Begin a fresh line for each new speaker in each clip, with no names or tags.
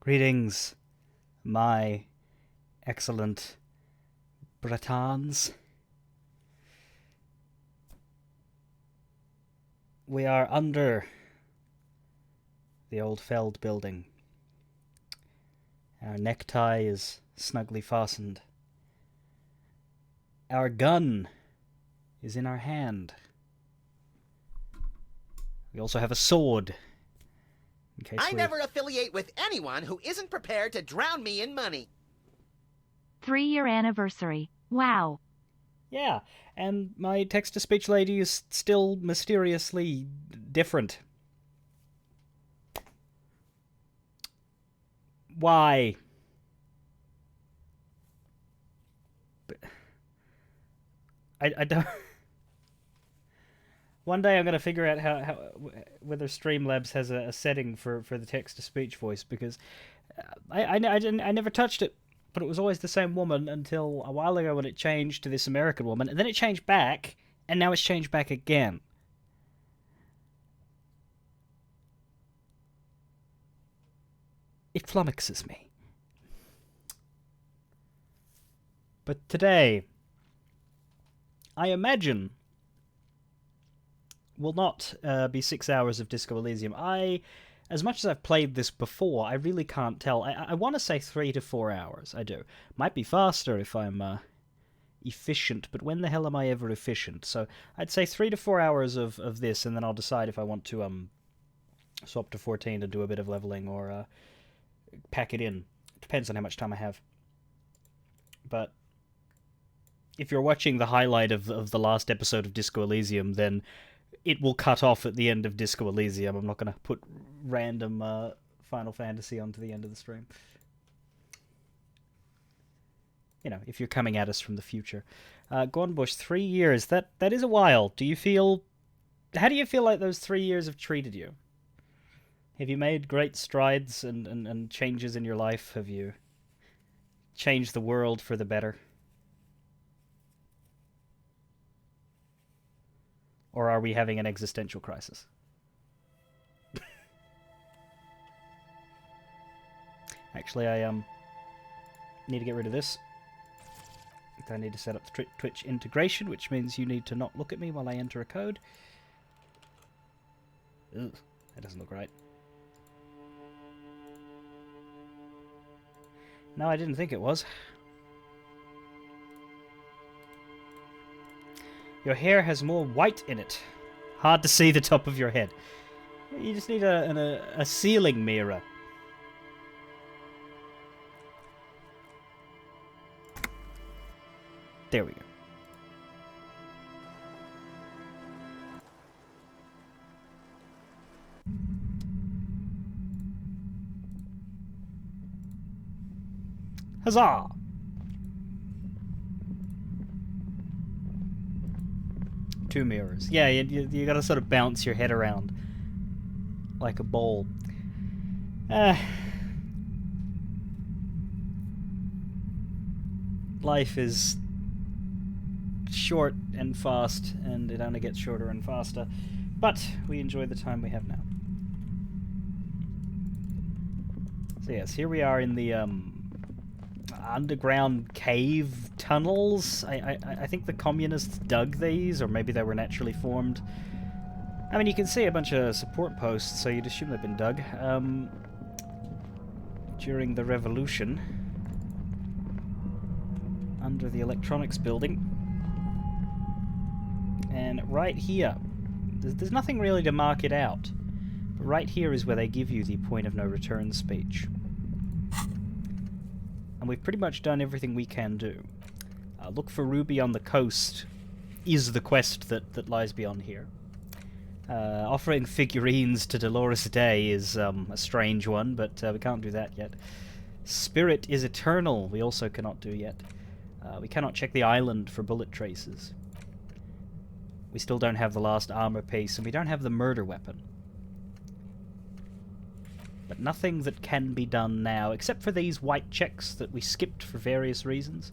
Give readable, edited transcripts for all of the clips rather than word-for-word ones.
Greetings, my excellent Bretons. We are under the old Feld building. Our necktie is snugly fastened. Our gun is in our hand. We also have a sword. In case
I never affiliate with anyone who isn't prepared to drown me in money.
3-year anniversary. Wow.
Yeah, and my text-to-speech lady is still mysteriously different. Why? I don't... One day I'm going to figure out how whether Streamlabs has a setting for the text-to-speech voice, because I never touched it, but it was always the same woman until a while ago when it changed to this American woman, and then it changed back, and now it's changed back again. It flummoxes me. But today, I imagine, will not be 6 hours of Disco Elysium. As much as I've played this before, I really can't tell. I want to say 3 to 4 hours. I do. Might be faster if I'm efficient, but when the hell am I ever efficient? So I'd say 3 to 4 hours of this, and then I'll decide if I want to swap to 14 and do a bit of leveling, or pack it in. Depends on how much time I have. But if you're watching the highlight of the last episode of Disco Elysium, then it will cut off at the end of Disco Elysium. I'm not going to put random Final Fantasy onto the end of the stream. You know, if you're coming at us from the future. Gornbush, 3 years. That is a while. Do you feel... How do you feel like those 3 years have treated you? Have you made great strides and changes in your life? Have you changed the world for the better? Or are we having an existential crisis? Actually, I need to get rid of this. I need to set up the Twitch integration, which means you need to not look at me while I enter a code. Ugh, that doesn't look right. No, I didn't think it was. Your hair has more white in it. Hard to see the top of your head. You just need a ceiling mirror. There we go. Huzzah! Two mirrors. Yeah, you gotta sort of bounce your head around like a ball. Life is short and fast, and it only gets shorter and faster. But we enjoy the time we have now. So yes, here we are in the underground cave tunnels. I think the communists dug these, or maybe they were naturally formed. I mean, you can see a bunch of support posts, so you'd assume they've been dug during the revolution under the electronics building. And right here, there's nothing really to mark it out, but right here is where they give you the point of no return speech. And we've pretty much done everything we can do. Look for Ruby on the coast is the quest that lies beyond here. Offering figurines to Dolores Day is a strange one, but we can't do that yet. Spirit is eternal, we also cannot do yet. We cannot check the island for bullet traces. We still don't have the last armor piece, and we don't have the murder weapon. But nothing that can be done now, except for these white checks that we skipped for various reasons.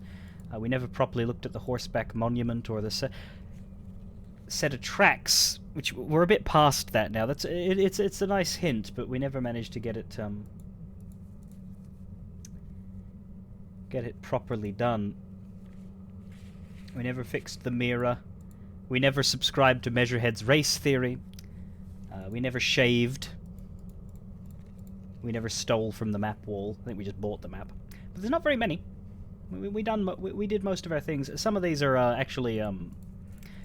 We never properly looked at the horseback monument or the set of tracks, which we're a bit past that now. It's a nice hint, but we never managed to get it get it properly done. We never fixed the mirror. We never subscribed to Measurehead's race theory. We never shaved. We never stole from the map wall. I think we just bought the map. But there's not very many. We did most of our things. Some of these are actually...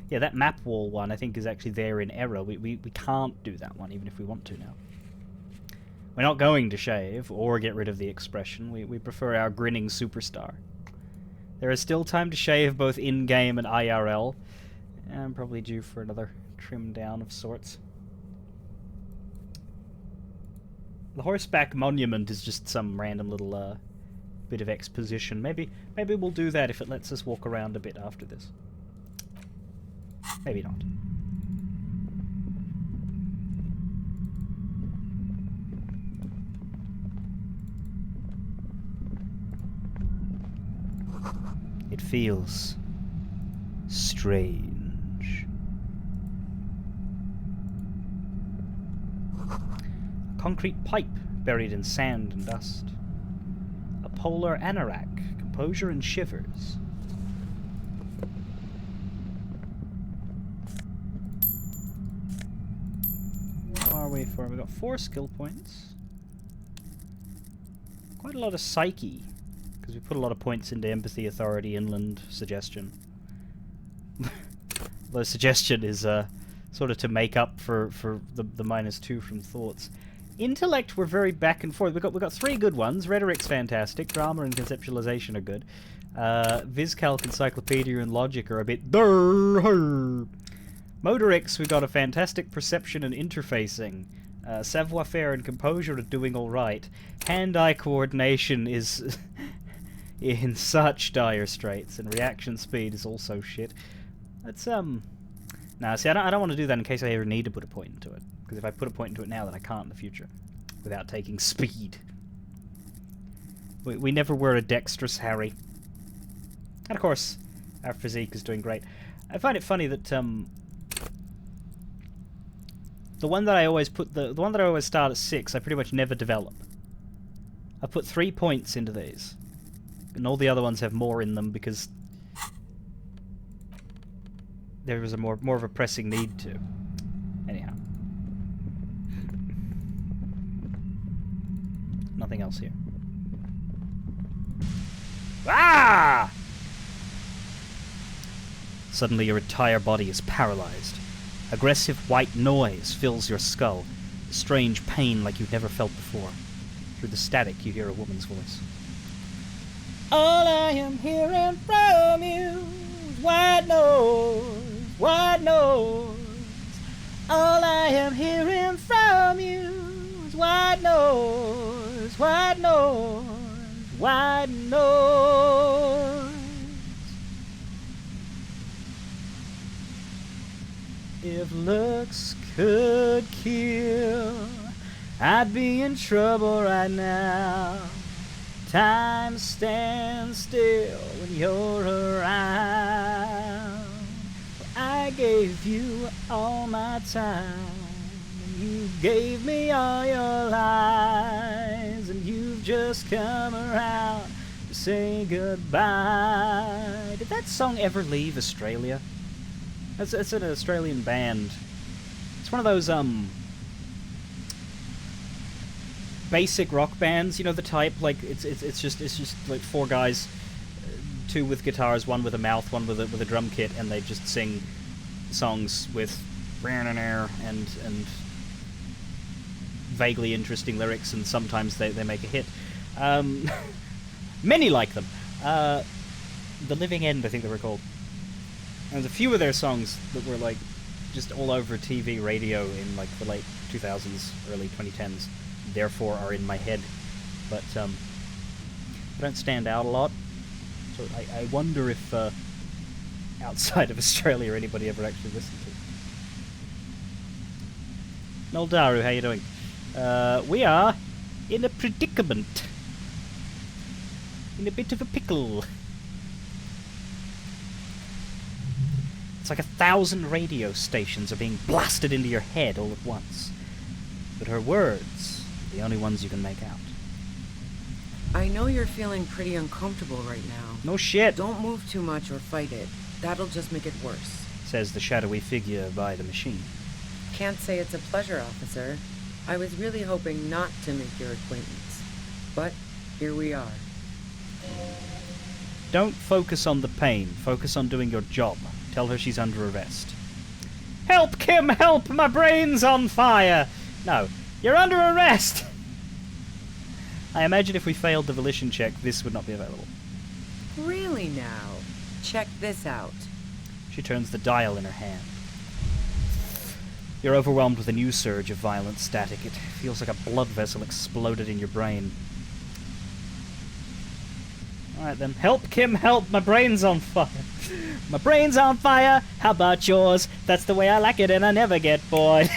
yeah, that map wall one I think is actually there in error. We can't do that one even if we want to now. We're not going to shave or get rid of the expression. We prefer our grinning superstar. There is still time to shave both in-game and IRL. I'm probably due for another trim down of sorts. The horseback monument is just some random little bit of exposition. Maybe we'll do that if it lets us walk around a bit after this. Maybe not. It feels strange. A concrete pipe buried in sand and dust. A polar anorak, composure and shivers. How are we for? We got 4 skill points. Quite a lot of psyche. Because we put a lot of points into empathy, authority, inland, suggestion. Though suggestion is sort of to make up for the -2 from thoughts. Intellect, we're very back and forth. We've got 3 good ones. Rhetoric's fantastic. Drama and conceptualization are good. Viscalc, encyclopedia, and logic are a bit... Motorics, we've got a fantastic perception and interfacing. Savoir-faire and composure are doing alright. Hand-eye coordination is... in such dire straits, and reaction speed is also shit. That's, Nah, see, I don't want to do that in case I ever need to put a point into it. Because if I put a point into it now, then I can't in the future. Without taking speed. We never were a dexterous Harry. And of course, our physique is doing great. I find it funny that, the one that I always put, the one that I always start at 6, I pretty much never develop. I put 3 points into these. And all the other ones have more in them because there was a more of a pressing need to. Anyhow. Nothing else here. Ah! Suddenly your entire body is paralyzed. Aggressive white noise fills your skull. Strange pain like you've never felt before. Through the static you hear a woman's voice. All I am hearing from you is white noise, white noise. All I am hearing from you is white noise, white noise, white noise. If looks could kill, I'd be in trouble right now. Time stands still when you're around. I gave you all my time, and you gave me all your lies, and you've just come around to say goodbye. Did that song ever leave Australia? It's an Australian band. It's one of those, basic rock bands, you know the type, like it's just like 4 guys, 2 with guitars, 1 with a mouth, 1 with a drum kit, and they just sing songs with and vaguely interesting lyrics, and sometimes they make a hit. Many like them. The Living End, I think they were called. And there's a few of their songs that were like just all over TV, radio in like the late 2000s, early 2010s. Therefore are in my head, but they don't stand out a lot, so I wonder if outside of Australia anybody ever actually listened to. Noldaru, how you doing? We are in a predicament, in a bit of a pickle. It's like 1,000 radio stations are being blasted into your head all at once, but her words, the only ones you can make out.
I know you're feeling pretty uncomfortable right now.
No shit,
Don't move too much or fight it. That'll just make it worse.
says the shadowy figure by the machine.
Can't say it's a pleasure, officer. I was really hoping not to make your acquaintance. But here we are.
Don't focus on the pain. Focus on doing your job. Tell her she's under arrest. Help, Kim, help! My brain's on fire! No, you're under arrest! I imagine if we failed the volition check, this would not be available.
Really now? Check this out.
She turns the dial in her hand. You're overwhelmed with a new surge of violent static. It feels like a blood vessel exploded in your brain. Alright then. Help, Kim, help! My brain's on fire! My brain's on fire! How about yours? That's the way I like it and I never get bored.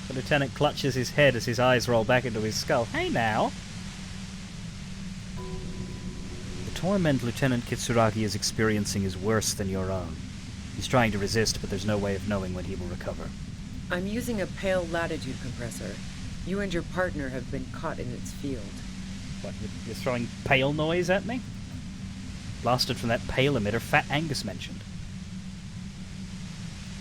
The lieutenant clutches his head as his eyes roll back into his skull. Hey now! The torment Lieutenant Kitsuragi is experiencing is worse than your own. He's trying to resist, but there's no way of knowing when he will recover.
I'm using a pale latitude compressor. You and your partner have been caught in its field.
What, you're throwing pale noise at me? Blasted from that pale emitter Fat Angus mentioned.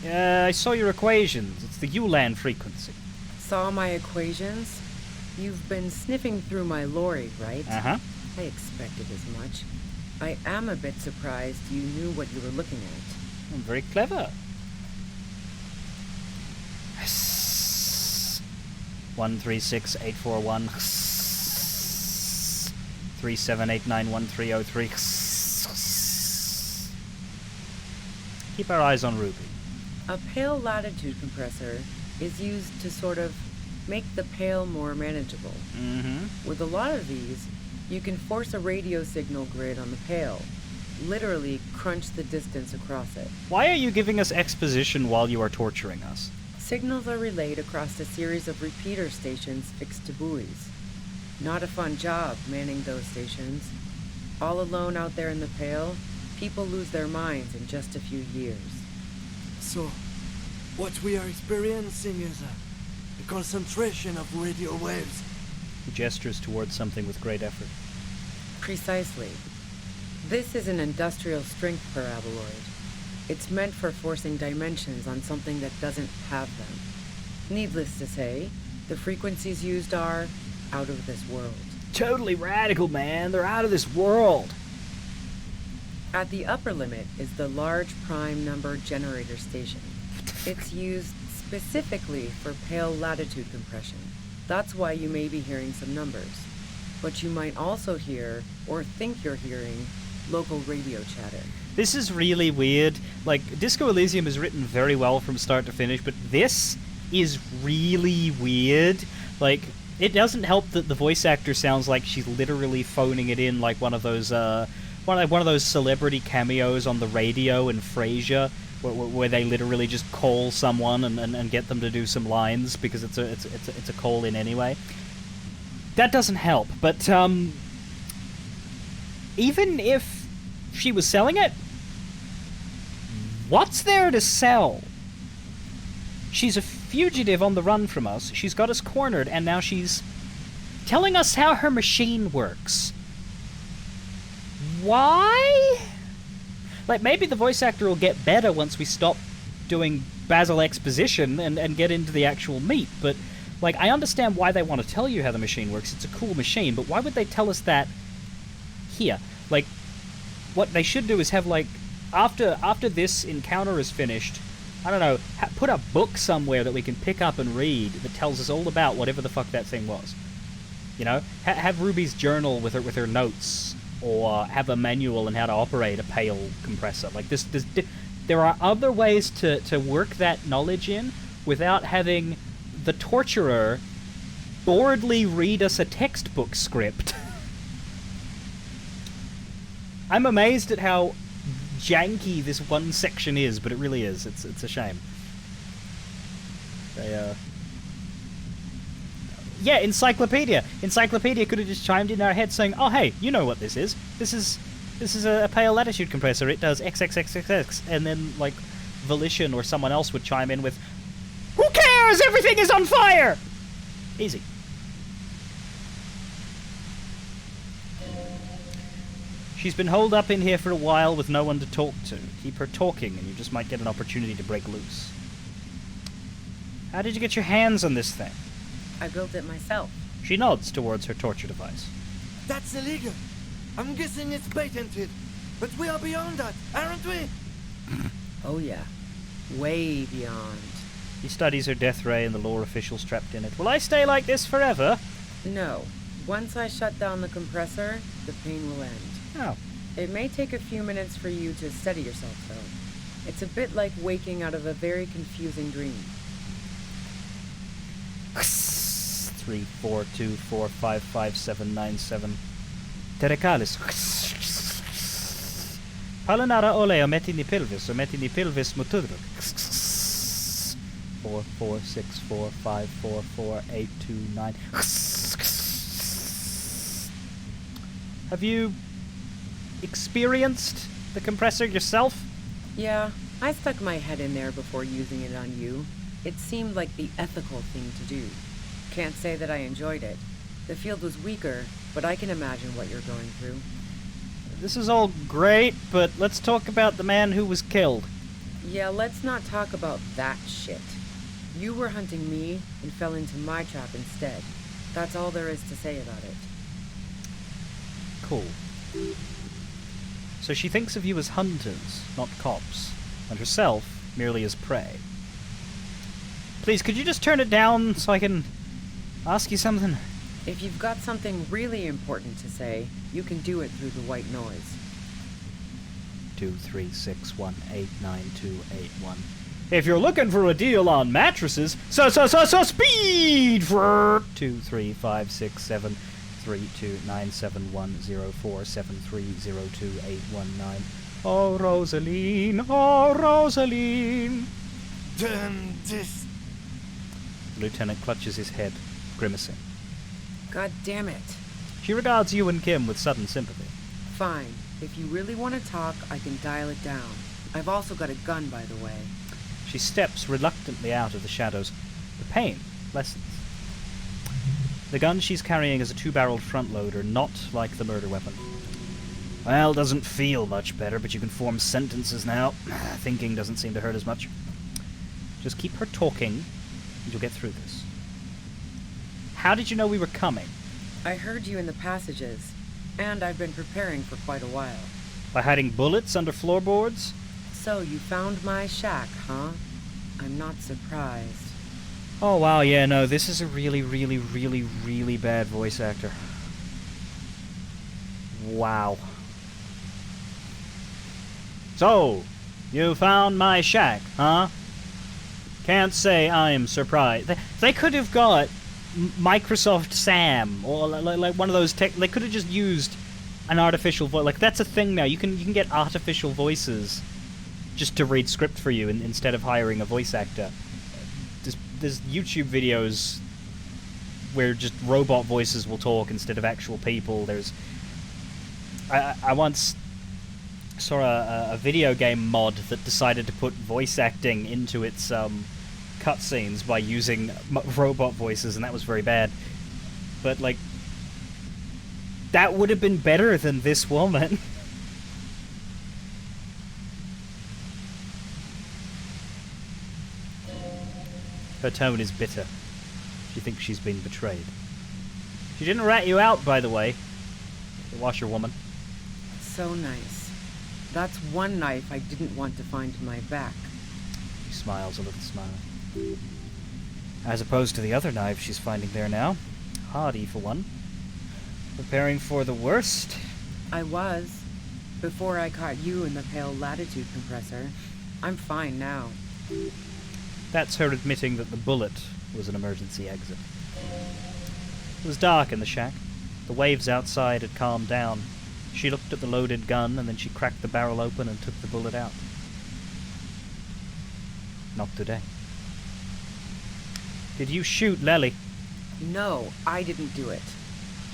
I saw your equations. It's the ULAN frequency.
Saw my equations? You've been sniffing through my lorry, right?
Uh-huh.
I expected as much. I am a bit surprised you knew what you were looking at.
I'm very clever. 136-841 37891303. Keep our eyes on Ruby.
A pale latitude compressor is used to sort of make the pale more manageable.
Mm-hmm.
With a lot of these, you can force a radio signal grid on the pale. Literally crunch the distance across it.
Why are you giving us exposition while you are torturing us?
Signals are relayed across a series of repeater stations fixed to buoys. Not a fun job manning those stations. All alone out there in the pale, people lose their minds in just a few years.
So, what we are experiencing is a concentration of radio waves.
He gestures towards something with great effort.
Precisely. This is an industrial strength paraboloid. It's meant for forcing dimensions on something that doesn't have them. Needless to say, the frequencies used are out of this world.
Totally radical, man. They're out of this world.
At the upper limit is the large prime number generator station. It's used specifically for pale latitude compression. That's why you may be hearing some numbers. But you might also hear, or think you're hearing, local radio chatter.
This is really weird. Like, Disco Elysium is written very well from start to finish, but this is really weird. Like, it doesn't help that the voice actor sounds like she's literally phoning it in like one of those one of those celebrity cameos on the radio in Frasier, where they literally just call someone and get them to do some lines because it's a call in anyway. That doesn't help, but even if she was selling it, what's there to sell? She's a fugitive on the run from us. She's got us cornered, and now she's telling us how her machine works. Why? Like, maybe the voice actor will get better once we stop doing Basil exposition and get into the actual meat, but, like, I understand why they want to tell you how the machine works. It's a cool machine, but why would they tell us that here? Like, what they should do is have, like, after this encounter is finished, I don't know, put a book somewhere that we can pick up and read that tells us all about whatever the fuck that thing was. You know? Have Ruby's journal with her notes, or have a manual on how to operate a pale compressor. Like, there are other ways to work that knowledge in without having the torturer boredly read us a textbook script. I'm amazed at how janky this one section is, but it really is. It's a shame. Yeah, Encyclopedia. Encyclopedia could have just chimed in our head saying, "Oh, hey, you know what this is? This is a pale latitude compressor. It does XXXXX," and then like Volition or someone else would chime in with, "Who cares? Everything is on fire." Easy. She's been holed up in here for a while with no one to talk to. Keep her talking and you just might get an opportunity to break loose. How did you get your hands on this thing?
I built it myself.
She nods towards her torture device.
That's illegal. I'm guessing it's patented. But we are beyond that, aren't we?
Oh yeah. Way beyond.
He studies her death ray and the lore official strapped in it. Will I stay like this forever?
No. Once I shut down the compressor, the pain will end.
Oh.
It may take a few minutes for you to steady yourself, though. It's a bit like waking out of a very confusing dream.
3, 4, 2, 4, 5, 5, 7, 9, 7. Terecalis. Palanara oleo meti ni pelvis, o meti ni pelvis mutudruk. 4, 4, 6, 4, 5, 4, 4, 8, 2, 9. Have you experienced the compressor yourself?
Yeah, I stuck my head in there before using it on you. It seemed like the ethical thing to do. Can't say that I enjoyed it. The field was weaker, but I can imagine what you're going through.
This is all great, but let's talk about the man who was killed.
Yeah, let's not talk about that shit. You were hunting me and fell into my trap instead. That's all there is to say about it.
Cool. So she thinks of you as hunters, not cops, and herself merely as prey. Please, could you just turn it down so I can ask you something?
If you've got something really important to say, you can do it through the white noise.
2, 3, 6, 1, 8, 9, 2, 8, 1. If you're looking for a deal on mattresses, speed for 2, 3, 5, 6, 7, 3, 2, 9, 7, 1, 0, 4, 7, 3, 0, 2, 8, 1, 9. Oh, Rosaline, oh, Rosaline.
Then this...
The lieutenant clutches his head, grimacing.
God damn it.
She regards you and Kim with sudden sympathy.
Fine. If you really want to talk, I can dial it down. I've also got a gun, by the way.
She steps reluctantly out of the shadows. The pain lessens. The gun she's carrying is a 2-barreled front-loader, not like the murder weapon. Well, doesn't feel much better, but you can form sentences now. Thinking doesn't seem to hurt as much. Just keep her talking, and you'll get through this. How did you know we were coming?
I heard you in the passages, and I've been preparing for quite a while.
By hiding bullets under floorboards?
So you found my shack, huh? I'm not surprised.
Oh wow, yeah, no, this is a really, really, really, really bad voice actor. Wow. So, you found my shack, huh? Can't say I'm surprised. They could have got Microsoft Sam, or like one of those tech. They could have just used an artificial voice. Like that's a thing now. You can get artificial voices just to read script for you, instead of hiring a voice actor. There's YouTube videos where just robot voices will talk instead of actual people. I once saw a video game mod that decided to put voice acting into its cutscenes by using robot voices, and that was very bad. But like, that would have been better than this woman. Her tone is bitter. She thinks she's been betrayed. She didn't rat you out, by the way, the washerwoman.
So nice. That's one knife I didn't want to find in my back.
She smiles a little smile. As opposed to the other knives she's finding there now. Hardy, for one. Preparing for the worst?
I was. Before I caught you in the pale latitude compressor. I'm fine now.
That's her admitting that the bullet was an emergency exit. It was dark in the shack. The waves outside had calmed down. She looked at the loaded gun, and then she cracked the barrel open and took the bullet out. Not today. Did you shoot Lely?
No, I didn't do it.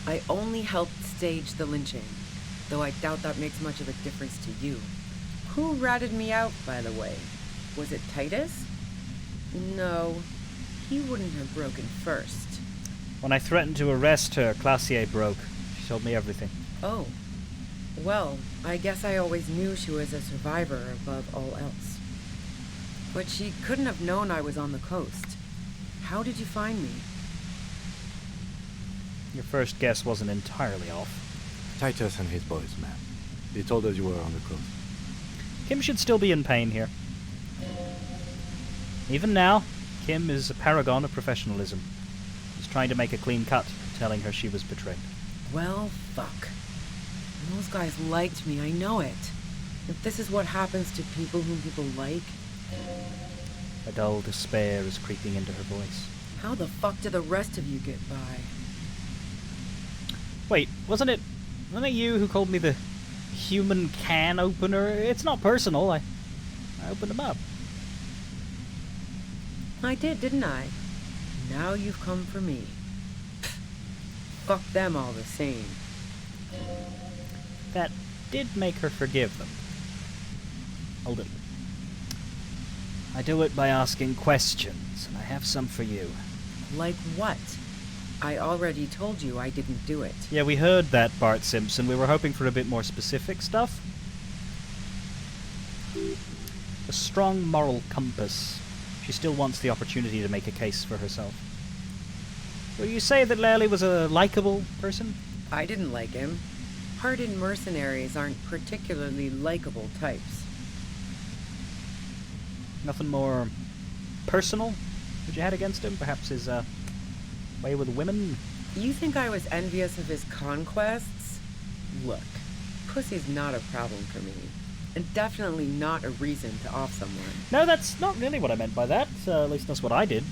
I only helped stage the lynching, though I doubt that makes much of a difference to you. Who ratted me out, by the way? Was it Titus? No, he wouldn't have broken first.
When I threatened to arrest her, Classier broke. She told me everything.
Oh, Well, I guess I always knew she was a survivor above all else. But she couldn't have known I was on the coast. How did you find me?
Your first guess wasn't entirely off.
Titus and his boys, ma'am. They told us you were on the coast.
Kim should still be in pain here. Even now, Kim is a paragon of professionalism. He's trying to make a clean cut, telling her she was betrayed.
Well, fuck. Those guys liked me, I know it. If this is what happens to people whom people like,
A dull despair is creeping into her voice.
how the fuck do the rest of you get by?
Wait, wasn't it you who called me the human can opener? It's not personal. I opened them up.
I did, didn't I? Now you've come for me. Fuck them all the same.
That did make her forgive them. A little. I do it by asking questions, and I have some for you.
Like what? I already told you I didn't do it.
Yeah, we heard that, Bart Simpson. We were hoping for a bit more specific stuff. A strong moral compass. She still wants the opportunity to make a case for herself. Will you say that Lely was a likable person?
I didn't like him. Hardened mercenaries aren't particularly likable types.
Nothing more personal that you had against him? Perhaps his way with women?
You think I was envious of his conquests? Look, pussy's not a problem for me. And definitely not a reason to off someone.
No, that's not really what I meant by that. At least that's what I did.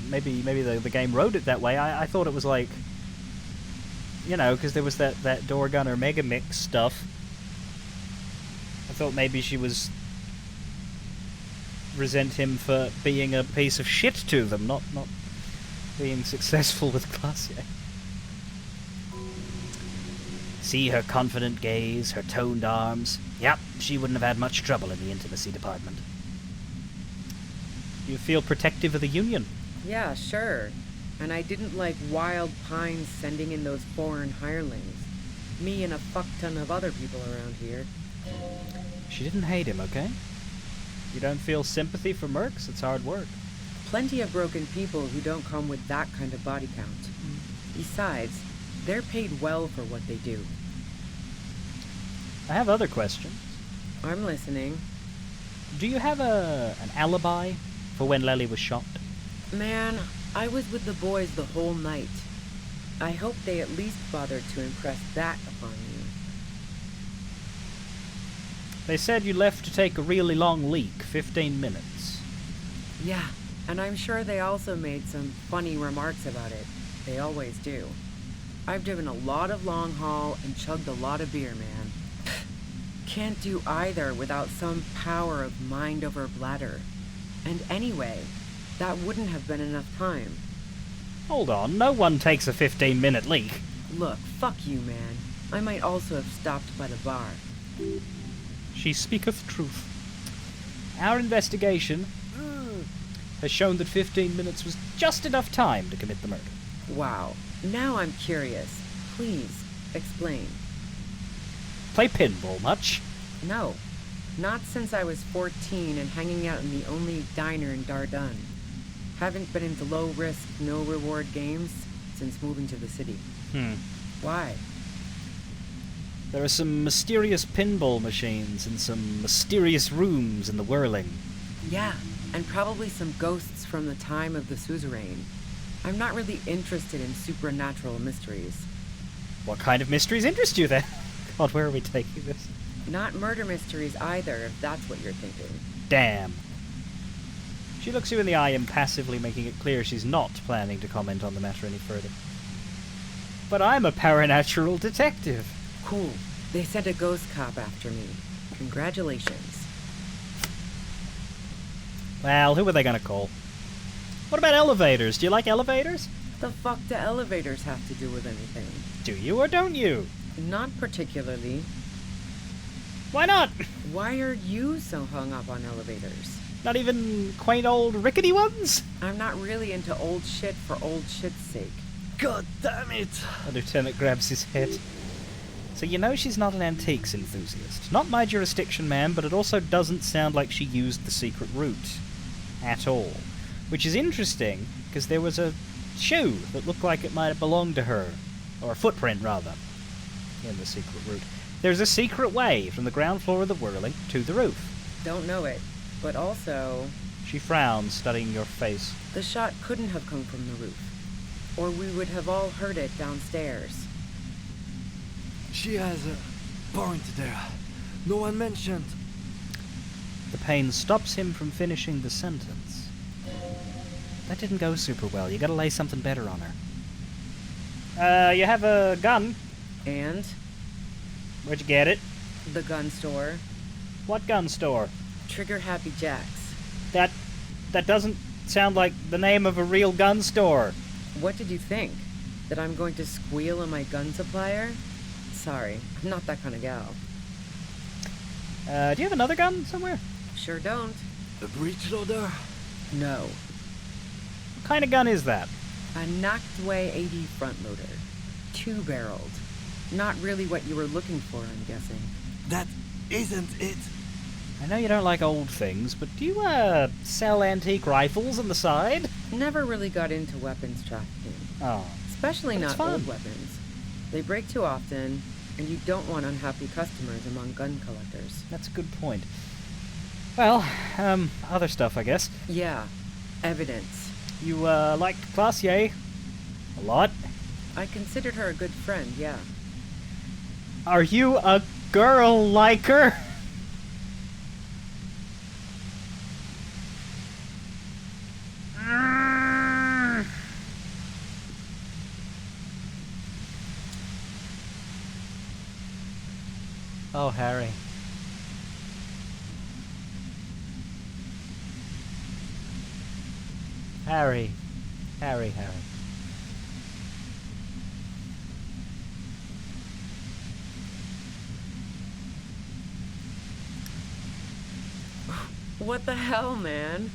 Maybe the game wrote it that way. I thought it was like, you know, because there was that door gunner mega mix stuff. I thought maybe she was resent him for being a piece of shit to them, not being successful with Glacier. See her confident gaze, her toned arms. Yep, she wouldn't have had much trouble in the intimacy department. You feel protective of the Union?
Yeah, sure. And I didn't like Wild Pines sending in those foreign hirelings. Me and a fuck ton of other people around here.
She didn't hate him, okay? You don't feel sympathy for mercs? It's hard work.
Plenty of broken people who don't come with that kind of body count. Besides, they're paid well for what they do.
I have other questions.
I'm listening.
Do you have an alibi for when Lely was shot?
Man, I was with the boys the whole night. I hope they at least bothered to impress that upon you.
They said you left to take a really long leak, 15 minutes.
Yeah, and I'm sure they also made some funny remarks about it. They always do. I've driven a lot of long haul and chugged a lot of beer, man. Can't do either without some power of mind over bladder. And anyway, that wouldn't have been enough time.
Hold on, no one takes a 15-minute leak.
Look, fuck you, man. I might also have stopped by the bar.
She speaketh truth. Our investigation has shown that 15 minutes was just enough time to commit the murder.
Wow. Now I'm curious. Please, explain.
Play pinball much?
No. Not since I was 14 and hanging out in the only diner in Dardun. Haven't been into low-risk, no-reward games since moving to the city. Why?
There are some mysterious pinball machines in some mysterious rooms in the Whirling.
Yeah, and probably some ghosts from the time of the suzerain. I'm not really interested in supernatural mysteries.
What kind of mysteries interest you then? God, where are we taking this?
Not murder mysteries either, if that's what you're thinking.
Damn. She looks you in the eye impassively, making it clear she's not planning to comment on the matter any further. But I'm a paranatural detective.
Cool. They sent a ghost cop after me. Congratulations.
Well, who are they gonna call? What about elevators? Do you like elevators?
The fuck do elevators have to do with anything?
Do you or don't you?
Not particularly.
Why not?
Why are you so hung up on elevators?
Not even quaint old rickety ones?
I'm not really into old shit for old shit's sake.
God damn it!
The lieutenant grabs his head. So you know she's not an antiques enthusiast. Not my jurisdiction, ma'am, but it also doesn't sound like she used the secret route. At all. Which is interesting, because there was a shoe that looked like it might have belonged to her. Or a footprint, rather, in the secret route. There's a secret way from the ground floor of the Whirling to the roof.
Don't know it, but also,
She frowns, studying your face.
the shot couldn't have come from the roof. Or we would have all heard it downstairs.
She has a point there. No one mentioned.
The pain stops him from finishing the sentence. That didn't go super well. You gotta lay something better on her. You have a gun.
And
Where'd you get it?
the gun store.
What gun store?
Trigger Happy Jacks.
That doesn't sound like the name of a real gun store.
What did you think? That I'm going to squeal on my gun supplier? Sorry, I'm not that kind of gal.
Do you have another gun somewhere?
Sure don't.
A breech loader?
No.
What kind of gun is that?
A Noctway 80 front loader. 2-barreled. Not really what you were looking for, I'm guessing.
That isn't it.
I know you don't like old things, but do you, sell antique rifles on the side?
Never really got into weapons trafficking.
Oh.
Especially
But it's
not old
fun.
weapons. They break too often, and you don't want unhappy customers among gun collectors.
That's a good point. Well, other stuff, I guess.
Yeah, evidence.
You, liked Classier a lot.
I considered her a good friend, yeah.
Are you a girl liker? Oh, Harry. Harry. Harry.
What the hell, man?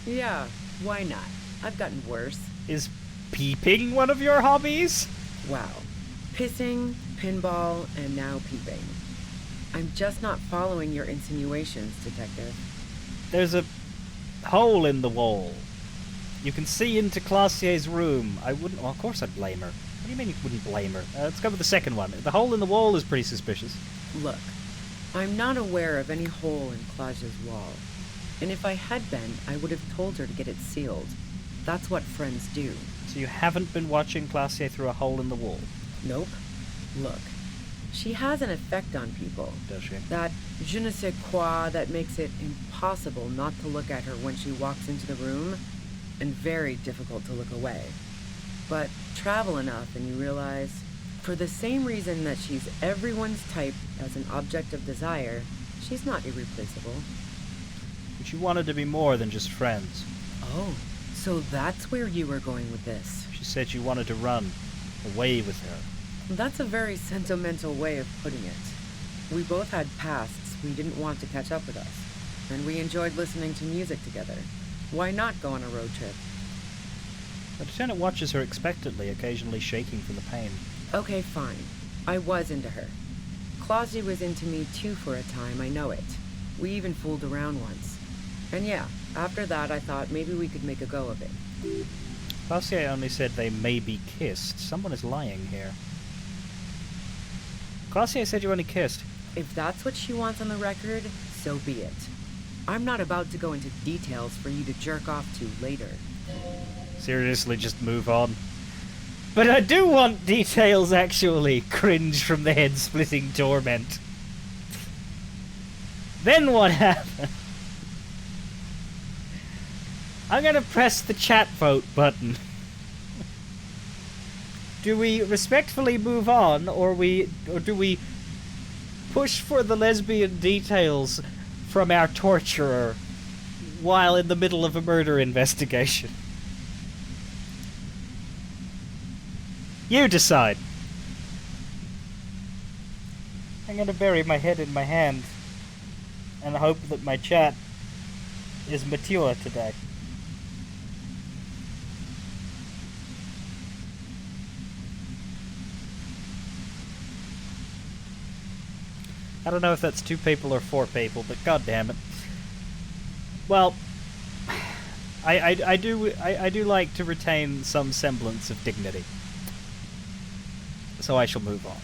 Yeah, why not? I've gotten worse.
Is peeping one of your hobbies?
Wow. Pissing, pinball, and now peeping. I'm just not following your insinuations, detective.
There's a hole in the wall. You can see into Classier's room. I wouldn't... Well, of course I'd blame her. What do you mean you wouldn't blame her? Let's go with the second one. The hole in the wall is pretty suspicious.
Look, I'm not aware of any hole in Claudia's wall. And if I had been, I would have told her to get it sealed. That's what friends do.
So you haven't been watching Classier through a hole in the wall,
Nope. Look, she has an effect on people.
does she?
That je ne sais quoi that makes it impossible not to look at her when she walks into the room, and very difficult to look away. But travel enough and you realize, for the same reason that she's everyone's type as an object of desire, she's not irreplaceable.
But you wanted to be more than just friends.
Oh, so that's where you were going with this.
She said you wanted to run away with her.
That's a very sentimental way of putting it. We both had pasts we didn't want to catch up with us, and we enjoyed listening to music together. Why not go on a road trip?
The lieutenant watches her expectantly, occasionally shaking from the pain.
Okay, fine. I was into her. Claudia was into me too for a time, I know it. We even fooled around once. And yeah, after that I thought maybe we could make a go of it.
Classier only said they maybe kissed. Someone is lying here. Classier said you only kissed.
If that's what she wants on the record, so be it. I'm not about to go into details for you to jerk off to later.
Seriously, just move on. But I do want details, actually. Cringe from the head-splitting torment. Then what happened? I'm gonna press the chat vote button. Do we respectfully move on, or do we push for the lesbian details from our torturer while in the middle of a murder investigation? You decide. I'm gonna bury my head in my hand and hope that my chat is mature today. I don't know if that's 2 people or 4 people, but god damn it. Well, I do like to retain some semblance of dignity. So I shall move on.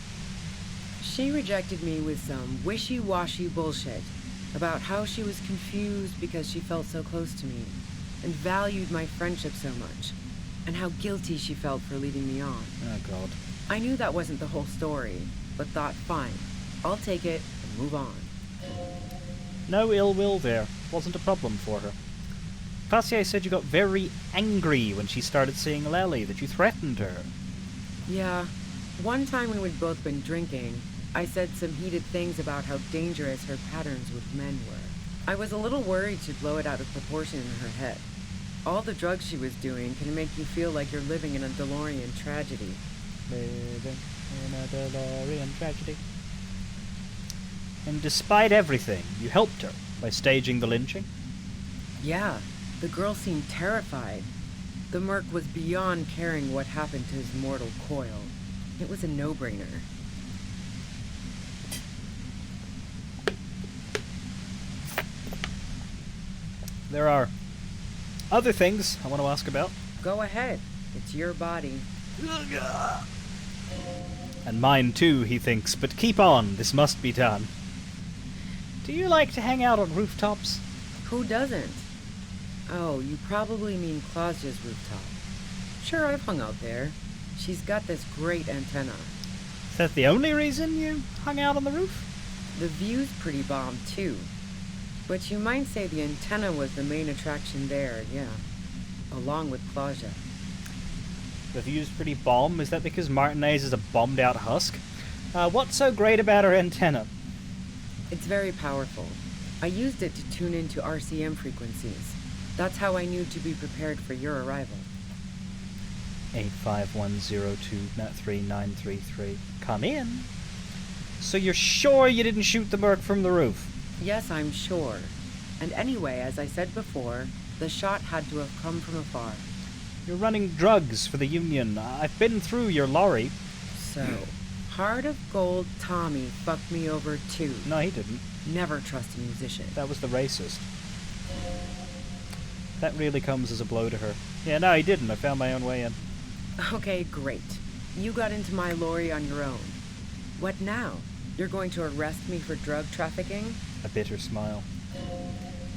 She rejected me with some wishy-washy bullshit about how she was confused because she felt so close to me and valued my friendship so much, and how guilty she felt for leading me on.
Oh god.
I knew that wasn't the whole story, but thought, fine, I'll take it and move on.
No ill will there. Wasn't a problem for her. Fassier said you got very angry when she started seeing Lely, that you threatened her.
Yeah, one time when we'd both been drinking, I said some heated things about how dangerous her patterns with men were. I was a little worried she'd blow it out of proportion in her head. All the drugs she was doing can make you feel like you're living in a DeLorean tragedy.
Living in a DeLorean tragedy. And despite everything, you helped her by staging the lynching?
Yeah, the girl seemed terrified. The merc was beyond caring what happened to his mortal coil. It was a no-brainer.
There are other things I want to ask about.
Go ahead. It's your body.
And mine too, he thinks, but keep on, this must be done. Do you like to hang out on rooftops?
Who doesn't? Oh, you probably mean Claudia's rooftop. Sure, I've hung out there. She's got this great antenna.
Is that the only reason you hung out on the roof?
The view's pretty bomb, too. But you might say the antenna was the main attraction there, yeah. Along with Claudia.
The view's pretty bomb? Is that because Martinez is a bombed out husk? What's so great about her antenna?
It's very powerful. I used it to tune into RCM frequencies. That's how I knew to be prepared for your arrival.
851023933. Come in. So you're sure you didn't shoot the merc from the roof?
Yes, I'm sure. And anyway, as I said before, the shot had to have come from afar.
You're running drugs for the Union. I've been through your lorry.
So, Heart of Gold Tommy fucked me over too.
No, he didn't.
Never trust a musician.
That was the racist. That really comes as a blow to her. Yeah, no, he didn't. I found my own way in.
Okay, great. You got into my lorry on your own. What now? You're going to arrest me for drug trafficking?
A bitter smile.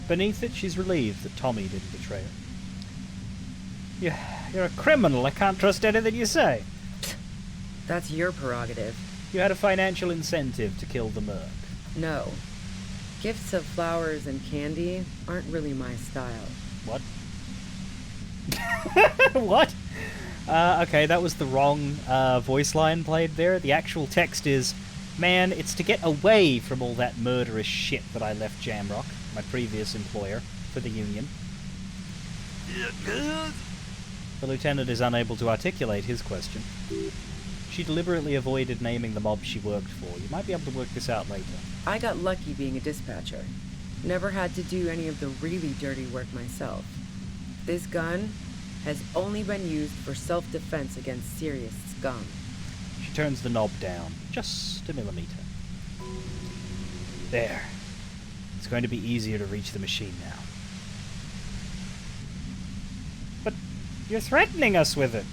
Beneath it, she's relieved that Tommy didn't betray her. You're a criminal. I can't trust anything you say.
That's your prerogative.
You had a financial incentive to kill the merc.
No. Gifts of flowers and candy aren't really my style.
What? What? Okay, that was the wrong voice line played there. The actual text is, man, it's to get away from all that murderous shit that I left Jamrock, my previous employer, for the Union. The lieutenant is unable to articulate his question. She deliberately avoided naming the mob she worked for. You might be able to work this out later.
I got lucky being a dispatcher. Never had to do any of the really dirty work myself. This gun has only been used for self-defense against serious scum.
She turns the knob down, just a millimeter. There. It's going to be easier to reach the machine now. But you're threatening us with it.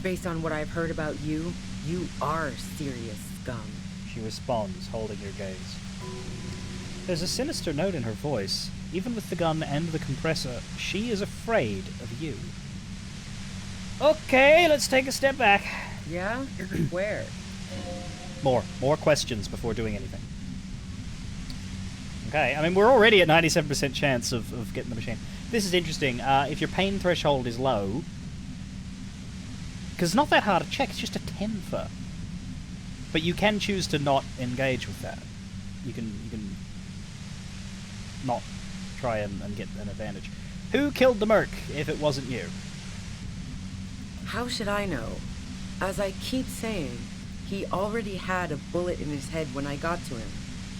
Based on what I've heard about you, you are serious scum.
She responds, holding her gaze. There's a sinister note in her voice. Even with the gun and the compressor, she is afraid of you. Okay, let's take a step back.
Yeah? Where?
More questions before doing anything. Okay, I mean, we're already at 97% chance of getting the machine. This is interesting. If your pain threshold is low, because it's not that hard to check, it's just a 10 for. But you can choose to not engage with that. You can not try and get an advantage. Who killed the merc if it wasn't you?
How should I know? As I keep saying, he already had a bullet in his head when I got to him,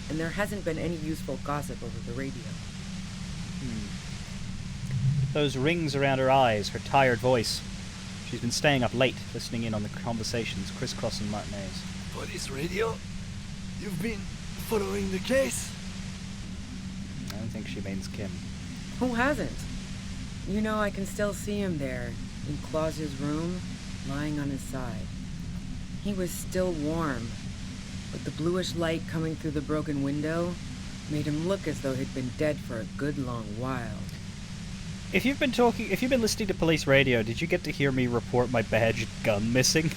and there hasn't been any useful gossip over the radio.
Those rings around her eyes, her tired voice. She's been staying up late, listening in on the conversations crisscrossing Martinez.
Police radio? You've been following the case?
I don't think she means Kim.
Who hasn't? You know, I can still see him there, in Claus's room, lying on his side. He was still warm, but the bluish light coming through the broken window made him look as though he'd been dead for a good long while.
If you've been listening to police radio, did you get to hear me report my badged gun missing?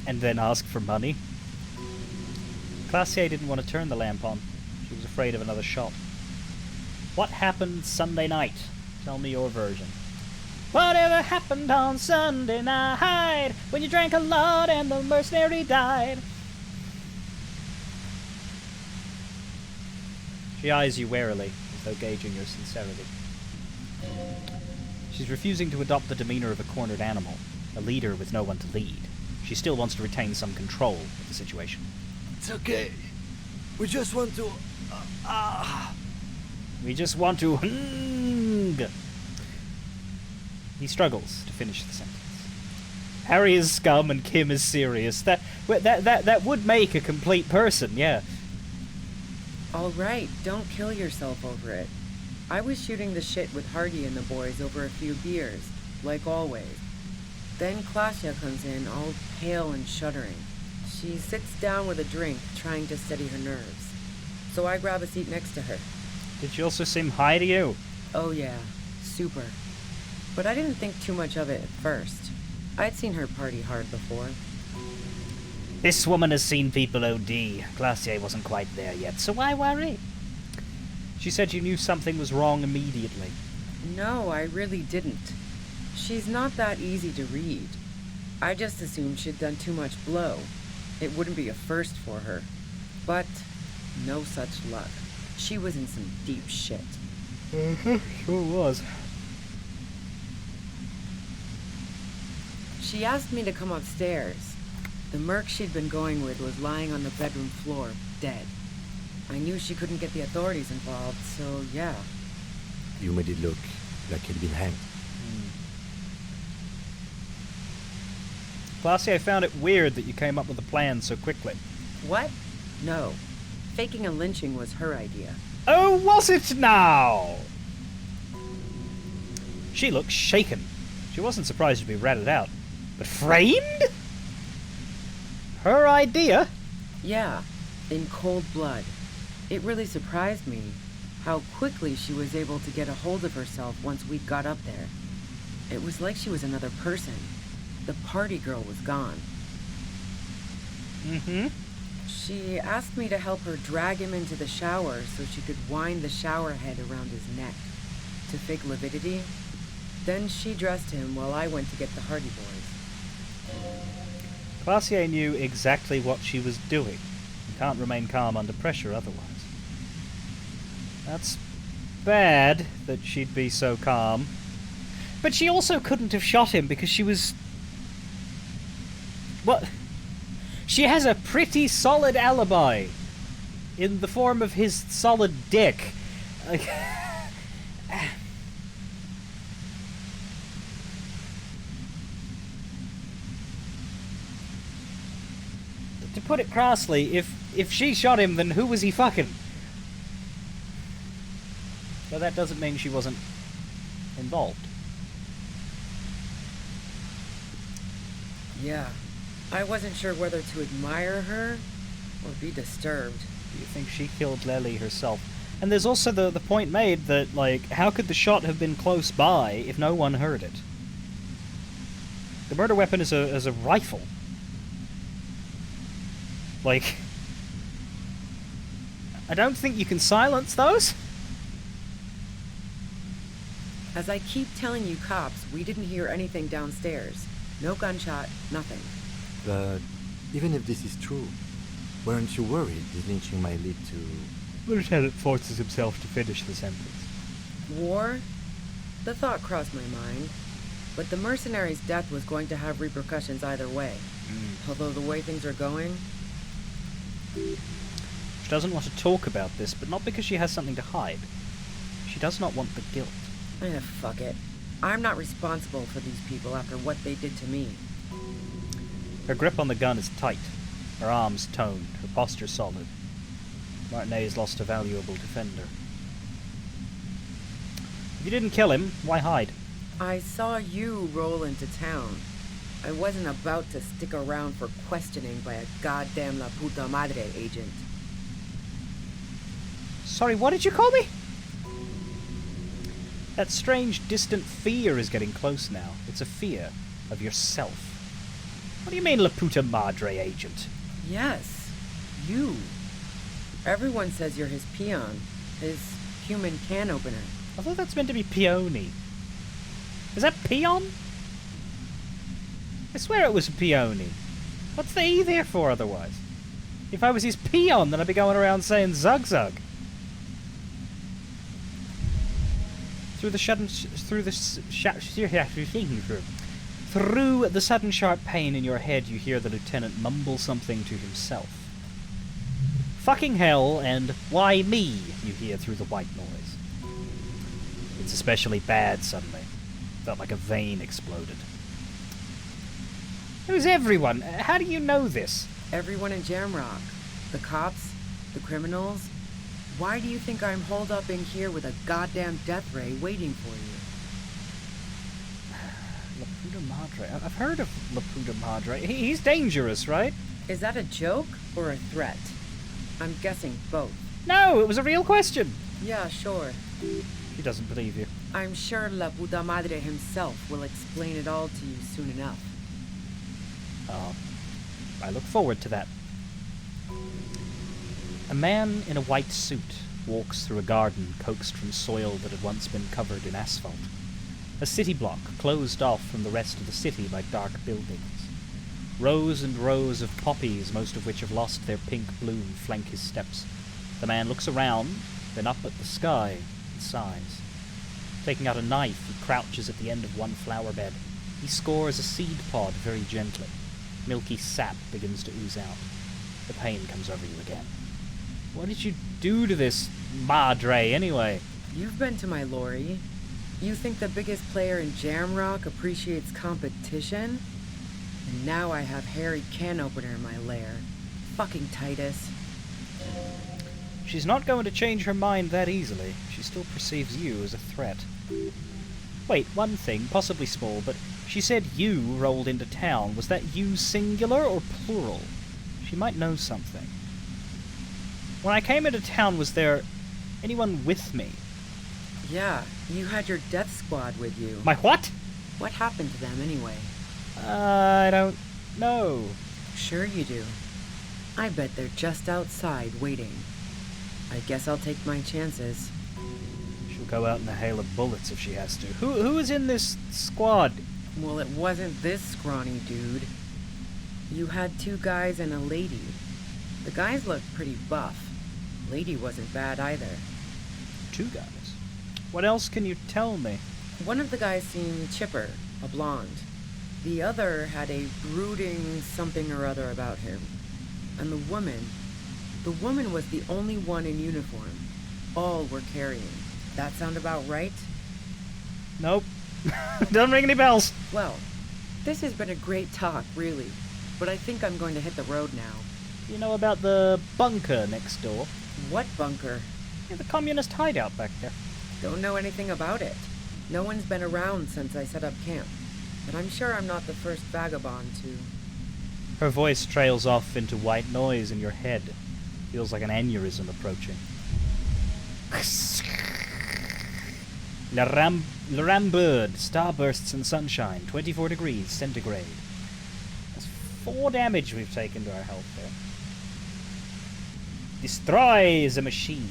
And then ask for money? Classier didn't want to turn the lamp on. She was afraid of another shot. What happened Sunday night? Tell me your version. Whatever happened on Sunday night when you drank a lot and the mercenary died? She eyes you warily, as though gauging your sincerity. She's refusing to adopt the demeanor of a cornered animal, a leader with no one to lead. She still wants to retain some control of the situation.
It's okay. We just want to...
We just want to... He struggles to finish the sentence. Harry is scum and Kim is serious. That would make a complete person, yeah.
All right, don't kill yourself over it. I was shooting the shit with Hardy and the boys over a few beers, like always. Then Klasia comes in, all pale and shuddering. She sits down with a drink, trying to steady her nerves. So I grab a seat next to her.
Did she also seem high to you?
Oh yeah, super. But I didn't think too much of it at first. I'd seen her party hard before.
This woman has seen people OD. Glacier wasn't quite there yet, so why worry? She said you knew something was wrong immediately.
No, I really didn't. She's not that easy to read. I just assumed she'd done too much blow. It wouldn't be a first for her. But no such luck. She was in some deep shit.
Sure was.
She asked me to come upstairs. The merc she'd been going with was lying on the bedroom floor, dead. I knew she couldn't get the authorities involved, so yeah.
You made it look like he'd been hanged.
Glacier found it weird that you came up with a plan so quickly.
What? No. Faking a lynching was her idea.
Oh, was it now? She looked shaken. She wasn't surprised to be ratted out. But framed? Her idea?
Yeah, in cold blood. It really surprised me how quickly she was able to get a hold of herself once we got up there. It was like she was another person. The party girl was gone.
Mm-hmm.
She asked me to help her drag him into the shower so she could wind the shower head around his neck to fake lividity. Then she dressed him while I went to get the Hardy Boys.
Glacier knew exactly what she was doing. You can't remain calm under pressure otherwise. That's bad that she'd be so calm. But she also couldn't have shot him because she was... What? She has a pretty solid alibi. In the form of his solid dick. To put it crassly, if she shot him, then who was he fucking? But that doesn't mean she wasn't involved.
Yeah. I wasn't sure whether to admire her or be disturbed.
Do you think she killed Lely herself? And there's also the point made that, like, how could the shot have been close by if no one heard it? The murder weapon is a rifle. Like, I don't think you can silence those.
As I keep telling you cops, we didn't hear anything downstairs. No gunshot, nothing.
But even if this is true, weren't you worried this lynching might lead to...
Lieutenant forces himself to finish the sentence.
War? The thought crossed my mind. But the mercenary's death was going to have repercussions either way. Although the way things are going...
She doesn't want to talk about this, but not because she has something to hide. She does not want the guilt.
Fuck it. I'm not responsible for these people after what they did to me.
Her grip on the gun is tight. Her arms toned, her posture solid. Martinez lost a valuable defender. If you didn't kill him, why hide?
I saw you roll into town. I wasn't about to stick around for questioning by a goddamn La Puta Madre agent.
Sorry, what did you call me? That strange, distant fear is getting close now. It's a fear of yourself. What do you mean, La Puta Madre agent?
Yes, you. Everyone says you're his peon, his human can opener.
I thought that's meant to be peony. Is that peon? I swear it was peony. What's the E there for otherwise? If I was his peon, then I'd be going around saying zug zug. Through the sudden sharp pain in your head, you hear the lieutenant mumble something to himself. Fucking hell and why me, you hear through the white noise. It's especially bad suddenly. Felt like a vein exploded. Who's everyone? How do you know this?
Everyone in Jamrock. The cops, the criminals. Why do you think I'm holed up in here with a goddamn death ray waiting for you?
La Puta Madre. I've heard of La Puta Madre. He's dangerous, right?
Is that a joke or a threat? I'm guessing both.
No, it was a real question.
Yeah, sure.
He doesn't believe you.
I'm sure La Puta Madre himself will explain it all to you soon enough.
I look forward to that. A man in a white suit walks through a garden coaxed from soil that had once been covered in asphalt. A city block closed off from the rest of the city by dark buildings. Rows and rows of poppies, most of which have lost their pink bloom, flank his steps. The man looks around, then up at the sky, and sighs. Taking out a knife, he crouches at the end of one flower bed. He scores a seed pod very gently. Milky sap begins to ooze out. The pain comes over you again. What did you do to this Madre, anyway?
You've been to my lorry. You think the biggest player in Jamrock appreciates competition? And now I have Harry Can Opener in my lair. Fucking Titus.
She's not going to change her mind that easily. She still perceives you as a threat. Wait, one thing, possibly small, but she said you rolled into town. Was that you singular or plural? She might know something. When I came into town, was there anyone with me?
Yeah, you had your death squad with you.
My what?
What happened to them anyway?
I don't know.
Sure you do. I bet they're just outside waiting. I guess I'll take my chances.
She'll go out in a hail of bullets if she has to. Who is in this squad?
Well, it wasn't this scrawny dude. You had 2 guys and a lady. The guys looked pretty buff. Lady wasn't bad either.
2 guys. What else can you tell me?
One of the guys seemed chipper, a blonde. The other had a brooding something or other about him. And the woman was the only one in uniform. All were carrying. That sound about right?
Nope. Doesn't ring any bells.
Well, this has been a great talk, really. But I think I'm going to hit the road now.
You know about the bunker next door?
What bunker?
Yeah, the communist hideout back there.
Don't know anything about it. No one's been around since I set up camp. But I'm sure I'm not the first vagabond to...
Her voice trails off into white noise in your head. Feels like an aneurysm approaching. Le Rambird, starbursts and sunshine, 24 degrees centigrade. That's 4 damage we've taken to our health there. Destroy the machine.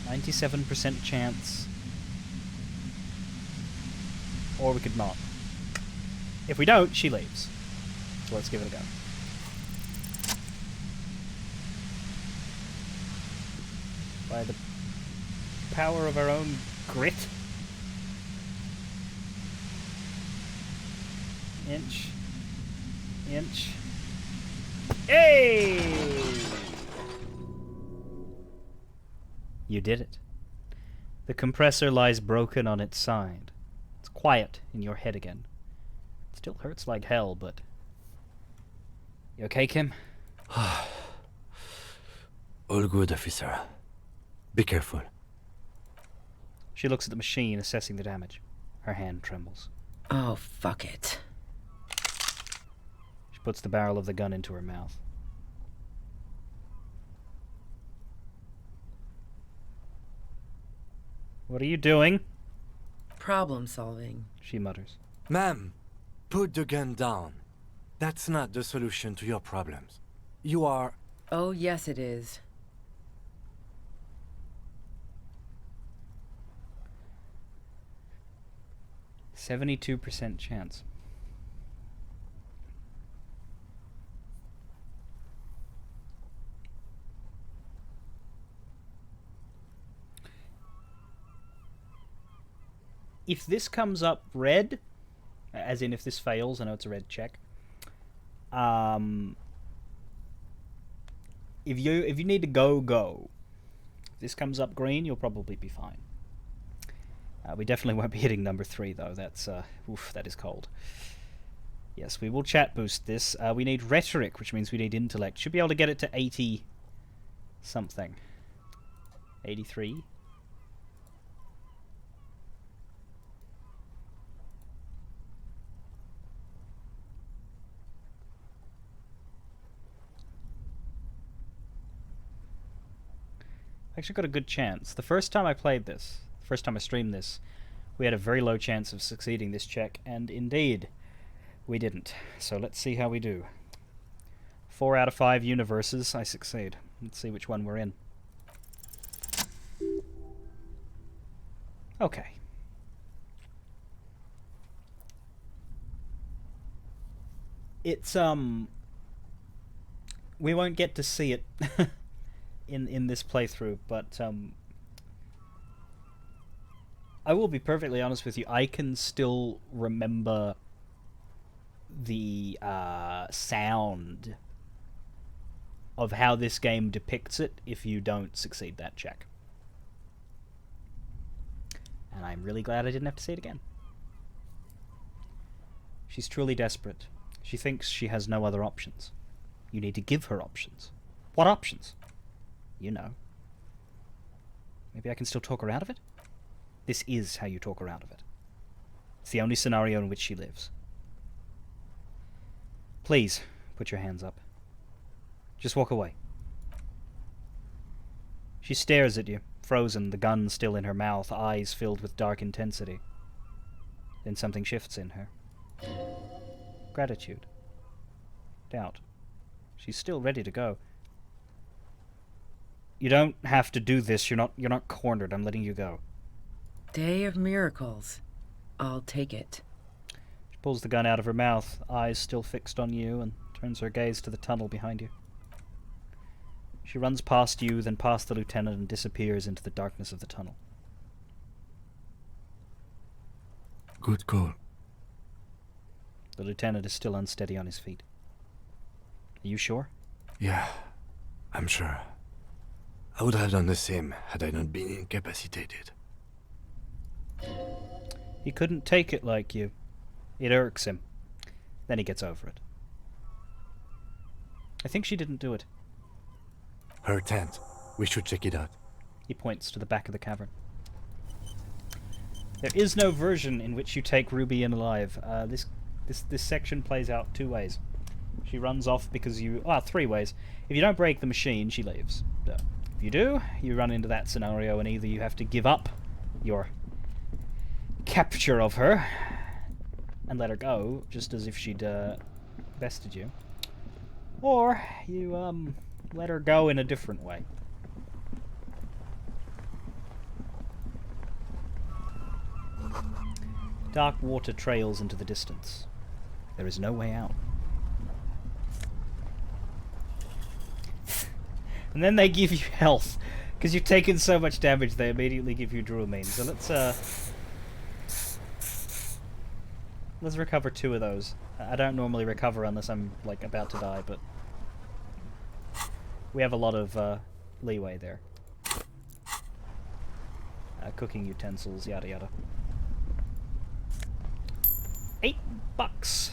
97% chance. Or we could not. If we don't, she leaves. So let's give it a go. By the power of our own grit. Inch. Hey! You did it. The compressor lies broken on its side. It's quiet in your head again. It still hurts like hell, but... You okay, Kim?
All good, officer. Be careful.
She looks at the machine, assessing the damage. Her hand trembles.
Oh, fuck it.
She puts the barrel of the gun into her mouth. What are you doing?
Problem solving.
She mutters.
Ma'am, put the gun down. That's not the solution to your problems. You are...
Oh, yes, it is.
%72% chance. If this comes up red, as in if this fails, I know it's a red check. If you need to go. If this comes up green, you'll probably be fine. We definitely won't be hitting number 3 though. That's that is cold. Yes, we will chat boost this. We need rhetoric, which means we need intellect. Should be able to get it to 80 something. 83. Actually got a good chance. The first time I played this, the first time I streamed this, we had a very low chance of succeeding this check, and indeed, we didn't. So let's see how we do. 4 out of 5 universes, I succeed. Let's see which one we're in. Okay. It's, we won't get to see it in this playthrough, but I will be perfectly honest with you, I can still remember the sound of how this game depicts it if you don't succeed that check. And I'm really glad I didn't have to see it again. She's truly desperate. She thinks she has no other options. You need to give her options. What options? You know. Maybe I can still talk her out of it? This is how you talk her out of it. It's the only scenario in which she lives. Please, put your hands up. Just walk away. She stares at you, frozen, the gun still in her mouth, eyes filled with dark intensity. Then something shifts in her. Gratitude. Doubt. She's still ready to go. You don't have to do this. You're not cornered. I'm letting you go.
Day of miracles. I'll take it.
She pulls the gun out of her mouth, eyes still fixed on you, and turns her gaze to the tunnel behind you. She runs past you, then past the lieutenant, and disappears into the darkness of the tunnel.
Good call.
The lieutenant is still unsteady on his feet. Are you sure?
Yeah, I'm sure. I would have done the same had I not been incapacitated.
He couldn't take it like you. It irks him. Then he gets over it. I think she didn't do it.
Her tent. We should check it out.
He points to the back of the cavern. There is no version in which you take Ruby in alive. This section plays out 2 ways. She runs off because you... 3 ways. If you don't break the machine, she leaves. So, if you do, you run into that scenario, and either you have to give up your capture of her and let her go, just as if she'd bested you, or you let her go in a different way. Dark water trails into the distance. There is no way out. And then they give you health. Because you've taken so much damage, they immediately give you Dramamine. So let's recover 2 of those. I don't normally recover unless I'm, like, about to die, but we have a lot of leeway there. Cooking utensils, yada yada. $8.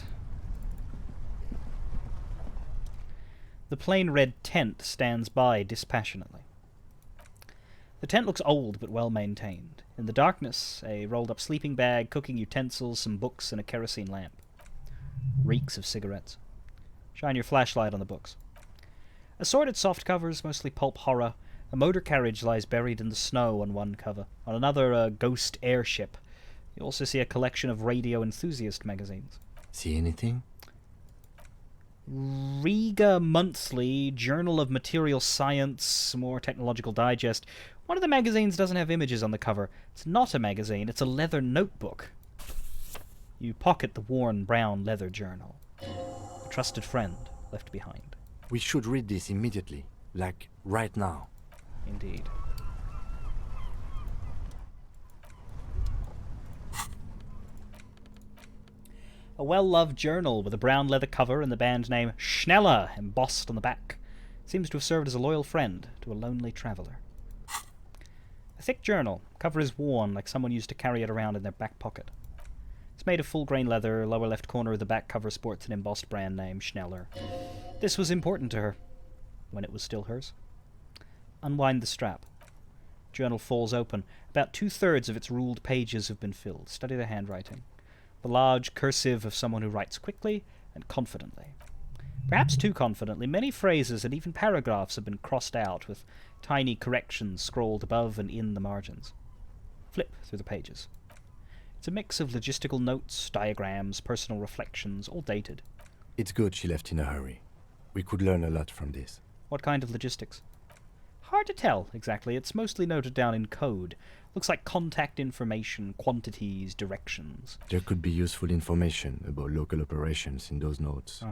The plain red tent stands by dispassionately. The tent looks old but well maintained. In the darkness, a rolled-up sleeping bag, cooking utensils, some books, and a kerosene lamp. Reeks of cigarettes. Shine your flashlight on the books. Assorted soft covers, mostly pulp horror. A motor carriage lies buried in the snow on one cover. On another, a ghost airship. You also see a collection of radio enthusiast magazines.
See anything?
Riga Monthly, Journal of Material Science, more Technological Digest. One of the magazines doesn't have images on the cover. It's not a magazine, it's a leather notebook. You pocket the worn brown leather journal. A trusted friend left behind.
We should read this immediately. Like, right now.
Indeed. A well-loved journal with a brown leather cover and the band name Schneller embossed on the back. Seems to have served as a loyal friend to a lonely traveller. A thick journal. Cover is worn, like someone used to carry it around in their back pocket. It's made of full-grain leather. Lower left corner of the back cover sports an embossed brand name, Schneller. This was important to her, when it was still hers. Unwind the strap. Journal falls open. About 2/3 of its ruled pages have been filled. Study the handwriting. The large cursive of someone who writes quickly and confidently. Perhaps too confidently. Many phrases and even paragraphs have been crossed out, with tiny corrections scrawled above and in the margins. Flip through the pages. It's a mix of logistical notes, diagrams, personal reflections, all dated.
It's good she left in a hurry. We could learn a lot from this.
What kind of logistics? Hard to tell, exactly. It's mostly noted down in code. Looks like contact information, quantities, directions.
There could be useful information about local operations in those notes.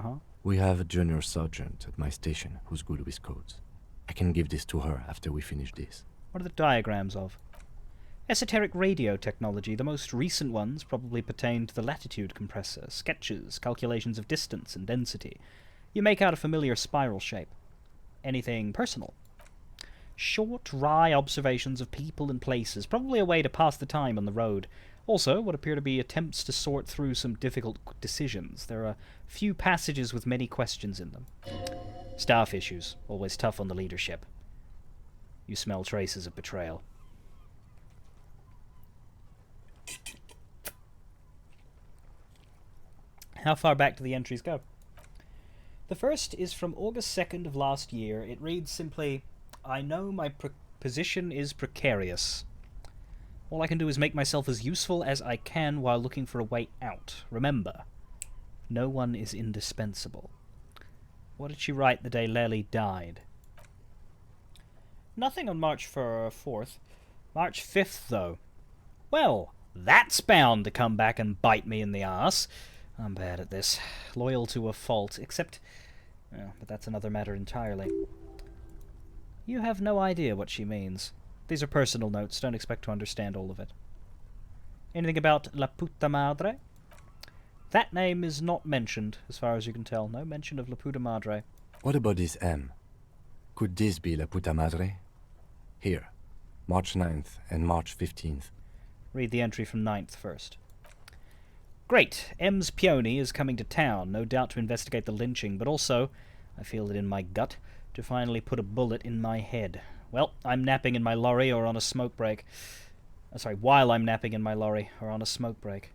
We have a junior sergeant at my station who's good with codes. I can give this to her after we finish this.
What are the diagrams of? Esoteric radio technology. The most recent ones probably pertain to the latitude compressor, sketches, calculations of distance and density. You make out a familiar spiral shape. Anything personal? Short, wry observations of people and places, probably a way to pass the time on the road. Also, what appear to be attempts to sort through some difficult decisions. There are few passages with many questions in them. Staff issues, always tough on the leadership. You smell traces of betrayal. How far back do the entries go? The first is from August 2nd of last year. It reads simply, I know my position is precarious. All I can do is make myself as useful as I can while looking for a way out. Remember, no one is indispensable. What did she write the day Lely died? Nothing on March 4th. March 5th, though. Well, that's bound to come back and bite me in the arse. I'm bad at this. Loyal to a fault, except... Well, but that's another matter entirely. You have no idea what she means. These are personal notes. Don't expect to understand all of it. Anything about La Puta Madre? That name is not mentioned, as far as you can tell. No mention of La Puta Madre.
What about this M? Could this be La Puta Madre? Here, March 9th and March 15th.
Read the entry from 9th first. Great. M's Peony is coming to town, no doubt to investigate the lynching, but also, I feel it in my gut, to finally put a bullet in my head. Well, I'm napping in my lorry or on a smoke break. While I'm napping in my lorry or on a smoke break.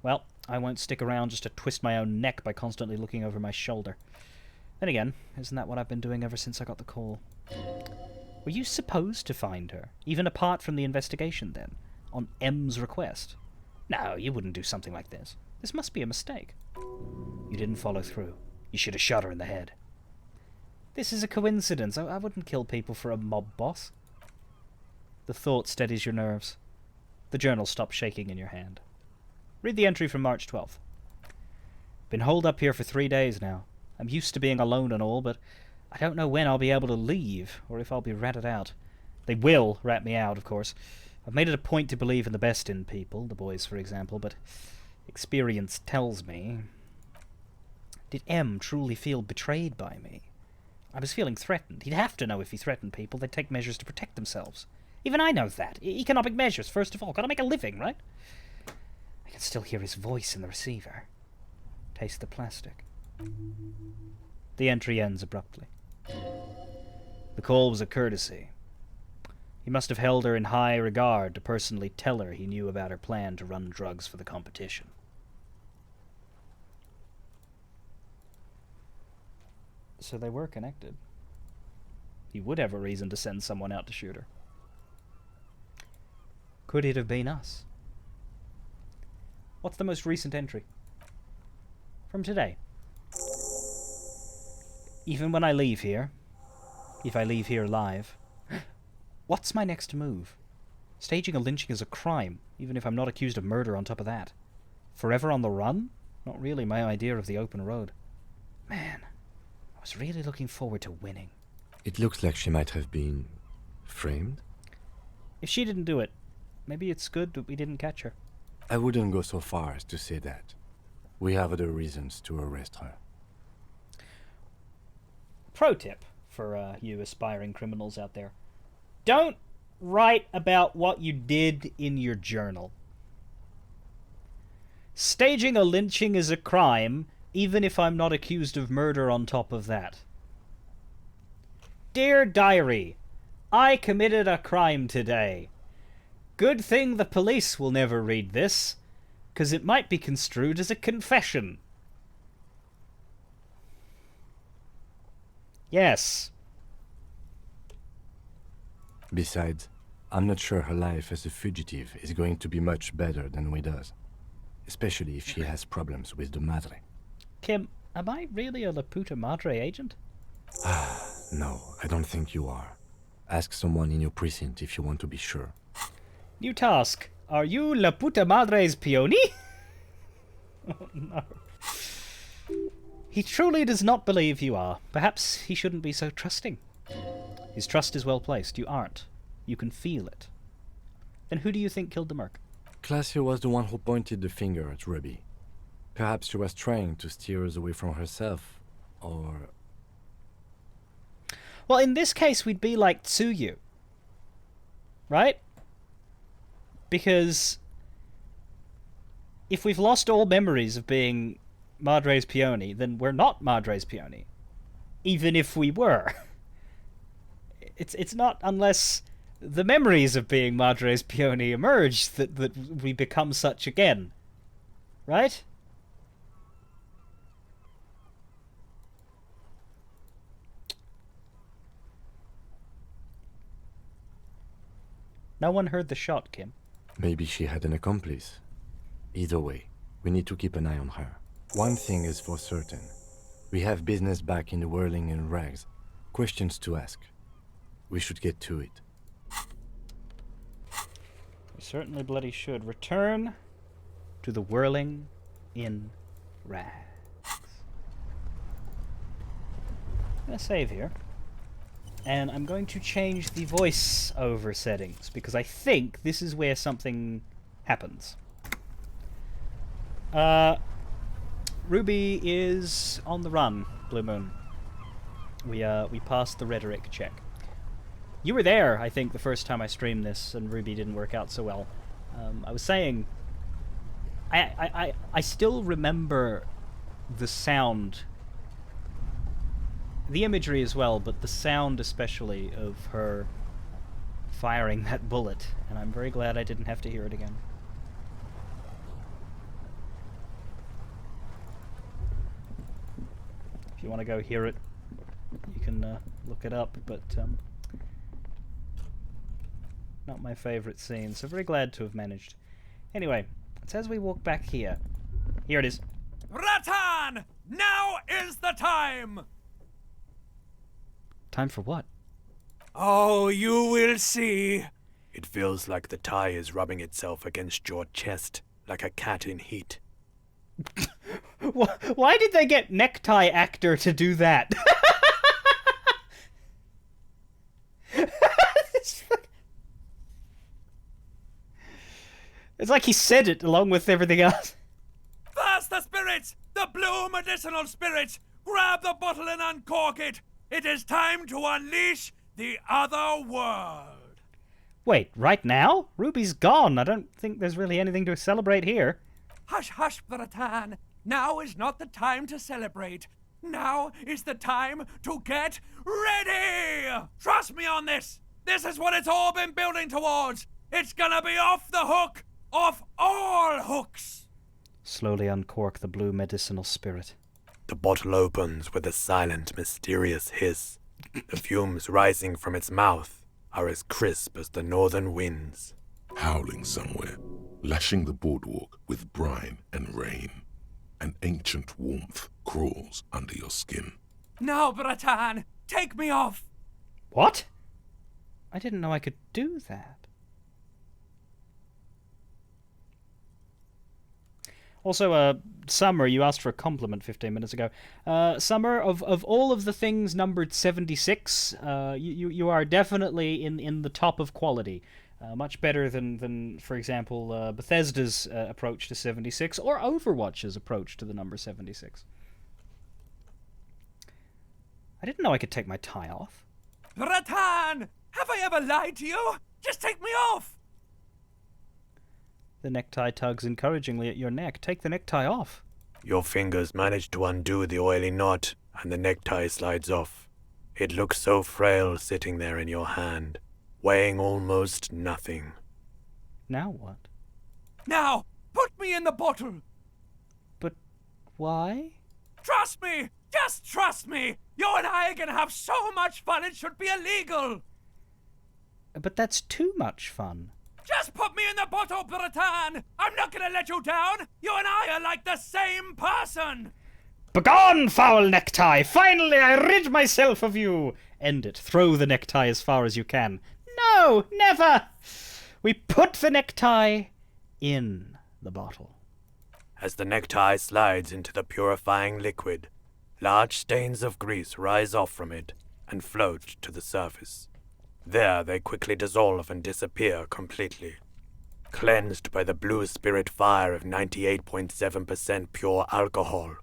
Well, I won't stick around just to twist my own neck by constantly looking over my shoulder. Then again, isn't that what I've been doing ever since I got the call? Were you supposed to find her, even apart from the investigation then, on M's request? No, you wouldn't do something like this. This must be a mistake. You didn't follow through. You should have shot her in the head. This is a coincidence. I wouldn't kill people for a mob boss. The thought steadies your nerves. The journal stops shaking in your hand. Read the entry from March 12th. Been holed up here for 3 days now. I'm used to being alone and all, but I don't know when I'll be able to leave, or if I'll be ratted out. They will rat me out, of course. I've made it a point to believe in the best in people, the boys for example, but experience tells me... Did M truly feel betrayed by me? I was feeling threatened. He'd have to know if he threatened people, they'd take measures to protect themselves. Even I know that. Economic measures, first of all. Gotta make a living, right? I can still hear his voice in the receiver. Taste the plastic. The entry ends abruptly. The call was a courtesy. He must have held her in high regard to personally tell her he knew about her plan to run drugs for the competition. So they were connected. He would have a reason to send someone out to shoot her. Could it have been us? What's the most recent entry? From today. Even when I leave here, if I leave here alive, what's my next move? Staging a lynching is a crime, even if I'm not accused of murder on top of that. Forever on the run? Not really my idea of the open road. Man, I was really looking forward to winning.
It looks like she might have been framed.
If she didn't do it, maybe it's good that we didn't catch her.
I wouldn't go so far as to say that. We have other reasons to arrest her.
Pro tip for you aspiring criminals out there. Don't write about what you did in your journal. Staging a lynching is a crime, even if I'm not accused of murder on top of that. Dear Diary, I committed a crime today. Good thing the police will never read this, 'cause it might be construed as a confession. Yes.
Besides, I'm not sure her life as a fugitive is going to be much better than we does. Especially if she has problems with the Madre.
Kim, am I really a La Puta Madre agent?
No, I don't think you are. Ask someone in your precinct if you want to be sure.
New task. Are you La Puta Madre's peony? Oh, no. He truly does not believe you are. Perhaps he shouldn't be so trusting. His trust is well placed. You aren't. You can feel it. Then who do you think killed the merc?
Classio was the one who pointed the finger at Ruby. Perhaps she was trying to steer us away from herself, or...
Well, in this case, we'd be like Tsuyu. Right? Because if we've lost all memories of being Madre's peony, then we're not Madre's peony. Even if we were. It's not unless the memories of being Madre's peony emerge that we become such again. Right? No one heard the shot, Kim.
Maybe she had an accomplice. Either way, we need to keep an eye on her. One thing is for certain. We have business back in the whirling in rags. Questions to ask. We should get to it.
We certainly bloody should. Return to the whirling in rags. I'm going to save here. And I'm going to change the voice over settings, because I think this is where something happens. Ruby is on the run, Blue Moon. We passed the rhetoric check. You were there, I think, the first time I streamed this, and Ruby didn't work out so well. I was saying, I still remember the sound, the imagery as well, but the sound especially of her firing that bullet, and I'm very glad I didn't have to hear it again. If you want to go hear it, you can look it up, but not my favourite scene, so very glad to have managed. Anyway, it's as we walk back here. Here it is.
Ratan! Now is the time!
Time for what?
Oh, you will see. It feels like the tie is rubbing itself against your chest, like a cat in heat.
Why did they get necktie actor to do that? It's like he said it along with everything else.
First the spirits! The blue medicinal spirits! Grab the bottle and uncork it! It is time to unleash the other world!
Wait, right now? Ruby's gone. I don't think there's really anything to celebrate here.
Hush, hush, Ratan. Now is not the time to celebrate. Now is the time to get ready! Trust me on this! This is what it's all been building towards! It's gonna be off the hook! Off all hooks!
Slowly uncork the blue medicinal spirit.
The bottle opens with a silent, mysterious hiss. The fumes rising from its mouth are as crisp as the northern winds.
Howling somewhere, lashing the boardwalk with brine and rain. An ancient warmth crawls under your skin.
Now, Bratan, take me off!
What? I didn't know I could do that. Also, Summer, you asked for a compliment 15 minutes ago. Summer, of all of the things numbered 76, you are definitely in the top of quality. Much better than, for example, Bethesda's approach to 76, or Overwatch's approach to the number 76. I didn't know I could take my tie off.
Bratan! Have I ever lied to you? Just take me off!
The necktie tugs encouragingly at your neck. Take the necktie off.
Your fingers manage to undo the oily knot, and the necktie slides off. It looks so frail sitting there in your hand, weighing almost nothing.
Now what?
Now, put me in the bottle!
But why?
Trust me! Just trust me! You and I are gonna have so much fun it should be illegal!
But that's too much fun.
Just put me in the bottle, Bratan! I'm not gonna let you down! You and I are like the same person!
Begone, foul necktie! Finally, I rid myself of you! End it. Throw the necktie as far as you can. No, never! We put the necktie in the bottle.
As the necktie slides into the purifying liquid, large stains of grease rise off from it and float to the surface. There they quickly dissolve and disappear completely. Cleansed by the blue spirit fire of 98.7% pure alcohol,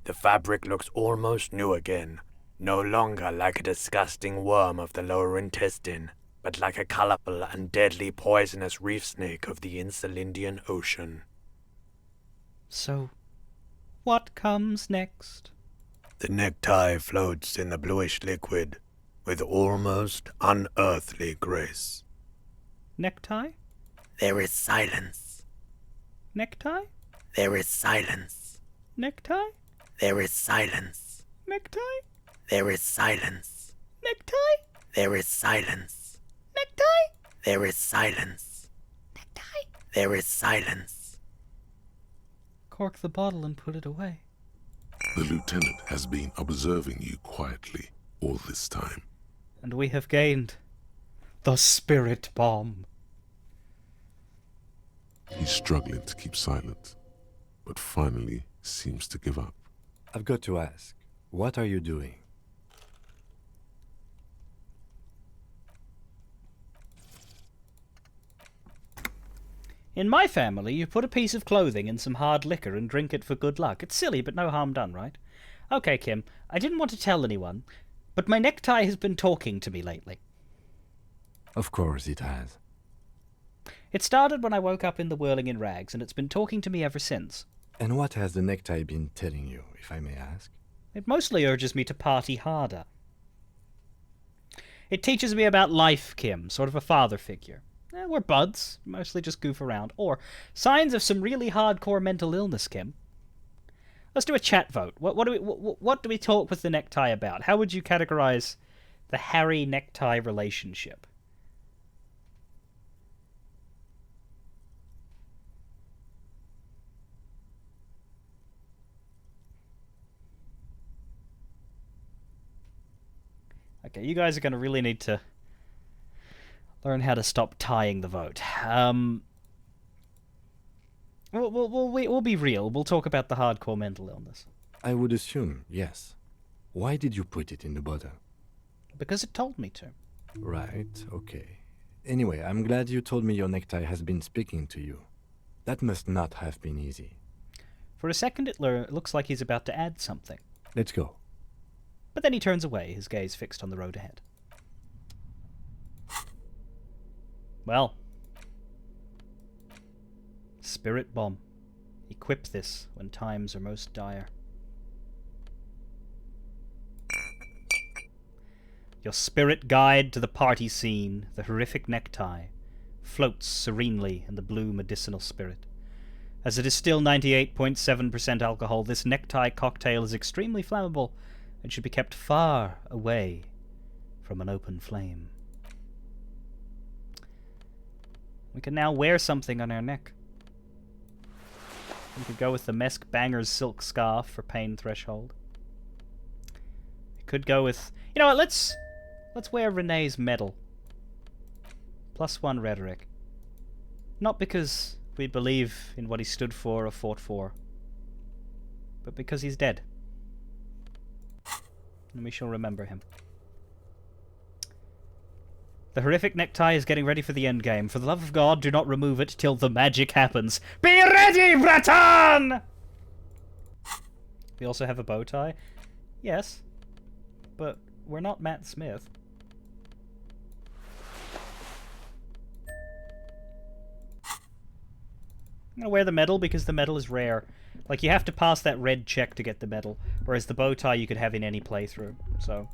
the fabric looks almost new again, no longer like a disgusting worm of the lower intestine, but like a colorful and deadly poisonous reef snake of the Insulindian Ocean.
So, what comes next?
The necktie floats in the bluish liquid with almost unearthly grace.
Necktie?
There is silence.
Necktie?
There is silence.
Necktie?
There is silence.
Necktie?
There is silence.
Necktie?
There is silence.
Necktie?
There is silence.
Necktie?
There is silence.
Cork the bottle and put it away.
The lieutenant has been observing you quietly all this time.
And we have gained the spirit bomb.
He's struggling to keep silent, but finally seems to give up.
I've got to ask, what are you doing?
In my family, you put a piece of clothing in some hard liquor and drink it for good luck. It's silly, but no harm done, right? Okay, Kim, I didn't want to tell anyone, but my necktie has been talking to me lately.
Of course it has.
It started when I woke up in the whirling in rags, and it's been talking to me ever since.
And what has the necktie been telling you, if I may ask?
It mostly urges me to party harder. It teaches me about life, Kim, sort of a father figure. We're buds, mostly just goof around. Or signs of some really hardcore mental illness, Kim. Let's do a chat vote. What do we talk with the necktie about? How would you categorize the Harry-necktie relationship? Okay, you guys are going to really need to learn how to stop tying the vote. We'll be real. We'll talk about the hardcore mental illness.
I would assume, yes. Why did you put it in the bottle?
Because it told me to.
Right, okay. Anyway, I'm glad you told me your necktie has been speaking to you. That must not have been easy.
For a second, it looks like he's about to add something.
Let's go.
But then he turns away, his gaze fixed on the road ahead. Well. Spirit bomb. Equip this when times are most dire. Your spirit guide to the party scene, the horrific necktie, floats serenely in the blue medicinal spirit. As it is still 98.7% alcohol, this necktie cocktail is extremely flammable and should be kept far away from an open flame. We can now wear something on our neck. We could go with the Mesk Banger's silk scarf for pain threshold. We could go with... You know what, let's wear Renee's medal. +1 rhetoric. Not because we believe in what he stood for or fought for, but because he's dead. And we shall remember him. The horrific necktie is getting ready for the endgame. For the love of God, do not remove it till the magic happens. Be ready, Breton! We also have a bow tie. Yes, but we're not Matt Smith. I'm gonna wear the medal because the medal is rare. Like, you have to pass that red check to get the medal, whereas the bow tie you could have in any playthrough. So,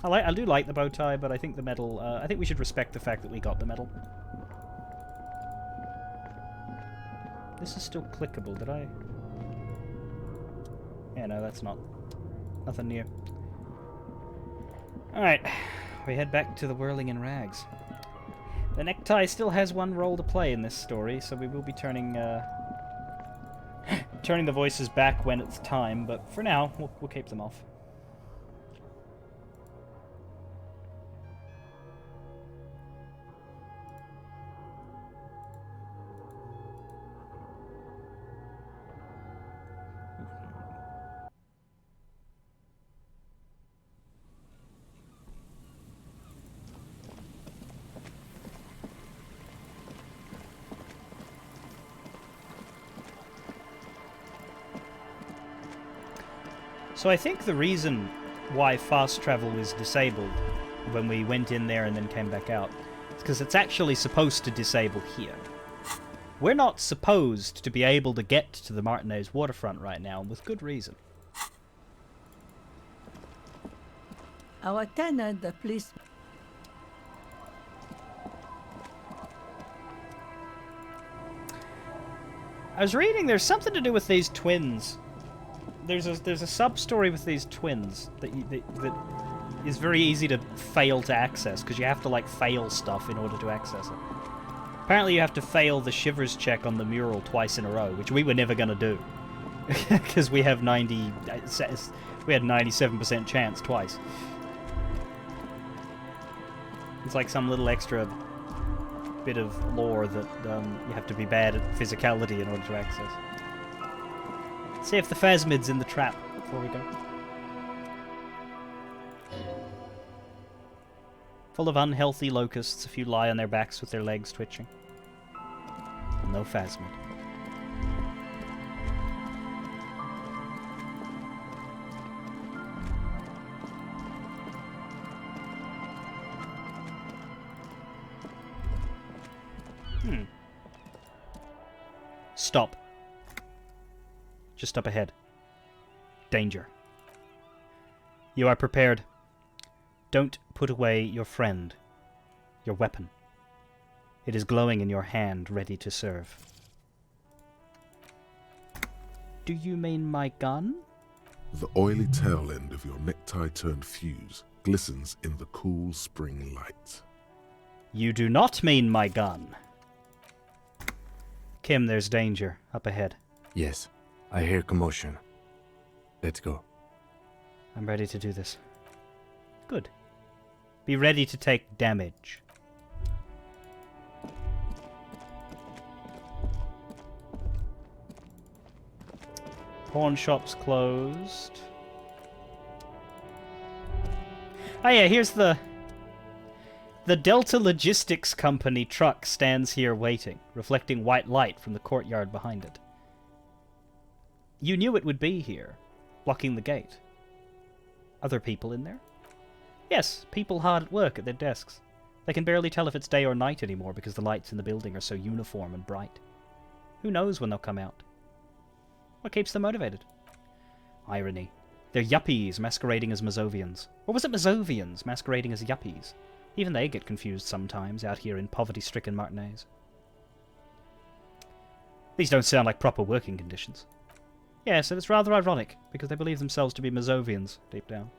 I do like the bow tie, but I think the medal. I think we should respect the fact that we got the medal. This is still clickable. Did I? Yeah, no, that's not. Nothing new. All right, we head back to the whirling in rags. The necktie still has one role to play in this story, so we will be turning turning the voices back when it's time, but for now, we'll keep them off. So I think the reason why fast travel is disabled when we went in there and then came back out is because it's actually supposed to disable here. We're not supposed to be able to get to the Martinez waterfront right now, and with good reason.
Our tenant, the police.
I was reading there's something to do with these twins. There's a sub-story with these twins that is very easy to fail to access, because you have to, like, fail stuff in order to access it. Apparently you have to fail the Shivers check on the mural twice in a row, which we were never going to do. Because we have 97% chance twice. It's like some little extra bit of lore that you have to be bad at physicality in order to access. See if the phasmid's in the trap before we go. Full of unhealthy locusts, a few lie on their backs with their legs twitching. No phasmid. Stop. Just up ahead. Danger. You are prepared. Don't put away your friend. Your weapon. It is glowing in your hand, ready to serve. Do you mean my gun?
The oily tail end of your necktie-turned fuse glistens in the cool spring light.
You do not mean my gun. Kim, there's danger. Up ahead.
Yes, I hear commotion. Let's go.
I'm ready to do this. Good. Be ready to take damage. Pawn shop's closed. Oh yeah, here's the Delta Logistics Company truck stands here waiting, reflecting white light from the courtyard behind it. You knew it would be here, blocking the gate. Other people in there? Yes, people hard at work at their desks. They can barely tell if it's day or night anymore because the lights in the building are so uniform and bright. Who knows when they'll come out? What keeps them motivated? Irony. They're yuppies masquerading as Mazovians. Or was it Mazovians masquerading as yuppies? Even they get confused sometimes out here in poverty-stricken Martinez. These don't sound like proper working conditions. Yes, and it's rather ironic, because they believe themselves to be Mazovians, deep down.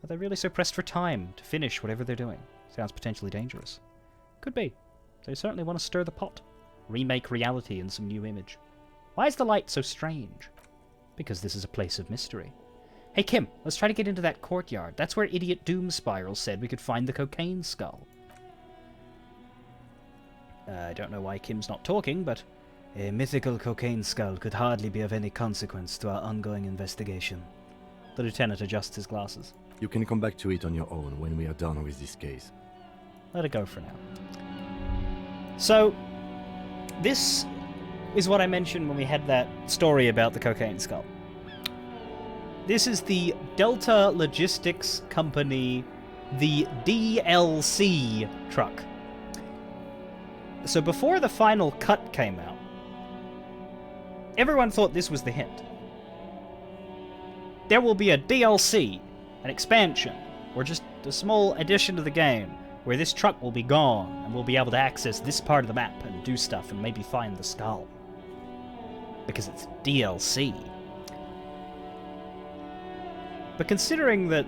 Are they really so pressed for time to finish whatever they're doing? Sounds potentially dangerous. Could be. They certainly want to stir the pot. Remake reality in some new image. Why is the light so strange? Because this is a place of mystery. Hey Kim, let's try to get into that courtyard. That's where Idiot Doom Spiral said we could find the cocaine skull. I don't know why Kim's not talking, but... A mythical cocaine skull could hardly be of any consequence to our ongoing investigation. The lieutenant adjusts his glasses.
You can come back to it on your own when we are done with this case.
Let it go for now. So, this is what I mentioned when we had that story about the cocaine skull. This is the Delta Logistics Company, the DLC truck. So before the final cut came out, everyone thought this was the hint. There will be a DLC, an expansion, or just a small addition to the game, where this truck will be gone, and we'll be able to access this part of the map and do stuff and maybe find the skull. Because it's DLC. But considering that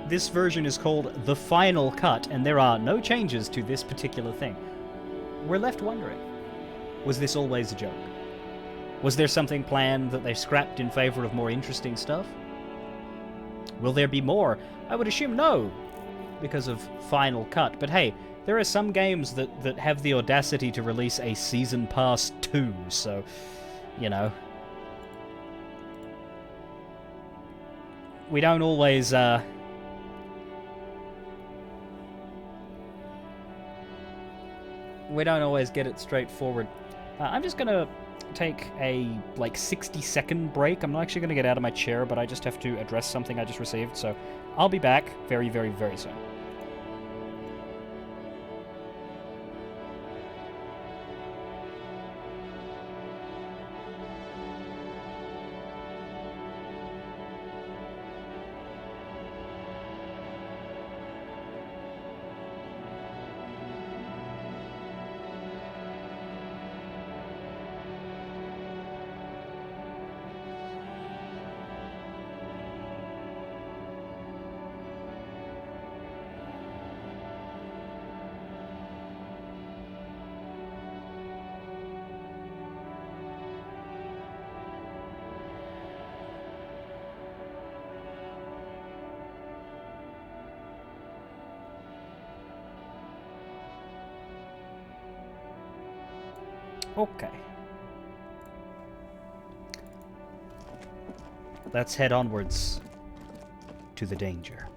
this version is called The Final Cut, and there are no changes to this particular thing, we're left wondering, was this always a joke? Was there something planned that they scrapped in favor of more interesting stuff? Will there be more? I would assume no, because of Final Cut. But hey, there are some games that have the audacity to release a Season Pass 2, so, you know. We don't always, we don't always get it straightforward. I'm just gonna take a, 60-second break. I'm not actually gonna get out of my chair, but I just have to address something I just received, so I'll be back very, very, very soon. Okay. Let's head onwards to the danger.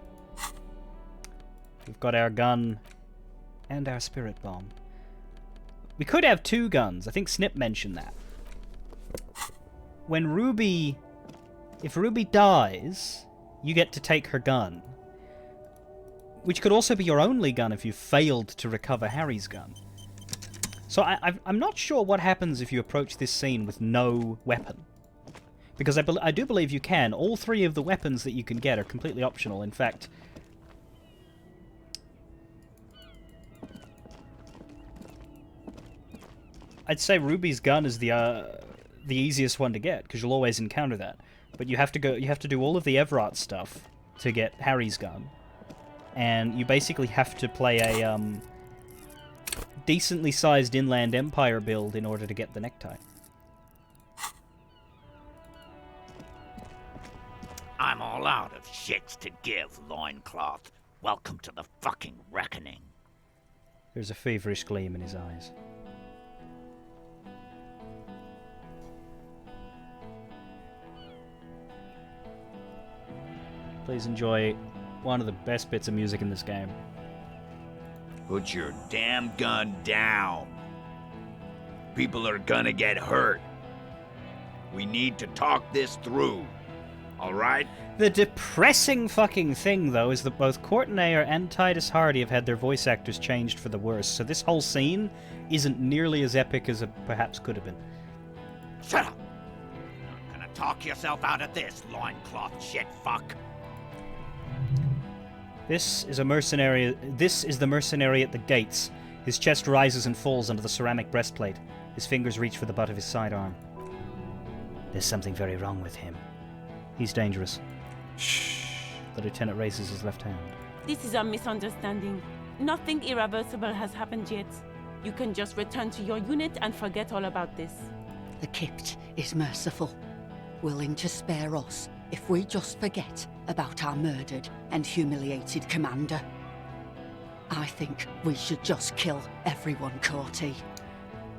We've got our gun and our spirit bomb. We could have two guns. I think Snip mentioned that. When Ruby... If Ruby dies, you get to take her gun. Which could also be your only gun if you failed to recover Harry's gun. So I'm not sure what happens if you approach this scene with no weapon. Because I do believe you can. All three of the weapons that you can get are completely optional. In fact... I'd say Ruby's gun is the easiest one to get, because you'll always encounter that. But you have to do all of the Everett stuff to get Harry's gun. And you basically have to play a, decently sized Inland Empire build in order to get the necktie.
I'm all out of shits to give, loincloth. Welcome to the fucking reckoning.
There's a feverish gleam in his eyes. Please enjoy one of the best bits of music in this game.
Put your damn gun down. People are gonna get hurt. We need to talk this through. Alright?
The depressing fucking thing, though, is that both Courtney and Titus Hardy have had their voice actors changed for the worse, so this whole scene isn't nearly as epic as it perhaps could have been.
Shut up! I'm not gonna Talk yourself out of this, loincloth shit fuck.
This is the mercenary at the gates. His chest rises and falls under the ceramic breastplate. His fingers reach for the butt of his sidearm. There's something very wrong with him. He's dangerous. Shh. The lieutenant raises his left hand.
This is a misunderstanding. Nothing irreversible has happened yet. You can just return to your unit and forget all about this.
The Kipt is merciful, willing to spare us if we just forget about our murdered and humiliated commander. I think we should just kill everyone, Corty.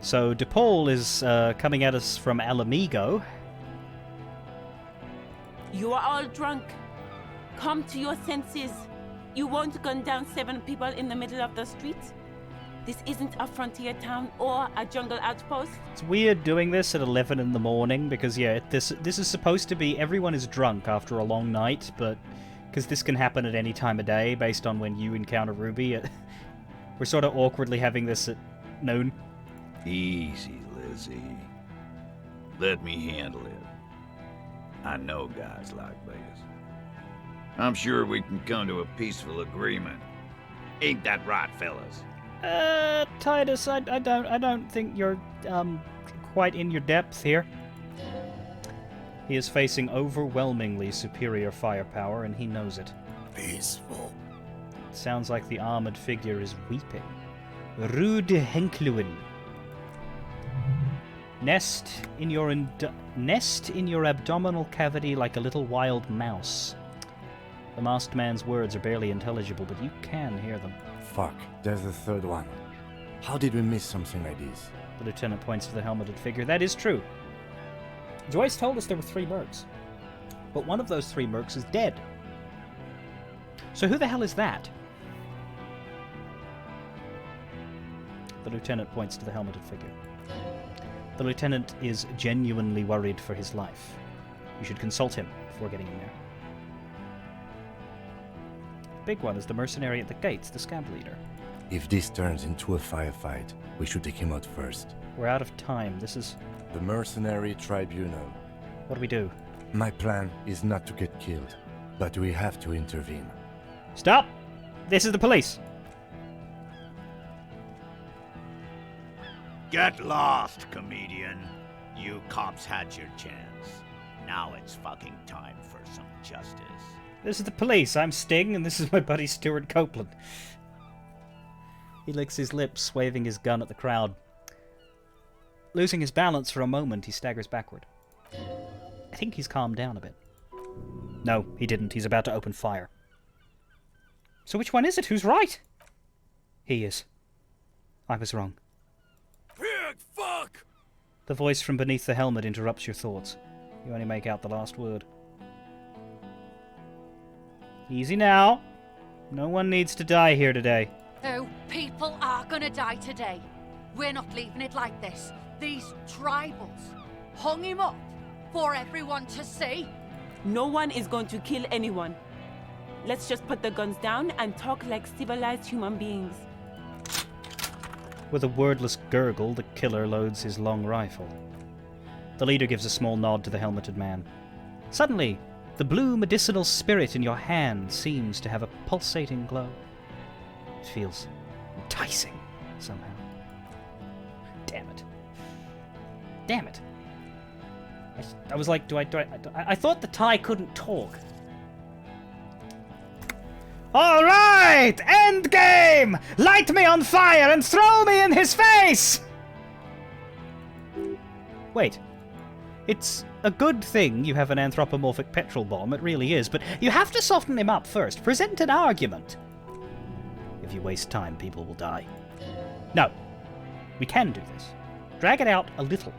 So DePaul is coming at us from Alamigo.
You are all drunk. Come to your senses. You won't gun down 7 people in the middle of the street. This isn't a frontier town or a jungle outpost.
It's weird doing this at 11 in the morning because, yeah, this is supposed to be everyone is drunk after a long night, but because this can happen at any time of day based on when you encounter Ruby. We're sort of awkwardly having this at noon.
Easy, Lizzie. Let me handle it. I know guys like this. I'm sure we can come to a peaceful agreement. Ain't that right, fellas?
Titus, I don't think you're quite in your depth here. He is facing overwhelmingly superior firepower, and he knows it.
Peaceful.
It sounds like the armored figure is weeping. Rude Henkluin. Nest in your abdominal cavity like a little wild mouse. The masked man's words are barely intelligible, but you can hear them.
Fuck, there's a third one. How did we miss something like this?
The lieutenant points to the helmeted figure. That is true. Joyce told us there were 3 mercs. But one of those 3 mercs is dead. So who the hell is that? The lieutenant points to the helmeted figure. The lieutenant is genuinely worried for his life. You should consult him before getting in there. The big one is the mercenary at the gates, the scab leader.
If this turns into a firefight, we should take him out first.
We're out of time. This is...
The Mercenary Tribunal.
What do we do?
My plan is not to get killed, but we have to intervene.
Stop! This is the police!
Get lost, comedian. You cops had your chance. Now it's fucking time for some justice.
This is the police. I'm Sting, and this is my buddy Stuart Copeland. He licks his lips, waving his gun at the crowd. Losing his balance for a moment, he staggers backward. I think he's calmed down a bit. No, he didn't. He's about to open fire. So which one is it? Who's right? He is. I was wrong.
Pig fuck!
The voice from beneath the helmet interrupts your thoughts. You only make out the last word. Easy now. No one needs to die here today.
Oh, people are gonna die today. We're not leaving it like this. These tribals hung him up for everyone to see.
No one is going to kill anyone. Let's just put the guns down and talk like civilized human beings.
With a wordless gurgle, the killer loads his long rifle. The leader gives a small nod to the helmeted man. Suddenly, the blue medicinal spirit in your hand seems to have a pulsating glow. It feels enticing, somehow. Damn it. Damn it. I was like, I thought the tie couldn't talk. Alright! End game! Light me on fire and throw me in his face! Wait. It's a good thing you have an anthropomorphic petrol bomb, it really is, but you have to soften him up first. Present an argument. If you waste time, people will die. No. We can do this. Drag it out a little.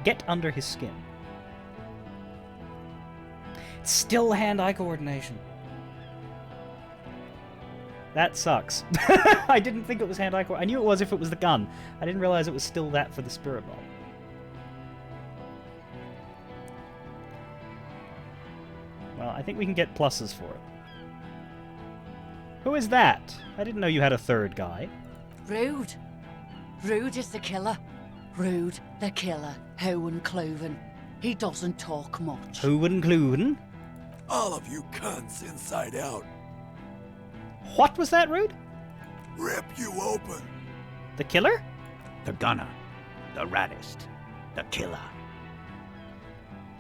Get under his skin. It's still hand-eye coordination. That sucks. I didn't think it was hand-eye coordination. I knew it was if it was the gun. I didn't realize it was still that for the spirit bomb. Well, I think we can get pluses for it. Who is that? I didn't know you had a third guy.
Rude. Rude is the killer. Rude, the killer. Owen Cloven. He doesn't talk much.
Who including?
All of you cunts inside out.
What was that, Rude?
Rip you open.
The killer?
The gunner. The raddest. The killer.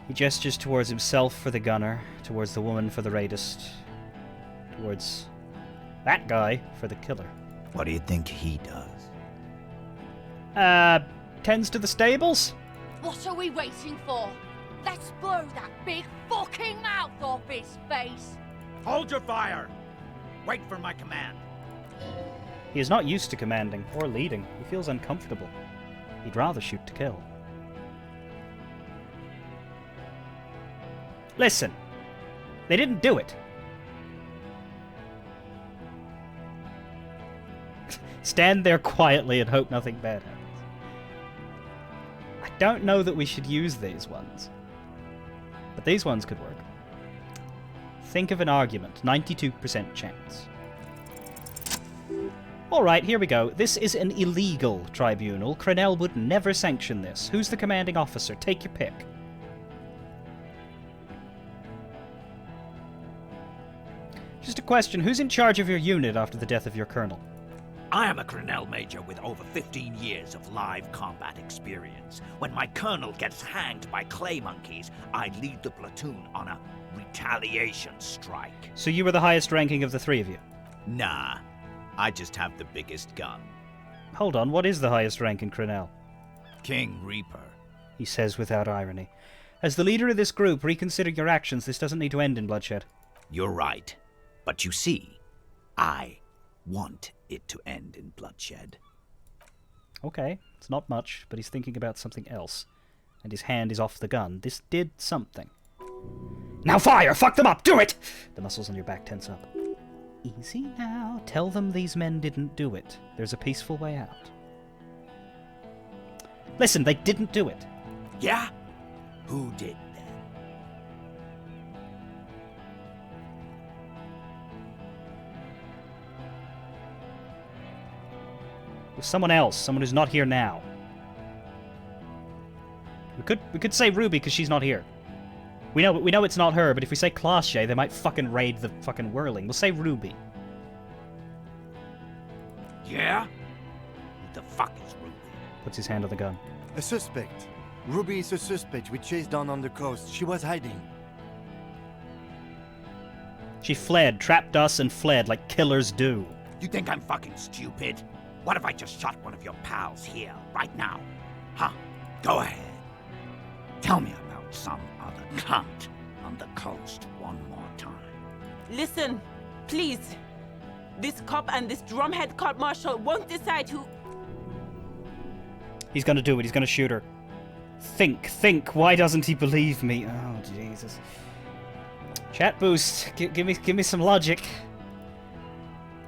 He gestures towards himself for the gunner, towards the woman for the raidist, towards that guy for the killer.
What do you think he does?
Tends to the stables?
What are we waiting for? Let's blow that big fucking mouth off his face!
Hold your fire! Wait for my command.
He is not used to commanding or leading. He feels uncomfortable. He'd rather shoot to kill. Listen. They didn't do it. Stand there quietly and hope nothing bad happens. I don't know that we should use these ones. But these ones could work. Think of an argument. 92% chance. Alright, here we go. This is an illegal tribunal. Crenell would never sanction this. Who's the commanding officer? Take your pick. Just a question. Who's in charge of your unit after the death of your colonel?
I am a Crenell Major with over 15 years of live combat experience. When my colonel gets hanged by clay monkeys, I lead the platoon on a retaliation strike.
So you were the highest ranking of the three of you?
Nah, I just have the biggest gun.
Hold on, what is the highest rank in Crenell?
King Reaper,
he says without irony. As the leader of this group, reconsider your actions. This doesn't need to end in bloodshed.
You're right. But you see, I want it to end in bloodshed.
Okay, it's not much, but he's thinking about something else. And his hand is off the gun. This did something. Now fire! Fuck them up! Do it! The muscles on your back tense up. Easy now. Tell them these men didn't do it. There's a peaceful way out. Listen, they didn't do it.
Yeah? Who did then?
It was someone else. Someone who's not here now. We could say Ruby because she's not here. We know it's not her, but if we say Classe, they might fucking raid the fucking whirling. We'll say Ruby.
Yeah? Who the fuck is Ruby?
Puts his hand on the gun.
A suspect. Ruby is a suspect we chased down on the coast. She was hiding.
She fled, trapped us, and fled like killers do.
You think I'm fucking stupid? What if I just shot one of your pals here, right now? Huh? Go ahead. Tell me about some other cunt on the coast one more time.
Listen, please. This cop and this drumhead court marshal won't decide who...
He's gonna do it. He's gonna shoot her. Think. Why doesn't he believe me? Oh, Jesus. Chat boost. Give me some logic.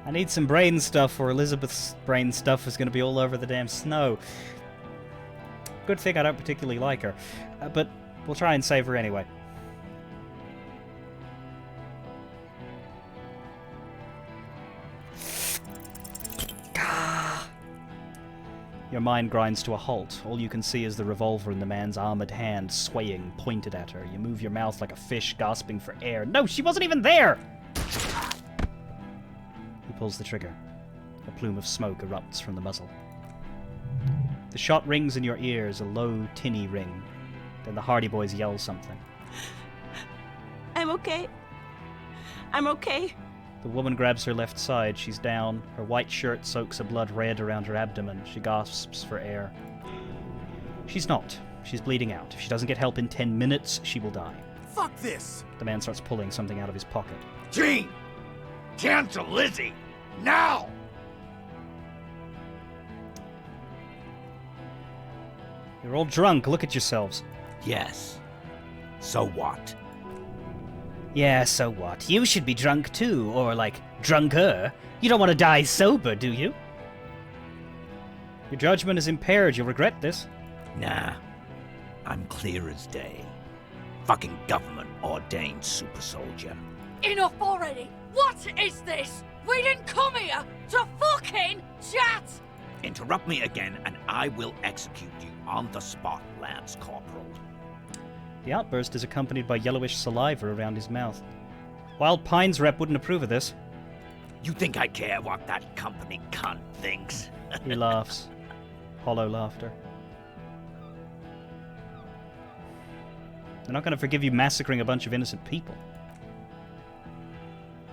I need some brain stuff, or Elizabeth's brain stuff is gonna be all over the damn snow. Good thing I don't particularly like her. But we'll try and save her anyway. Your mind grinds to a halt. All you can see is the revolver in the man's armored hand, swaying, pointed at her. You move your mouth like a fish, gasping for air. No, she wasn't even there! He pulls the trigger. A plume of smoke erupts from the muzzle. The shot rings in your ears, a low, tinny ring. Then the Hardy Boys yell something.
I'm okay. I'm okay.
The woman grabs her left side. She's down. Her white shirt soaks a blood red around her abdomen. She gasps for air. She's not. She's bleeding out. If she doesn't get help in 10 minutes, she will die.
Fuck this!
The man starts pulling something out of his pocket.
Gene! Cancel Lizzie! Now!
You're all drunk. Look at yourselves.
Yes. So what?
Yeah, so what? You should be drunk too, or like, drunker. You don't want to die sober, do you? Your judgment is impaired. You'll regret this.
Nah. I'm clear as day. Fucking government-ordained super soldier.
Enough already! What is this? We didn't come here to fucking chat!
Interrupt me again and I will execute you on the spot, Lance Corporal.
The outburst is accompanied by yellowish saliva around his mouth. Wild Pines rep wouldn't approve of this.
You think I care what that company cunt thinks?
He laughs. Hollow laughter. They're not going to forgive you massacring a bunch of innocent people.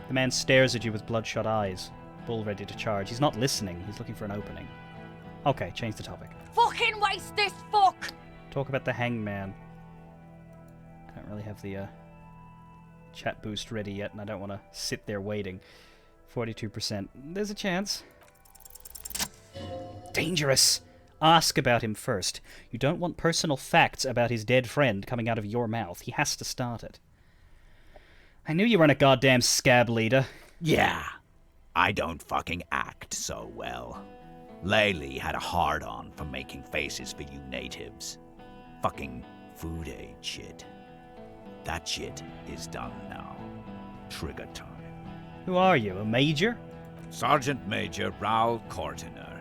The man stares at you with bloodshot eyes, bull ready to charge. He's not listening. He's looking for an opening. Okay, change the topic.
Fucking waste this fuck!
Talk about the hangman. I don't really have the chat boost ready yet, and I don't want to sit there waiting. 42%. There's a chance. Dangerous! Ask about him first. You don't want personal facts about his dead friend coming out of your mouth. He has to start it. I knew you weren't a goddamn scab leader.
Yeah, I don't fucking act so well. Laylee had a hard-on for making faces for you natives. Fucking food aid shit. That shit is done now. Trigger time.
Who are you, a major?
Sergeant Major Raoul Cortiner,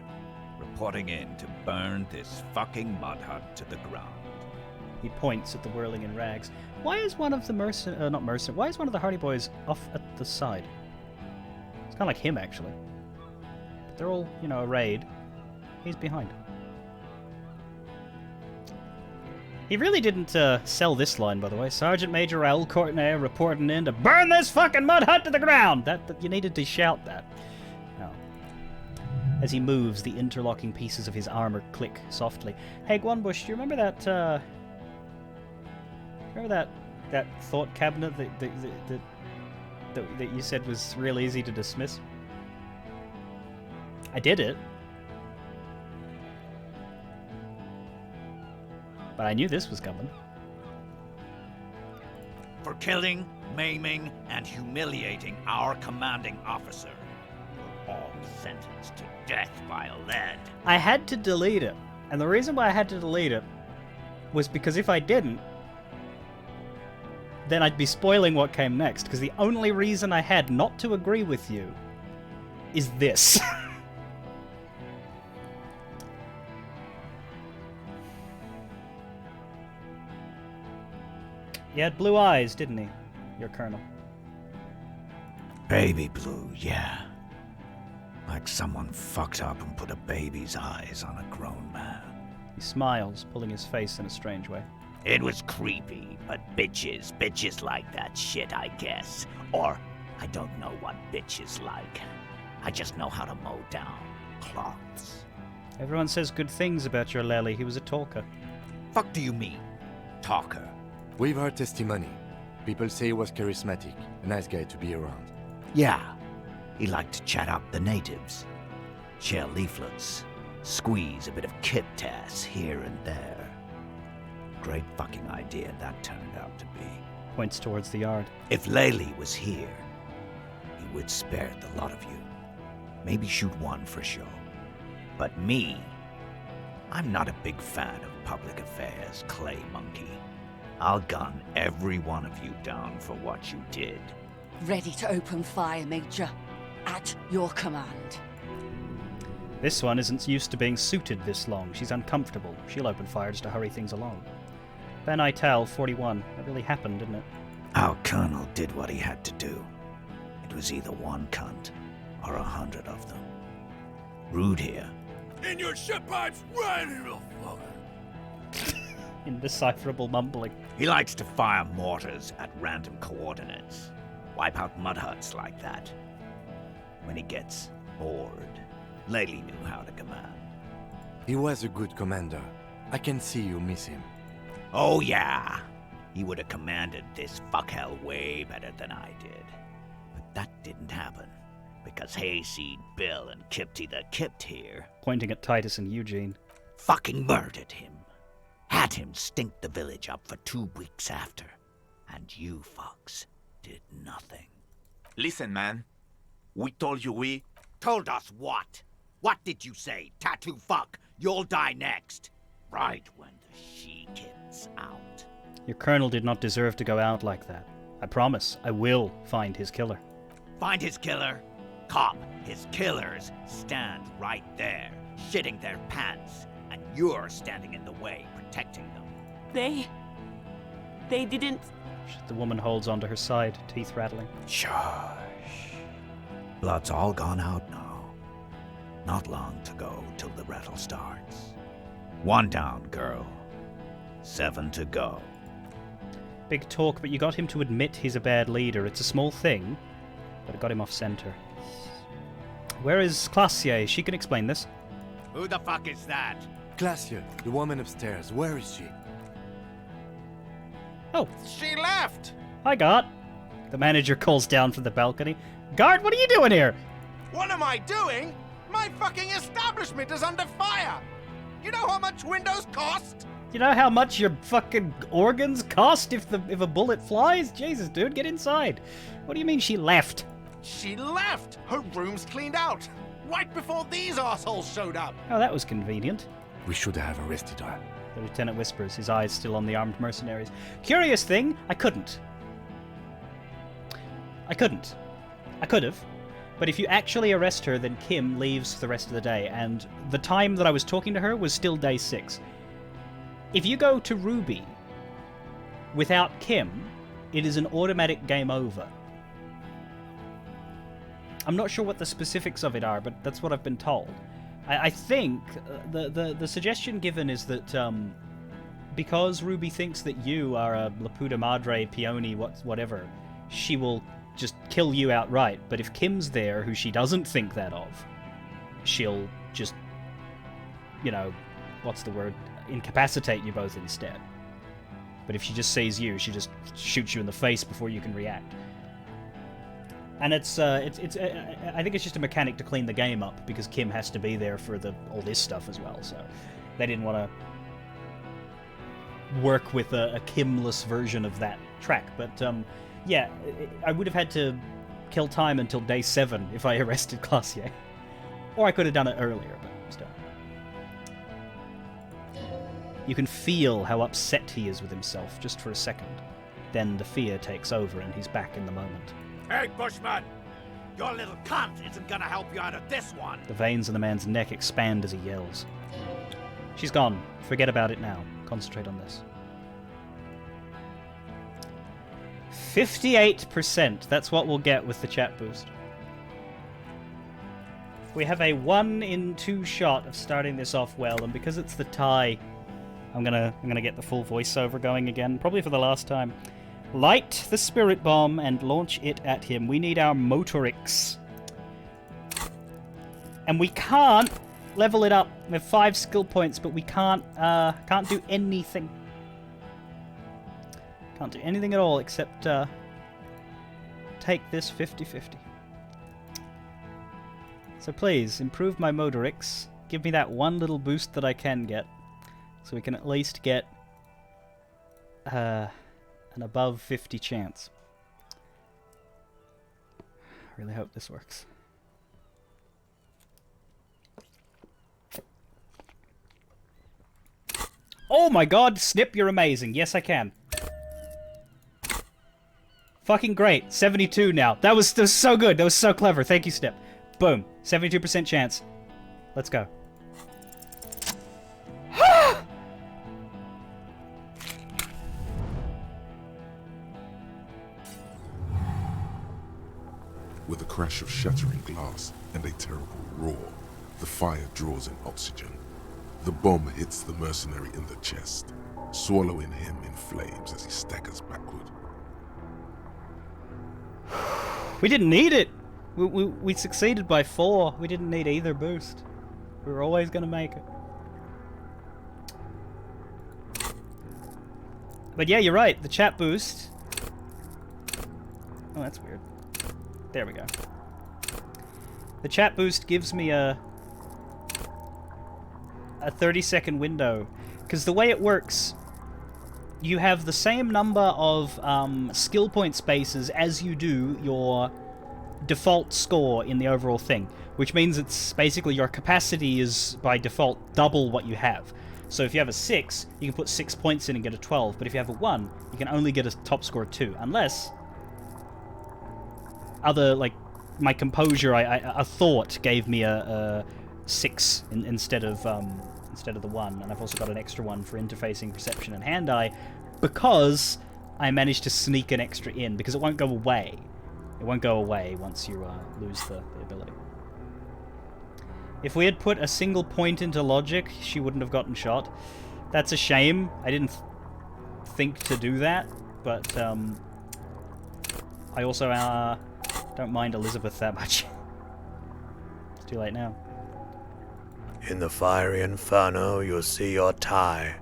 reporting in to burn this fucking mud hut to the ground.
He points at the whirling in rags. Why is one of the why is one of the Hardy Boys off at the side? It's kind of like him, actually. But they're all, arrayed. He's behind. He really didn't sell this line, by the way. Sergeant Major Raoul Courtenay reporting in to burn this fucking mud hut to the ground! That you needed to shout that. No. As he moves, the interlocking pieces of his armor click softly. Hey, Guanbush, do you remember that, that thought cabinet that you said was real easy to dismiss? I did it. But I knew this was coming.
For killing, maiming, and humiliating our commanding officer, you're all sentenced to death by lead.
I had to delete it. And the reason why I had to delete it was because if I didn't, then I'd be spoiling what came next. Because the only reason I had not to agree with you is this. He had blue eyes, didn't he, your colonel?
Baby blue, yeah. Like someone fucked up and put a baby's eyes on a grown man.
He smiles, pulling his face in a strange way.
It was creepy, but bitches like that shit, I guess. Or, I don't know what bitches like. I just know how to mow down cloths.
Everyone says good things about your Lely. He was a talker.
Fuck do you mean, talker?
We've heard testimony. People say he was charismatic, a nice guy to be around.
Yeah, he liked to chat up the natives. Share leaflets, squeeze a bit of kit tass here and there. Great fucking idea that turned out to be.
Points towards the yard.
If Laylee was here, he would spare the lot of you. Maybe shoot one for show. But me, I'm not a big fan of public affairs, clay monkey. I'll gun every one of you down for what you did.
Ready to open fire, Major. At your command.
This one isn't used to being suited this long. She's uncomfortable. She'll open fire just to hurry things along. Ben Ital, 41. That really happened, didn't it?
Our colonel did what he had to do. It was either one cunt or 100 of them. Rude here.
In your ship pipes, right in the fucking...
Indecipherable mumbling.
He likes to fire mortars at random coordinates. Wipe out mud huts like that. When he gets bored, Laylee knew how to command.
He was a good commander. I can see you miss him.
Oh yeah, he would have commanded this fuckhell way better than I did. But that didn't happen, because Hayseed Bill and Kipty the Kipt here...
Pointing at Titus and Eugene.
...fucking murdered him. Had him stink the village up for 2 weeks after. And you fucks did nothing.
Listen, man. We told you we...
Told us what? What did you say? Tattoo fuck, you'll die next. Right when the she gets out.
Your colonel did not deserve to go out like that. I promise, I will find his killer.
Find his killer? Cop, his killers stand right there, shitting their pants, and you're standing in the way, protecting them.
They didn't.
The woman holds onto her side, teeth rattling.
Shush. Blood's all gone out now. Not long to go till the rattle starts. 1 down, girl. 7 to go.
Big talk, but you got him to admit he's a bad leader. It's a small thing, but it got him off center. Where is Classier? She can explain this.
Who the fuck is that?
Glacier, the woman upstairs. Where is she?
Oh.
She left!
Hi, Guard. The manager calls down from the balcony. Guard, what are you doing here?
What am I doing? My fucking establishment is under fire! You know how much windows cost?
You know how much your fucking organs cost if a bullet flies? Jesus, dude, get inside. What do you mean she left?
She left! Her room's cleaned out! Right before these assholes showed up!
Oh, that was convenient.
We should have arrested her.
The lieutenant whispers, his eyes still on the armed mercenaries. Curious thing, I couldn't. I could have. But if you actually arrest her, then Kim leaves for the rest of the day, and the time that I was talking to her was still day 6. If you go to Ruby without Kim, it is an automatic game over. I'm not sure what the specifics of it are, but that's what I've been told. I think the suggestion given is that because Ruby thinks that you are a La Puta Madre, Peony, whatever, she will just kill you outright. But if Kim's there, who she doesn't think that of, she'll just, you know, what's the word? Incapacitate you both instead. But if she just sees you, she just shoots you in the face before you can react. And I think it's just a mechanic to clean the game up, because Kim has to be there for all this stuff as well, so they didn't want to work with a Kimless version of that track. But yeah, I would have had to kill time until day 7 if I arrested Classier. Or I could have done it earlier, but still. You can feel how upset he is with himself just for a second. Then the fear takes over and he's back in the moment.
Hey, Bushman! Your little cunt isn't gonna help you out of this one!
The veins in the man's neck expand as he yells. She's gone. Forget about it now. Concentrate on this. 58%. That's what we'll get with the chat boost. We have a 1 in 2 shot of starting this off well, and because it's the tie, I'm gonna get the full voiceover going again, probably for the last time. Light the spirit bomb and launch it at him. We need our motorix. And we can't level it up. We have 5 skill points, but we can't do anything. Can't do anything at all except take this 50-50. So please, improve my motorix. Give me that one little boost that I can get. So we can at least get an above 50 chance. I really hope this works. Oh my god, Snip, you're amazing. Yes, I can. Fucking great. 72 now. That was so good. That was so clever. Thank you, Snip. Boom. 72% chance. Let's go.
With a crash of shattering glass and a terrible roar, the fire draws in oxygen. The bomb hits the mercenary in the chest, swallowing him in flames as he staggers backward.
We didn't need it. We succeeded by 4. We didn't need either boost. We were always going to make it. But yeah, you're right. The chat boost. Oh, that's weird. There we go. The chat boost gives me a 30-second window. Because the way it works, you have the same number of skill point spaces as you do your default score in the overall thing, which means it's basically your capacity is by default double what you have. So if you have a 6, you can put 6 points in and get a 12, but if you have a 1, you can only get a top score of 2, unless other, like, my composure, a thought gave me a 6 instead of the 1, and I've also got an extra one for interfacing, perception, and hand-eye, because I managed to sneak an extra in, because it won't go away. It won't go away once you lose the ability. If we had put a single point into logic, she wouldn't have gotten shot. That's a shame. I didn't think to do that, but I also don't mind Elizabeth that much. It's too late now.
In the fiery inferno, you'll see your tie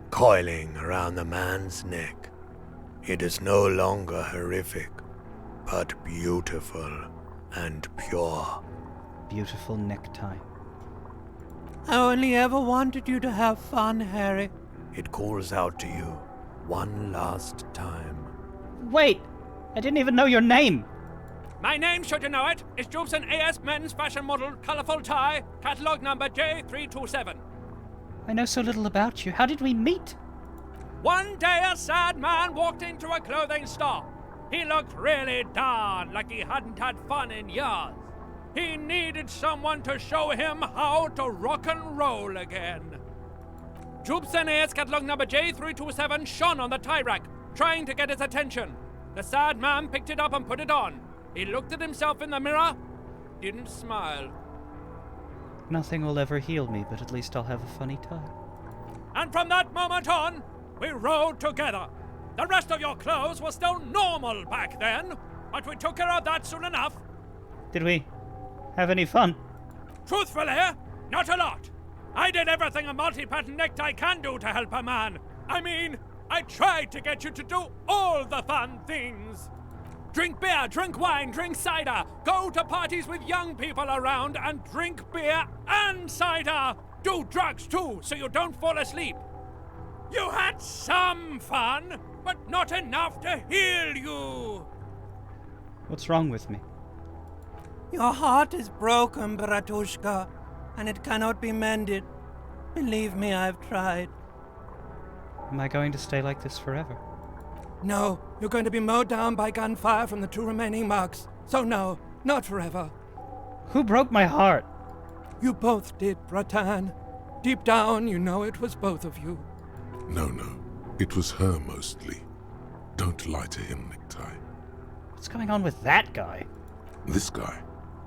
coiling around the man's neck. It is no longer horrific, but beautiful and pure.
Beautiful necktie.
I only ever wanted you to have fun, Harry.
It calls out to you one last time.
Wait! I didn't even know your name!
My name, should you know it, is Jobson AS Men's Fashion Model Colorful Tie, catalog number J327.
I know so little about you. How did we meet?
One day a sad man walked into a clothing store. He looked really darn like he hadn't had fun in years. He needed someone to show him how to rock and roll again. Jobson AS catalog number J327 shone on the tie rack, trying to get his attention. The sad man picked it up and put it on. He looked at himself in the mirror, didn't smile.
Nothing will ever heal me, but at least I'll have a funny tie.
And from that moment on, we rode together. The rest of your clothes were still normal back then, but we took care of that soon enough.
Did we have any fun?
Truthfully, not a lot. I did everything a multi-pattern necktie can do to help a man. I mean, I tried to get you to do all the fun things. Drink beer, drink wine, drink cider. Go to parties with young people around and drink beer and cider. Do drugs too, so you don't fall asleep. You had some fun, but not enough to heal you.
What's wrong with me?
Your heart is broken, Bratushka, and it cannot be mended. Believe me, I've tried.
Am I going to stay like this forever?
No, you're going to be mowed down by gunfire from the 2 remaining marks. So no, not forever.
Who broke my heart?
You both did, Bratan. Deep down, you know it was both of you.
No, it was her mostly. Don't lie to him, Necktie.
What's going on with that guy?
This guy,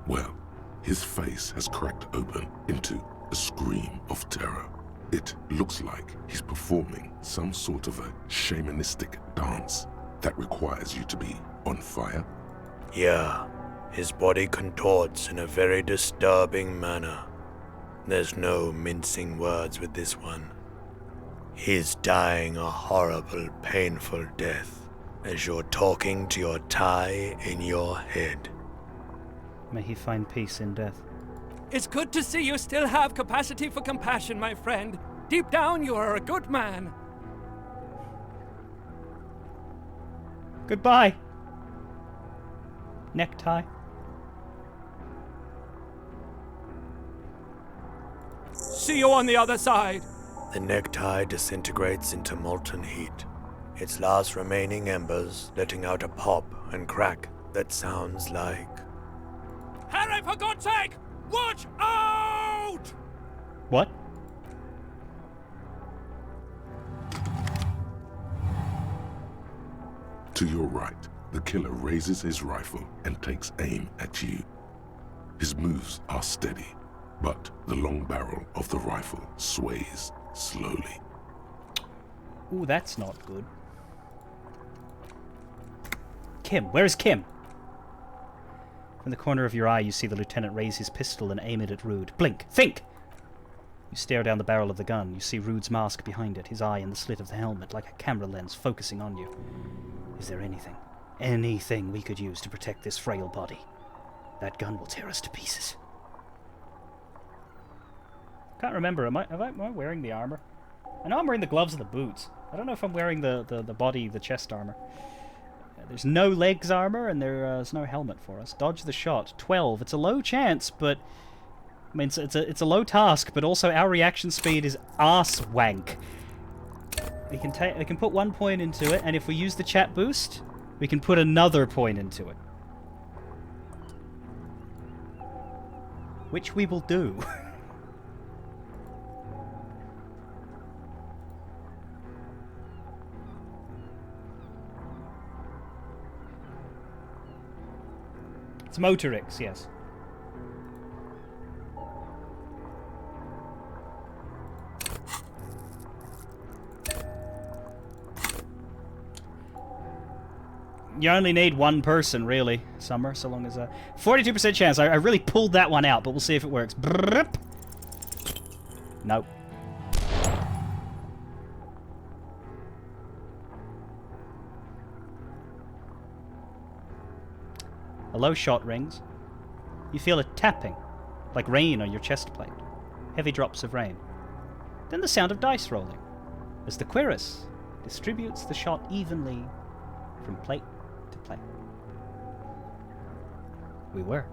well, his face has cracked open into a scream of terror. It looks like he's performing some sort of a shamanistic dance that requires you to be on fire.
Yeah, his body contorts in a very disturbing manner. There's no mincing words with this one. He's dying a horrible, painful death as you're talking to your tie in your head.
May he find peace in death.
It's good to see you still have capacity for compassion, my friend. Deep down, you are a good man.
Goodbye. Necktie.
See you on the other side.
The necktie disintegrates into molten heat, its last remaining embers letting out a pop and crack that sounds like...
Harry, for God's sake! Watch out!
What?
To your right, the killer raises his rifle and takes aim at you. His moves are steady, but the long barrel of the rifle sways slowly.
Ooh, that's not good. Kim, where's Kim? From the corner of your eye, you see the lieutenant raise his pistol and aim it at Rude. Blink! Think! You stare down the barrel of the gun. You see Rude's mask behind it, his eye in the slit of the helmet, like a camera lens focusing on you. Is there anything we could use to protect this frail body? That gun will tear us to pieces. Can't remember. Am I wearing the armor? I know I'm wearing the gloves and the boots. I don't know if I'm wearing the chest armor. There's no legs armor, and there's no helmet for us. Dodge the shot. 12. It's a low chance, but... I mean, it's a low task, but also our reaction speed is arse wank. We can put 1 point into it, and if we use the chat boost, we can put another point into it. Which we will do. It's Motorix, yes. You only need one person, really, Summer, so long as 42% chance. I really pulled that one out, but we'll see if it works. Brrrp. Nope. A low shot rings. You feel it tapping, like rain on your chest plate. Heavy drops of rain. Then the sound of dice rolling, as the Quiris distributes the shot evenly from plate to plate. We were.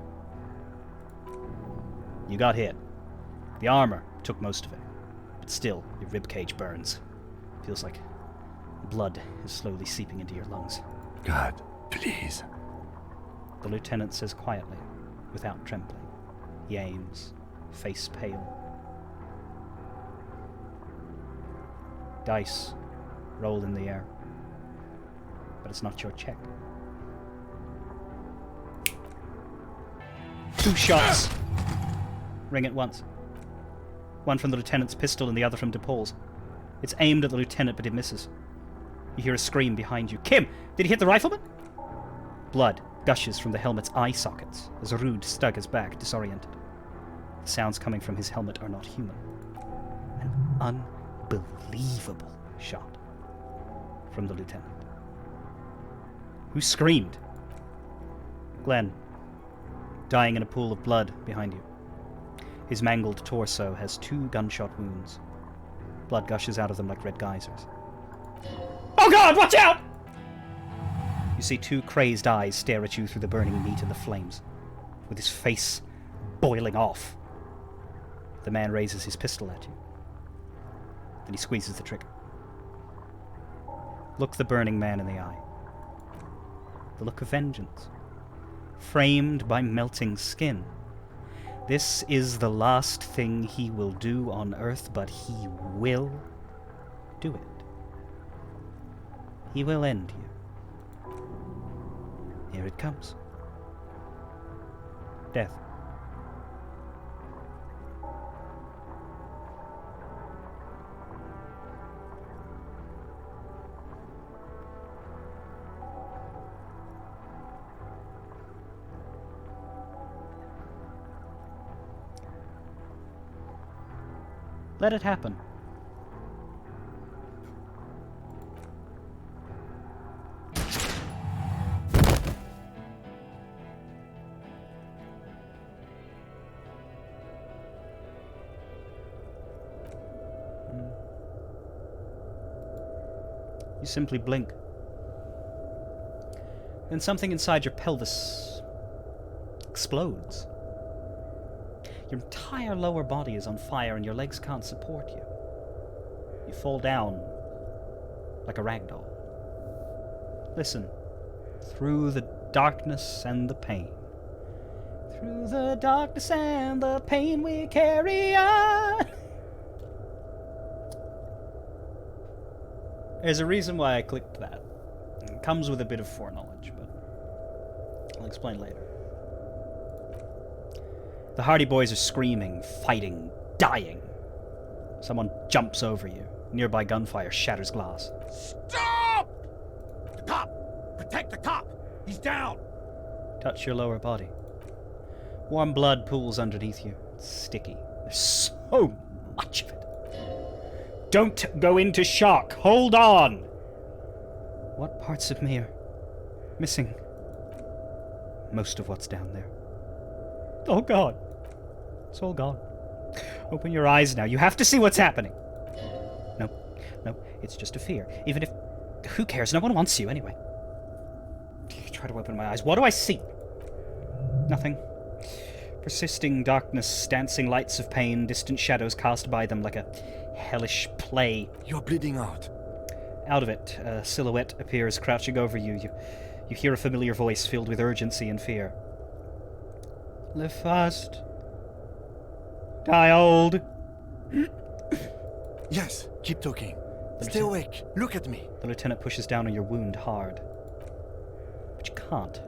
You got hit. The armor took most of it, but still, your ribcage burns. Feels like blood is slowly seeping into your lungs.
God, please.
The lieutenant says quietly, without trembling. He aims, face pale. Dice roll in the air, but it's not your check. 2 shots ring at once. One from the lieutenant's pistol and the other from DePaul's. It's aimed at the lieutenant, but it misses. You hear a scream behind you. Kim, did he hit the rifleman? Blood gushes from the helmet's eye sockets as Rude stug his back, disoriented. The sounds coming from his helmet are not human. An unbelievable shot from the lieutenant, who screamed. Glenn, dying in a pool of blood behind you. His mangled torso has 2 gunshot wounds. Blood gushes out of them like red geysers. Oh God, watch out! You see 2 crazed eyes stare at you through the burning meat and the flames, with his face boiling off. The man raises his pistol at you. Then he squeezes the trigger. Look the burning man in the eye. The look of vengeance, framed by melting skin. This is the last thing he will do on Earth, but he will do it. He will end you. Here it comes. Death. Let it happen. You simply blink. Then something inside your pelvis explodes. Your entire lower body is on fire and your legs can't support you. You fall down like a rag doll. Listen. Through the darkness and the pain. Through the darkness and the pain we carry on. There's a reason why I clicked that. It comes with a bit of foreknowledge, but I'll explain later. The Hardy Boys are screaming, fighting, dying. Someone jumps over you. Nearby gunfire shatters glass.
Stop! The cop! Protect the cop! He's down!
Touch your lower body. Warm blood pools underneath you. It's sticky. There's so much of it. Don't go into shock. Hold on. What parts of me are missing? Most of what's down there. Oh God. It's all gone. Open your eyes now. You have to see what's happening. No, it's just a fear. Even if... Who cares? No one wants you anyway. Try to open my eyes. What do I see? Nothing. Persisting darkness, dancing lights of pain, distant shadows cast by them like a hellish play.
You're bleeding out.
Out of it, a silhouette appears crouching over you. You hear a familiar voice filled with urgency and fear. Live fast. Die old.
Yes, keep talking. Stay awake. Look at me.
The lieutenant pushes down on your wound hard. But you can't.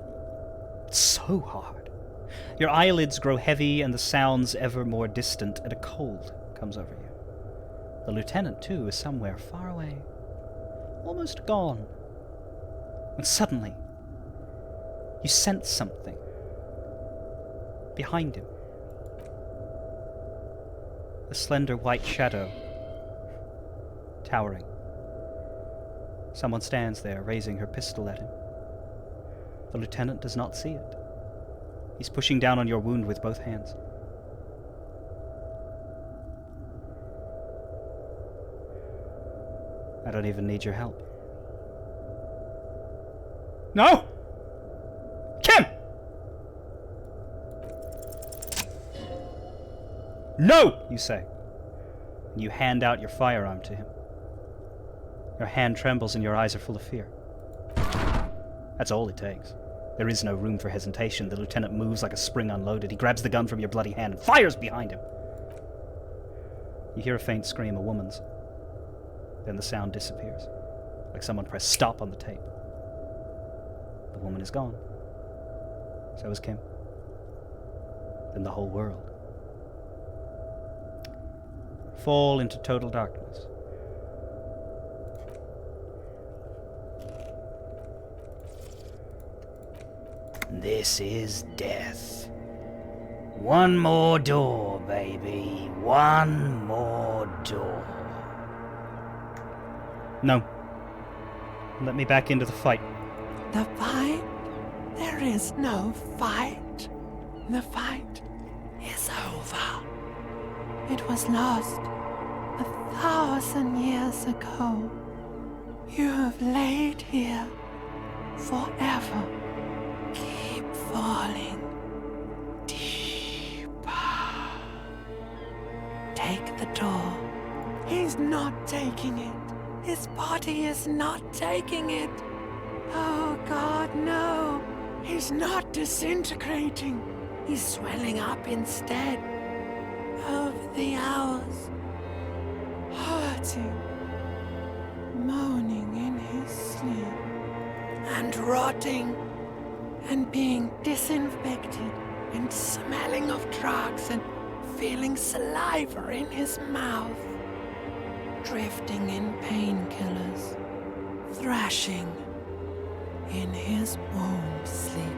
It's so hard. Your eyelids grow heavy and the sounds ever more distant, and a cold comes over you. The lieutenant, too, is somewhere far away, almost gone. And suddenly, you sense something behind him. A slender white shadow, towering. Someone stands there, raising her pistol at him. The lieutenant does not see it. He's pushing down on your wound with both hands. I don't even need your help. No! Kim! No! You say. And you hand out your firearm to him. Your hand trembles and your eyes are full of fear. That's all it takes. There is no room for hesitation. The lieutenant moves like a spring unloaded. He grabs the gun from your bloody hand and fires behind him. You hear a faint scream, a woman's. Then the sound disappears, like someone pressed stop on the tape. The woman is gone. So is Kim. Then the whole world. Fall into total darkness. This is death. One more door, baby. One more door. No. Let me back into the fight.
The fight? There is no fight. The fight is over. It was lost 1,000 years ago. You have laid here forever. Keep falling deeper. Take the door. He's not taking it. His body is not taking it. Oh God, no. He's not disintegrating. He's swelling up instead. Over the hours. Hurting. Moaning in his sleep. And rotting. And being disinfected. And smelling of drugs. And feeling saliva in his mouth. Drifting in painkillers. Thrashing in his womb sleep.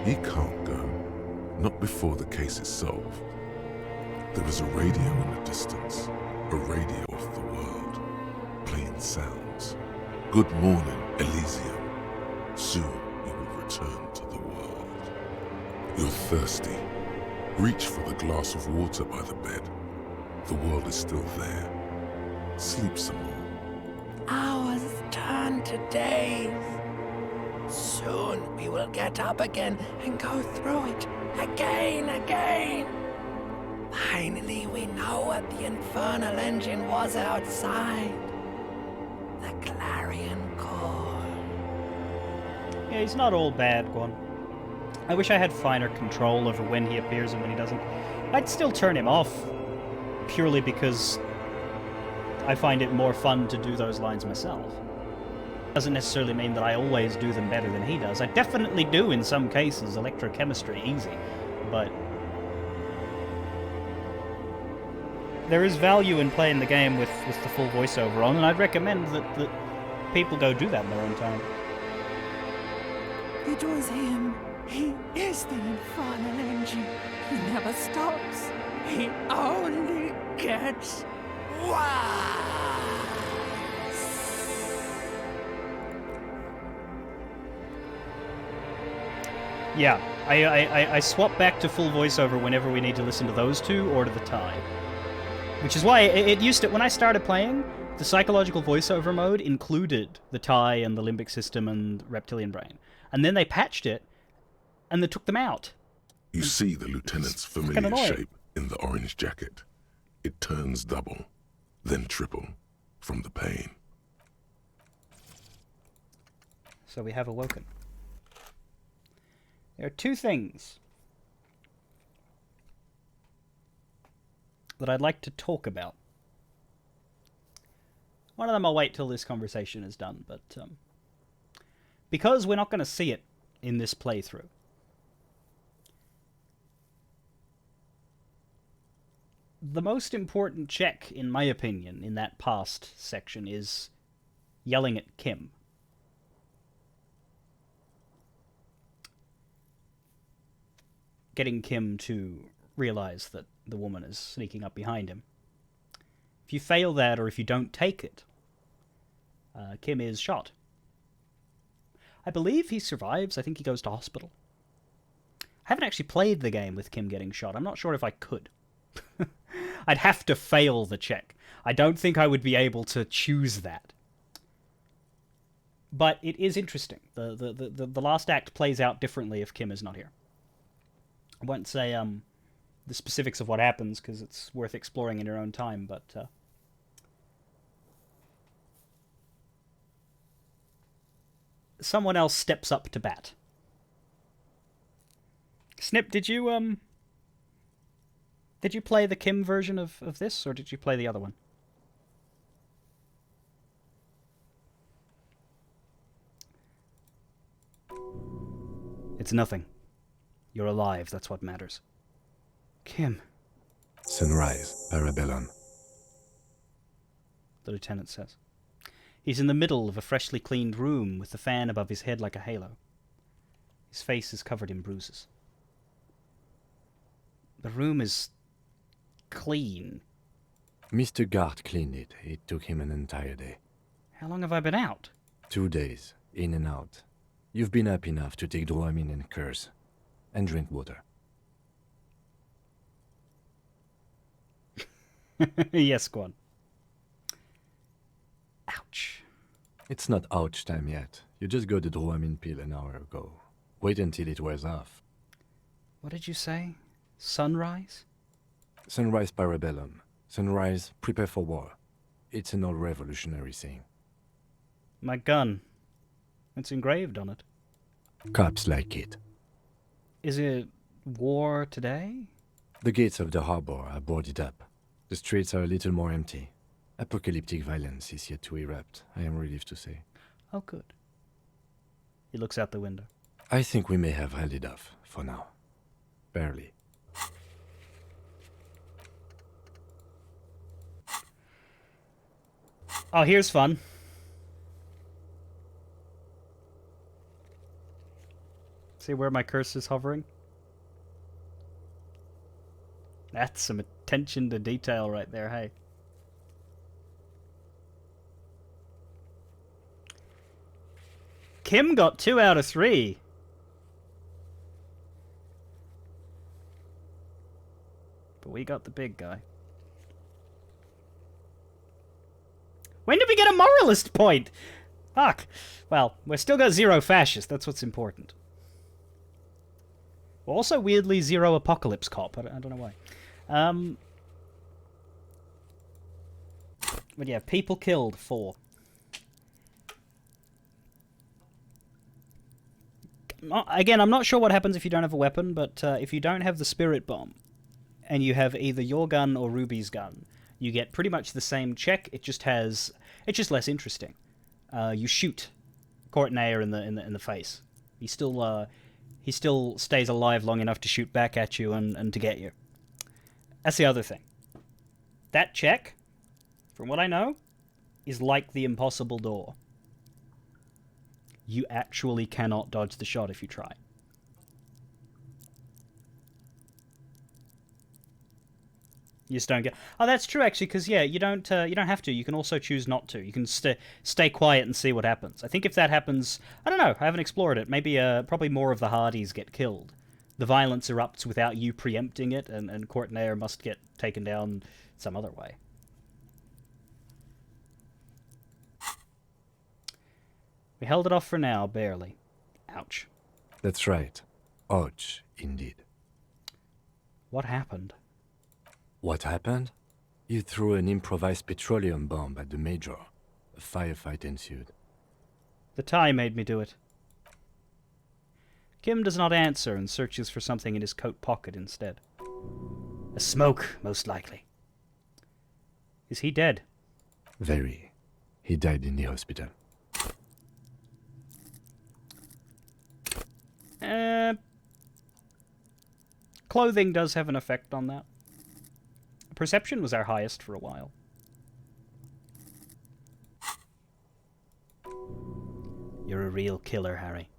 He can't go. Not before the case is solved. There is a radio in the distance. A radio of the world. Playing sounds. Good morning, Elysium. Soon you will return to the world. You're thirsty. Reach for the glass of water by the bed. The world is still there. Sleep some more.
Hours turn to days. Soon we will get up again and go through it again. Finally we know what the infernal engine was outside. The clarion call.
Yeah, he's not all bad, Guan. I wish I had finer control over when he appears and when he doesn't. I'd still turn him off, purely because I find it more fun to do those lines myself. Doesn't necessarily mean that I always do them better than he does. I definitely do in some cases, electrochemistry easy, but there is value in playing the game with the full voiceover on, and I'd recommend that people go do that in their own time.
It was him. He is the infernal engine. He never stops. He only gets
Yeah, I swap back to full voiceover whenever we need to listen to those two or to the tie. Which is why it used to, when I started playing, the psychological voiceover mode included the tie and the limbic system and reptilian brain. And then they patched it, and they took them out.
You see the lieutenant's familiar shape in the orange jacket. It turns double, then triple, from the pain.
So we have awoken. There are two things that I'd like to talk about. One of them I'll wait till this conversation is done, but because we're not going to see it in this playthrough, The most important check, in my opinion, in that past section is yelling at Kim. Getting Kim to realize that the woman is sneaking up behind him. If you fail that, or if you don't take it, Kim is shot. I believe he survives. I think he goes to hospital. I haven't actually played the game with Kim getting shot. I'm not sure if I could. I'd have to fail the check. I don't think I would be able to choose that. But it is interesting. The last act plays out differently if Kim is not here. I won't say the specifics of what happens, because it's worth exploring in your own time, but... someone else steps up to bat. Snip, did you play the Kim version of this, or did you play the other one? It's nothing. You're alive, that's what matters. Kim.
Sunrise, Parabellum.
The lieutenant says. He's in the middle of a freshly cleaned room with the fan above his head like a halo. His face is covered in bruises. The room is clean.
Mr. Gart cleaned it. It took him an entire day.
How long have I been out?
2 days, in and out. You've been up enough to take Dramamine and curse. And drink water.
Yes, go on. Ouch.
It's not ouch time yet. You just got the Dramamine pill an hour ago. Wait until it wears off.
What did you say? Sunrise?
Sunrise Parabellum. Sunrise, prepare for war. It's an old revolutionary saying.
My gun. It's engraved on it.
Cops like it.
Is it war today?
The gates of the harbor are boarded up. The streets are a little more empty. Apocalyptic violence is yet to erupt, I am relieved to say.
Oh, good. He looks out the window.
I think we may have held it off, for now. Barely.
Oh, here's fun. See where my cursor's hovering? That's some attention to detail right there, hey. Kim got 2 out of 3. But we got the big guy. When did we get a moralist point? Fuck. Well, we've still got 0 fascist. That's what's important. Also, weirdly, 0 apocalypse cop. I don't know why. But yeah, people killed 4. Again, I'm not sure what happens if you don't have a weapon, but if you don't have the spirit bomb, and you have either your gun or Ruby's gun, you get pretty much the same check. It's just less interesting. You shoot Courtney in the face. He still stays alive long enough to shoot back at you and to get you. That's the other thing. That check, from what I know, is like the impossible door. You actually cannot dodge the shot if you try. You just don't get... Oh, that's true, actually, because, yeah, you don't have to. You can also choose not to. You can stay quiet and see what happens. I think if that happens... I don't know. I haven't explored it. Maybe, probably more of the Hardys get killed. The violence erupts without you preempting it, and Courtney must get taken down some other way. We held it off for now, barely. Ouch.
That's right. Ouch, indeed.
What happened?
What happened? You threw an improvised petroleum bomb at the Major. A firefight ensued.
The tie made me do it. Kim does not answer and searches for something in his coat pocket instead. A smoke, most likely. Is he dead?
Very. He died in the hospital.
Clothing does have an effect on that. Perception was our highest for a while. You're a real killer, Harry.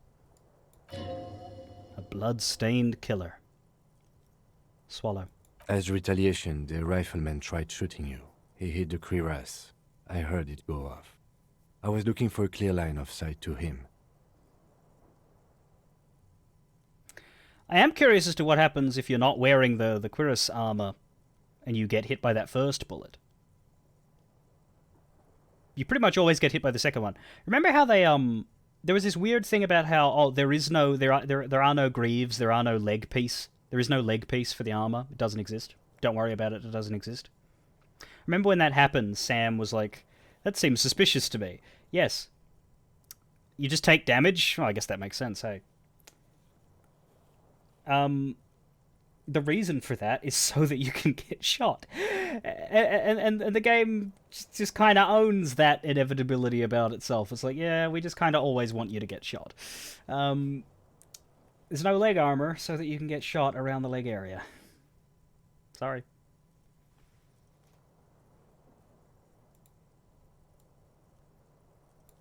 A blood-stained killer. Swallow.
As retaliation, the rifleman tried shooting you. He hit the cuirass. I heard it go off. I was looking for a clear line of sight to him.
I am curious as to what happens if you're not wearing the cuirass armor and you get hit by that first bullet. You pretty much always get hit by the second one. Remember how they there was this weird thing about how there are no greaves, there are no leg piece. There is no leg piece for the armor. It doesn't exist. Don't worry about it. It doesn't exist. Remember when that happened, Sam was like, that seems suspicious to me. Yes. You just take damage? Oh, I guess that makes sense, hey. The reason for that is so that you can get shot. And the game just kind of owns that inevitability about itself. It's like, yeah, we just kind of always want you to get shot. There's no leg armor so that you can get shot around the leg area. Sorry.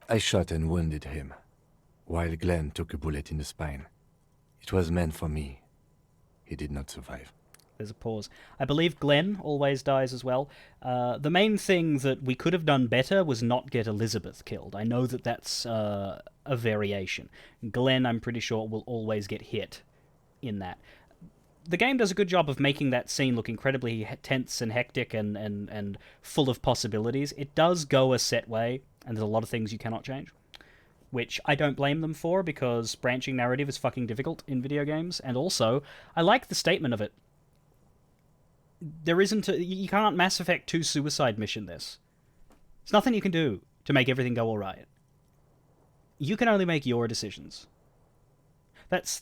I shot and wounded him, while Glenn took a bullet in the spine. It was meant for me. He did not survive.
There's a pause. I believe Glenn always dies as well. The main thing that we could have done better was not get Elizabeth killed. I know that that's a variation. Glenn, I'm pretty sure, will always get hit in that. The game does a good job of making that scene look incredibly tense and hectic and full of possibilities. It does go a set way, and there's a lot of things you cannot change, which I don't blame them for, because branching narrative is fucking difficult in video games. And also, I like the statement of it. There isn't you can't Mass Effect 2 suicide mission this. There's nothing you can do to make everything go alright. You can only make your decisions. That's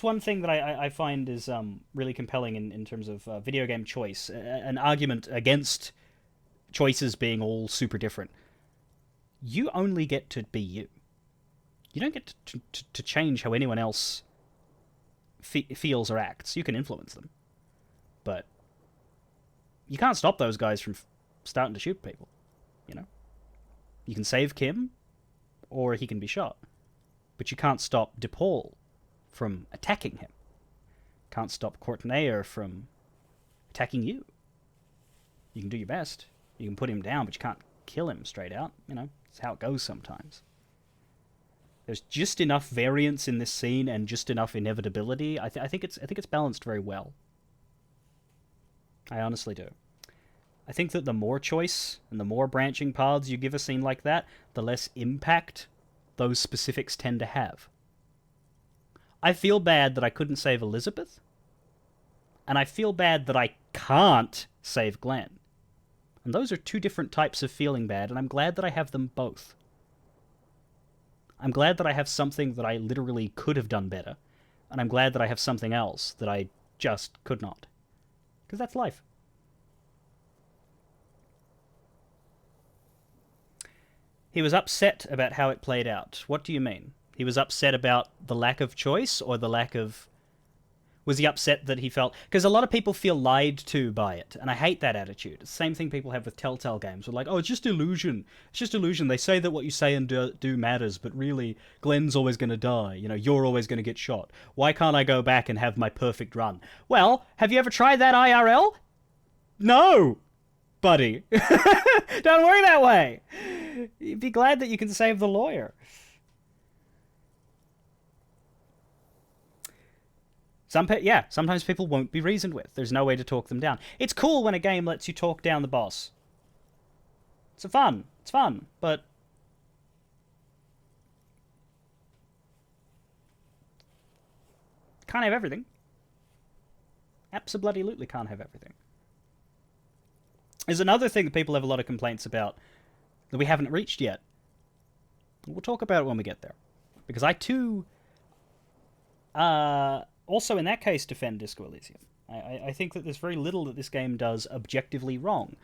one thing that I find is really compelling in terms of video game choice. An argument against choices being all super different. You only get to be you. You don't get to change how anyone else feels or acts. You can influence them. But you can't stop those guys from starting to shoot people, you know? You can save Kim, or he can be shot. But you can't stop DePaul from attacking him. Can't stop Courtney from attacking you. You can do your best. You can put him down, but you can't kill him straight out. You know, it's how it goes sometimes. There's just enough variance in this scene and just enough inevitability. I think it's balanced very well. I honestly do. I think that the more choice and the more branching paths you give a scene like that, the less impact those specifics tend to have. I feel bad that I couldn't save Elizabeth, and I feel bad that I can't save Glenn. And those are two different types of feeling bad, and I'm glad that I have them both. I'm glad that I have something that I literally could have done better, and I'm glad that I have something else that I just could not. Because that's life. He was upset about how it played out. What do you mean? He was upset about the lack of choice, or the lack of... Was he upset that he felt... Because a lot of people feel lied to by it, and I hate that attitude. It's the same thing people have with Telltale games. They're like, oh, it's just illusion. It's just illusion. They say that what you say and do matters, but really, Glenn's always going to die. You know, you're always going to get shot. Why can't I go back and have my perfect run? Well, have you ever tried that IRL? No, buddy. Don't work that way. You'd be glad that you can save the lawyer. Sometimes people won't be reasoned with. There's no way to talk them down. It's cool when a game lets you talk down the boss. It's fun, but... Can't have everything. Absolutely can't have everything. There's another thing that people have a lot of complaints about that we haven't reached yet. We'll talk about it when we get there. Because I too... also, in that case, defend Disco Elysium. I think that there's very little that this game does objectively wrong.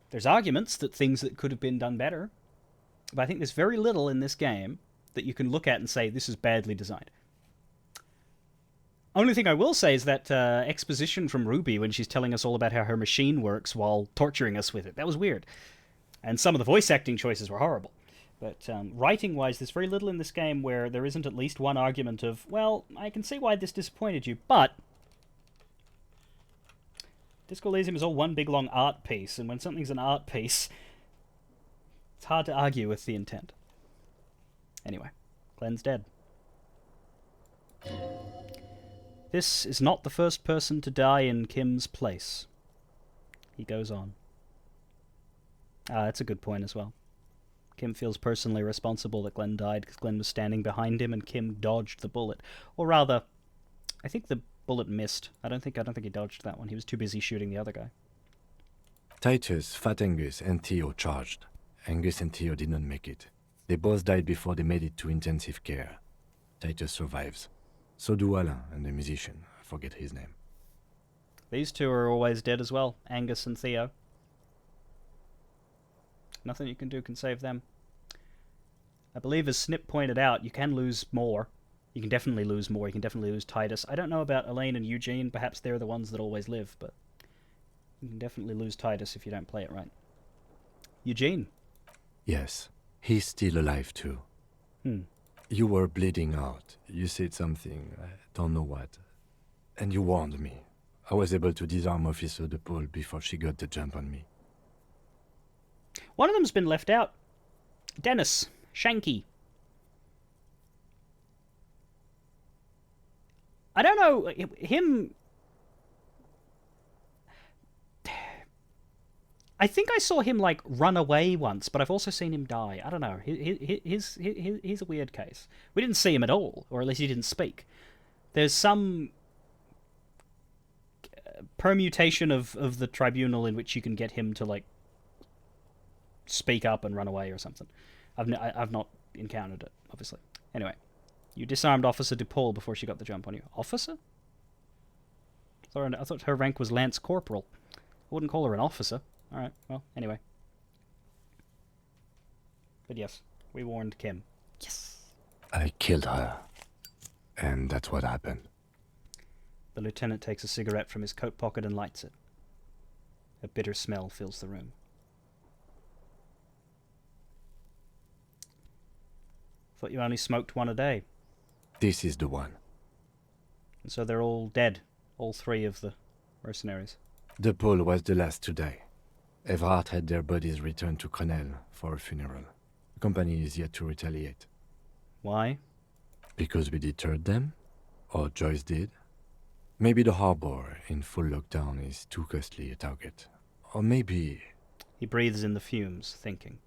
There's arguments that things that could have been done better, but I think there's very little in this game that you can look at and say, this is badly designed. Only thing I will say is that exposition from Ruby when she's telling us all about how her machine works while torturing us with it. That was weird. And some of the voice acting choices were horrible. But writing-wise, there's very little in this game where there isn't at least one argument of, well, I can see why this disappointed you, but Disco Elysium is all one big long art piece, and when something's an art piece, it's hard to argue with the intent. Anyway, Glenn's dead. This is not the first person to die in Kim's place. He goes on. That's a good point as well. Kim feels personally responsible that Glenn died because Glenn was standing behind him and Kim dodged the bullet. Or rather, I think the bullet missed. I don't think he dodged that one. He was too busy shooting the other guy.
Titus, Fat Angus, and Theo charged. Angus and Theo did not make it. They both died before they made it to intensive care. Titus survives. So do Alain and the musician. I forget his name.
These two are always dead as well, Angus and Theo. Nothing you can do can save them. I believe, as Snip pointed out, you can lose more. You can definitely lose more. You can definitely lose Titus. I don't know about Elaine and Eugene. Perhaps they're the ones that always live, but you can definitely lose Titus if you don't play it right. Eugene.
Yes, he's still alive too. You were bleeding out. You said something, I don't know what. And you warned me. I was able to disarm Officer DePaul before she got the jump on me.
One of them's been left out. Dennis. Shanky. I don't know, him... I think I saw him, like, run away once, but I've also seen him die. I don't know. He's a weird case. We didn't see him at all, or at least he didn't speak. There's some permutation of the tribunal in which you can get him to, like, speak up and run away or something. I've not encountered it, obviously. Anyway, you disarmed Officer DePaul before she got the jump on you. Officer? I thought her rank was Lance Corporal. I wouldn't call her an officer. Alright, well, anyway. But yes, we warned Kim. Yes!
I killed her. And that's what happened.
The lieutenant takes a cigarette from his coat pocket and lights it. A bitter smell fills the room. Thought you only smoked one a day.
This is the one.
And so they're all dead. All three of the mercenaries.
DePaul was the last to die. Everhart had their bodies returned to Crenel for a funeral. The company is yet to retaliate.
Why?
Because we deterred them? Or Joyce did? Maybe the harbor in full lockdown is too costly a target. Or maybe...
He breathes in the fumes, thinking.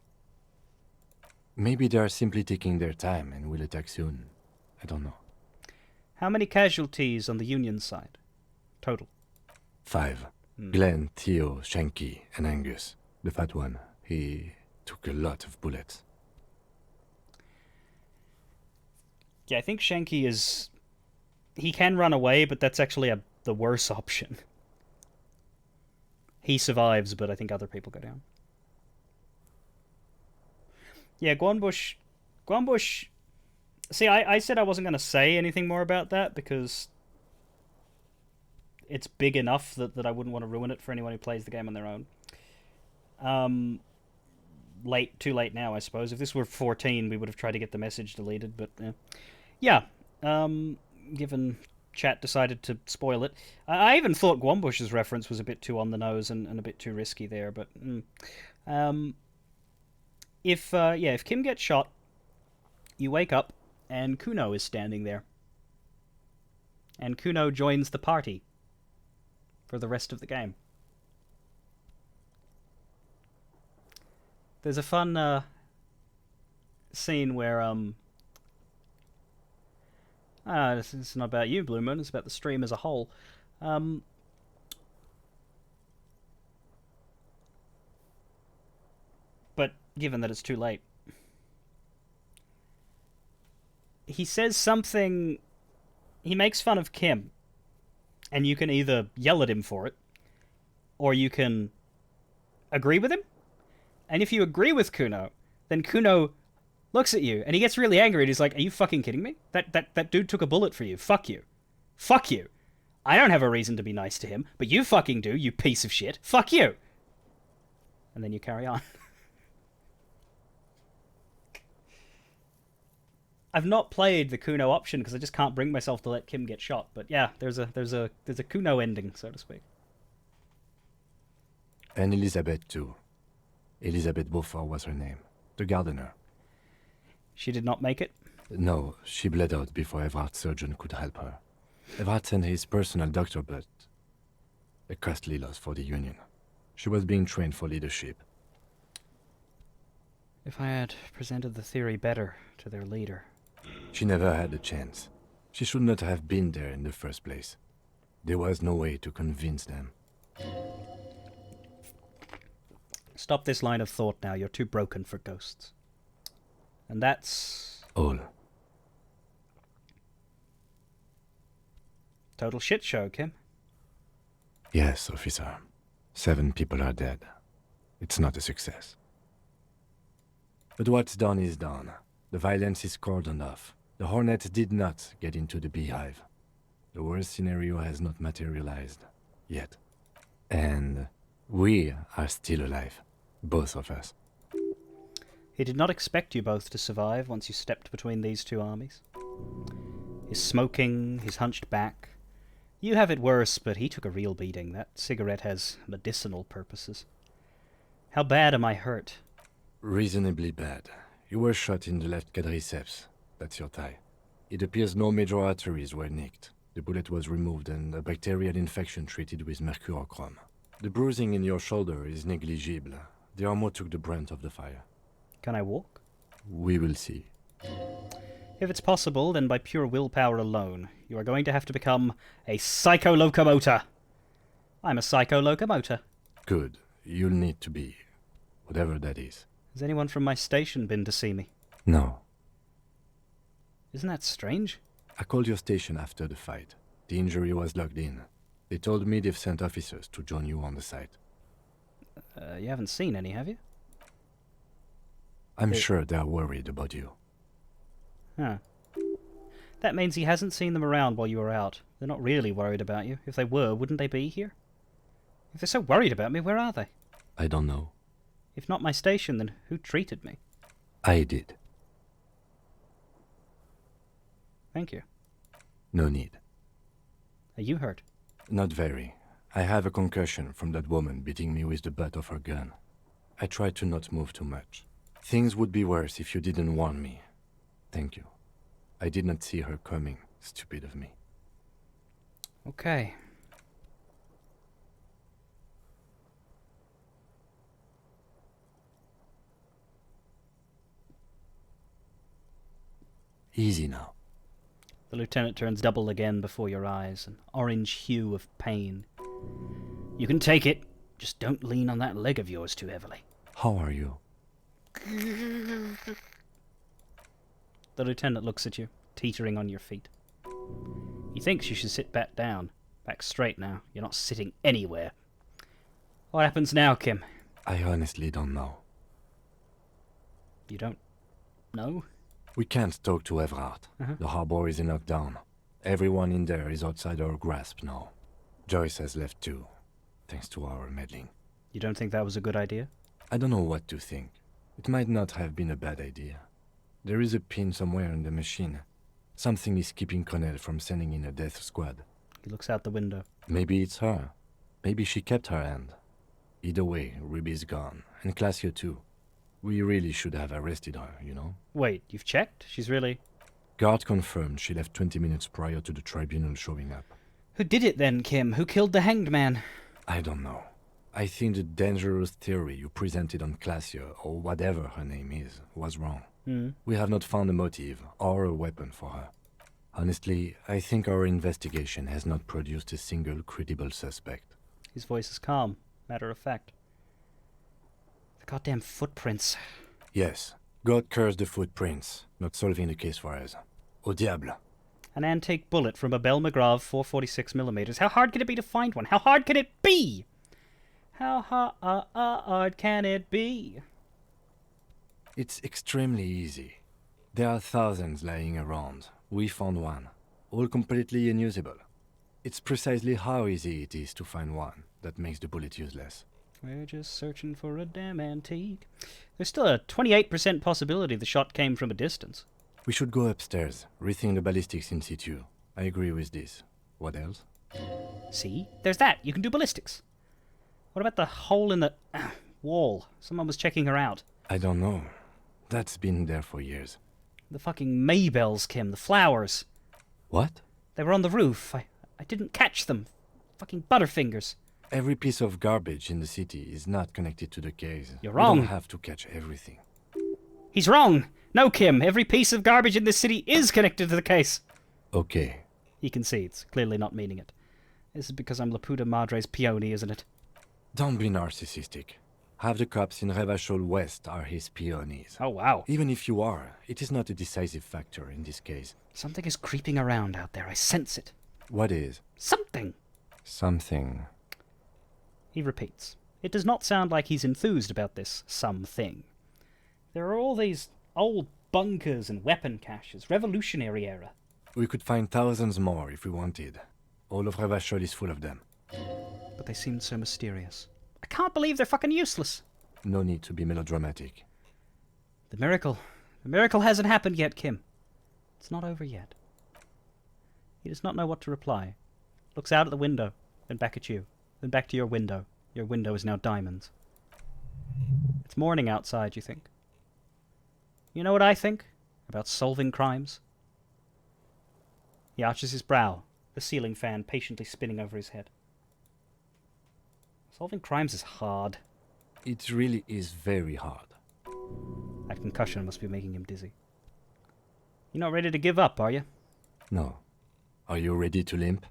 Maybe they are simply taking their time and will attack soon. I don't know.
How many casualties on the Union side? Total.
5. Glenn, Theo, Shanky, and Angus. The fat one. He took a lot of bullets.
Yeah, I think Shanky is... He can run away, but that's actually the worse option. He survives, but I think other people go down. Yeah, Guanbush... See, I said I wasn't going to say anything more about that, because it's big enough that I wouldn't want to ruin it for anyone who plays the game on their own. Too late now, I suppose. If this were 14, we would have tried to get the message deleted, but... yeah, given chat decided to spoil it. I even thought Guanbush's reference was a bit too on the nose and a bit too risky there, but... If Kim gets shot, you wake up, and Kuno is standing there. And Kuno joins the party for the rest of the game. There's a fun scene where this is not about you, Blue Moon, it's about the stream as a whole. But given that it's too late, he says something. He makes fun of Kim, and you can either yell at him for it, or you can agree with him. And if you agree with Kuno, then Kuno looks at you, and he gets really angry, and he's like, "Are you fucking kidding me? That dude took a bullet for you. Fuck you." Fuck you. I don't have a reason to be nice to him, but you fucking do, you piece of shit. Fuck you. And then you carry on. I've not played the Kuno option because I just can't bring myself to let Kim get shot. But yeah, there's a Kuno ending, so to speak.
And Elizabeth too. Elizabeth Beaufort was her name. The gardener.
She did not make it?
No, she bled out before Everard's surgeon could help her. Everard sent his personal doctor, but a costly loss for the Union. She was being trained for leadership.
If I had presented the theory better to their leader.
She never had a chance. She should not have been there in the first place. There was no way to convince them.
Stop this line of thought now. You're too broken for ghosts. And that's...
all.
Total shit show, Kim.
Yes, officer. 7 people are dead. It's not a success. But what's done is done. The violence is cordoned off. The Hornets did not get into the beehive. The worst scenario has not materialized. Yet. And we are still alive. Both of us.
He did not expect you both to survive once you stepped between these two armies. His smoking, his hunched back. You have it worse, but he took a real beating. That cigarette has medicinal purposes. How bad am I hurt?
Reasonably bad. You were shot in the left quadriceps. That's your thigh. It appears no major arteries were nicked. The bullet was removed and a bacterial infection treated with mercurochrome. The bruising in your shoulder is negligible. The armor took the brunt of the fire.
Can I walk?
We will see.
If it's possible, then by pure willpower alone, you are going to have to become a psycho-locomotor. I'm a psycho-locomotor.
Good. You'll need to be. Whatever that is.
Has anyone from my station been to see me?
No.
Isn't that strange?
I called your station after the fight. The injury was logged in. They told me they've sent officers to join you on the site.
You haven't seen any, have you?
I'm sure they're worried about you.
Huh. That means he hasn't seen them around while you were out. They're not really worried about you. If they were, wouldn't they be here? If they're so worried about me, where are they?
I don't know.
If not my station, then who treated me?
I did.
Thank you.
No need.
Are you hurt?
Not very. I have a concussion from that woman beating me with the butt of her gun. I tried to not move too much. Things would be worse if you didn't warn me. Thank you. I did not see her coming. Stupid of me.
Okay.
Easy now.
The lieutenant turns double again before your eyes, an orange hue of pain. You can take it. Just don't lean on that leg of yours too heavily.
How are you?
The lieutenant looks at you, teetering on your feet. He thinks you should sit back down. Back straight now. You're not sitting anywhere. What happens now, Kim?
I honestly don't know.
You don't know?
We can't talk to Everard. The harbor is in lockdown. Everyone in there is outside our grasp now. Joyce has left too, thanks to our meddling.
You don't think that was a good idea?
I don't know what to think. It might not have been a bad idea. There is a pin somewhere in the machine. Something is keeping Connell from sending in a death squad.
He looks out the window.
Maybe it's her. Maybe she kept her hand. Either way, Ruby's gone. And Classio too. We really should have arrested her, you know?
Wait, you've checked? She's really...
Guard confirmed she left 20 minutes prior to the tribunal showing up.
Who did it then, Kim? Who killed the hanged man?
I don't know. I think the dangerous theory you presented on Classio, or whatever her name is, was wrong. We have not found a motive or a weapon for her. Honestly, I think our investigation has not produced a single credible suspect.
His voice is calm, matter of fact. The goddamn footprints.
Yes, God curse the footprints, not solving the case for us. Au diable.
An antique bullet from a Bell McGraw 446mm. How hard can it be to find one? How hard can it be? How hard can it be?
It's extremely easy. There are thousands lying around. We found one. All completely unusable. It's precisely how easy it is to find one that makes the bullet useless.
We're just searching for a damn antique. There's still a 28% possibility the shot came from a distance.
We should go upstairs, rethink the ballistics in situ. I agree with this. What else?
See? There's that. You can do ballistics. What about the hole in the wall? Someone was checking her out.
I don't know. That's been there for years.
The fucking Maybells, Kim. The flowers.
What?
They were on the roof. I didn't catch them. Fucking butterfingers.
Every piece of garbage in the city is not connected to the case.
You're wrong.
We don't have to catch everything.
He's wrong. No, Kim. Every piece of garbage in this city is connected to the case.
Okay.
He concedes, clearly not meaning it. This is because I'm La Puta Madre's peony, isn't it?
Don't be narcissistic. Half the cops in Revachol West are his peonies.
Oh, wow.
Even if you are, it is not a decisive factor in this case.
Something is creeping around out there. I sense it.
What is?
Something.
Something.
He repeats. It does not sound like he's enthused about this something. There are all these old bunkers and weapon caches, Revolutionary era.
We could find thousands more if we wanted. All of Revachol is full of them.
But they seem so mysterious. I can't believe they're fucking useless.
No need to be melodramatic.
The miracle hasn't happened yet, Kim. It's not over yet. He does not know what to reply. Looks out at the window, then back at you, then back to your window. Your window is now diamonds. It's morning outside, you think? You know what I think about solving crimes? He arches his brow, the ceiling fan patiently spinning over his head. Solving crimes is hard.
It really is very hard.
That concussion must be making him dizzy. You're not ready to give up, are you?
No. Are you ready to limp?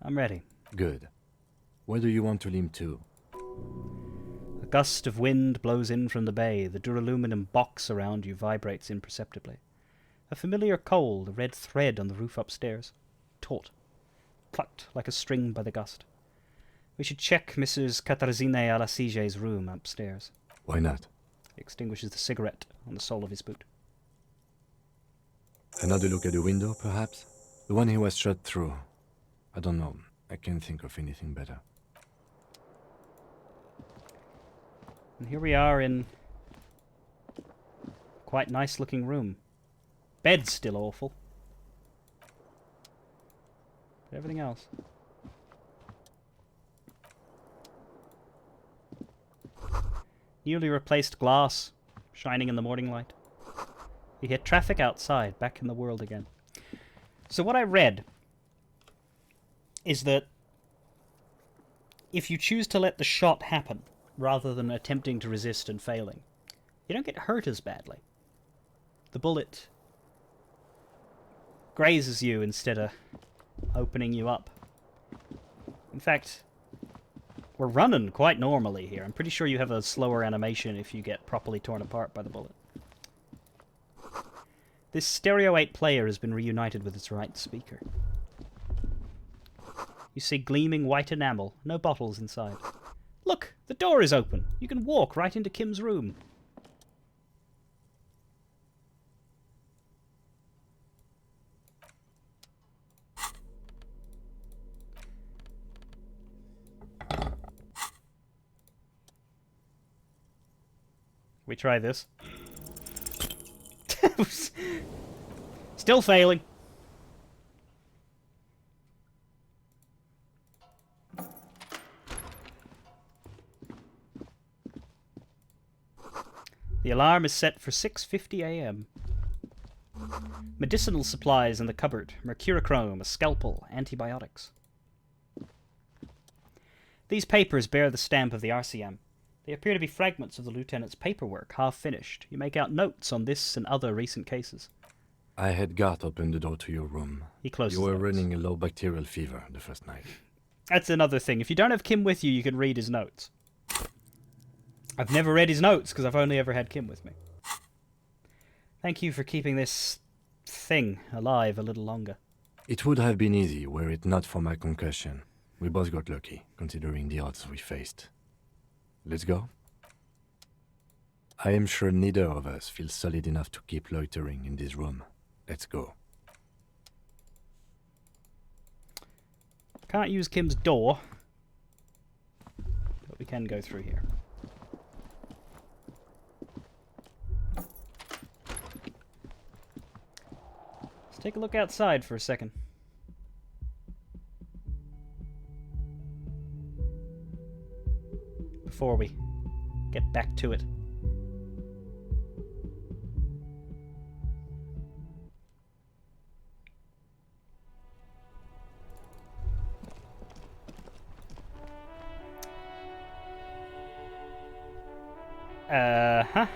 I'm ready.
Good. Where do you want to limp to?
A gust of wind blows in from the bay. The duraluminum box around you vibrates imperceptibly. A familiar cold, a red thread on the roof upstairs. Taut. Plucked like a string by the gust. We should check Mrs. Katarzyna Alasije's room upstairs.
Why not?
He extinguishes the cigarette on the sole of his boot.
Another look at the window, perhaps? The one he was shot through. I don't know. I can't think of anything better.
And here we are in quite nice looking room. Bed's still awful. But everything else. Newly replaced glass, shining in the morning light. You hear traffic outside, back in the world again. So what I read is that if you choose to let the shot happen, rather than attempting to resist and failing, you don't get hurt as badly. The bullet grazes you instead of opening you up. In fact, we're running quite normally here. I'm pretty sure you have a slower animation if you get properly torn apart by the bullet. This Stereo 8 player has been reunited with its right speaker. You see gleaming white enamel, no bottles inside. Look, the door is open. You can walk right into Kim's room. We try this. Still failing. The alarm is set for 6:50 a.m. Medicinal supplies in the cupboard. Mercurochrome, a scalpel, antibiotics. These papers bear the stamp of the RCM. They appear to be fragments of the lieutenant's paperwork, half finished. You make out notes on this and other recent cases.
I had Gart open the door to your room.
He closes
You were
the notes.
running a low bacterial fever the first night.
That's another thing. If you don't have Kim with you, you can read his notes. I've never read his notes because I've only ever had Kim with me. Thank you for keeping this thing alive a little longer.
It would have been easy were it not for my concussion. We both got lucky, considering the odds we faced. Let's go? I am sure neither of us feels solid enough to keep loitering in this room. Let's go.
Can't use Kim's door, but we can go through here. Let's take a look outside for a second. Before we get back to it. Uh-huh.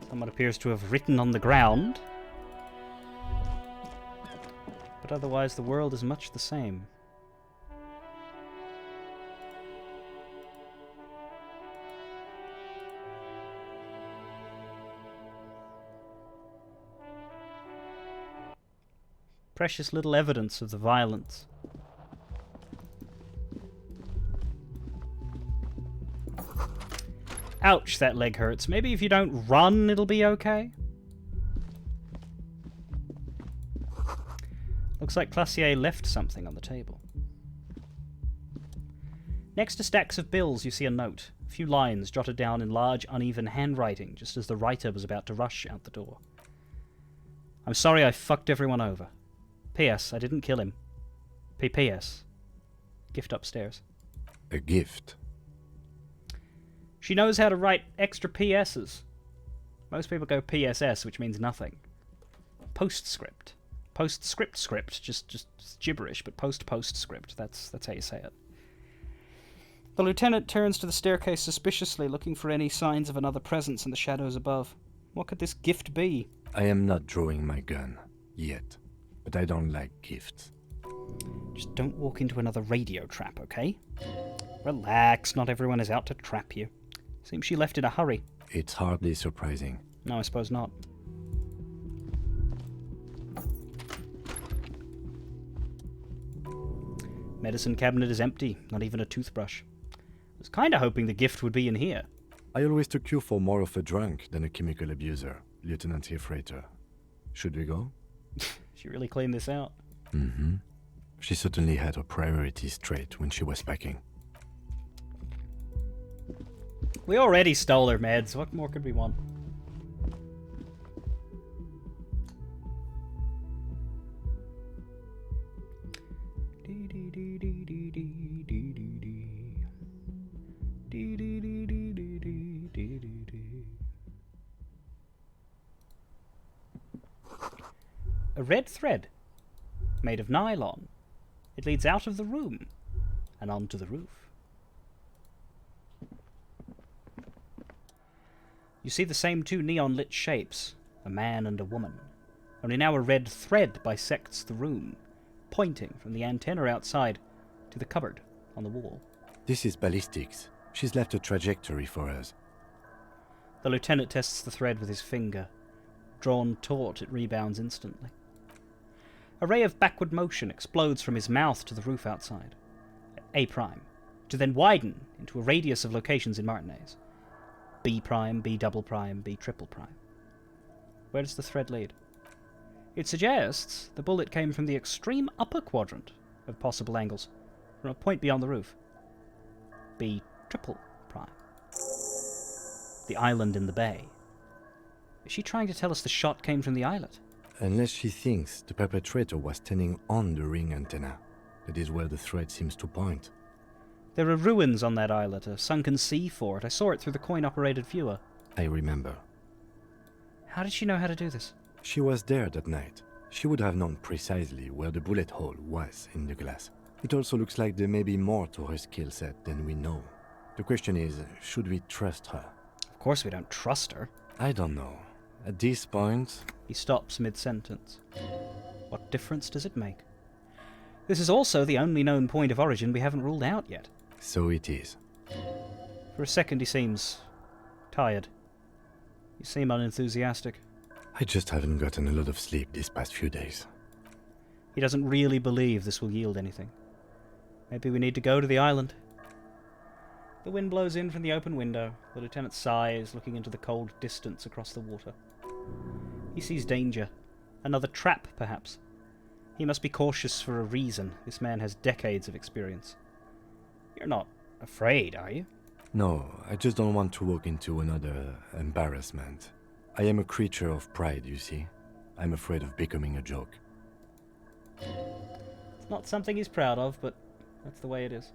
Someone appears to have written on the ground. But otherwise the world is much the same. Precious little evidence of the violence. Ouch, that leg hurts. Maybe if you don't run, it'll be okay? Looks like Classier left something on the table. Next to stacks of bills, you see a note. A few lines jotted down in large, uneven handwriting, just as the writer was about to rush out the door. I'm sorry I fucked everyone over. P.S. I didn't kill him. P.P.S. Gift upstairs.
A gift?
She knows how to write extra PS's. Most people go PSS, which means nothing. Postscript. Postscript script. Just gibberish, but postscript. That's how you say it. The lieutenant turns to the staircase suspiciously, looking for any signs of another presence in the shadows above. What could this gift be?
I am not drawing my gun. Yet. But I don't like gifts.
Just don't walk into another radio trap, okay? Relax, not everyone is out to trap you. Seems she left in a hurry.
It's hardly surprising.
No, I suppose not. Medicine cabinet is empty, not even a toothbrush. I was kinda hoping the gift would be in here.
I always took you for more of a drunk than a chemical abuser, Lieutenant Hilfreiter. Should we go?
She really cleaned this out.
Mm-hmm. She certainly had her priorities straight when she was packing.
We already stole her meds. What more could we want? A red thread, made of nylon. It leads out of the room and onto the roof. You see the same two neon-lit shapes, a man and a woman. Only now a red thread bisects the room, pointing from the antenna outside to the cupboard on the wall.
This is ballistics. She's left a trajectory for us.
The lieutenant tests the thread with his finger. Drawn taut, it rebounds instantly. A ray of backward motion explodes from his mouth to the roof outside. A prime, to then widen into a radius of locations in Martinez. B prime, B double prime, B triple prime. Where does the thread lead? It suggests the bullet came from the extreme upper quadrant of possible angles, from a point beyond the roof. B triple prime. The island in the bay. Is she trying to tell us the shot came from the islet?
Unless she thinks the perpetrator was standing on the ring antenna. That is where the thread seems to point.
There are ruins on that islet, a sunken sea fort. I saw it through the coin-operated viewer.
I remember.
How did she know how to do this?
She was there that night. She would have known precisely where the bullet hole was in the glass. It also looks like there may be more to her skill set than we know. The question is, should we trust her?
Of course we don't trust her.
I don't know. At this point...
He stops mid-sentence. What difference does it make? This is also the only known point of origin we haven't ruled out yet.
So it is.
For a second he seems... tired. You seem unenthusiastic.
I just haven't gotten a lot of sleep these past few days.
He doesn't really believe this will yield anything. Maybe we need to go to the island. The wind blows in from the open window. The lieutenant sighs, looking into the cold distance across the water. He sees danger. Another trap, perhaps. He must be cautious for a reason. This man has decades of experience. You're not afraid, are you?
No, I just don't want to walk into another embarrassment. I am a creature of pride, you see. I'm afraid of becoming a joke.
It's not something he's proud of, but that's the way it is.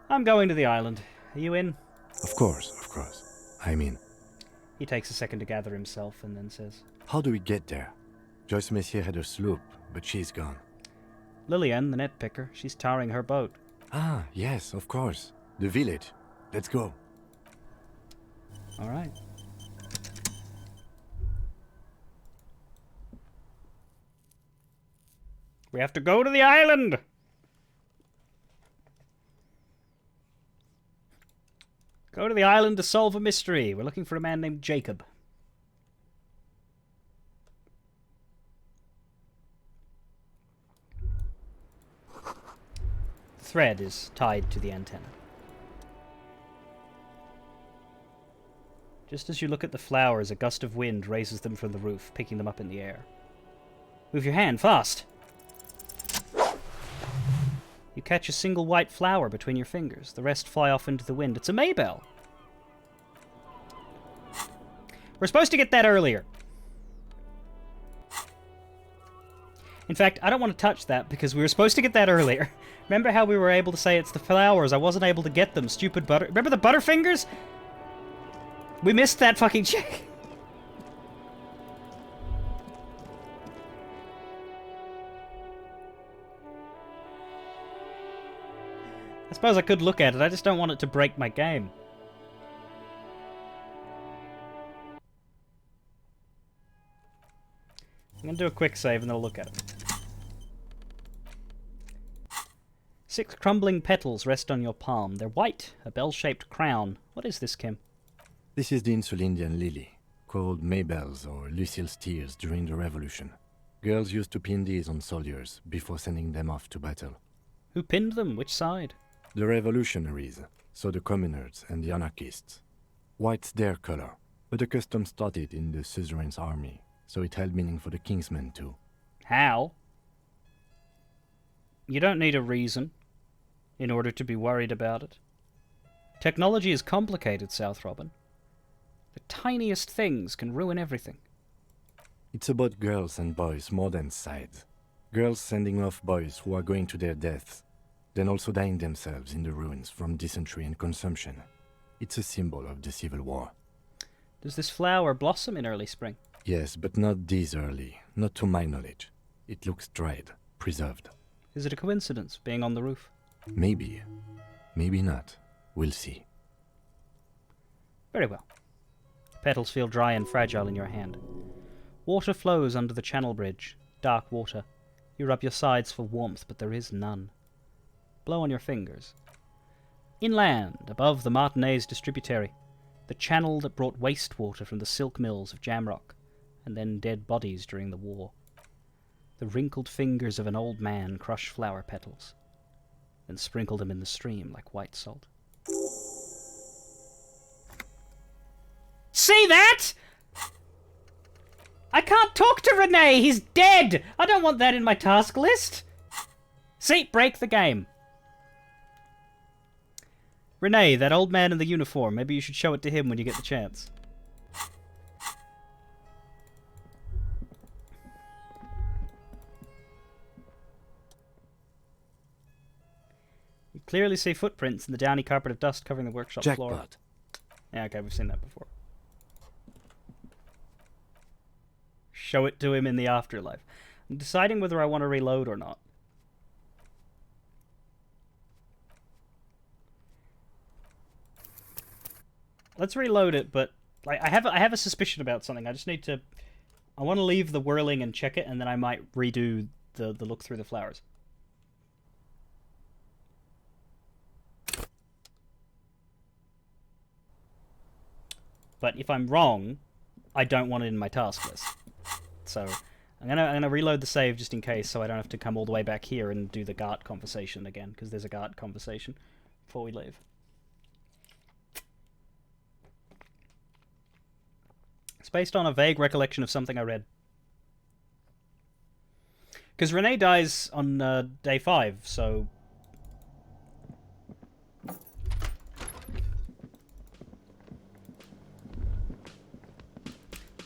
I'm going to the island. Are you in?
Of course, of course. I'm in.
He takes a second to gather himself and then says,
How do we get there? Joyce Messier had a sloop, but she's gone.
Lillian, the net picker, she's tarring her boat.
Ah, yes, of course. The village. Let's go.
All right. We have to go to the island! Go to the island to solve a mystery. We're looking for a man named Jacob. The thread is tied to the antenna. Just as you look at the flowers, a gust of wind raises them from the roof, picking them up in the air. Move your hand, fast! You catch a single white flower between your fingers. The rest fly off into the wind. It's a Maybell. We're supposed to get that earlier. In fact, I don't want to touch that because we were supposed to get that earlier. Remember how we were able to say it's the flowers? I wasn't able to get them. Stupid butter... Remember the Butterfingers? We missed that fucking check. I suppose I could look at it. I just don't want it to break my game. I'm going to do a quick save and then I'll look at it. 6 crumbling petals rest on your palm. They're white, a bell-shaped crown. What is this, Kim?
This is the Insulindian lily, called Maybells or Lucille's tears during the Revolution. Girls used to pin these on soldiers before sending them off to battle.
Who pinned them? Which side?
The revolutionaries, so the communards and the anarchists. White's their color, but the custom started in the suzerain's army, so it held meaning for the kingsmen too.
How? You don't need a reason in order to be worried about it. Technology is complicated, South Robin. The tiniest things can ruin everything.
It's about girls and boys more than sides. Girls sending off boys who are going to their deaths, then also dying themselves in the ruins from dysentery and consumption. It's a symbol of the Civil War.
Does this flower blossom in early spring?
Yes, but not this early. Not to my knowledge. It looks dried, preserved.
Is it a coincidence, being on the roof?
Maybe. Maybe not. We'll see.
Very well. Petals feel dry and fragile in your hand. Water flows under the channel bridge. Dark water. You rub your sides for warmth, but there is none. Blow on your fingers. Inland, above the Martinez distributary, the channel that brought wastewater from the silk mills of Jamrock, and then dead bodies during the war. The wrinkled fingers of an old man crush flower petals, then sprinkle them in the stream like white salt. See that? I can't talk to Renee! He's dead! I don't want that in my task list! See? Break the game. Renee, that old man in the uniform, maybe you should show it to him when you get the chance. You clearly see footprints in the downy carpet of dust covering the workshop floor.
Jackpot.
Yeah, okay, we've seen that before. Show it to him in the afterlife. I'm deciding whether I want to reload or not. Let's reload it, but I have a suspicion about something. I just need to... I want to leave the whirling and check it, and then I might redo the look through the flowers. But if I'm wrong, I don't want it in my task list. So I'm gonna reload the save just in case, so I don't have to come all the way back here and do the Gart conversation again, because there's a Gart conversation before we leave. It's based on a vague recollection of something I read. Because Renee dies on day 5, so... A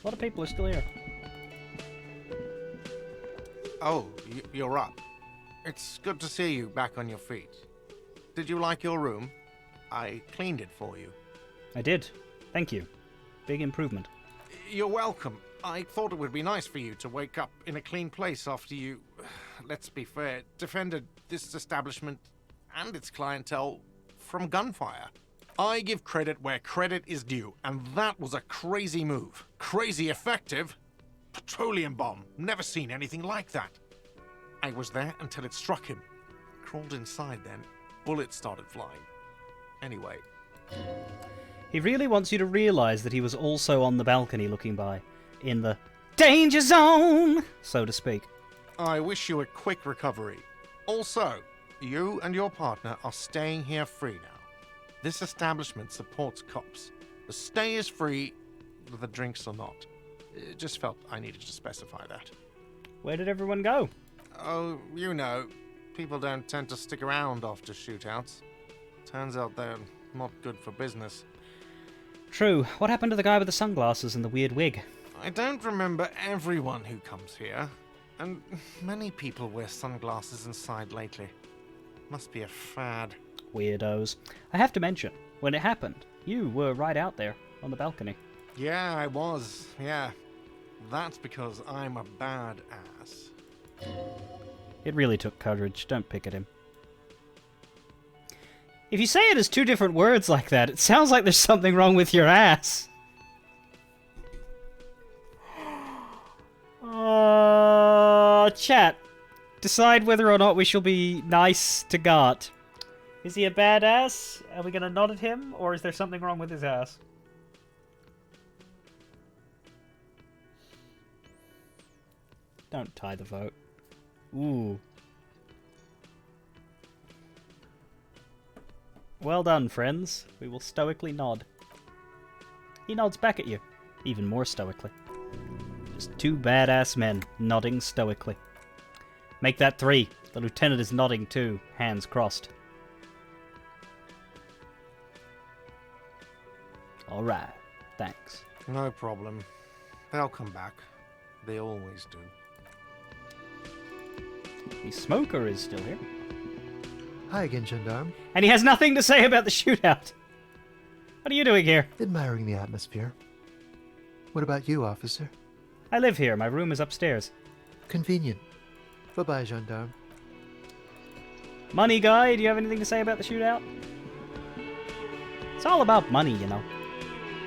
lot of people are still here.
Oh, you're up. It's good to see you back on your feet. Did you like your room? I cleaned it for you.
I did. Thank you. Big improvement.
You're welcome. I thought it would be nice for you to wake up in a clean place after you, let's be fair, defended this establishment and its clientele from gunfire. I give credit where credit is due, and that was a crazy move. Crazy effective. Petroleum bomb. Never seen anything like that. I was there until it struck him. Crawled inside then. Bullets started flying. Anyway.
He really wants you to realise that he was also on the balcony looking by. In the danger zone, so to speak.
I wish you a quick recovery. Also, you and your partner are staying here free now. This establishment supports cops. The stay is free, the drinks are not. Just felt I needed to specify that.
Where did everyone go?
Oh, you know, people don't tend to stick around after shootouts. Turns out they're not good for business.
True. What happened to the guy with the sunglasses and the weird wig?
I don't remember everyone who comes here, and many people wear sunglasses inside lately. Must be a fad.
Weirdos. I have to mention, when it happened, you were right out there on the balcony.
Yeah, I was. Yeah. That's because I'm a badass.
It really took courage. Don't pick at him. If you say it as two different words like that, it sounds like there's something wrong with your ass. Chat. Decide whether or not we shall be nice to Gart. Is he a badass? Are we gonna nod at him? Or is there something wrong with his ass? Don't tie the vote. Ooh. Well done, friends. We will stoically nod. He nods back at you, even more stoically. Just two badass men nodding stoically. Make that 3. The lieutenant is nodding too, hands crossed. Alright, thanks.
No problem. They'll come back. They always do.
The smoker is still here.
Hi again, Gendarme.
And he has nothing to say about the shootout. What are you doing here?
Admiring the atmosphere. What about you, officer?
I live here. My room is upstairs.
Convenient. Bye-bye, Gendarme.
Money guy, do you have anything to say about the shootout? It's all about money, you know.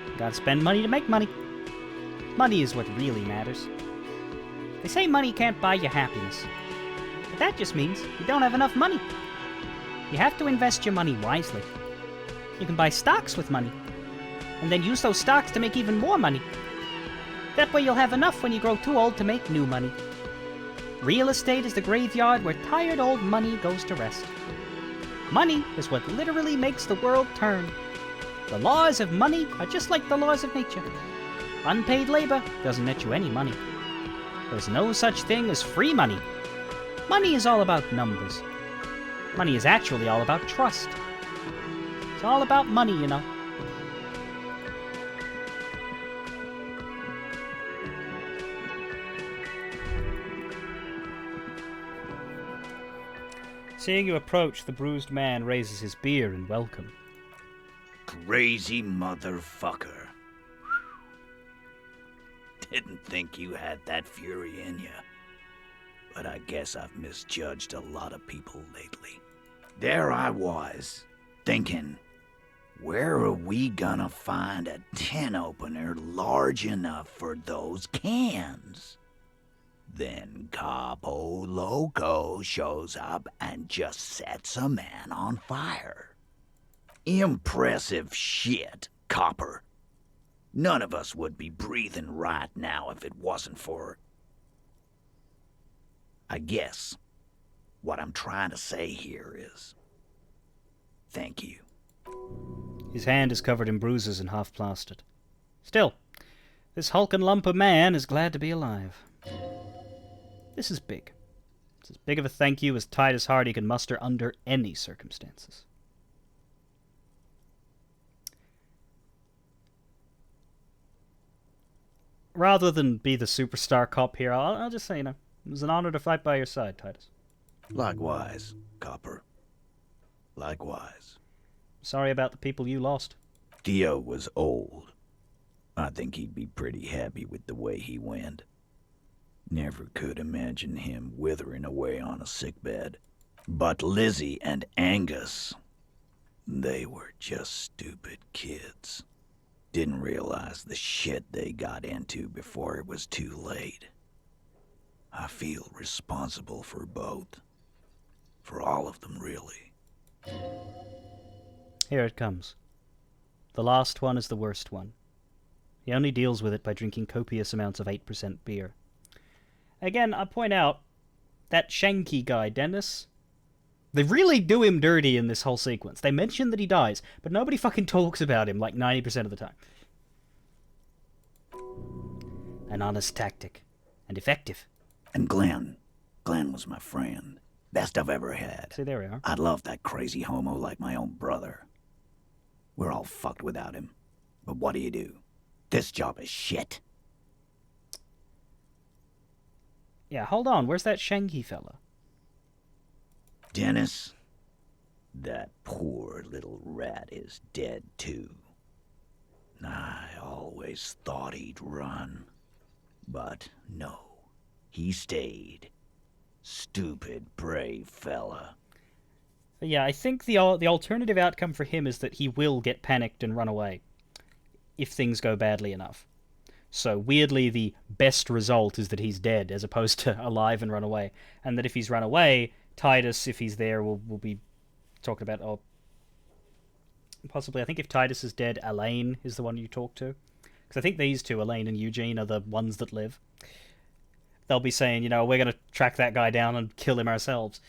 You gotta spend money to make money. Money is what really matters. They say money can't buy you happiness. But that just means you don't have enough money. You have to invest your money wisely. You can buy stocks with money, and then use those stocks to make even more money. That way you'll have enough when you grow too old to make new money. Real estate is the graveyard where tired old money goes to rest. Money is what literally makes the world turn. The laws of money are just like the laws of nature. Unpaid labor doesn't net you any money. There's no such thing as free money. Money is all about numbers. Money is actually all about trust. It's all about money, you know. Seeing you approach, the bruised man raises his beer in welcome.
Crazy motherfucker. Didn't think you had that fury in you. But I guess I've misjudged a lot of people lately. There I was, thinking, where are we gonna find a tin opener large enough for those cans? Then Capo Loco shows up and just sets a man on fire. Impressive shit, Copper. None of us would be breathing right now if it wasn't for... I guess what I'm trying to say here is... thank you.
His hand is covered in bruises and half plastered. Still, this hulking lump of man is glad to be alive. This is big. It's as big of a thank you as Titus Hardy can muster under any circumstances. Rather than be the superstar cop here, I'll just say, it was an honor to fight by your side, Titus.
Likewise, Copper. Likewise.
Sorry about the people you lost.
Dio was old. I think he'd be pretty happy with the way he went. Never could imagine him withering away on a sickbed. But Lizzie and Angus, they were just stupid kids. Didn't realize the shit they got into before it was too late. I feel responsible for both. For all of them, really.
Here it comes. The last one is the worst one. He only deals with it by drinking copious amounts of 8% beer. Again, I point out, that Shanky guy, Dennis, they really do him dirty in this whole sequence. They mention that he dies, but nobody fucking talks about him like 90% of the time. An honest tactic. And effective.
And Glenn. Glenn was my friend. Best I've ever had.
See, there we are.
I'd love that crazy homo like my own brother. We're all fucked without him. But what do? This job is shit.
Yeah, hold on. Where's that Shanky fella?
Dennis, that poor little rat is dead too. I always thought he'd run. But no, he stayed. Stupid, brave fella.
Yeah, I think the alternative outcome for him is that he will get panicked and run away. If things go badly enough. So, weirdly, the best result is that he's dead, as opposed to alive and run away. And that if he's run away, Titus, if he's there, will be talking about, oh, possibly, I think if Titus is dead, Elaine is the one you talk to. Because I think these two, Elaine and Eugene, are the ones that live. They'll be saying, we're going to track that guy down and kill him ourselves.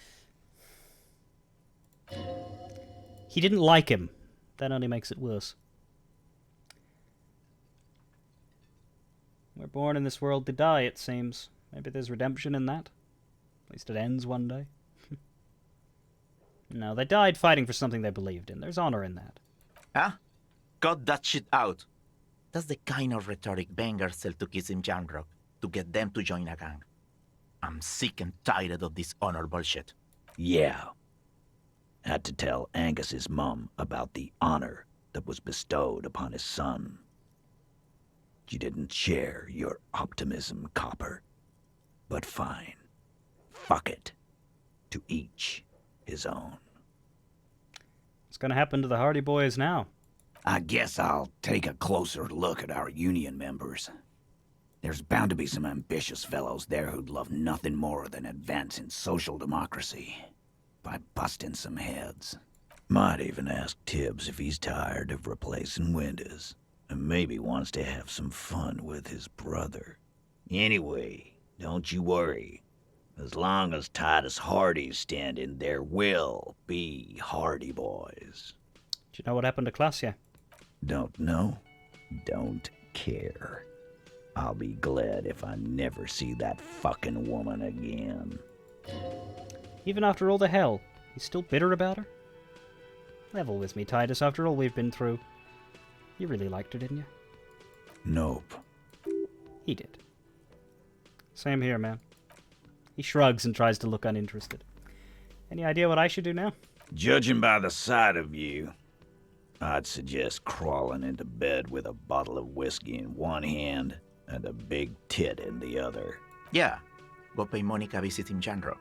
He didn't like him. That only makes it worse. We're born in this world to die, it seems. Maybe there's redemption in that. At least it ends one day. No, they died fighting for something they believed in. There's honor in that.
Huh? Cut that shit out. That's the kind of rhetoric bangers sell to kids in Jamrock to get them to join a gang. I'm sick and tired of this honor bullshit.
Yeah. Had to tell Angus's mum about the honor that was bestowed upon his son. You didn't share your optimism, Copper. But fine. Fuck it. To each his own.
What's going to happen to the Hardy Boys now?
I guess I'll take a closer look at our union members. There's bound to be some ambitious fellows there who'd love nothing more than advancing social democracy by busting some heads. Might even ask Tibbs if he's tired of replacing windows, and maybe wants to have some fun with his brother. Anyway, don't you worry. As long as Titus Hardy's standing, there will be Hardy Boys.
Do you know what happened to Klaasje?
Don't know. Don't care. I'll be glad if I never see that fucking woman again.
Even after all the hell, he's still bitter about her? Level with me, Titus, after all we've been through. You really liked her, didn't you?
Nope.
He did. Same here, man. He shrugs and tries to look uninterested. Any idea what I should do now?
Judging by the sight of you, I'd suggest crawling into bed with a bottle of whiskey in one hand and a big tit in the other.
Yeah, go pay Monica a visit in Jamrock.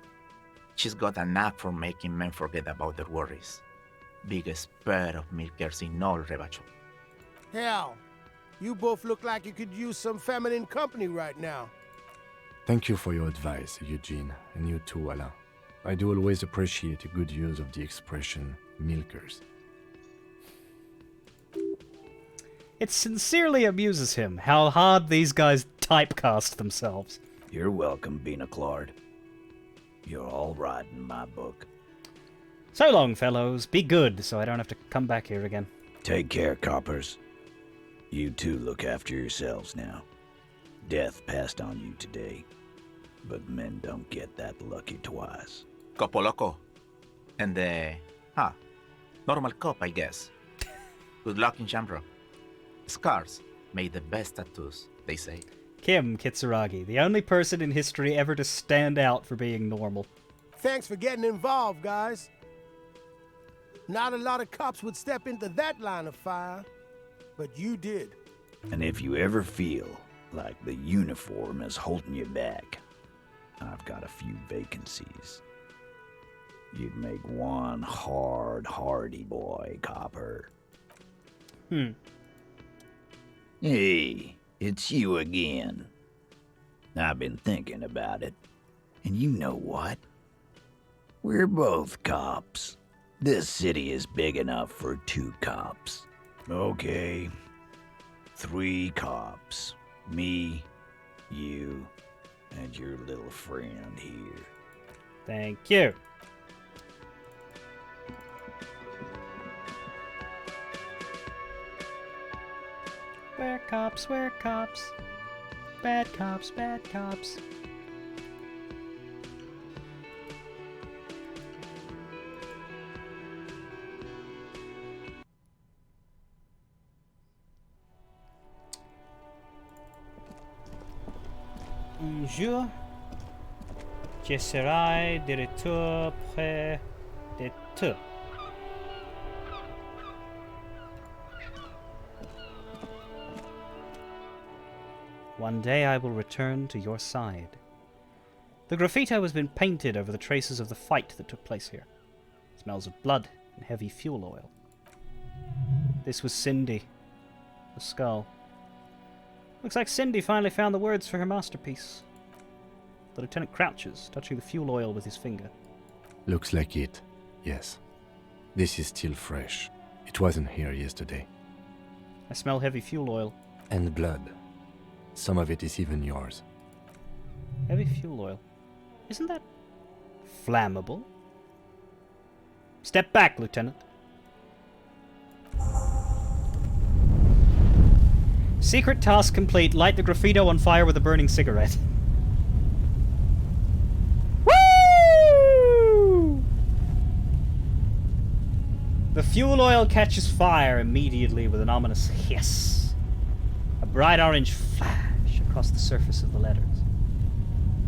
She's got a knack for making men forget about their worries. Biggest pair of milkers in all Rebacho.
Hell, you both look like you could use some feminine company right now.
Thank you for your advice, Eugene, and you too, Alain. I do always appreciate a good use of the expression milkers.
It sincerely amuses him how hard these guys typecast themselves.
You're welcome, Bina Claude. You're all right in my book.
So long, fellows. Be good, so I don't have to come back here again.
Take care, coppers. You two look after yourselves now. Death passed on you today. but men don't get that lucky twice.
Copo Loco. And normal cop, I guess. Good luck in Shamrock. Scars made the best tattoos, they say.
Kim Kitsuragi, the only person in history ever to stand out for being normal.
Thanks for getting involved, guys. Not a lot of cops would step into that line of fire, but you did.
And if you ever feel like the uniform is holding you back, I've got a few vacancies. You'd make one hardy boy, copper. Hey, it's you again. I've been thinking about it. And you know what? We're both cops. This city is big enough for 2 cops. Okay. 3 cops. Me, you, and your little friend here.
Thank you. We're cops, we're cops. Bad cops, bad cops. Bonjour. Je serai de retour près de tout. One day I will return to your side. The graffito has been painted over the traces of the fight that took place here. It smells of blood and heavy fuel oil. This was Cindy. The skull. Looks like Cindy finally found the words for her masterpiece. The lieutenant crouches, touching the fuel oil with his finger.
Looks like it, yes. This is still fresh. It wasn't here yesterday.
I smell heavy fuel oil.
And blood. Some of it is even yours.
Heavy fuel oil. Isn't that flammable? Step back, Lieutenant. Secret task complete. Light the graffito on fire with a burning cigarette. Woo! The fuel oil catches fire immediately with an ominous hiss. A bright orange flash across the surface of the letters.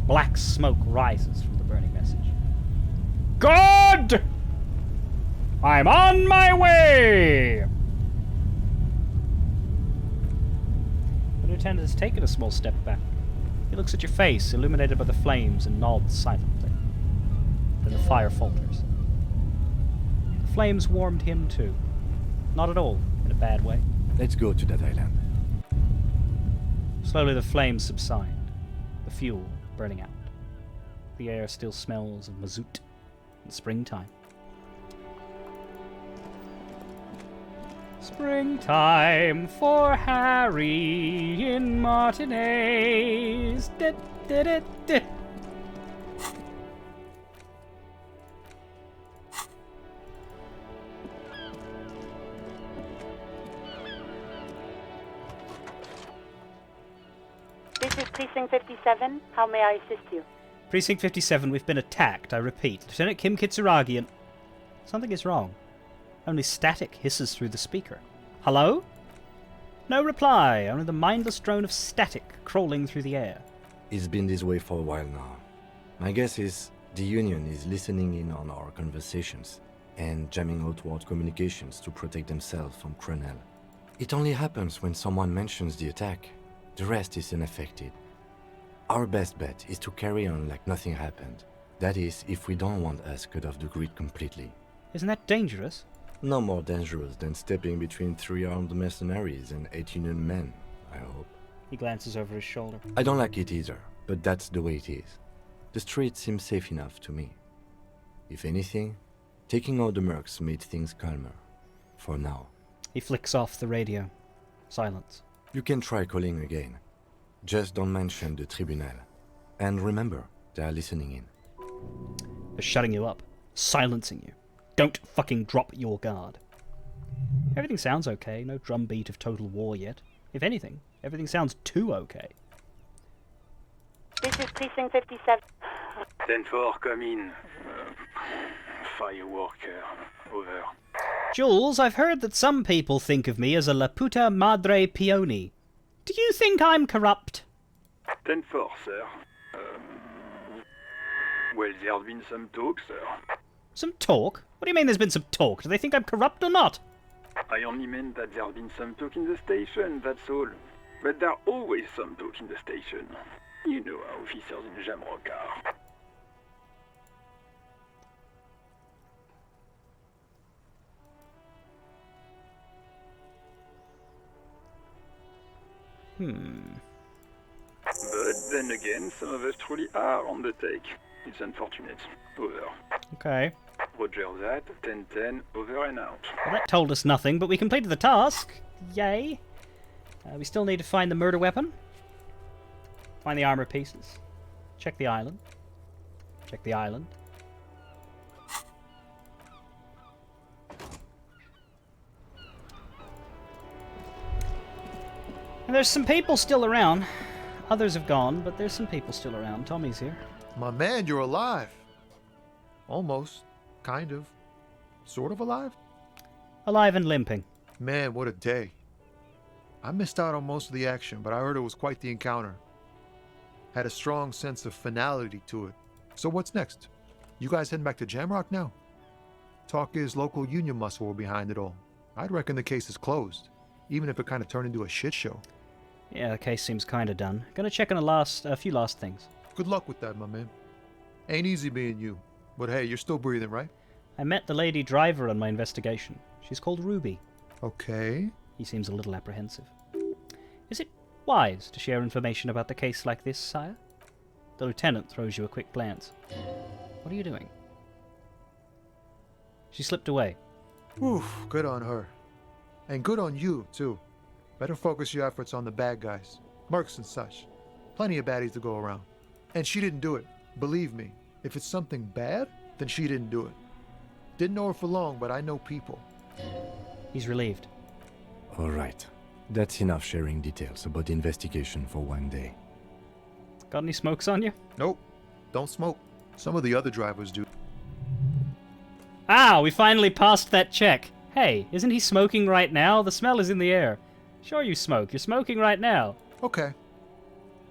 Black smoke rises from the burning message. Good! I'm on my way! The lieutenant has taken a small step back. He looks at your face, illuminated by the flames, and nods silently. Then the fire falters. The flames warmed him too. Not at all in a bad way.
Let's go to that island.
Slowly the flames subside, the fuel burning out. The air still smells of mazout and springtime. Springtime for Harry in Martinez. Da, da, da, da.
This is Precinct 57. How may I assist you?
Precinct 57, we've been attacked, I repeat. Lieutenant Kim Kitsuragi and... Something is wrong. Only static hisses through the speaker. Hello? No reply, only the mindless drone of static crawling through the air.
It's been this way for a while now. My guess is the Union is listening in on our conversations and jamming outward communications to protect themselves from Cronel. It only happens when someone mentions the attack. The rest is unaffected. Our best bet is to carry on like nothing happened. That is, if we don't want us cut off the grid completely.
Isn't that dangerous?
No more dangerous than stepping between 3 armed mercenaries and 8 Union men, I hope.
He glances over his shoulder.
I don't like it either, but that's the way it is. The streets seem safe enough to me. If anything, taking out the mercs made things calmer. For now.
He flicks off the radio. Silence.
You can try calling again. Just don't mention the tribunal. And remember, they are listening in.
They're shutting you up. Silencing you. Don't fucking drop your guard. Everything sounds okay. No drumbeat of total war yet. If anything, everything sounds too okay.
This is Precinct 57.
10-4, come in. Fireworker, over.
Jules, I've heard that some people think of me as a La Puta Madre Peony. Do you think I'm corrupt?
10-4, sir. Well, there's been some talk, sir.
Some talk? What do you mean there's been some talk? Do they think I'm corrupt or not?
I only meant that there's been some talk in the station, that's all. But there's always some talk in the station. You know how officers in Jamrock are. But then again, some of us truly are on the take. It's unfortunate. Over.
Okay.
Roger that. 10-10, over and out.
Well, that told us nothing, but we completed the task. Yay. We still need to find the murder weapon. Find the armor pieces. Check the island. Check the island. And there's some people still around. Others have gone, but there's some people still around. Tommy's here.
My man, you're alive. Almost. Kind of. Sort of alive?
Alive and limping.
Man, what a day. I missed out on most of the action, but I heard it was quite the encounter. Had a strong sense of finality to it. So what's next? You guys heading back to Jamrock now? Talk is local union muscle were behind it all. I'd reckon the case is closed, even if it kind of turned into a shit show.
Yeah, the case seems kind of done. Gonna check on a few last things.
Good luck with that, my man. Ain't easy being you, but hey, you're still breathing, right?
I met the lady driver on my investigation. She's called Ruby.
Okay.
He seems a little apprehensive. Is it wise to share information about the case like this, sire? The lieutenant throws you a quick glance. What are you doing? She slipped away.
Oof, good on her. And good on you, too. Better focus your efforts on the bad guys. Mercs and such. Plenty of baddies to go around. And she didn't do it. Believe me, if it's something bad, then she didn't do it. Didn't know her for long, but I know people.
He's relieved.
All right. That's enough sharing details about the investigation for one day.
Got any smokes on you?
Nope. Don't smoke. Some of the other drivers do.
Ah, we finally passed that check. Hey, isn't he smoking right now? The smell is in the air. Sure you smoke. You're smoking right now.
Okay.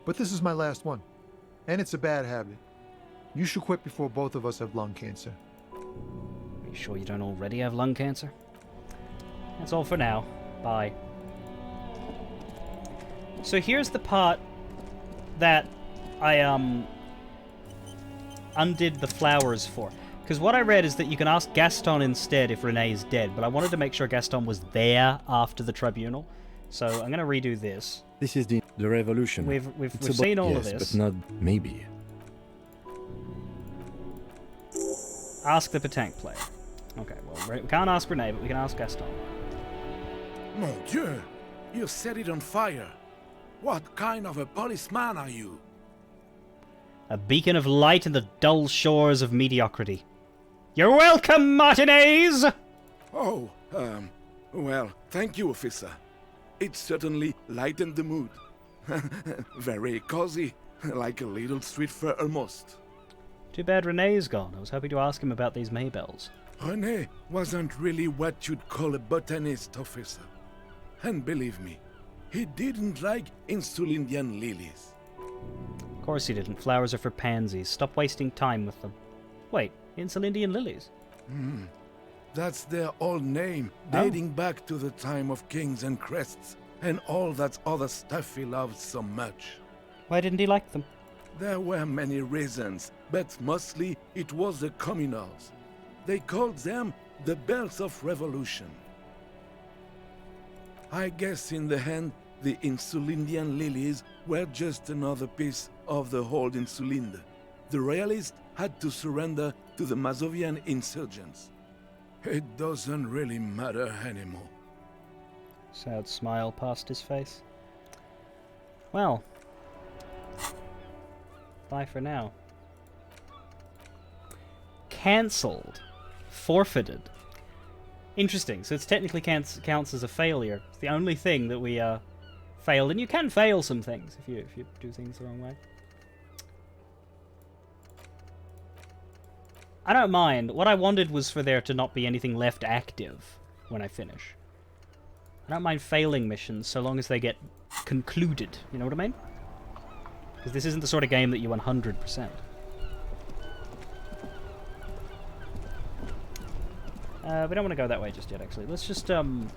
But this is my last one. And it's a bad habit. You should quit before both of us have lung cancer.
Are you sure you don't already have lung cancer? That's all for now. Bye. So here's the part that I undid the flowers for. Because what I read is that you can ask Gaston instead if Renee is dead, but I wanted to make sure Gaston was there after the tribunal. So I'm going to redo this.
This is the revolution.
We've seen all of this.
But not maybe.
Ask the Petanque player. Okay, well, we can't ask Renee, but we can ask Gaston.
Mon Dieu! You set it on fire. What kind of a policeman are you?
A beacon of light in the dull shores of mediocrity. You're welcome, Martinez!
Oh, well, thank you, officer. It certainly lightened the mood. Very cozy, like a little street fair almost.
Too bad Renee's gone. I was hoping to ask him about these Maybells.
René wasn't really what you'd call a botanist, officer. And believe me, he didn't like Insulindian lilies.
Of course he didn't. Flowers are for pansies. Stop wasting time with them. Wait, Insulindian lilies?
That's their old name, dating back to the time of kings and crests, and all that other stuff he loved so much.
Why didn't he like them?
There were many reasons, but mostly it was the communals. They called them the Bells of Revolution. I guess in the end, the Insulindian lilies were just another piece of the whole Insulinde. The royalists had to surrender to the Mazovian insurgents. It doesn't really matter anymore.
Sad smile passed his face. Well, bye for now. Cancelled. Forfeited. Interesting. So it's technically counts as a failure. It's the only thing that we failed, and you can fail some things if you do things the wrong way. I don't mind. What I wanted was for there to not be anything left active when I finish. I don't mind failing missions so long as they get concluded. You know what I mean? Because this isn't the sort of game that you 100%. We don't want to go that way just yet, actually. Let's just, I don't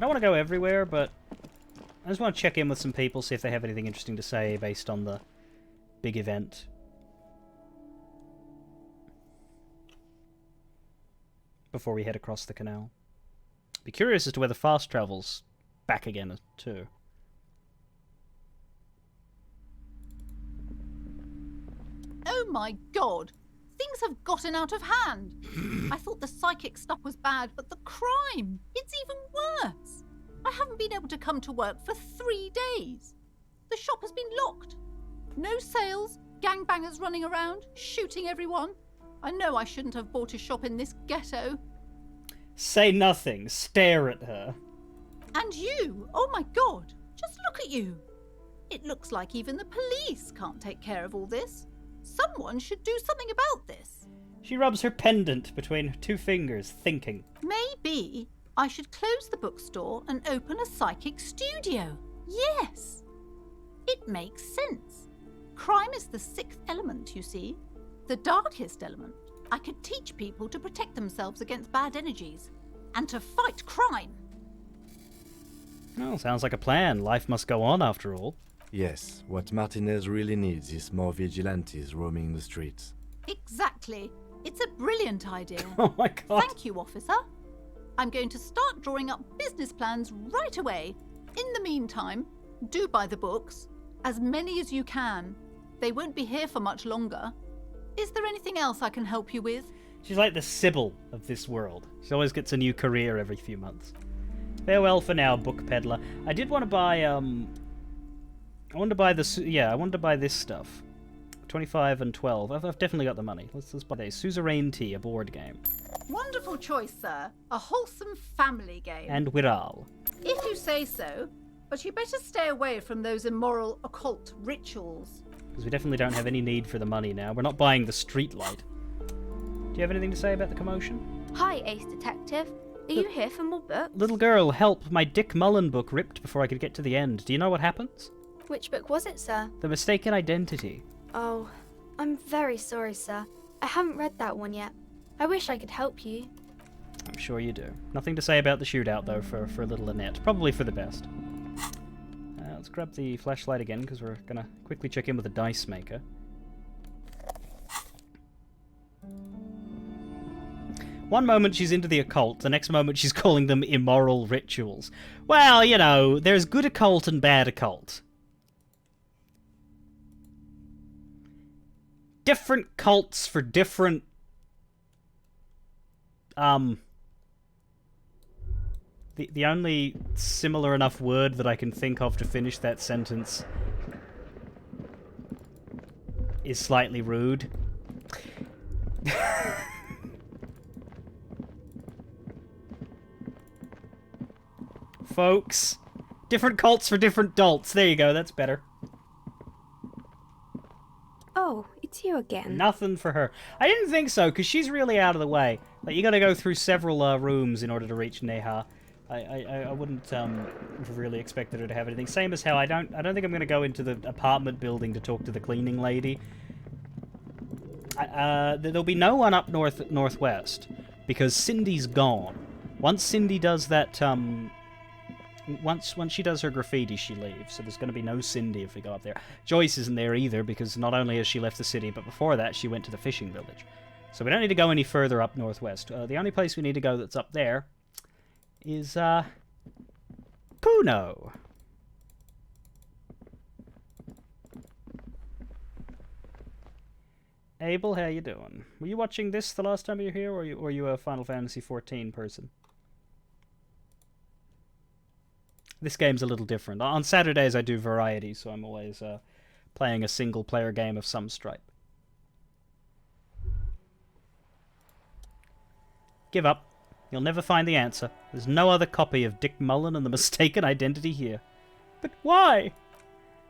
want to go everywhere, but I just want to check in with some people, see if they have anything interesting to say based on the big event. Before we head across the canal. Be curious as to whether fast travel's back again, too.
Oh my god! Things have gotten out of hand. I thought the psychic stuff was bad, but the crime, it's even worse. I haven't been able to come to work for 3 days. The shop has been locked. No sales, gangbangers running around, shooting everyone. I know I shouldn't have bought a shop in this ghetto.
Say nothing. Stare at her.
And you, oh my god, just look at you. It looks like even the police can't take care of all this. Someone should do something about this.
She rubs her pendant between two fingers, thinking.
Maybe I should close the bookstore and open a psychic studio. Yes. It makes sense. Crime is the 6th element, you see. The darkest element. I could teach people to protect themselves against bad energies and to fight crime.
Well, sounds like a plan. Life must go on after all.
Yes, what Martinez really needs is more vigilantes roaming the streets.
Exactly. It's a brilliant idea.
Oh my god.
Thank you, officer. I'm going to start drawing up business plans right away. In the meantime, do buy the books. As many as you can. They won't be here for much longer. Is there anything else I can help you with?
She's like the Sybil of this world. She always gets a new career every few months. Farewell for now, book peddler. I did want to buy, I wanted to buy this, yeah, I wanted to buy this stuff. 25 and 12. I've definitely got the money. Let's buy this. Suzerain Tea, a board game.
Wonderful choice, sir. A wholesome family game.
And Wiral.
If you say so, but you better stay away from those immoral occult rituals.
Because we definitely don't have any need for the money now. We're not buying the street light. Do you have anything to say about the commotion?
Hi, Ace Detective. Are you here for more books?
Little girl, help! My Dick Mullen book ripped before I could get to the end. Do you know what happens?
Which book was it, sir?
The Mistaken Identity.
Oh, I'm very sorry, sir. I haven't read that one yet. I wish I could help you.
I'm sure you do. Nothing to say about the shootout, though, for little Annette. Probably for the best. Let's grab the flashlight again, because we're going to quickly check in with the dice maker. One moment she's into the occult, the next moment she's calling them immoral rituals. Well, you know, there's good occult and bad occult. Different cults for different... The only similar enough word that I can think of to finish that sentence is slightly rude. Folks. Different cults for different dolts. There you go, that's better.
Oh, it's you again.
Nothing for her. I didn't think so, because she's really out of the way. Like, you gotta go through several rooms in order to reach Neha. I wouldn't have really expected her to have anything. Same as how I don't think I'm gonna go into the apartment building to talk to the cleaning lady. There'll be no one up northwest, because Cindy's gone. Once Cindy does that, once she does her graffiti, she leaves. So there's going to be no Cindy if we go up there. Joyce isn't there either, because not only has she left the city, but before that she went to the fishing village. So we don't need to go any further up northwest. The only place we need to go that's up there is Puno. Abel, how you doing? Were you watching this the last time you were here, or are you a Final Fantasy XIV person? This game's a little different. On Saturdays I do variety, so I'm always playing a single-player game of some stripe. Give up. You'll never find the answer. There's no other copy of Dick Mullen and the Mistaken Identity here. But why?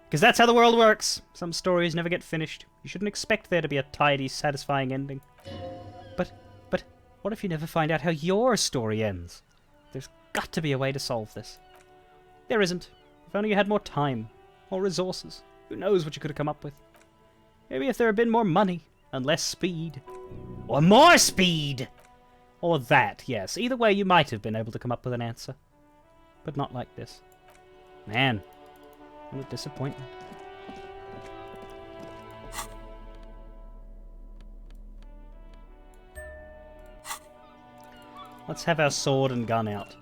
Because that's how the world works. Some stories never get finished. You shouldn't expect there to be a tidy, satisfying ending. But, what if you never find out how your story ends? There's got to be a way to solve this. There isn't. If only you had more time, more resources. Who knows what you could have come up with? Maybe if there had been more money and less speed. Or more speed! Or that, yes. Either way, you might have been able to come up with an answer. But not like this. Man, what a disappointment. Let's have our sword and gun out.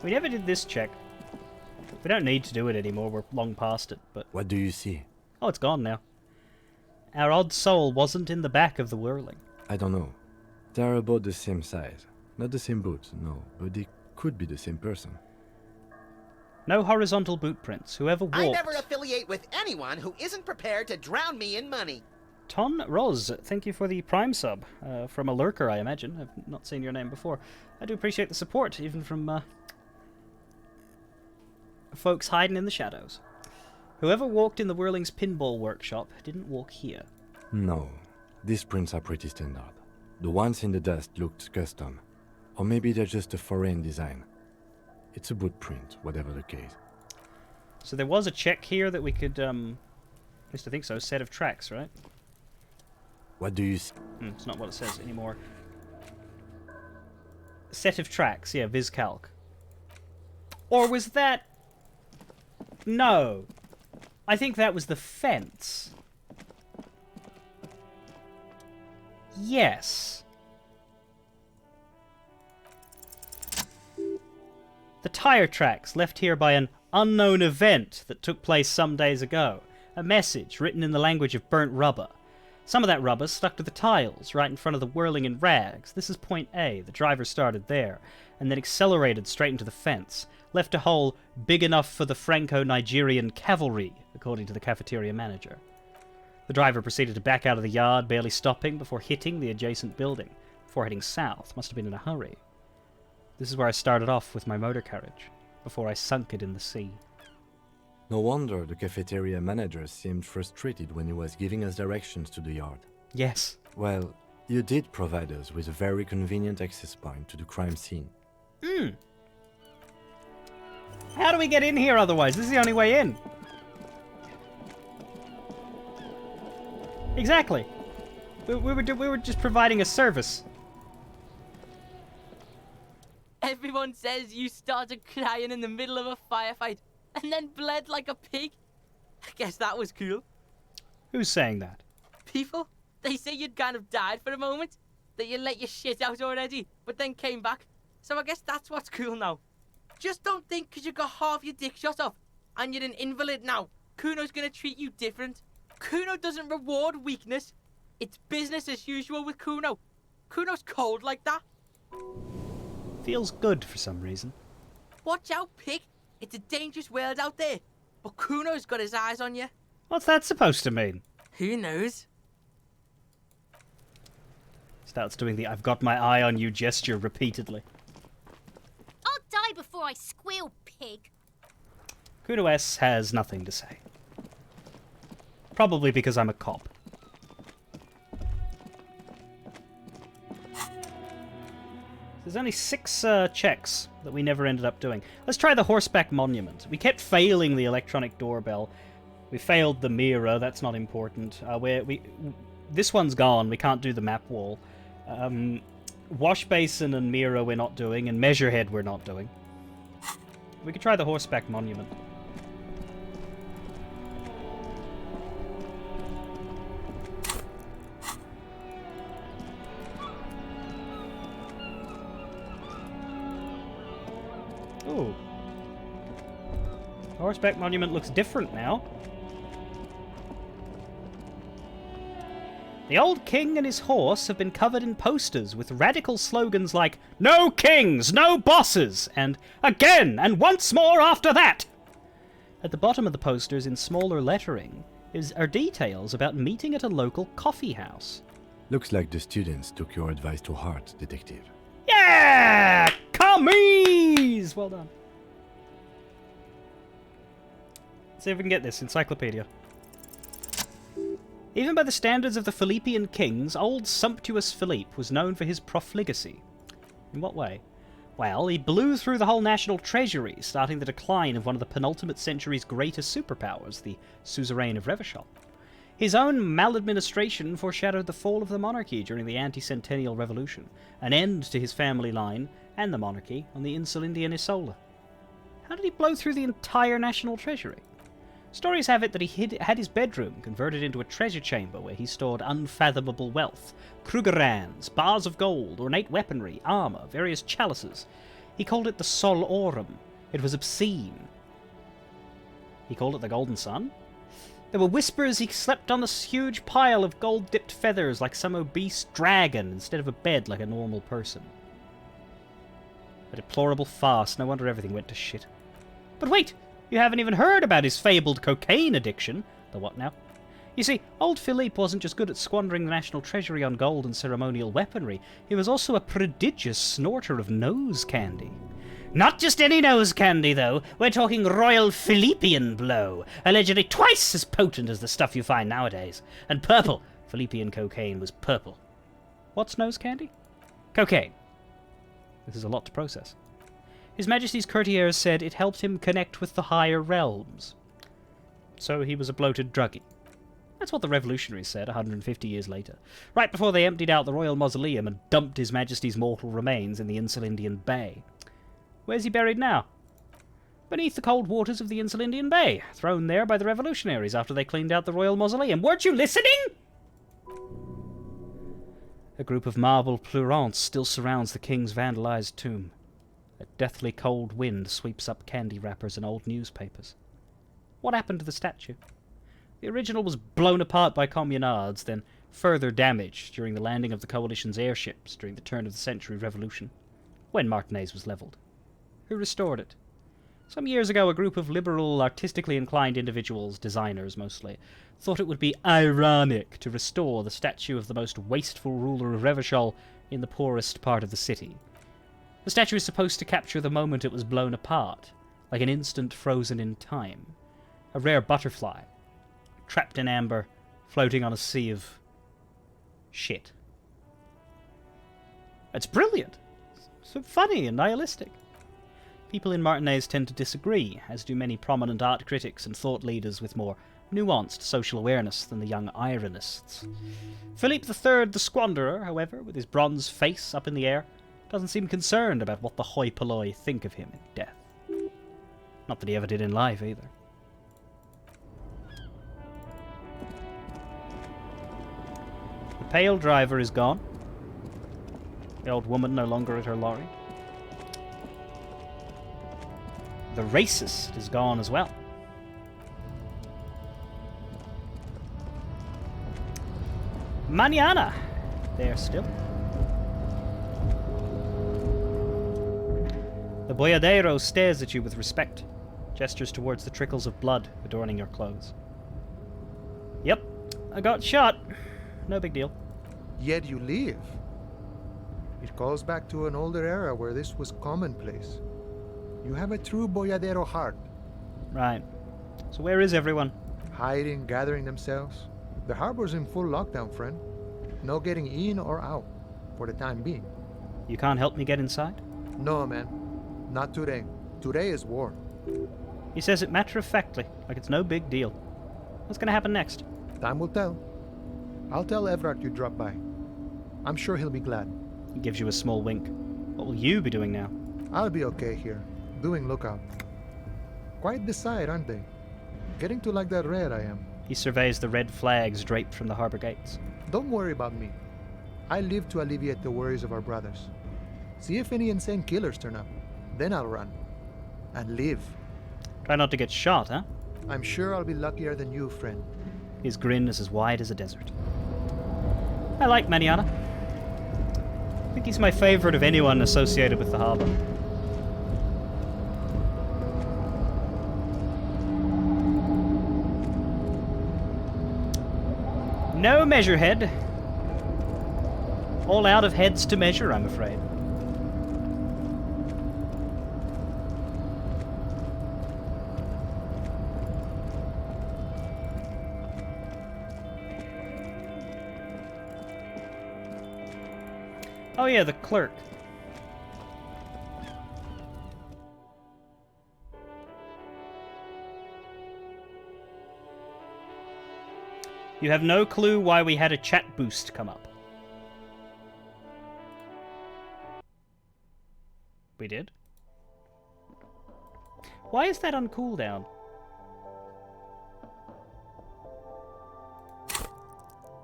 We never did this check. We don't need to do it anymore, we're long past it, but...
What do you see?
Oh, it's gone now. Our odd soul wasn't in the back of the whirling.
I don't know. They're about the same size. Not the same boots, no, but they could be the same person.
No horizontal boot prints. Whoever walked...
I never affiliate with anyone who isn't prepared to drown me in money.
Ton Roz, thank you for the Prime sub. From a lurker, I imagine. I've not seen your name before. I do appreciate the support, even from folks hiding in the shadows. Whoever walked in the Whirling's pinball workshop didn't walk here.
No, these prints are pretty standard. The ones in the dust looked custom. Or maybe they're just a foreign design. It's a boot print, whatever the case.
So there was a check here that we could, at least I think so, set of tracks, right?
What do you see?
It's not what it says anymore. Set of tracks, yeah, VisCalc. Or was that... No. I think that was the fence. Yes. The tire tracks left here by an unknown event that took place some days ago. A message written in the language of burnt rubber. Some of that rubber stuck to the tiles right in front of the whirling in rags. This is point A. The driver started there and then accelerated straight into the fence. Left a hole big enough for the Franco-Nigerian cavalry, according to the cafeteria manager. The driver proceeded to back out of the yard, barely stopping before hitting the adjacent building, before heading south. Must have been in a hurry. This is where I started off with my motor carriage, before I sunk it in the sea.
No wonder the cafeteria manager seemed frustrated when he was giving us directions to the yard.
Yes.
Well, you did provide us with a very convenient access point to the crime scene.
How do we get in here otherwise? This is the only way in. Exactly. We were just providing a service.
Everyone says you started crying in the middle of a firefight and then bled like a pig. I guess that was cool.
Who's saying that?
People, they say you'd kind of died for a moment, that you let your shit out already, but then came back. So I guess that's what's cool now. Just don't think because you got half your dick shot off and you're an invalid now, Kuno's gonna treat you different. Kuno doesn't reward weakness. It's business as usual with Kuno. Kuno's cold like that.
Feels good for some reason.
Watch out, pig. It's a dangerous world out there. But Kuno's got his eyes on you.
What's that supposed to mean?
Who knows?
Starts doing the I've got my eye on you gesture repeatedly.
I'll die before I squeal, pig.
Kuno S has nothing to say. Probably because I'm a cop. There's only 6 checks that we never ended up doing. Let's try the horseback monument. We kept failing the electronic doorbell. We failed the mirror. That's not important. This one's gone. We can't do the map wall. Wash basin and mirror we're not doing, and measure head we're not doing. We could try the horseback monument. Ooh. The horseback monument looks different now. The old king and his horse have been covered in posters with radical slogans like, "No kings, no bosses," and "Again, and once more after that." At the bottom of the posters, in smaller lettering, are details about meeting at a local coffee house.
Looks like the students took your advice to heart, Detective.
Yeah! Commies! Well done. see if we can get this encyclopedia. Even by the standards of the Philippian kings, old sumptuous Philippe was known for his profligacy. In what way? Well, he blew through the whole national treasury, starting the decline of one of the penultimate century's greatest superpowers, the suzerain of Revachol. His own maladministration foreshadowed the fall of the monarchy during the anti-centennial revolution, an end to his family line and the monarchy on the Insulindian Isola. How did he blow through the entire national treasury? Stories have it that he had his bedroom converted into a treasure chamber where he stored unfathomable wealth, krugerrands, bars of gold, ornate weaponry, armor, various chalices. He called it the Solorum. It was obscene. He called it the Golden Sun? There were whispers he slept on this huge pile of gold-dipped feathers like some obese dragon instead of a bed like a normal person. A deplorable farce. No wonder everything went to shit. But wait! You haven't even heard about his fabled cocaine addiction. The what now? You see, old Philippe wasn't just good at squandering the national treasury on gold and ceremonial weaponry. He was also a prodigious snorter of nose candy. Not just any nose candy, though. We're talking Royal Philippian blow, allegedly twice as potent as the stuff you find nowadays. And purple. Philippian cocaine was purple. What's nose candy? Cocaine. This is a lot to process. His Majesty's courtiers said it helped him connect with the higher realms. So he was a bloated druggie. That's what the revolutionaries said 150 years later, right before they emptied out the royal mausoleum and dumped His Majesty's mortal remains in the Insulindian Bay. Where's he buried now? Beneath the cold waters of the Insulindian Bay, thrown there by the revolutionaries after they cleaned out the royal mausoleum. Weren't you listening? A group of marble pleurants still surrounds the king's vandalized tomb. A deathly cold wind sweeps up candy wrappers and old newspapers. What happened to the statue? The original was blown apart by communards, then further damaged during the landing of the coalition's airships during the turn-of-the-century revolution, when Martinez was levelled. Who restored it? Some years ago, a group of liberal, artistically inclined individuals, designers mostly, thought it would be ironic to restore the statue of the most wasteful ruler of Revachol in the poorest part of the city. The statue is supposed to capture the moment it was blown apart, like an instant frozen in time. A rare butterfly, trapped in amber, floating on a sea of shit. It's brilliant. So funny and nihilistic. People in Martinez tend to disagree, as do many prominent art critics and thought leaders with more nuanced social awareness than the young ironists. Philippe III the Squanderer, however, with his bronze face up in the air, doesn't seem concerned about what the hoi polloi think of him in death. Not that he ever did in life, either. The pale driver is gone. The old woman no longer at her lorry. The racist is gone as well. Mañana! There still. The boyadero stares at you with respect, gestures towards the trickles of blood adorning your clothes. Yep, I got shot. No big deal.
Yet you live. It calls back to an older era where this was commonplace. You have a true boyadero heart.
Right. So where is everyone?
Hiding, gathering themselves. The harbor's in full lockdown, friend. No getting in or out, for the time being.
You can't help me get inside?
No, man. Not today. Today is war.
He says it matter-of-factly, like it's no big deal. What's gonna happen next?
Time will tell. I'll tell Everard you dropped by. I'm sure he'll be glad.
He gives you a small wink. What will you be doing now?
I'll be okay here, doing lookout. Quite the sight, aren't they? Getting to like that red I am.
He surveys the red flags draped from the harbor gates.
Don't worry about me. I live to alleviate the worries of our brothers. See if any insane killers turn up. Then I'll run. And live.
Try not to get shot, huh?
I'm sure I'll be luckier than you, friend.
His grin is as wide as a desert. I like Mañana. I think he's my favorite of anyone associated with the harbor. No measurehead. All out of heads to measure, I'm afraid. Oh yeah, the clerk. You have no clue why we had a chat boost come up. We did? Why is that on cooldown?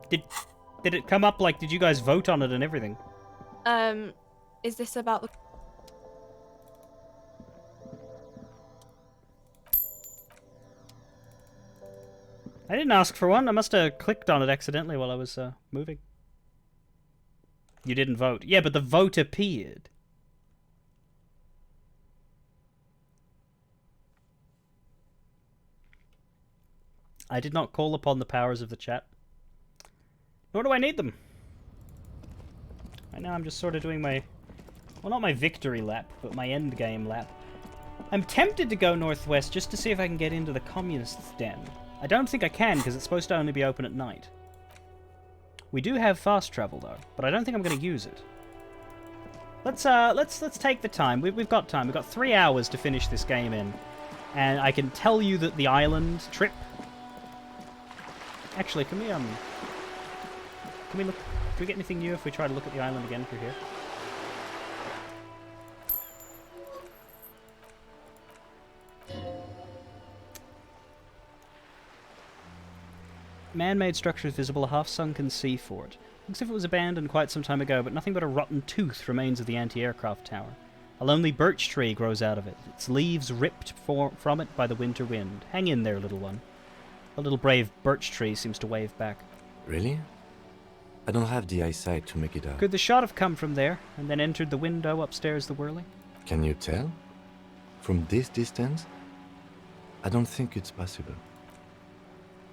Did it come up like, did you guys vote on it and everything?
Is this about the...
I didn't ask for one. I must have clicked on it accidentally while I was moving. You didn't vote. Yeah, but the vote appeared. I did not call upon the powers of the chat. Nor do I need them. Right now I'm just sort of doing my... Well, not my victory lap, but my endgame lap. I'm tempted to go northwest just to see if I can get into the communists' den. I don't think I can, because it's supposed to only be open at night. We do have fast travel, though, but I don't think I'm going to use it. Let's take the time. We've got time. We've got 3 hours to finish this game in. And I can tell you that the island trip... Actually, can we look... Do we get anything new if we try to look at the island again through here? Man-made structures visible, a half-sunken sea fort. Looks as if it was abandoned quite some time ago, but nothing but a rotten tooth remains of the anti-aircraft tower. A lonely birch tree grows out of it, its leaves ripped from it by the winter wind. Hang in there, little one. A little brave birch tree seems to wave back.
Really? I don't have the eyesight to make it out.
Could the shot have come from there, and then entered the window upstairs the whirling?
Can you tell? From this distance? I don't think it's possible.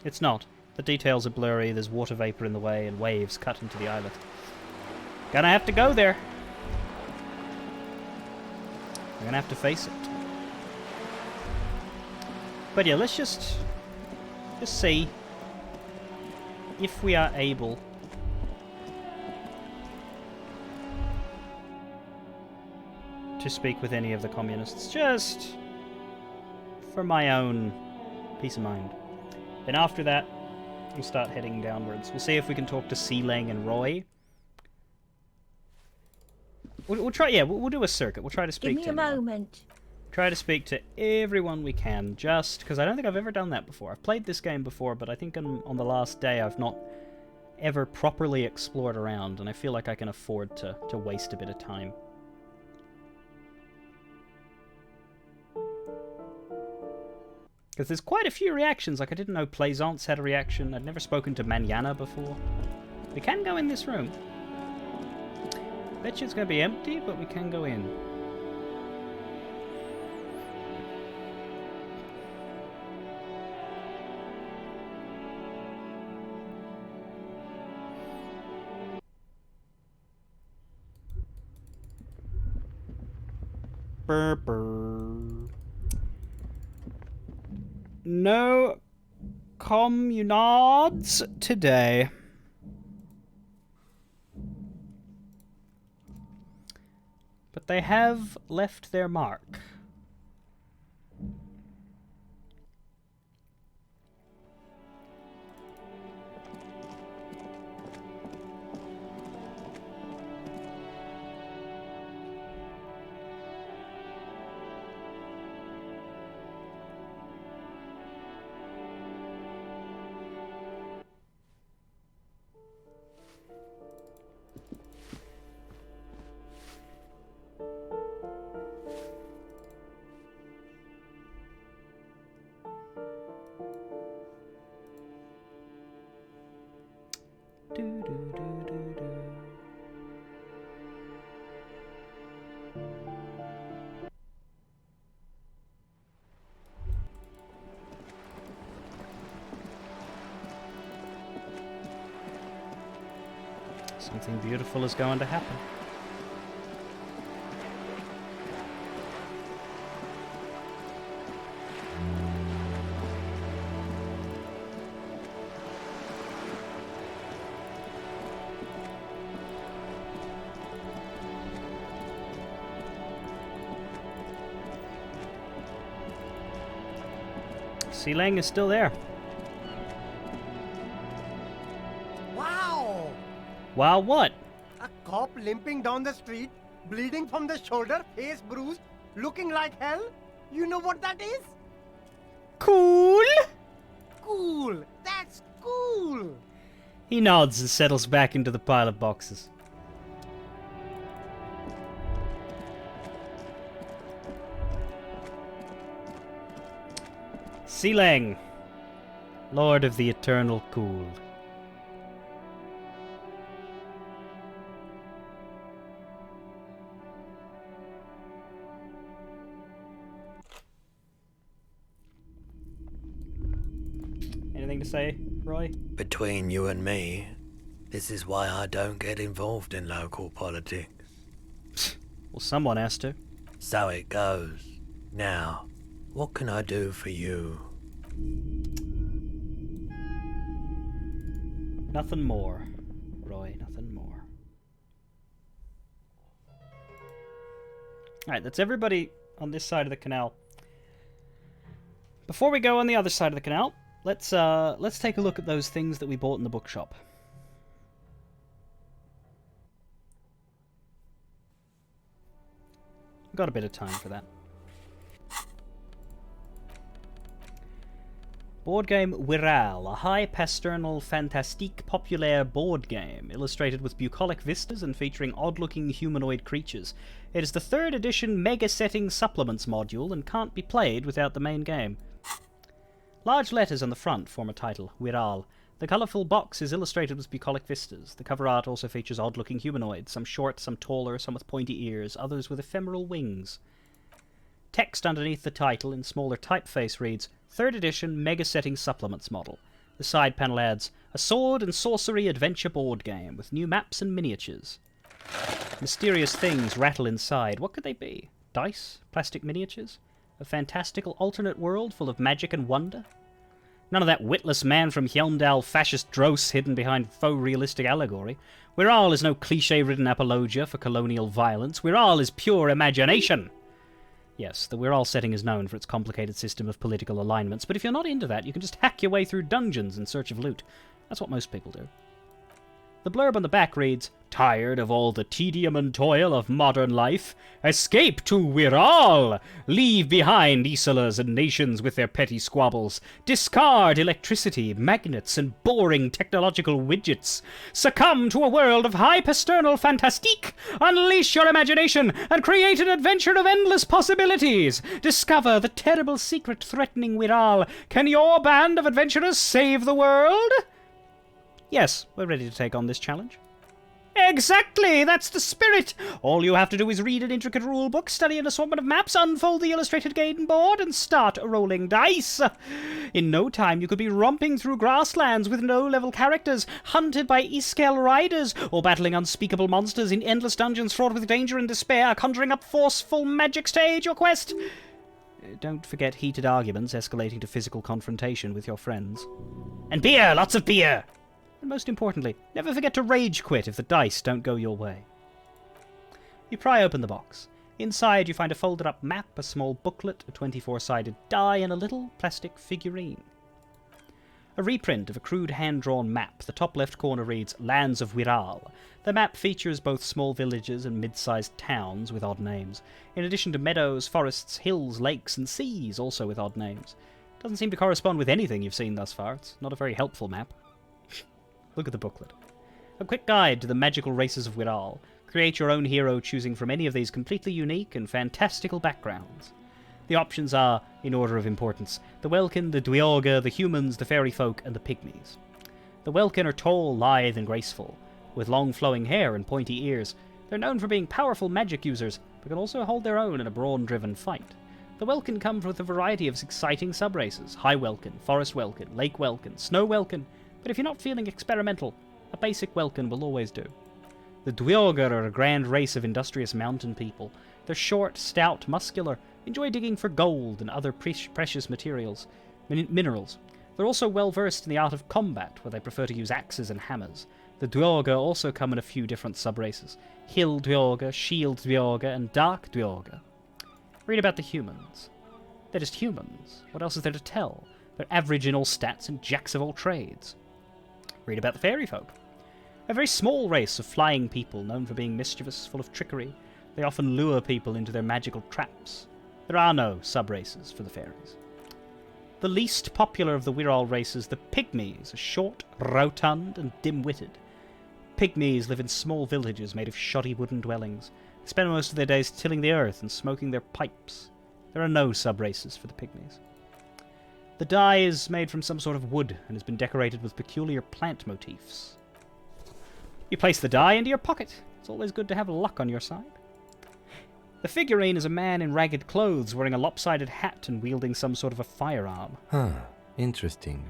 It's not. The details are blurry, there's water vapor in the way, and waves cut into the islet. Gonna have to go there. We're gonna have to face it. But yeah, let's just see if we are able to speak with any of the communists, just for my own peace of mind. Then after that, we'll start heading downwards. We'll see if we can talk to Sealang and Roy. We'll try, yeah, we'll do a circuit. We'll try to speak to
Give me a moment.
Try to speak to everyone we can, just because I don't think I've ever done that before. I've played this game before, but I think on the last day I've not ever properly explored around, and I feel like I can afford to waste a bit of time. Because there's quite a few reactions, like I didn't know Plaisance had a reaction, I'd never spoken to Manana before. We can go in this room. Bet you it's going to be empty, but we can go in. No communards today. But they have left their mark. Something beautiful is going to happen. Sea Lang is still there.
Wow!
Wow, what?
A cop limping down the street, bleeding from the shoulder, face bruised, looking like hell? You know what that is?
Cool!
Cool! That's cool!
He nods and settles back into the pile of boxes. Sea Lang, Lord of the Eternal Cool. Anything to say, Roy?
Between you and me, this is why I don't get involved in local politics.
Well, someone has to.
So it goes. Now, what can I do for you?
Nothing more, Roy, nothing more. Alright, that's everybody on this side of the canal. Before we go on the other side of the canal, let's take a look at those things that we bought in the bookshop. We've got a bit of time for that. Board game Viral, a high pasternal fantastique populaire board game, illustrated with bucolic vistas and featuring odd-looking humanoid creatures. It is the 3rd edition Mega Setting Supplements module and can't be played without the main game. Large letters on the front form a title, Viral. The colourful box is illustrated with bucolic vistas. The cover art also features odd-looking humanoids, some short, some taller, some with pointy ears, others with ephemeral wings. Text underneath the title in smaller typeface reads, 3rd edition Mega Setting Supplements model. The side panel adds, a sword and sorcery adventure board game with new maps and miniatures. Mysterious things rattle inside. What could they be? Dice? Plastic miniatures? A fantastical alternate world full of magic and wonder? None of that witless man from Hjelmdal fascist dross hidden behind faux realistic allegory. Viral is no cliché-ridden apologia for colonial violence. Viral is pure imagination! Yes, the Viral setting is known for its complicated system of political alignments, but if you're not into that, you can just hack your way through dungeons in search of loot. That's what most people do. The blurb on the back reads, tired of all the tedium and toil of modern life? Escape to Viral! Leave behind Isolas and nations with their petty squabbles. Discard electricity, magnets, and boring technological widgets. Succumb to a world of high pasternal fantastique. Unleash your imagination and create an adventure of endless possibilities. Discover the terrible secret threatening Viral. Can your band of adventurers save the world? Yes, we're ready to take on this challenge. Exactly! That's the spirit! All you have to do is read an intricate rulebook, study an assortment of maps, unfold the illustrated game board, and start rolling dice! In no time you could be romping through grasslands with low-level characters, hunted by Iskel riders, or battling unspeakable monsters in endless dungeons fraught with danger and despair, conjuring up forceful magics to aid your quest! Don't forget heated arguments escalating to physical confrontation with your friends. And beer! Lots of beer! And most importantly, never forget to rage quit if the dice don't go your way. You pry open the box. Inside you find a folded up map, a small booklet, a 24-sided die, and a little plastic figurine. A reprint of a crude hand-drawn map. The top left corner reads, Lands of Viral. The map features both small villages and mid-sized towns with odd names, in addition to meadows, forests, hills, lakes, and seas, also with odd names. Doesn't seem to correspond with anything you've seen thus far. It's not a very helpful map. Look at the booklet. A quick guide to the magical races of Viral. Create your own hero choosing from any of these completely unique and fantastical backgrounds. The options are, in order of importance, the Welkin, the Duergar, the humans, the fairy folk, and the pygmies. The Welkin are tall, lithe, and graceful, with long flowing hair and pointy ears. They're known for being powerful magic users, but can also hold their own in a brawn-driven fight. The Welkin come with a variety of exciting subraces: High Welkin, Forest Welkin, Lake Welkin, Snow Welkin, but if you're not feeling experimental, a basic Welkin will always do. The Duergar are a grand race of industrious mountain people. They're short, stout, muscular, enjoy digging for gold and other precious materials, minerals. They're also well versed in the art of combat, where they prefer to use axes and hammers. The Duergar also come in a few different subraces: Hill Duergar, Shield Duergar, and Dark Duergar. Read about the humans. They're just humans. What else is there to tell? They're average in all stats and jacks of all trades. Read about the fairy folk. A very small race of flying people known for being mischievous, full of trickery. They often lure people into their magical traps. There are no sub-races for the fairies. The least popular of the Wirral races, the Pygmies, are short, rotund, and dim-witted. Pygmies live in small villages made of shoddy wooden dwellings. They spend most of their days tilling the earth and smoking their pipes. There are no sub-races for the Pygmies. The die is made from some sort of wood and has been decorated with peculiar plant motifs. You place the die into your pocket. It's always good to have luck on your side. The figurine is a man in ragged clothes wearing a lopsided hat and wielding some sort of a firearm.
Huh, interesting.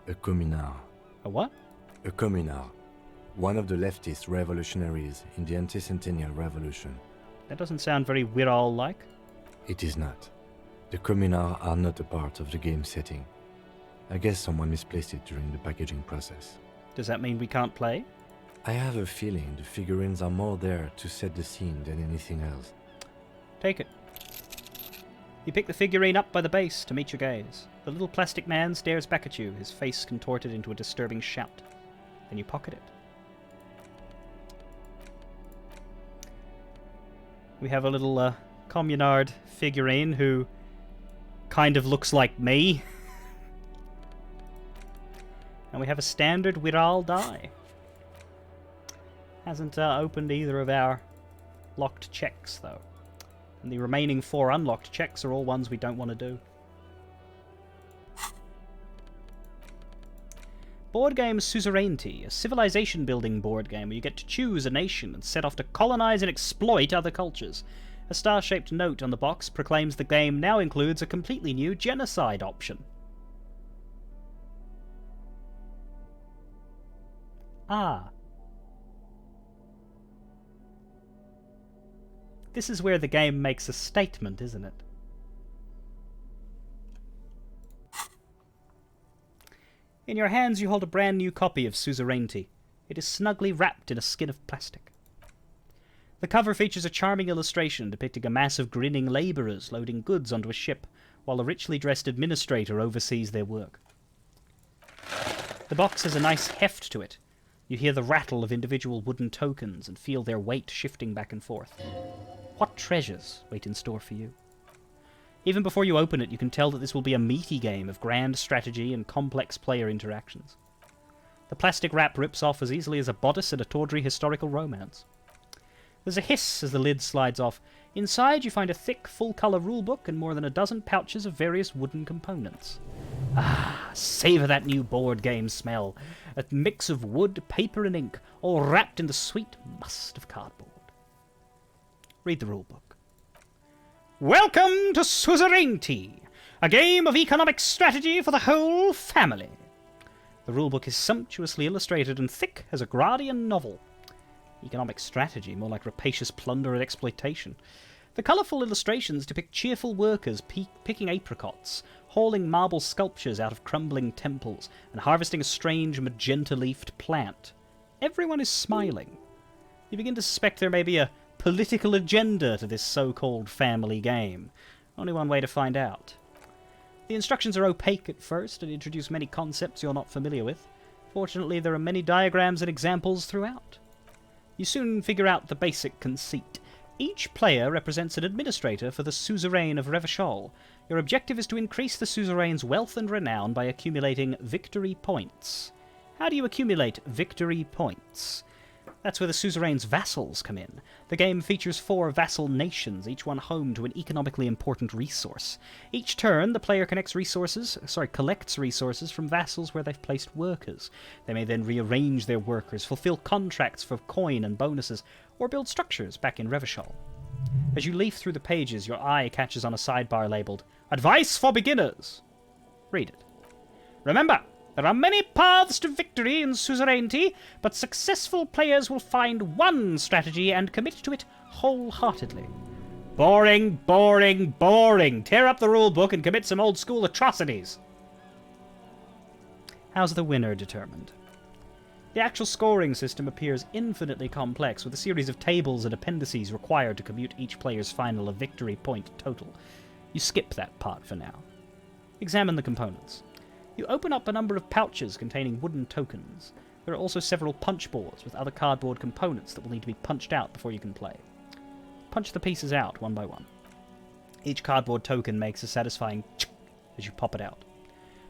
A communard.
A what?
A communard. One of the leftist revolutionaries in the anti-centennial revolution.
That doesn't sound very Wirral-like.
It is not. The communards are not a part of the game setting. I guess someone misplaced it during the packaging process.
Does that mean we can't play?
I have a feeling the figurines are more there to set the scene than anything else.
Take it. You pick the figurine up by the base to meet your gaze. The little plastic man stares back at you, his face contorted into a disturbing shout. Then you pocket it. We have a little communard figurine who kind of looks like me. And we have a standard Wirral die. Hasn't opened either of our locked checks, though. And the remaining 4 unlocked checks are all ones we don't want to do. Board game Suzerainty, a civilization-building board game where you get to choose a nation and set off to colonize and exploit other cultures. A star-shaped note on the box proclaims the game now includes a completely new genocide option. Ah. This is where the game makes a statement, isn't it? In your hands you hold a brand new copy of Suzerainty. It is snugly wrapped in a skin of plastic. The cover features a charming illustration depicting a mass of grinning labourers loading goods onto a ship, while a richly dressed administrator oversees their work. The box has a nice heft to it. You hear the rattle of individual wooden tokens and feel their weight shifting back and forth. What treasures wait in store for you? Even before you open it, you can tell that this will be a meaty game of grand strategy and complex player interactions. The plastic wrap rips off as easily as a bodice in a tawdry historical romance. There's a hiss as the lid slides off. Inside you find a thick, full-colour rulebook and more than a dozen pouches of various wooden components. Ah, savour that new board game smell. A mix of wood, paper and ink, all wrapped in the sweet must of cardboard. Read the rulebook. Welcome to Suzerainty, a game of economic strategy for the whole family. The rulebook is sumptuously illustrated and thick as a Gradian novel. Economic strategy, more like rapacious plunder and exploitation. The colourful illustrations depict cheerful workers picking apricots, hauling marble sculptures out of crumbling temples, and harvesting a strange magenta-leafed plant. Everyone is smiling. You begin to suspect there may be a political agenda to this so-called family game. Only one way to find out. The instructions are opaque at first and introduce many concepts you're not familiar with. Fortunately, there are many diagrams and examples throughout. You soon figure out the basic conceit. Each player represents an administrator for the suzerain of Revachol. Your objective is to increase the suzerain's wealth and renown by accumulating victory points. How do you accumulate victory points? That's where the suzerain's vassals come in. The game features 4 vassal nations, each one home to an economically important resource. Each turn, the player collects resources from vassals where they've placed workers. They may then rearrange their workers, fulfill contracts for coin and bonuses, or build structures back in Revachol. As you leaf through the pages, your eye catches on a sidebar labelled, Advice for Beginners. Read it. Remember, there are many paths to victory in Suzerainty, but successful players will find one strategy and commit to it wholeheartedly. Boring, boring, boring. Tear up the rulebook and commit some old-school atrocities. How's the winner determined? The actual scoring system appears infinitely complex, with a series of tables and appendices required to compute each player's final victory point total. You skip that part for now. Examine the components. You open up a number of pouches containing wooden tokens. There are also several punch boards with other cardboard components that will need to be punched out before you can play. Punch the pieces out one by one. Each cardboard token makes a satisfying ch as you pop it out.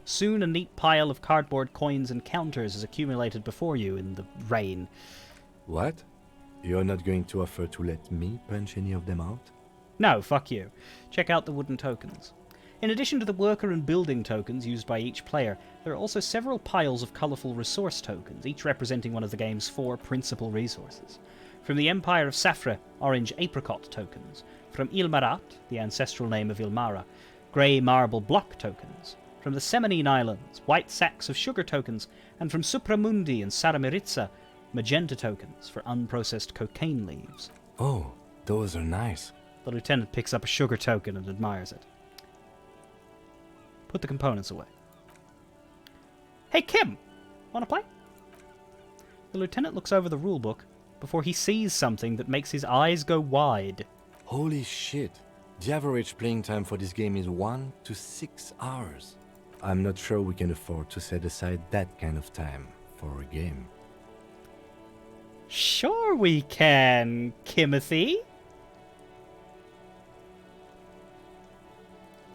Soon a neat pile of cardboard coins and counters is accumulated before you in the rain.
What? You're not going to offer to let me punch any of them out?
No, fuck you. Check out the wooden tokens. In addition to the worker and building tokens used by each player, there are also several piles of colourful resource tokens, each representing one of the game's 4 principal resources. From the Empire of Safra, orange apricot tokens. From Ilmarat, the ancestral name of Ilmara, grey marble block tokens. From the Semenine Islands, white sacks of sugar tokens. And from Supramundi and Saramiritsa, magenta tokens for unprocessed cocaine leaves.
Oh, those are nice.
The lieutenant picks up a sugar token and admires it. Put the components away. Hey, Kim! Wanna play? The lieutenant looks over the rulebook before he sees something that makes his eyes go wide.
Holy shit. The average playing time for this game is 1 to 6 hours. I'm not sure we can afford to set aside that kind of time for a game.
Sure we can, Kimothy.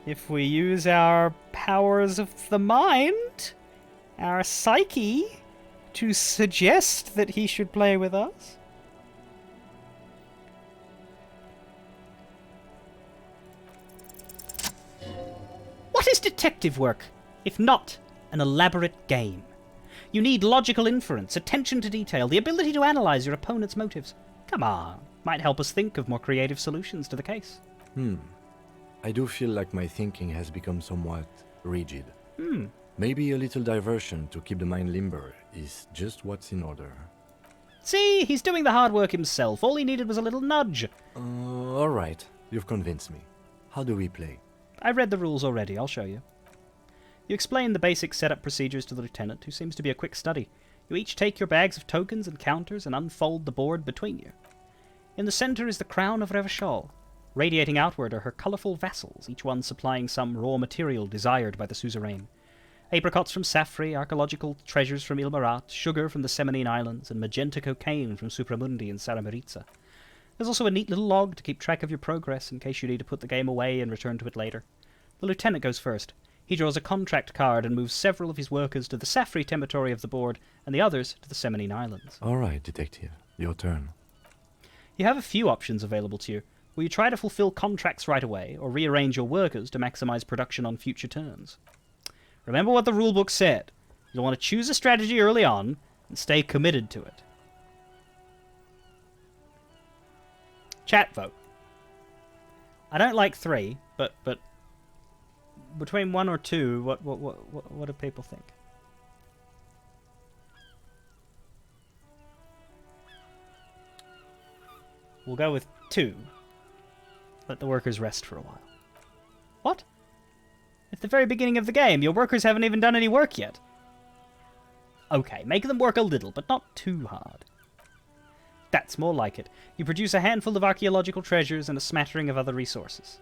If we use our powers of the mind, our psyche, to suggest that he should play with us. What is detective work, if not an elaborate game? You need logical inference, attention to detail, the ability to analyze your opponent's motives. Come on, might help us think of more creative solutions to the case.
I do feel like my thinking has become somewhat rigid.
Hmm.
Maybe a little diversion to keep the mind limber is just what's in order.
See, he's doing the hard work himself. All he needed was a little nudge.
Alright, you've convinced me. How do we play?
I've read the rules already, I'll show you. You explain the basic setup procedures to the lieutenant, who seems to be a quick study. You each take your bags of tokens and counters and unfold the board between you. In the center is the crown of Revachol. Radiating outward are her colourful vassals, each one supplying some raw material desired by the suzerain. Apricots from Safri, archaeological treasures from Ilmarat, sugar from the Semenine Islands, and magenta cocaine from Supramundi and Saramiritsa. There's also a neat little log to keep track of your progress in case you need to put the game away and return to it later. The lieutenant goes first. He draws a contract card and moves several of his workers to the Safri territory of the board, and the others to the Semenine Islands.
Alright, detective. Your turn.
You have a few options available to you. Will you try to fulfill contracts right away, or rearrange your workers to maximize production on future turns? Remember what the rulebook said. You'll want to choose a strategy early on, and stay committed to it. Chat vote. I don't like 3, but between 1 or 2, what do people think? We'll go with 2. Let the workers rest for a while. What? It's the very beginning of the game. Your workers haven't even done any work yet. Okay, make them work a little, but not too hard. That's more like it. You produce a handful of archaeological treasures and a smattering of other resources.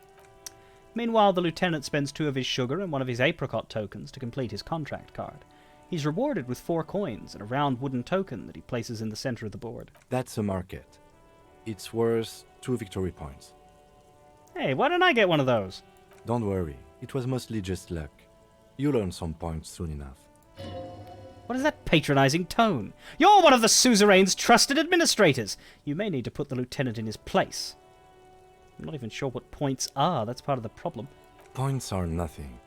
Meanwhile, the lieutenant spends 2 of his sugar and 1 of his apricot tokens to complete his contract card. He's rewarded with 4 coins and a round wooden token that he places in the center of the board.
That's a market. It's worth 2 victory points.
Hey, why don't I get one of those?
Don't worry, it was mostly just luck. You'll earn some points soon enough.
What is that patronizing tone? You're one of the suzerain's trusted administrators! You may need to put the lieutenant in his place. I'm not even sure what points are, that's part of the problem.
Points are nothing.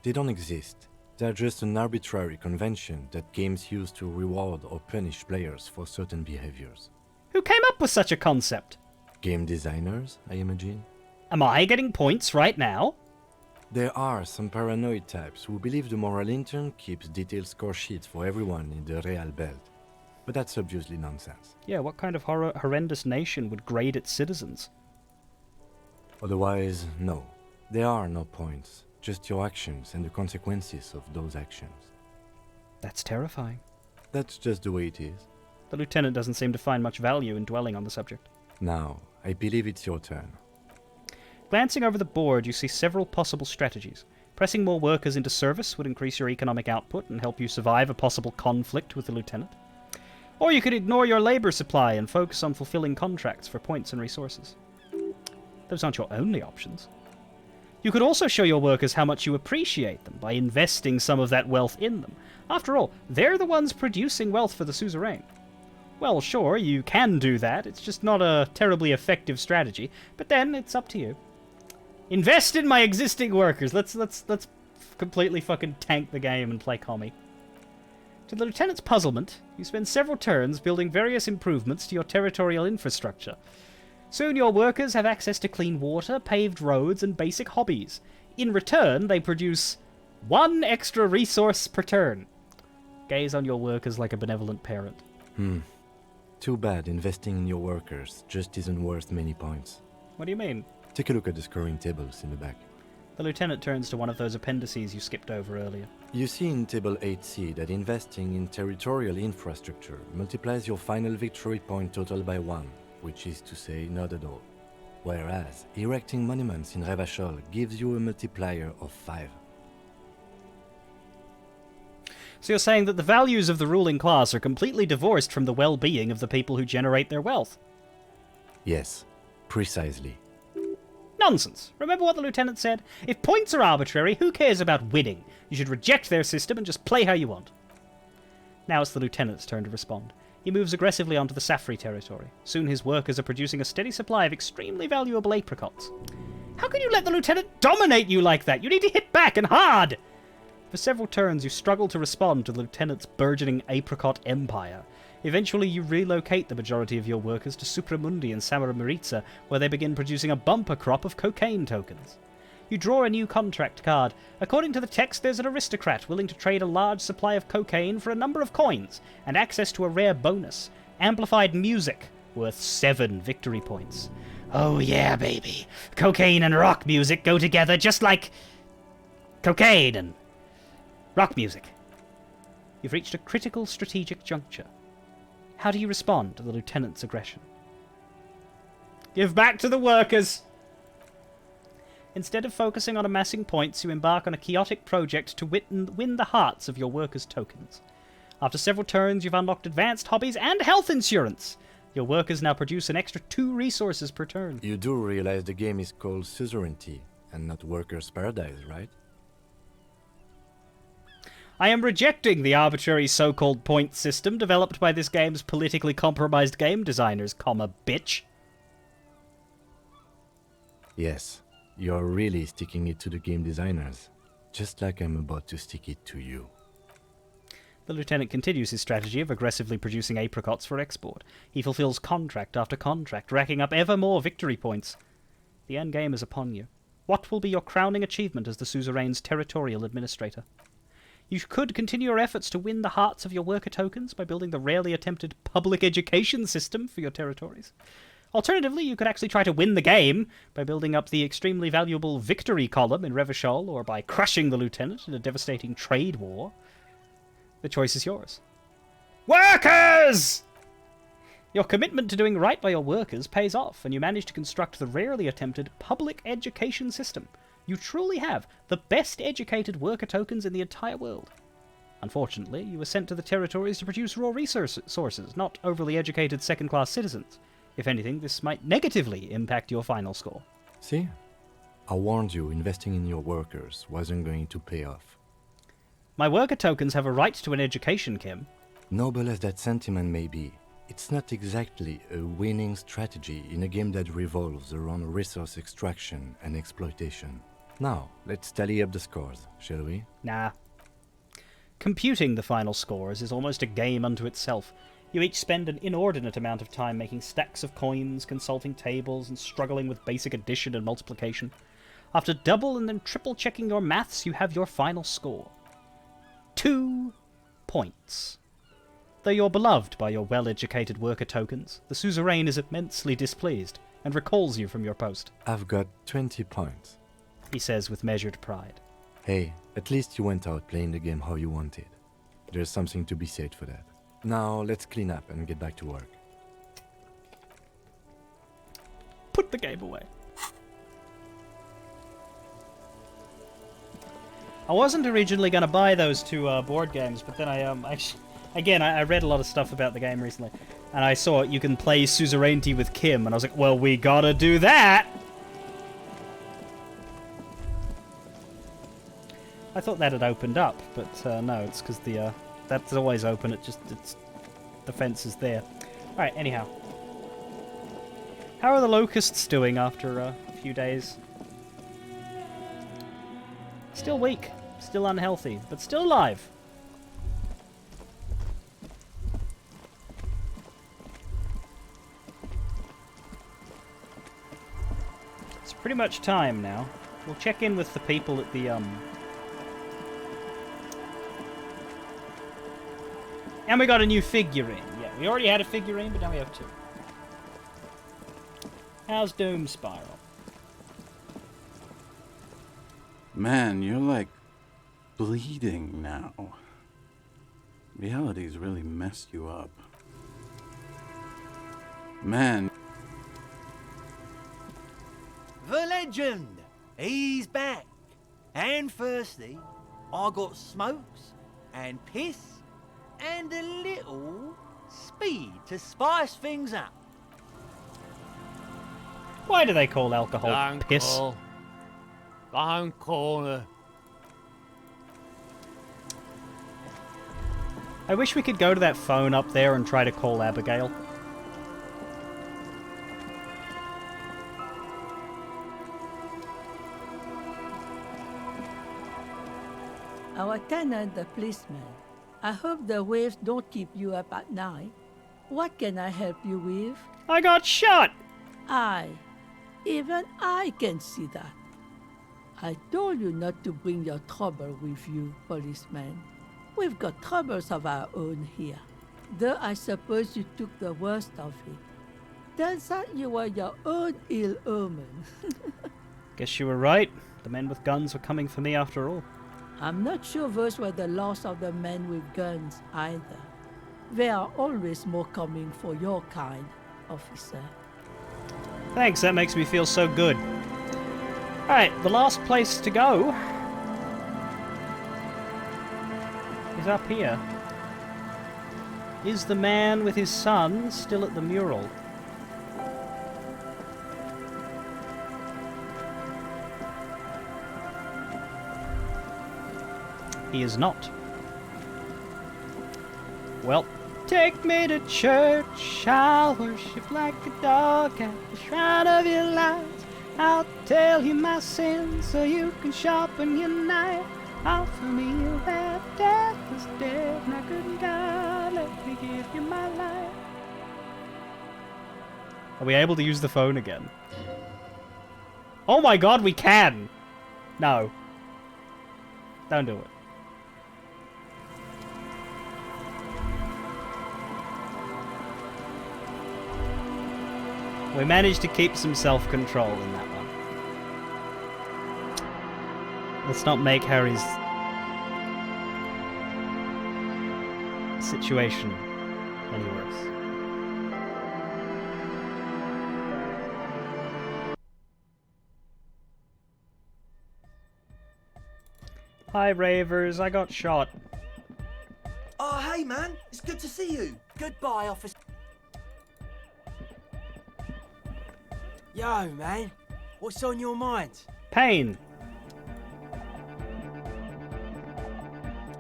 They don't exist. They're just an arbitrary convention that games use to reward or punish players for certain behaviors.
Who came up with such a concept?
Game designers, I imagine.
Am I getting points right now?
There are some paranoid types who believe the moral intern keeps detailed score sheets for everyone in the Real Belt. But that's obviously nonsense.
Yeah, what kind of horrendous nation would grade its citizens?
Otherwise, no. There are no points, just your actions and the consequences of those actions.
That's terrifying.
That's just the way it is.
The lieutenant doesn't seem to find much value in dwelling on the subject.
Now, I believe it's your turn.
Glancing over the board, you see several possible strategies. Pressing more workers into service would increase your economic output and help you survive a possible conflict with the lieutenant. Or you could ignore your labor supply and focus on fulfilling contracts for points and resources. Those aren't your only options. You could also show your workers how much you appreciate them by investing some of that wealth in them. After all, they're the ones producing wealth for the suzerain. Well, sure, you can do that. It's just not a terribly effective strategy. But then, it's up to you. Invest in my existing workers. Let's completely fucking tank the game and play commie. To the lieutenant's puzzlement, you spend several turns building various improvements to your territorial infrastructure. Soon your workers have access to clean water, paved roads, and basic hobbies. In return, they produce 1 extra resource per turn. Gaze on your workers like a benevolent parent.
Too bad investing in your workers just isn't worth many points.
What do you mean?
Take a look at the scoring tables in the back.
The lieutenant turns to one of those appendices you skipped over earlier.
You see in Table 8C that investing in territorial infrastructure multiplies your final victory point total by 1, which is to say not at all. Whereas erecting monuments in Revachol gives you a multiplier of 5.
So you're saying that the values of the ruling class are completely divorced from the well-being of the people who generate their wealth?
Yes, precisely.
Nonsense. Remember what the lieutenant said? If points are arbitrary, who cares about winning? You should reject their system and just play how you want. Now it's the lieutenant's turn to respond. He moves aggressively onto the Safri territory. Soon his workers are producing a steady supply of extremely valuable apricots. How can you let the lieutenant dominate you like that? You need to hit back, and hard! For several turns, you struggle to respond to the lieutenant's burgeoning apricot empire. Eventually, you relocate the majority of your workers to Supramundi and Samara Maritza, where they begin producing a bumper crop of cocaine tokens. You draw a new contract card. According to the text, there's an aristocrat willing to trade a large supply of cocaine for a number of coins, and access to a rare bonus, amplified music, worth 7 victory points. Oh yeah, baby. Cocaine and rock music go together just like cocaine and rock music. You've reached a critical strategic juncture. How do you respond to the lieutenant's aggression? Give back to the workers! Instead of focusing on amassing points, you embark on a chaotic project to win the hearts of your workers' tokens. After several turns, you've unlocked advanced hobbies and health insurance. Your workers now produce an extra 2 resources per turn.
You do realize the game is called Suzerainty and not Workers' Paradise, right?
I am rejecting the arbitrary so-called point system developed by this game's politically compromised game designers, bitch.
Yes, you're really sticking it to the game designers, just like I'm about to stick it to you.
The lieutenant continues his strategy of aggressively producing apricots for export. He fulfills contract after contract, racking up ever more victory points. The end game is upon you. What will be your crowning achievement as the suzerain's territorial administrator? You could continue your efforts to win the hearts of your worker tokens by building the rarely attempted public education system for your territories. Alternatively, you could actually try to win the game by building up the extremely valuable victory column in Revachol, or by crushing the lieutenant in a devastating trade war. The choice is yours. Workers! Your commitment to doing right by your workers pays off, and you manage to construct the rarely attempted public education system. You truly have the best educated worker tokens in the entire world. Unfortunately, you were sent to the territories to produce raw resources, not overly educated second-class citizens. If anything, this might negatively impact your final score.
See? I warned you investing in your workers wasn't going to pay off.
My worker tokens have a right to an education, Kim.
Noble as that sentiment may be, it's not exactly a winning strategy in a game that revolves around resource extraction and exploitation. Now, let's tally up the scores, shall we?
Nah. Computing the final scores is almost a game unto itself. You each spend an inordinate amount of time making stacks of coins, consulting tables, and struggling with basic addition and multiplication. After double and then triple checking your maths, you have your final score. 2 points. Though you're beloved by your well-educated worker tokens, the suzerain is immensely displeased and recalls you from your post.
I've got 20 points,
he says with measured pride.
Hey, at least you went out playing the game how you wanted. There's something to be said for that. Now, let's clean up and get back to work.
Put the game away. I wasn't originally going to buy those two board games, but then I read a lot of stuff about the game recently, and I saw you can play Suzerainty with Kim, and I was like, well, we gotta do that! I thought that had opened up, but no, it's because that's always open. The fence is there. All right. Anyhow, how are the locusts doing after a few days? Still weak, still unhealthy, but still alive. It's pretty much time now. We'll check in with the people at the And we got a new figurine. Yeah, we already had a figurine, but now we have two. How's Doom Spiral?
Man, you're like bleeding now. Reality's really messed you up. Man.
The legend! He's back. And firstly, I got smokes and piss and a little speed to spice things up.
Why do they call alcohol piss?
Don't call her.
I wish we could go to that phone up there and try to call Abigail.
Our tenant, the policeman. I hope the waves don't keep you up at night. What can I help you with?
I got shot!
Even I can see that. I told you not to bring your trouble with you, policeman. We've got troubles of our own here. Though I suppose you took the worst of it. Turns out you were your own ill omen.
Guess you were right. The men with guns were coming for me after all.
I'm not sure those were the last of the men with guns either. There are always more coming for your kind, officer.
Thanks, that makes me feel so good. Alright, the last place to go is up here. Is the man with his son still at the mural? He is not. Well, take me to church. I'll worship like a dog at the shrine of your light. I'll tell you my sins so you can sharpen your knife. Offer me that death is dead. Now good God, let me give you my life. Are we able to use the phone again? Oh my God, we can! No. Don't do it. We managed to keep some self-control in that one. Let's not make Harry's situation any worse. Hi, Ravers. I got shot.
Oh, hey, man. It's good to see you. Goodbye, officer. Yo, man. What's on your mind?
Pain.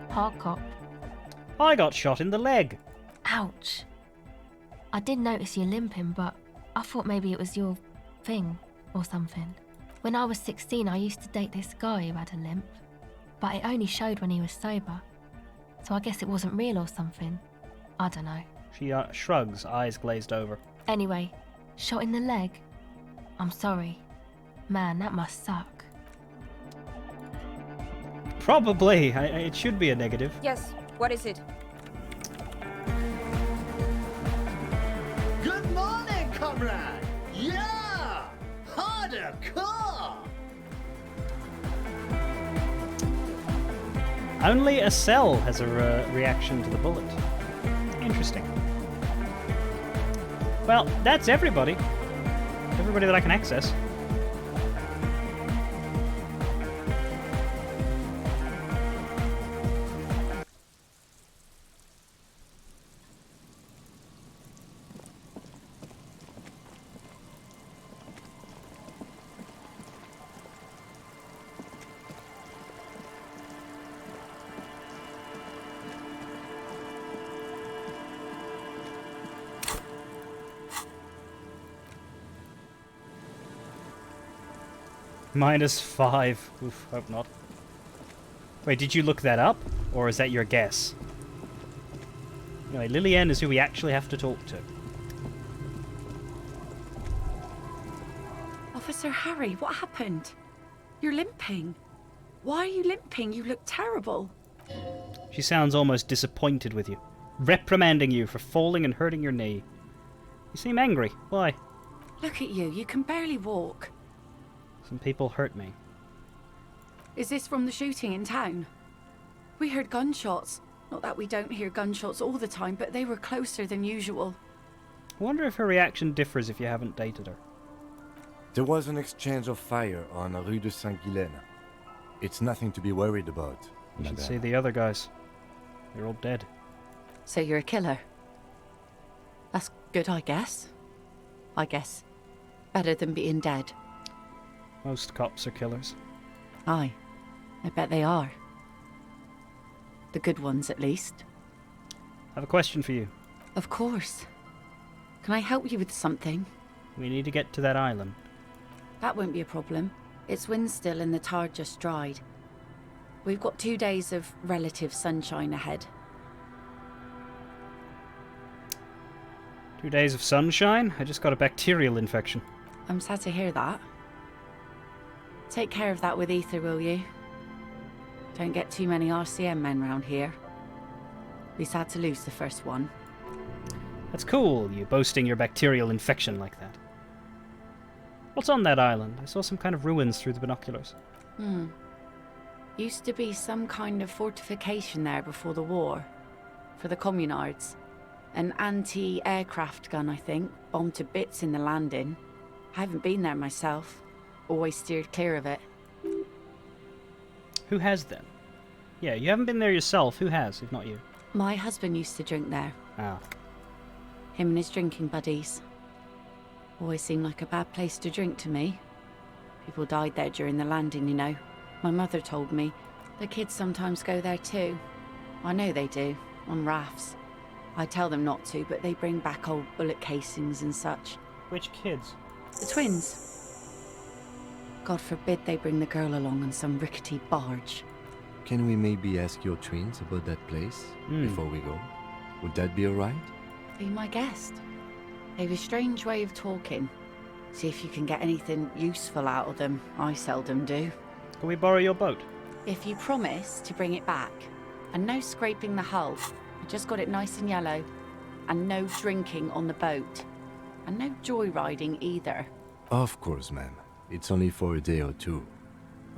Park cop.
I got shot in the leg.
Ouch. I did notice you limping, but I thought maybe it was your thing or something. When I was 16, I used to date this guy who had a limp, but it only showed when he was sober. So I guess it wasn't real or something. I don't know.
She shrugs, eyes glazed over.
Anyway, shot in the leg? I'm sorry. Man, that must suck.
Probably. It should be a negative.
Yes, what is it?
Good morning, comrade! Yeah! Harder car!
Only a cell has a reaction to the bullet. Interesting. Well, that's everybody. Everybody that I can access. -5. Oof, hope not. Wait, did you look that up? Or is that your guess? Anyway, Lillian is who we actually have to talk to.
Officer Harry, what happened? You're limping. Why are you limping? You look terrible.
She sounds almost disappointed with you, reprimanding you for falling and hurting your knee. You seem angry. Why?
Look at you. You can barely walk.
Some people hurt me.
Is this from the shooting in town? We heard gunshots. Not that we don't hear gunshots all the time, but they were closer than usual.
I wonder if her reaction differs if you haven't dated her.
There was an exchange of fire on Rue de Saint-Guylaine. It's nothing to be worried about.
You should
madame.
see the other guys. They're all dead.
So you're a killer? That's good, I guess. Better than being dead.
Most cops are killers.
Aye. I bet they are. The good ones, at least.
I have a question for you.
Of course. Can I help you with something?
We need to get to that island.
That won't be a problem. It's wind still and the tar just dried. We've got 2 days of relative sunshine ahead.
2 days of sunshine? I just got a bacterial infection.
I'm sad to hear that. Take care of that with ether, will you? Don't get too many RCM men round here. Be sad to lose the first one.
That's cool, you boasting your bacterial infection like that. What's on that island? I saw some kind of ruins through the binoculars.
Used to be some kind of fortification there before the war. For the communards. An anti-aircraft gun, I think. Bombed to bits in the landing. I haven't been there myself. Always steered clear of it.
Who has then? Yeah, you haven't been there yourself. Who has, if not you?
My husband used to drink there.
Ah.
Him and his drinking buddies. Always seemed like a bad place to drink to me. People died there during the landing, you know. My mother told me. The kids sometimes go there too. I know they do, on rafts. I tell them not to, but they bring back old bullet casings and such.
Which kids?
The twins. God forbid they bring the girl along on some rickety barge.
Can we maybe ask your twins about that place before we go? Would that be alright?
Be my guest. They've a strange way of talking. See if you can get anything useful out of them. I seldom do.
Can we borrow your boat?
If you promise to bring it back. And no scraping the hull. I just got it nice and yellow. And no drinking on the boat. And no joyriding either.
Of course, ma'am. It's only for a day or two.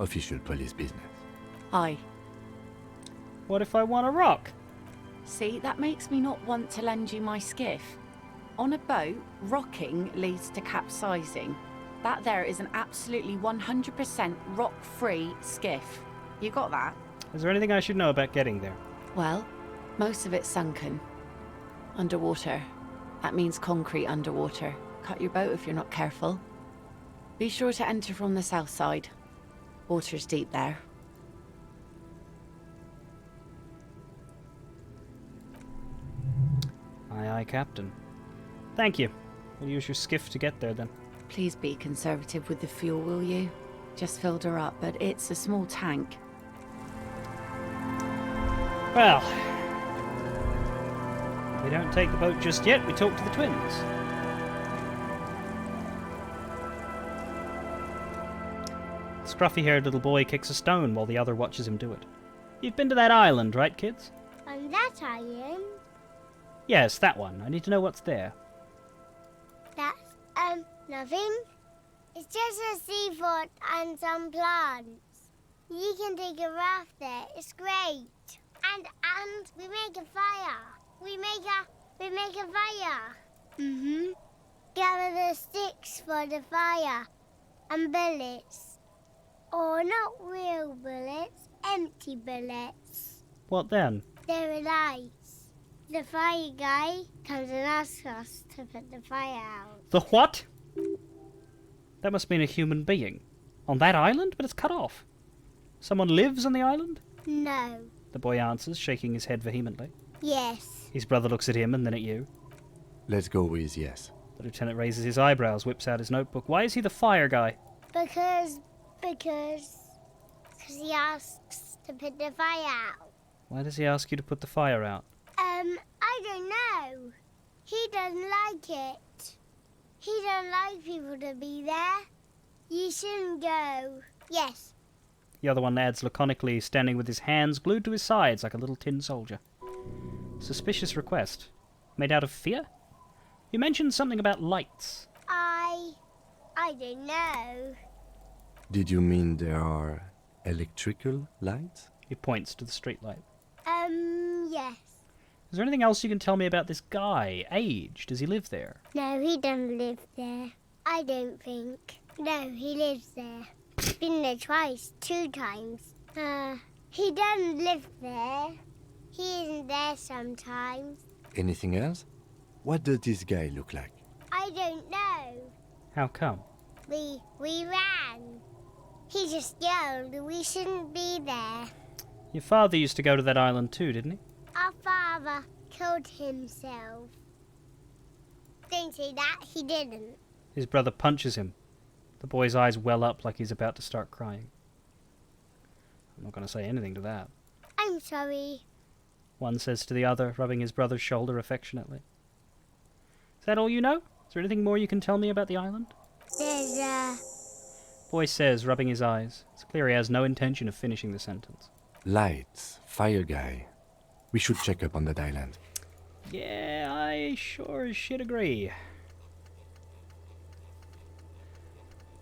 Official police business.
Aye.
What if I want to rock?
See, that makes me not want to lend you my skiff. On a boat, rocking leads to capsizing. That there is an absolutely 100% rock-free skiff. You got that?
Is there anything I should know about getting there?
Well, most of it's sunken. Underwater. That means concrete underwater. Cut your boat if you're not careful. Be sure to enter from the south side. Water's deep there.
Aye, aye, Captain. Thank you. We'll use your skiff to get there then.
Please be conservative with the fuel, will you? Just filled her up, but it's a small tank.
Well, we don't take the boat just yet. We talk to the twins. Scruffy-haired little boy kicks a stone while the other watches him do it. You've been to that island, right, kids?
On that island?
Yes, that one. I need to know what's there.
That's, nothing. It's just a seafort and some plants. You can take a raft there. It's great. And we make a fire. We make a fire. Mm-hmm. Gather the sticks for the fire. And bullets. Or not real bullets, empty bullets.
What then?
They're nice. The fire guy comes and asks us to put the fire out.
The what? That must mean a human being. On that island? But it's cut off. Someone lives on the island?
No.
The boy answers, shaking his head vehemently.
Yes.
His brother looks at him and then at you.
Let's go with yes.
The lieutenant raises his eyebrows, whips out his notebook. Why is he the fire guy?
Because Because he asks to put the fire out.
Why does he ask you to put the fire out?
I don't know. He doesn't like it. He don't like people to be there. You shouldn't go. Yes.
The other one adds laconically, standing with his hands glued to his sides like a little tin soldier. Suspicious request. Made out of fear? You mentioned something about lights.
I don't know.
Did you mean there are electrical lights?
He points to the streetlight.
Yes.
Is there anything else you can tell me about this guy? Age? Does he live there?
No, he doesn't live there. I don't think. No, he lives there. Been there twice, 2 times. He doesn't live there. He isn't there sometimes.
Anything else? What does this guy look like?
I don't know.
How come?
We ran. He just yelled we shouldn't be there.
Your father used to go to that island too, didn't he?
Our father killed himself. Don't say that, he didn't.
His brother punches him. The boy's eyes well up like he's about to start crying. I'm not going to say anything to that.
I'm sorry.
One says to the other, rubbing his brother's shoulder affectionately. Is that all you know? Is there anything more you can tell me about the island? Boy says, rubbing his eyes. It's clear he has no intention of finishing the sentence.
Lights, fire guy. We should check up on that island.
Yeah, I sure as shit agree.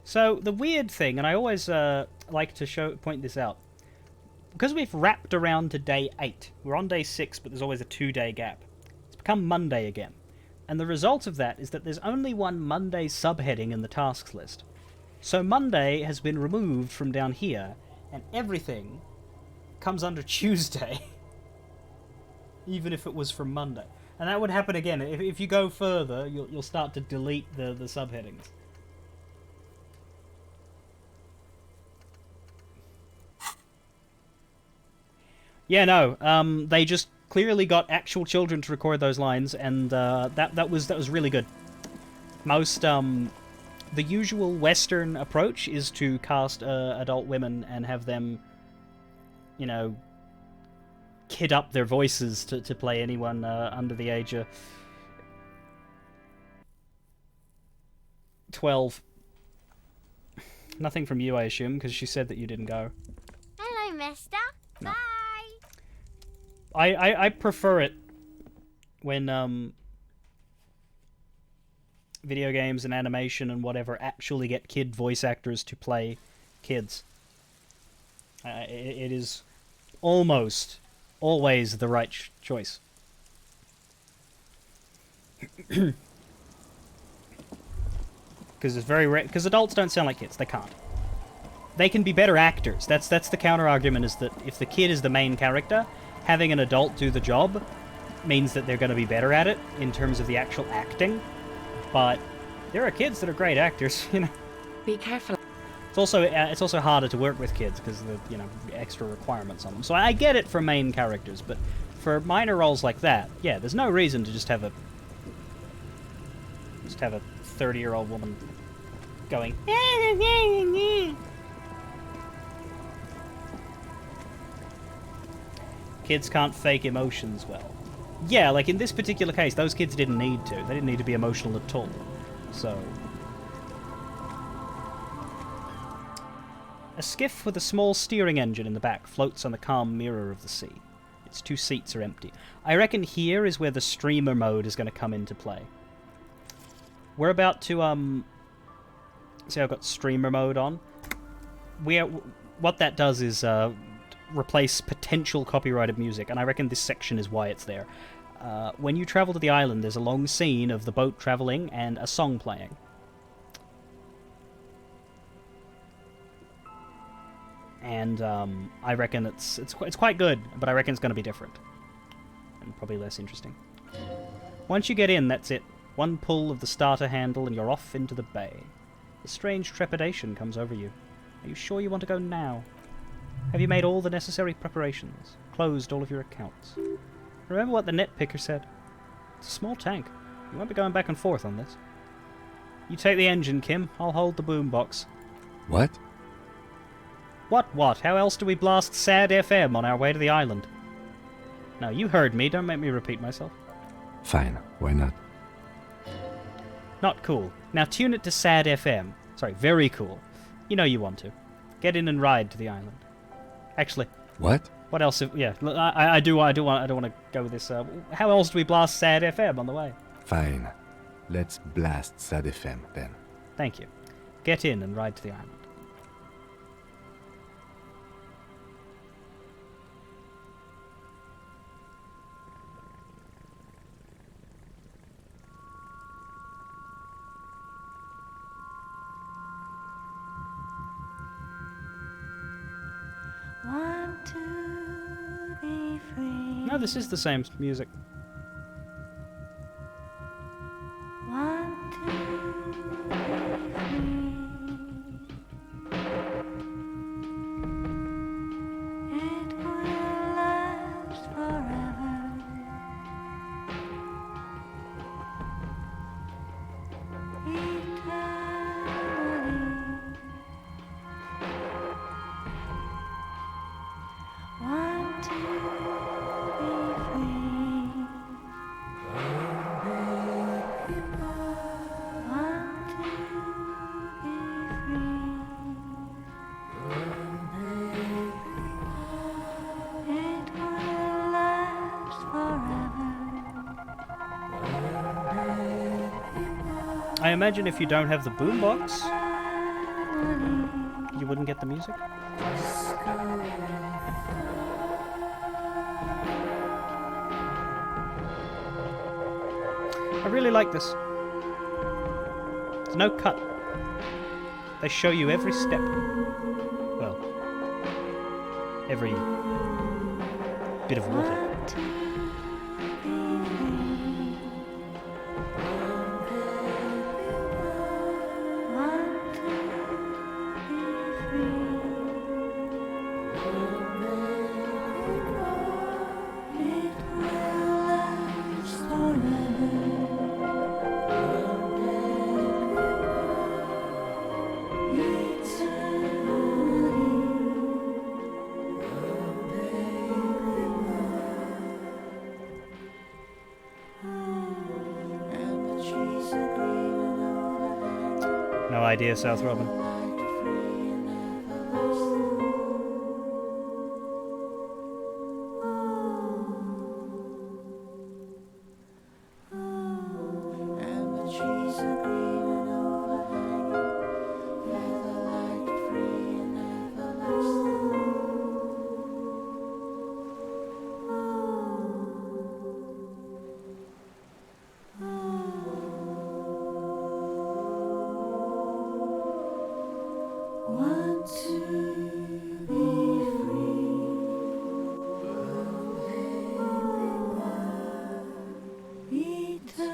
So, the weird thing, and I always like to point this out, because we've wrapped around to day 8, we're on day 6, but there's always a 2-day gap. It's become Monday again. And the result of that is that there's only one Monday subheading in the tasks list. So Monday has been removed from down here, and everything comes under Tuesday. Even if it was from Monday. And that would happen again. If you go further, you'll start to delete the subheadings. Yeah, no. They just clearly got actual children to record those lines, and that was really good. Most the usual Western approach is to cast adult women and have them, you know, kid up their voices to play anyone under the age of 12. Nothing from you, I assume, because she said that you didn't go.
Hello, mister.
No.
Bye.
I prefer it when video games and animation and whatever actually get kid voice actors to play kids. It is almost always the right choice. Because it's very rare. Because adults don't sound like kids. They can't. They can be better actors. That's the counter argument, is that if the kid is the main character, having an adult do the job means that they're going to be better at it in terms of the actual acting. But there are kids that are great actors, you know.
Be careful.
It's also harder to work with kids because of the extra requirements on them. So I get it for main characters, but for minor roles like that, yeah, there's no reason to just have a 30-year-old woman going. Kids can't fake emotions well. Yeah, like in this particular case, those kids didn't need to. They didn't need to be emotional at all. So. A skiff with a small steering engine in the back floats on the calm mirror of the sea. Its 2 seats are empty. I reckon here is where the streamer mode is going to come into play. We're about to, see, I've got streamer mode on. What that does is, replace potential copyrighted music, and I reckon this section is why it's there. When you travel to the island, there's a long scene of the boat traveling and a song playing. And I reckon it's quite good, but I reckon it's going to be different. And probably less interesting. Once you get in, that's it. One pull of the starter handle and you're off into the bay. A strange trepidation comes over you. Are you sure you want to go now? Have you made all the necessary preparations? Closed all of your accounts? Remember what the net picker said? It's a small tank. You won't be going back and forth on this. You take the engine, Kim. I'll hold the boombox.
What?
What? How else do we blast Sad FM on our way to the island? Now, you heard me. Don't make me repeat myself.
Fine, why not?
Not cool. Now tune it to Sad FM. Sorry, very cool. You know you want to. Get in and ride to the island. Actually.
What?
What else? Yeah, I don't want to go with this. How else do we blast Sad FM on the way?
Fine. Let's blast Sad FM then.
Thank you. Get in and ride to the island.
Want to be free.
No, this is the same music.
Want to be free. It will last forever. Want to be free. Want to be free. It will last forever.
I imagine if you don't have the boombox, you wouldn't get the music. I really like this. There's no cut. They show you every step. Well, every bit of water. No idea, South Robin.
Want to be free.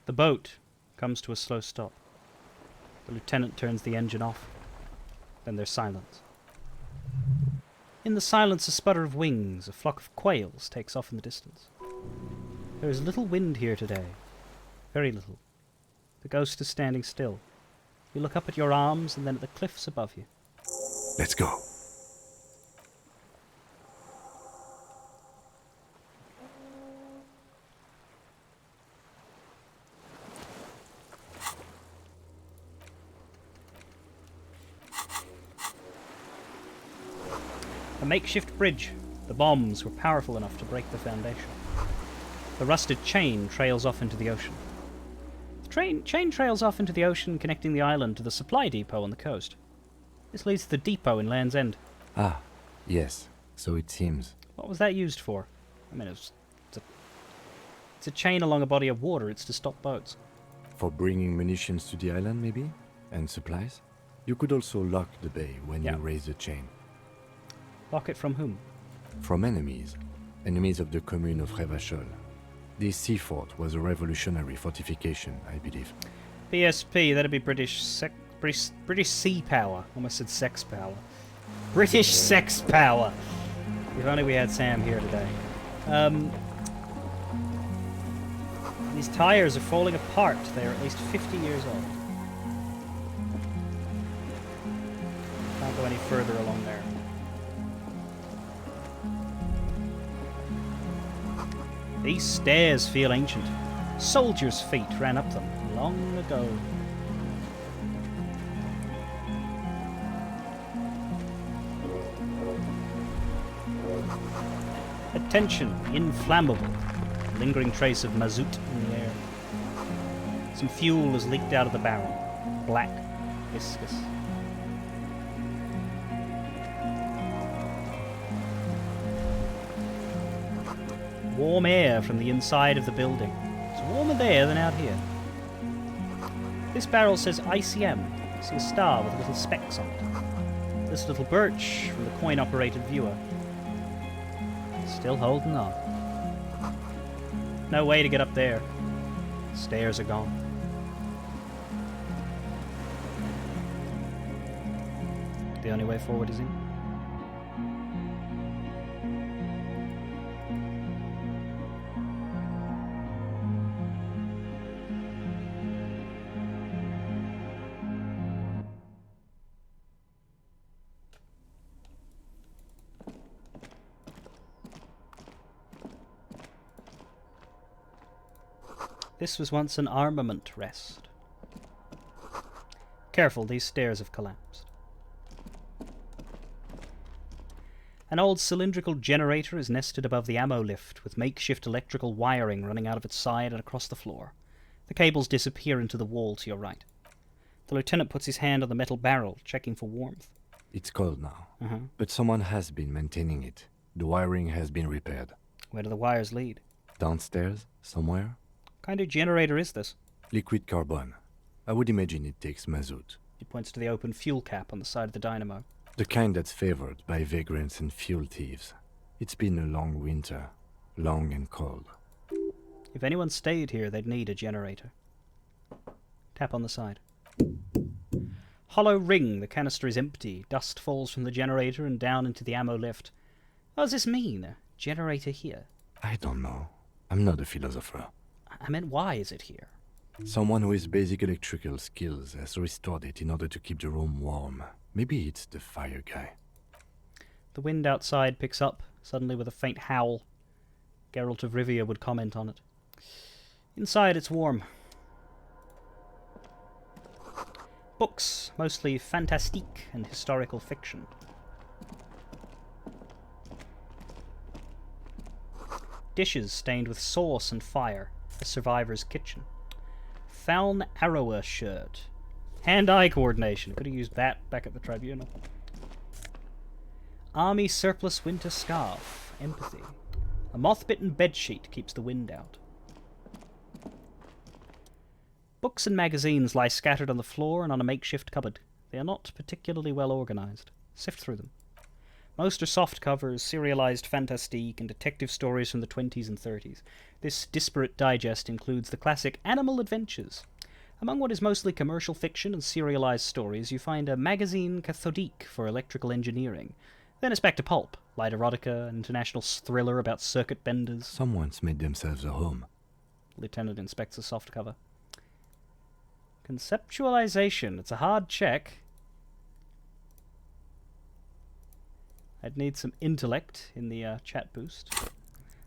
The boat comes to a slow stop. The lieutenant turns the engine off. Then there's silence. In the silence, a sputter of wings, a flock of quails takes off in the distance. There is little wind here today. Very little. The ghost is standing still. You look up at your arms and then at the cliffs above you.
Let's go.
A makeshift bridge. The bombs were powerful enough to break the foundation. The rusted chain trails off into the ocean. The chain trails off into the ocean, connecting the island to the supply depot on the coast. This leads to the depot in Land's End.
Ah, yes, so it seems.
What was that used for? I mean, it's a chain along a body of water. It's to stop boats.
For bringing munitions to the island, maybe? And supplies? You could also lock the bay when you raise the chain.
Lock it from whom?
From enemies. Enemies of the commune of Revachol. This sea fort was a revolutionary fortification, I believe.
PSP, that'd be British sea power. Almost said sex power. British sex power. If only we had Sam here today. These tires are falling apart. They are at least 50 years old. Can't go any further along there. These stairs feel ancient. Soldiers' feet ran up them long ago. Attention, inflammable. Lingering trace of mazout in the air. Some fuel has leaked out of the barrel. Black, viscous. Warm air from the inside of the building. It's warmer there than out here. This barrel says ICM. You see a star with little specks on it. This little birch from the coin-operated viewer. Still holding on. No way to get up there. Stairs are gone. The only way forward is in. This was once an armament rest. Careful, these stairs have collapsed. An old cylindrical generator is nested above the ammo lift, with makeshift electrical wiring running out of its side and across the floor. The cables disappear into the wall to your right. The lieutenant puts his hand on the metal barrel, checking for warmth.
It's cold now, but someone has been maintaining it. The wiring has been repaired.
Where do the wires lead?
Downstairs, somewhere?
What kind of generator is this?
Liquid carbon. I would imagine it takes mazout.
He points to the open fuel cap on the side of the dynamo.
The kind that's favored by vagrants and fuel thieves. It's been a long winter. Long and cold.
If anyone stayed here, they'd need a generator. Tap on the side. Hollow ring. The canister is empty. Dust falls from the generator and down into the ammo lift. What does this mean? A generator here?
I don't know. I'm not a philosopher.
I meant, why is it here?
Someone who has basic electrical skills has restored it in order to keep the room warm. Maybe it's the fire guy.
The wind outside picks up, suddenly with a faint howl. Geralt of Rivia would comment on it. Inside it's warm. Books, mostly fantastique and historical fiction. Dishes stained with sauce and fire. A survivor's kitchen. Thaln Arrower shirt. Hand-eye coordination. Could have used that back at the tribunal. Army surplus winter scarf. Empathy. A moth-bitten bedsheet keeps the wind out. Books and magazines lie scattered on the floor and on a makeshift cupboard. They are not particularly well organized. Sift through them. Most are soft covers, serialized fantastique, and detective stories from the 20s and 30s. This disparate digest includes the classic Animal Adventures. Among what is mostly commercial fiction and serialized stories, you find a magazine cathodique for electrical engineering. Then it's back to pulp, light erotica, an international thriller about circuit benders.
Someone's made themselves a home.
Lieutenant inspects the soft cover. Conceptualization. It's a hard check. I'd need some intellect in the chat boost.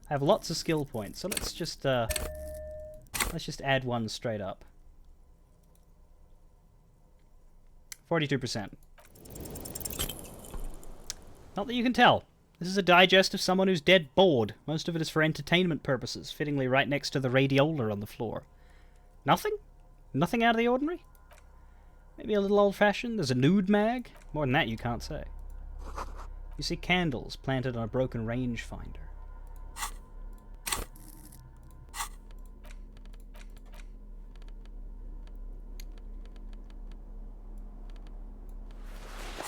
I have lots of skill points, so let's just add one straight up. 42%. Not that you can tell. This is a digest of someone who's dead bored. Most of it is for entertainment purposes, fittingly right next to the radiola on the floor. Nothing? Nothing out of the ordinary? Maybe a little old-fashioned? There's a nude mag? More than that you can't say. You see candles planted on a broken rangefinder.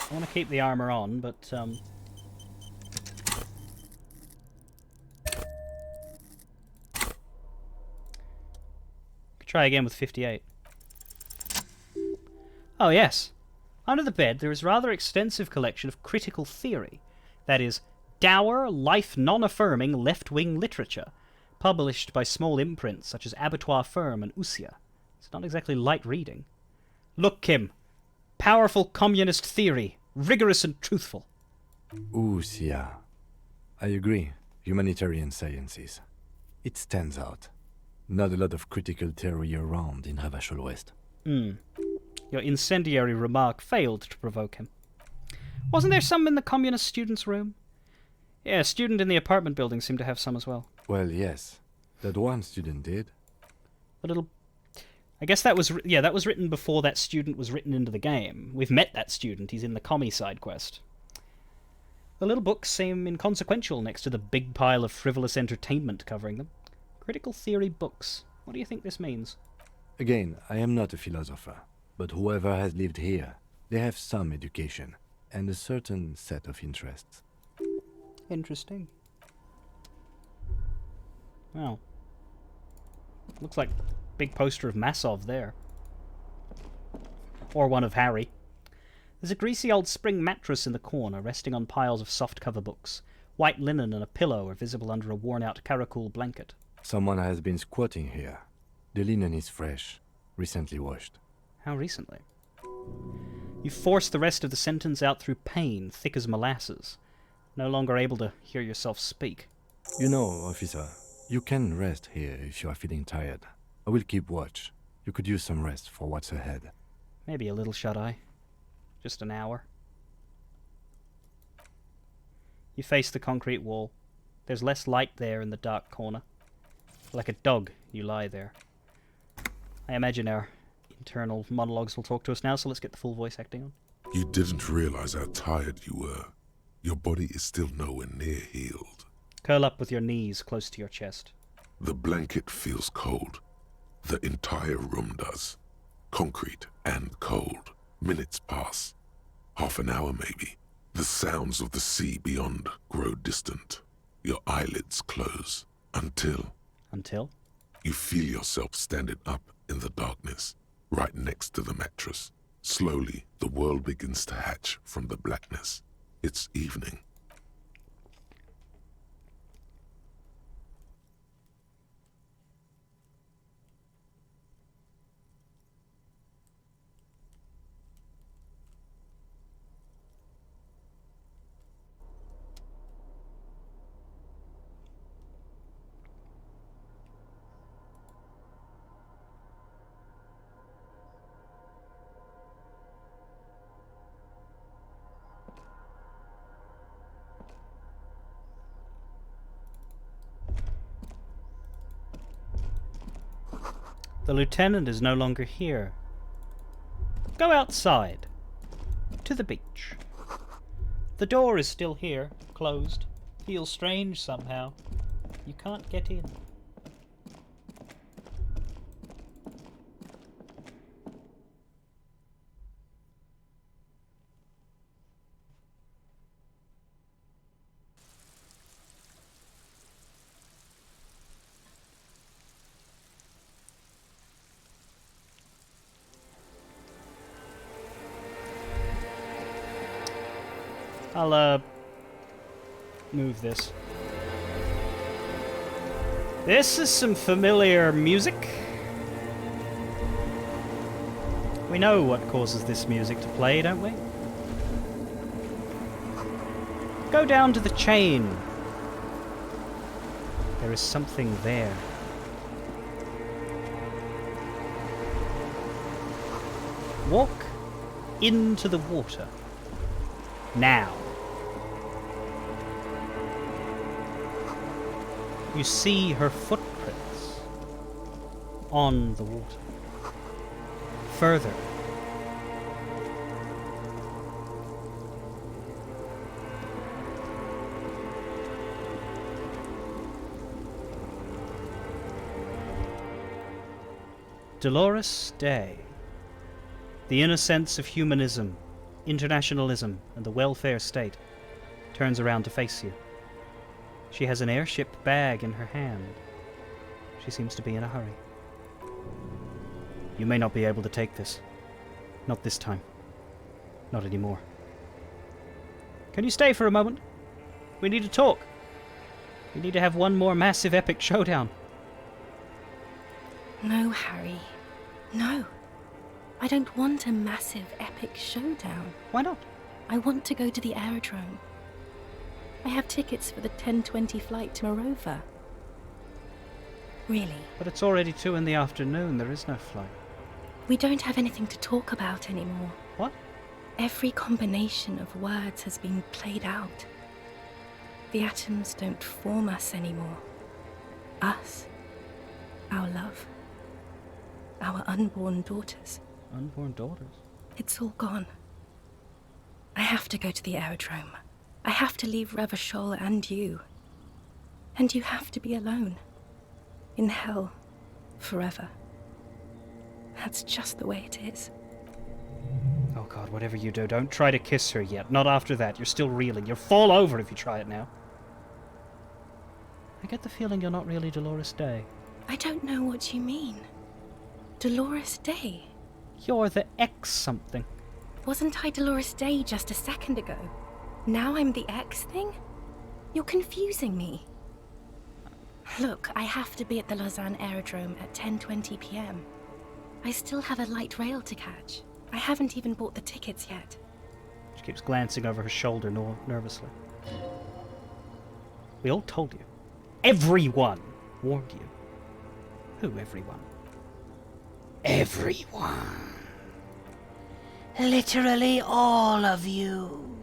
I want to keep the armor on, but could try again with 58. Oh, yes. Under the bed there is a rather extensive collection of critical theory, that is, dour, life non-affirming left-wing literature, published by small imprints such as Abattoir Firm and Usia. It's not exactly light reading. Look, Kim. Powerful communist theory, rigorous and truthful.
Usia. I agree. Humanitarian sciences. It stands out. Not a lot of critical theory around in Ravachol West.
Your incendiary remark failed to provoke him. Wasn't there some in the communist students' room? Yeah, a student in the apartment building seemed to have some as well.
Well, yes. That one student did.
A little... I guess that was... that was written before that student was written into the game. We've met that student. He's in the commie side quest. The little books seem inconsequential next to the big pile of frivolous entertainment covering them. Critical theory books. What do you think this means?
Again, I am not a philosopher, but whoever has lived here, they have some education and a certain set of interests.
Interesting. Well, looks like a big poster of Masov there. Or one of Harry. There's a greasy old spring mattress in the corner, resting on piles of soft-cover books. White linen and a pillow are visible under a worn-out caracool blanket.
Someone has been squatting here. The linen is fresh, recently washed.
How recently? You force the rest of the sentence out through pain, thick as molasses, no longer able to hear yourself speak.
You know, officer, you can rest here if you are feeling tired. I will keep watch. You could use some rest for what's ahead.
Maybe a little shut-eye. Just an hour. You face the concrete wall. There's less light there in the dark corner. Like a dog, you lie there. I imagine our internal monologues will talk to us now, so let's get the full voice acting on.
You didn't realize how tired you were. Your body is still nowhere near healed.
Curl up with your knees close to your chest.
The blanket feels cold. The entire room does. Concrete and cold. Minutes pass. Half an hour maybe. The sounds of the sea beyond grow distant. Your eyelids close. Until...
Until?
You feel yourself standing up in the darkness, right next to the mattress. Slowly, the world begins to hatch from the blackness. It's evening.
The lieutenant is no longer here. Go outside. To the beach. The door is still here, closed. Feels strange somehow. You can't get in. I'll, move this. This is some familiar music. We know what causes this music to play, don't we? Go down to the chain. There is something there. Walk into the water. Now. You see her footprints on the water. Further. Dolores Day. The inner sense of humanism, internationalism, and the welfare state turns around to face you. She has an airship bag in her hand. She seems to be in a hurry. You may not be able to take this. Not this time. Not anymore. Can you stay for a moment? We need to talk. We need to have one more massive epic showdown.
No, Harry. No. I don't want a massive epic showdown.
Why not?
I want to go to the aerodrome. I have tickets for the 10:20 flight to Morova. Really.
But it's already 2 in the afternoon. There is no flight.
We don't have anything to talk about anymore.
What?
Every combination of words has been played out. The atoms don't form us anymore. Us. Our love. Our unborn daughters.
Unborn daughters?
It's all gone. I have to go to the aerodrome. I have to leave Revachol and you. And you have to be alone. In hell. Forever. That's just the way it is.
Oh god, whatever you do, don't try to kiss her yet. Not after that. You're still reeling. You'll fall over if you try it now. I get the feeling you're not really Dolores Day.
I don't know what you mean. Dolores Day?
You're the X something.
Wasn't I Dolores Day just a second ago? Now I'm the X thing? You're confusing me. Look, I have to be at the Lausanne Aerodrome at 10:20 p.m. I still have a light rail to catch. I haven't even bought the tickets yet.
She keeps glancing over her shoulder nervously. We all told you. Everyone warned you. Who everyone?
Everyone. Literally all of you.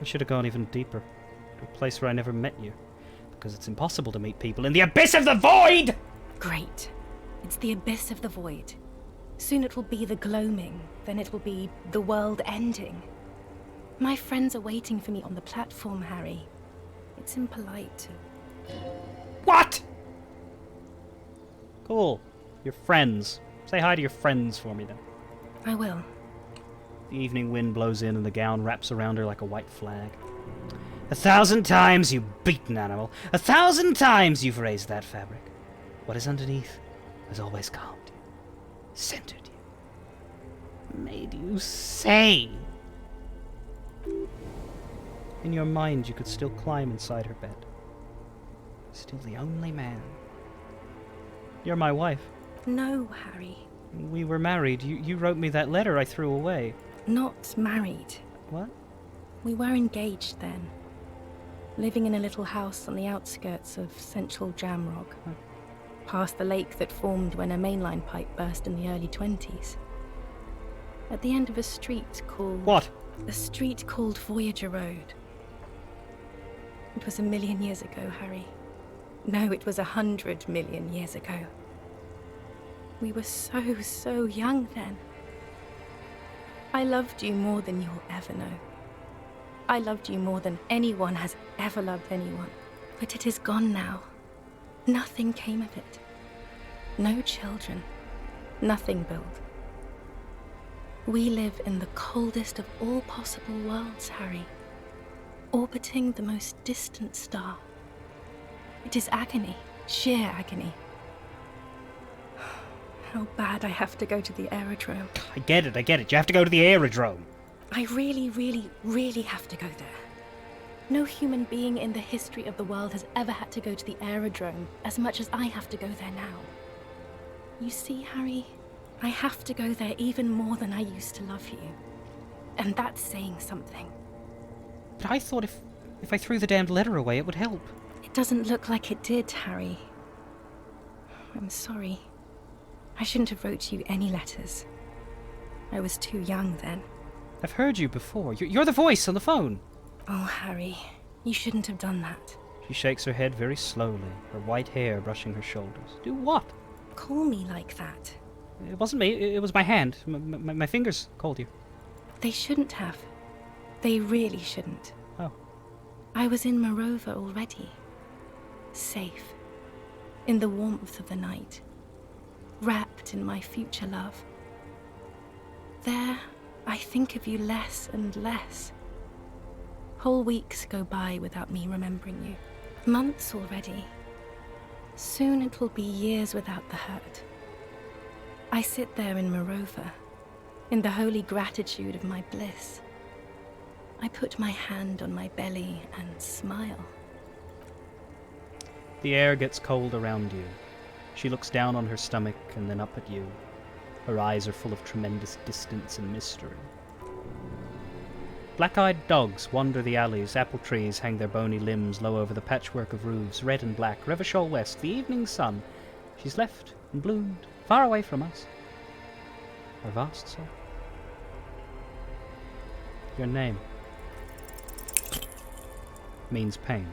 I should have gone even deeper. To a place where I never met you. Because it's impossible to meet people in the abyss of the void!
Great. It's the abyss of the void. Soon it will be the gloaming. Then it will be the world ending. My friends are waiting for me on the platform, Harry. It's impolite to...
What?! Cool. Your friends. Say hi to your friends for me, then.
I will.
The evening wind blows in and the gown wraps around her like a white flag. 1,000 times, you beaten animal. 1,000 times you've raised that fabric. What is underneath has always calmed you, centered you, made you sane. In your mind, you could still climb inside her bed. Still the only man. You're my wife.
No, Harry.
We were married. You wrote me that letter I threw away.
Not married.
What?
We were engaged then. Living in a little house on the outskirts of central Jamrock. Past the lake that formed when a mainline pipe burst in the early 20s. At the end of a street called...
What?
A street called Voyager Road. It was 1,000,000 years ago, Harry. No, it was 100 million years ago. We were so young then. I loved you more than you'll ever know. I loved you more than anyone has ever loved anyone. But it is gone now. Nothing came of it. No children. Nothing built. We live in the coldest of all possible worlds, Harry. Orbiting the most distant star. It is agony. Sheer agony. How bad I have to go to the aerodrome.
I get it. You have to go to the aerodrome.
I really have to go there. No human being in the history of the world has ever had to go to the aerodrome as much as I have to go there now. You see, Harry, I have to go there even more than I used to love you. And that's saying something.
But I thought if I threw the damned letter away, it would help.
It doesn't look like it did, Harry. I'm sorry. I shouldn't have wrote you any letters. I was too young then.
I've heard you before. You're the voice on the phone.
Oh, Harry, you shouldn't have done that.
She shakes her head very slowly, her white hair brushing her shoulders. Do what?
Call me like that.
It wasn't me. It was my hand. My fingers called you.
They shouldn't have. They really shouldn't.
Oh.
I was in Morova already. Safe. In the warmth of the night. Wrapped in my future love. There, I think of you less and less. Whole weeks go by without me remembering you. Months already. Soon it will be years without the hurt. I sit there in Morova, in the holy gratitude of my bliss. I put my hand on my belly and smile.
The air gets cold around you. She looks down on her stomach and then up at you. Her eyes are full of tremendous distance and mystery. Black-eyed dogs wander the alleys. Apple trees hang their bony limbs low over the patchwork of roofs, red and black. Revachol West, the evening sun. She's left and bloomed, far away from us. Our vast soul. Your name means pain.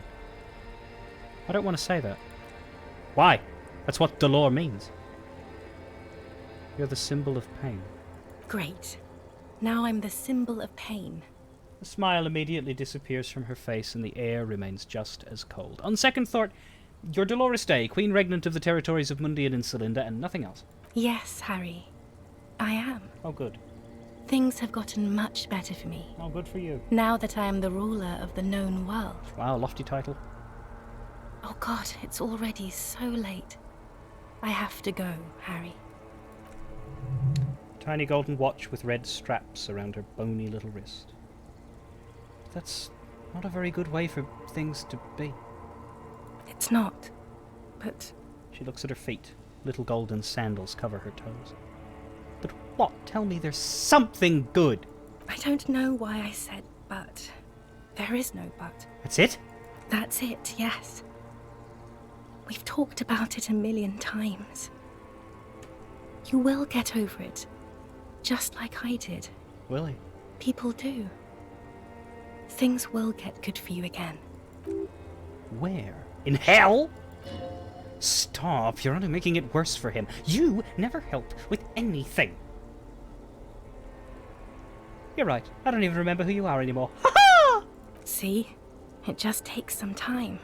I don't want to say that. Why? That's what Dolor means. You're the symbol of pain.
Great. Now I'm the symbol of pain.
The smile immediately disappears from her face and the air remains just as cold. On second thought, you're Dolores Day, Queen Regnant of the territories of Mundian and Celinda, and nothing else.
Yes, Harry. I am.
Oh, good.
Things have gotten much better for me.
Oh, good for you.
Now that I am the ruler of the known world.
Wow, lofty title.
Oh God, it's already so late. I have to go, Harry.
Tiny golden watch with red straps around her bony little wrist. That's not a very good way for things to be.
It's not, but...
She looks at her feet. Little golden sandals cover her toes. But what? Tell me there's something good.
I don't know why I said but. There is no but.
That's it?
That's it, yes. We've talked about it 1,000,000 times. You will get over it, just like I did.
Will he?
People do. Things will get good for you again.
Where? In hell? Stop, you're only making it worse for him. You never help with anything. You're right, I don't even remember who you are anymore. Ha-ha!
See? It just takes some time.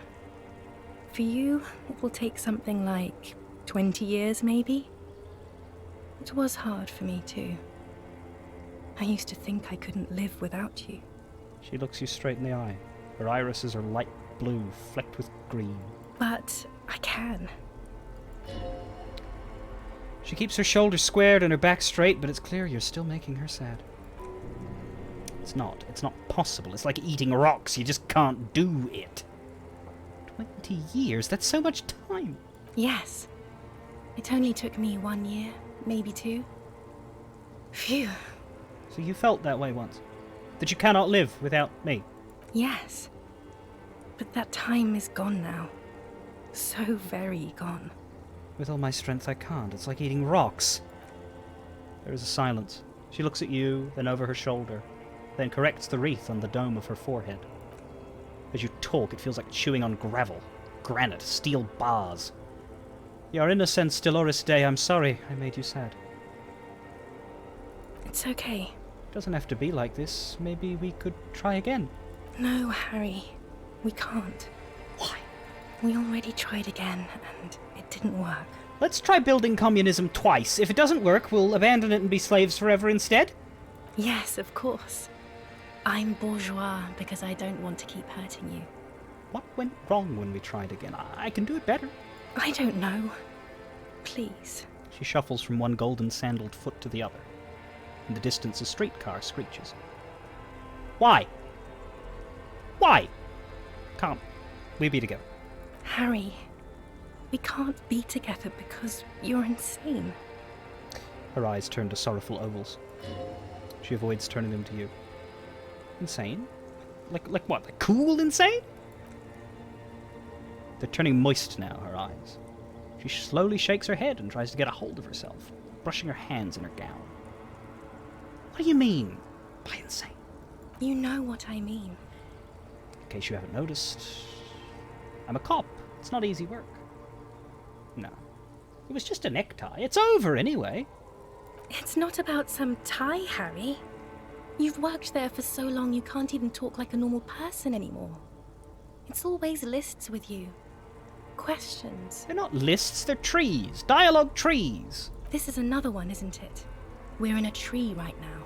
For you, it will take something like 20 years, maybe? It was hard for me, too. I used to think I couldn't live without you.
She looks you straight in the eye. Her irises are light blue, flecked with green.
But I can.
She keeps her shoulders squared and her back straight, but it's clear you're still making her sad. It's not possible. It's like eating rocks. You just can't do it. 20 years? That's so much time.
Yes. It only took me 1 year, maybe 2. Phew.
So you felt that way once? That you cannot live without me?
Yes. But that time is gone now. So very gone.
With all my strength, I can't. It's like eating rocks. There is a silence. She looks at you, then over her shoulder, then corrects the wreath on the dome of her forehead. As you talk, it feels like chewing on gravel, granite, steel bars. Your innocence, Dolores Day, I'm sorry I made you sad.
It's okay.
It doesn't have to be like this. Maybe we could try again.
No, Harry. We can't.
Why?
We already tried again, and it didn't work.
Let's try building communism twice. If it doesn't work, we'll abandon it and be slaves forever instead?
Yes, of course. I'm bourgeois because I don't want to keep hurting you.
What went wrong when we tried again? I can do it better.
I don't know. Please.
She shuffles from one golden-sandaled foot to the other. In the distance, a streetcar screeches. Why? Why? Can't we be together?
Harry, we can't be together because you're insane.
Her eyes turn to sorrowful ovals. She avoids turning them to you. Insane? Like what? Like cool insane? They're turning moist now, her eyes. She slowly shakes her head and tries to get a hold of herself, brushing her hands in her gown. What do you mean by insane?
You know what I mean.
In case you haven't noticed, I'm a cop. It's not easy work. No. It was just a necktie. It's over anyway.
It's not about some tie, Harry. You've worked there for so long you can't even talk like a normal person anymore. It's always lists with you. Questions.
They're not lists, they're trees. Dialogue trees.
This is another one, isn't it? We're in a tree right now.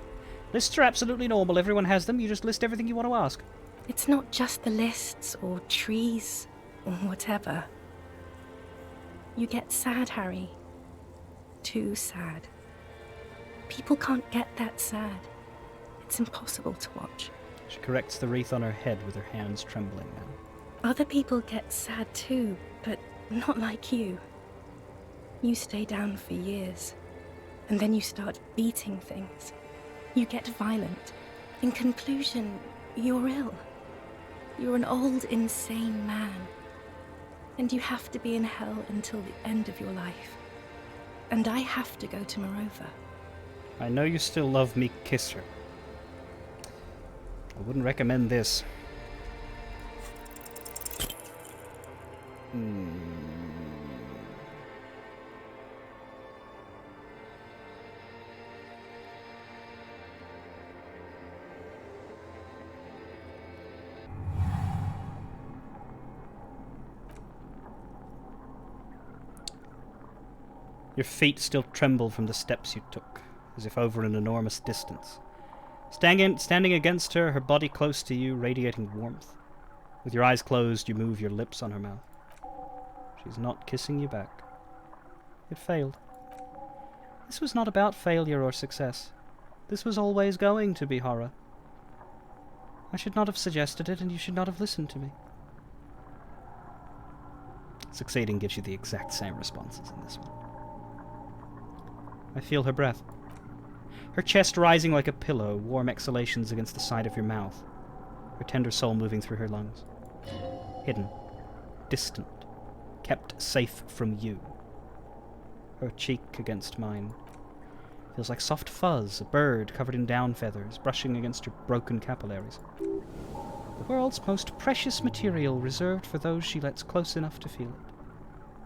Lists are absolutely normal. Everyone has them. You just list everything you want to ask.
It's not just the lists or trees or whatever. You get sad, Harry. Too sad. People can't get that sad. It's impossible to watch.
She corrects the wreath on her head with her hands trembling now.
Other people get sad too, but not like you. You stay down for years, and then you start beating things. You get violent. In conclusion, you're ill. You're an old, insane man. And you have to be in hell until the end of your life. And I have to go to Morova.
I know you still love me, kiss her. I wouldn't recommend this. Your feet still tremble from the steps you took, as if over an enormous distance. Standing against her, her body close to you, radiating warmth. With your eyes closed, you move your lips on her mouth. She's not kissing you back. It failed. This was not about failure or success. This was always going to be horror. I should not have suggested it, and you should not have listened to me. Succeeding gives you the exact same responses in this one. I feel her breath. Her chest rising like a pillow, warm exhalations against the side of your mouth. Her tender soul moving through her lungs. Hidden. Distant. Kept safe from you. Her cheek against mine. Feels like soft fuzz, a bird covered in down feathers, brushing against your broken capillaries. The world's most precious material reserved for those she lets close enough to feel it.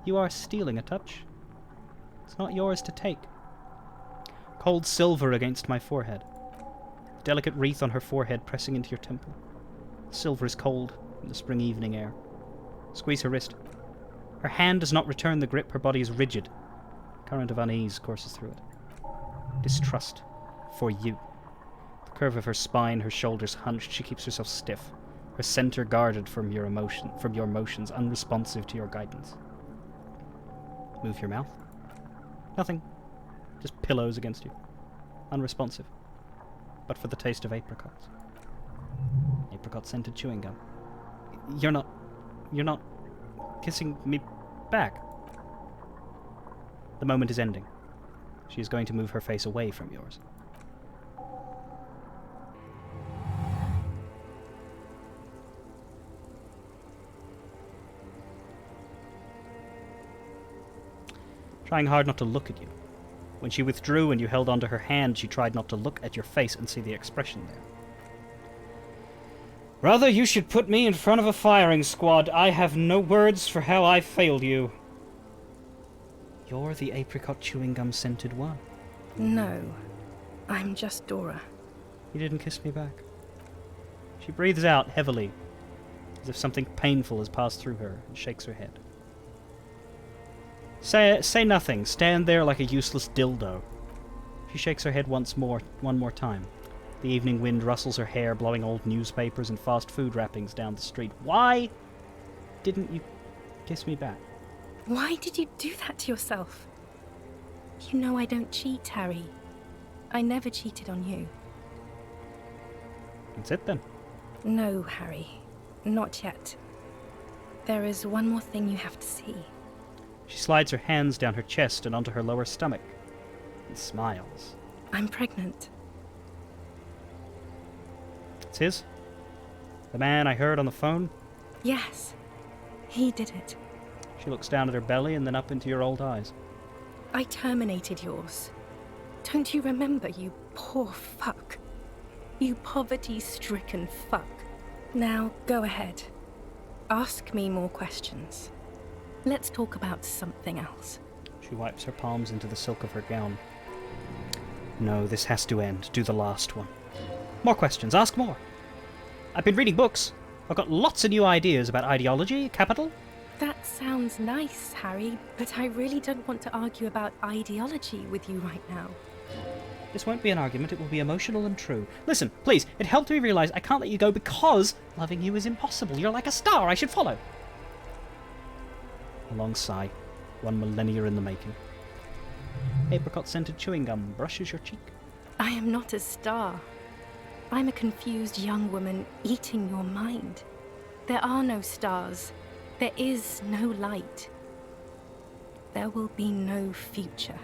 You are stealing a touch. It's not yours to take. Cold silver against my forehead. The delicate wreath on her forehead pressing into your temple. The silver is cold in the spring evening air. Squeeze her wrist. Her hand does not return the grip, her body is rigid. A current of unease courses through it. Distrust. For you. The curve of her spine, her shoulders hunched, she keeps herself stiff. Her center guarded from your motions, unresponsive to your guidance. Move your mouth. Nothing. Just pillows against you. Unresponsive. But for the taste of apricots. Apricot-scented chewing gum. You're not kissing me back. The moment is ending. She is going to move her face away from yours. Trying hard not to look at you. When she withdrew and you held onto her hand, she tried not to look at your face and see the expression there. Rather, you should put me in front of a firing squad. I have no words for how I failed you. You're the apricot chewing gum scented one.
No, I'm just Dora.
You didn't kiss me back. She breathes out heavily, as if something painful has passed through her, and shakes her head. Say nothing. Stand there like a useless dildo. She shakes her head one more time. The evening wind rustles her hair, blowing old newspapers and fast food wrappings down the street. Why didn't you kiss me back?
Why did you do that to yourself? You know I don't cheat, Harry. I never cheated on you.
That's it then.
No, Harry. Not yet. There is one more thing you have to see.
She slides her hands down her chest and onto her lower stomach, and smiles.
I'm pregnant.
It's his? The man I heard on the phone?
Yes. He did it.
She looks down at her belly and then up into your old eyes.
I terminated yours. Don't you remember, you poor fuck? You poverty-stricken fuck. Now, go ahead. Ask me more questions. Let's talk about something else.
She wipes her palms into the silk of her gown. No, this has to end. Do the last one. More questions. Ask more. I've been reading books. I've got lots of new ideas about ideology, capital.
That sounds nice, Harry, but I really don't want to argue about ideology with you right now.
This won't be an argument. It will be emotional and true. Listen, please. It helped me realize I can't let you go because loving you is impossible. You're like a star I should follow. A long sigh. 1 millennia in the making. Apricot-scented chewing gum brushes your cheek.
I am not a star. I'm a confused young woman eating your mind. There are no stars. There is no light. There will be no future.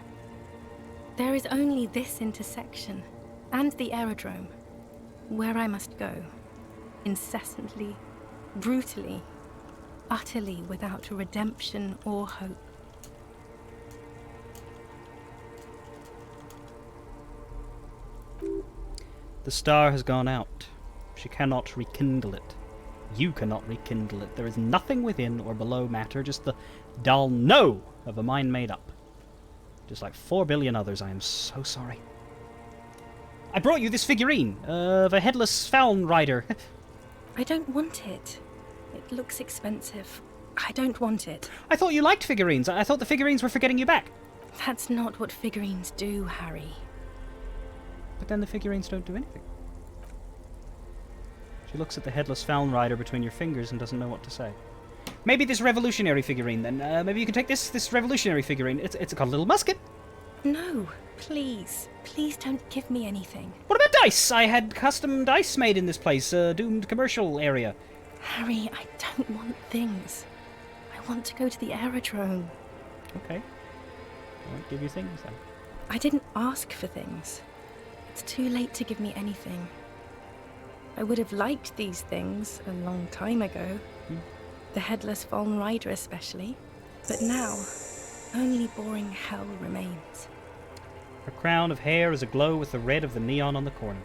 There is only this intersection and the aerodrome, where I must go, incessantly, brutally, utterly without redemption or hope.
The star has gone out. She cannot rekindle it. You cannot rekindle it. There is nothing within or below matter, just the dull no of a mind made up. Just like 4 billion others, I am so sorry. I brought you this figurine of a headless Faln rider.
I don't want it. It looks expensive. I don't want it.
I thought you liked figurines. I thought the figurines were for getting you back.
That's not what figurines do, Harry.
But then the figurines don't do anything. She looks at the headless Faln rider between your fingers and doesn't know what to say. Maybe this revolutionary figurine, then. Maybe you can take this revolutionary figurine. It's got a little musket.
No, please. Please don't give me anything.
What about dice? I had custom dice made in this place. Doomed commercial area.
Harry, I don't want things. I want to go to the aerodrome.
Okay. I won't give you things, then.
I didn't ask for things. It's too late to give me anything. I would have liked these things a long time ago. The headless Fallen Rider especially. But now, only boring hell remains.
Her crown of hair is aglow with the red of the neon on the corner.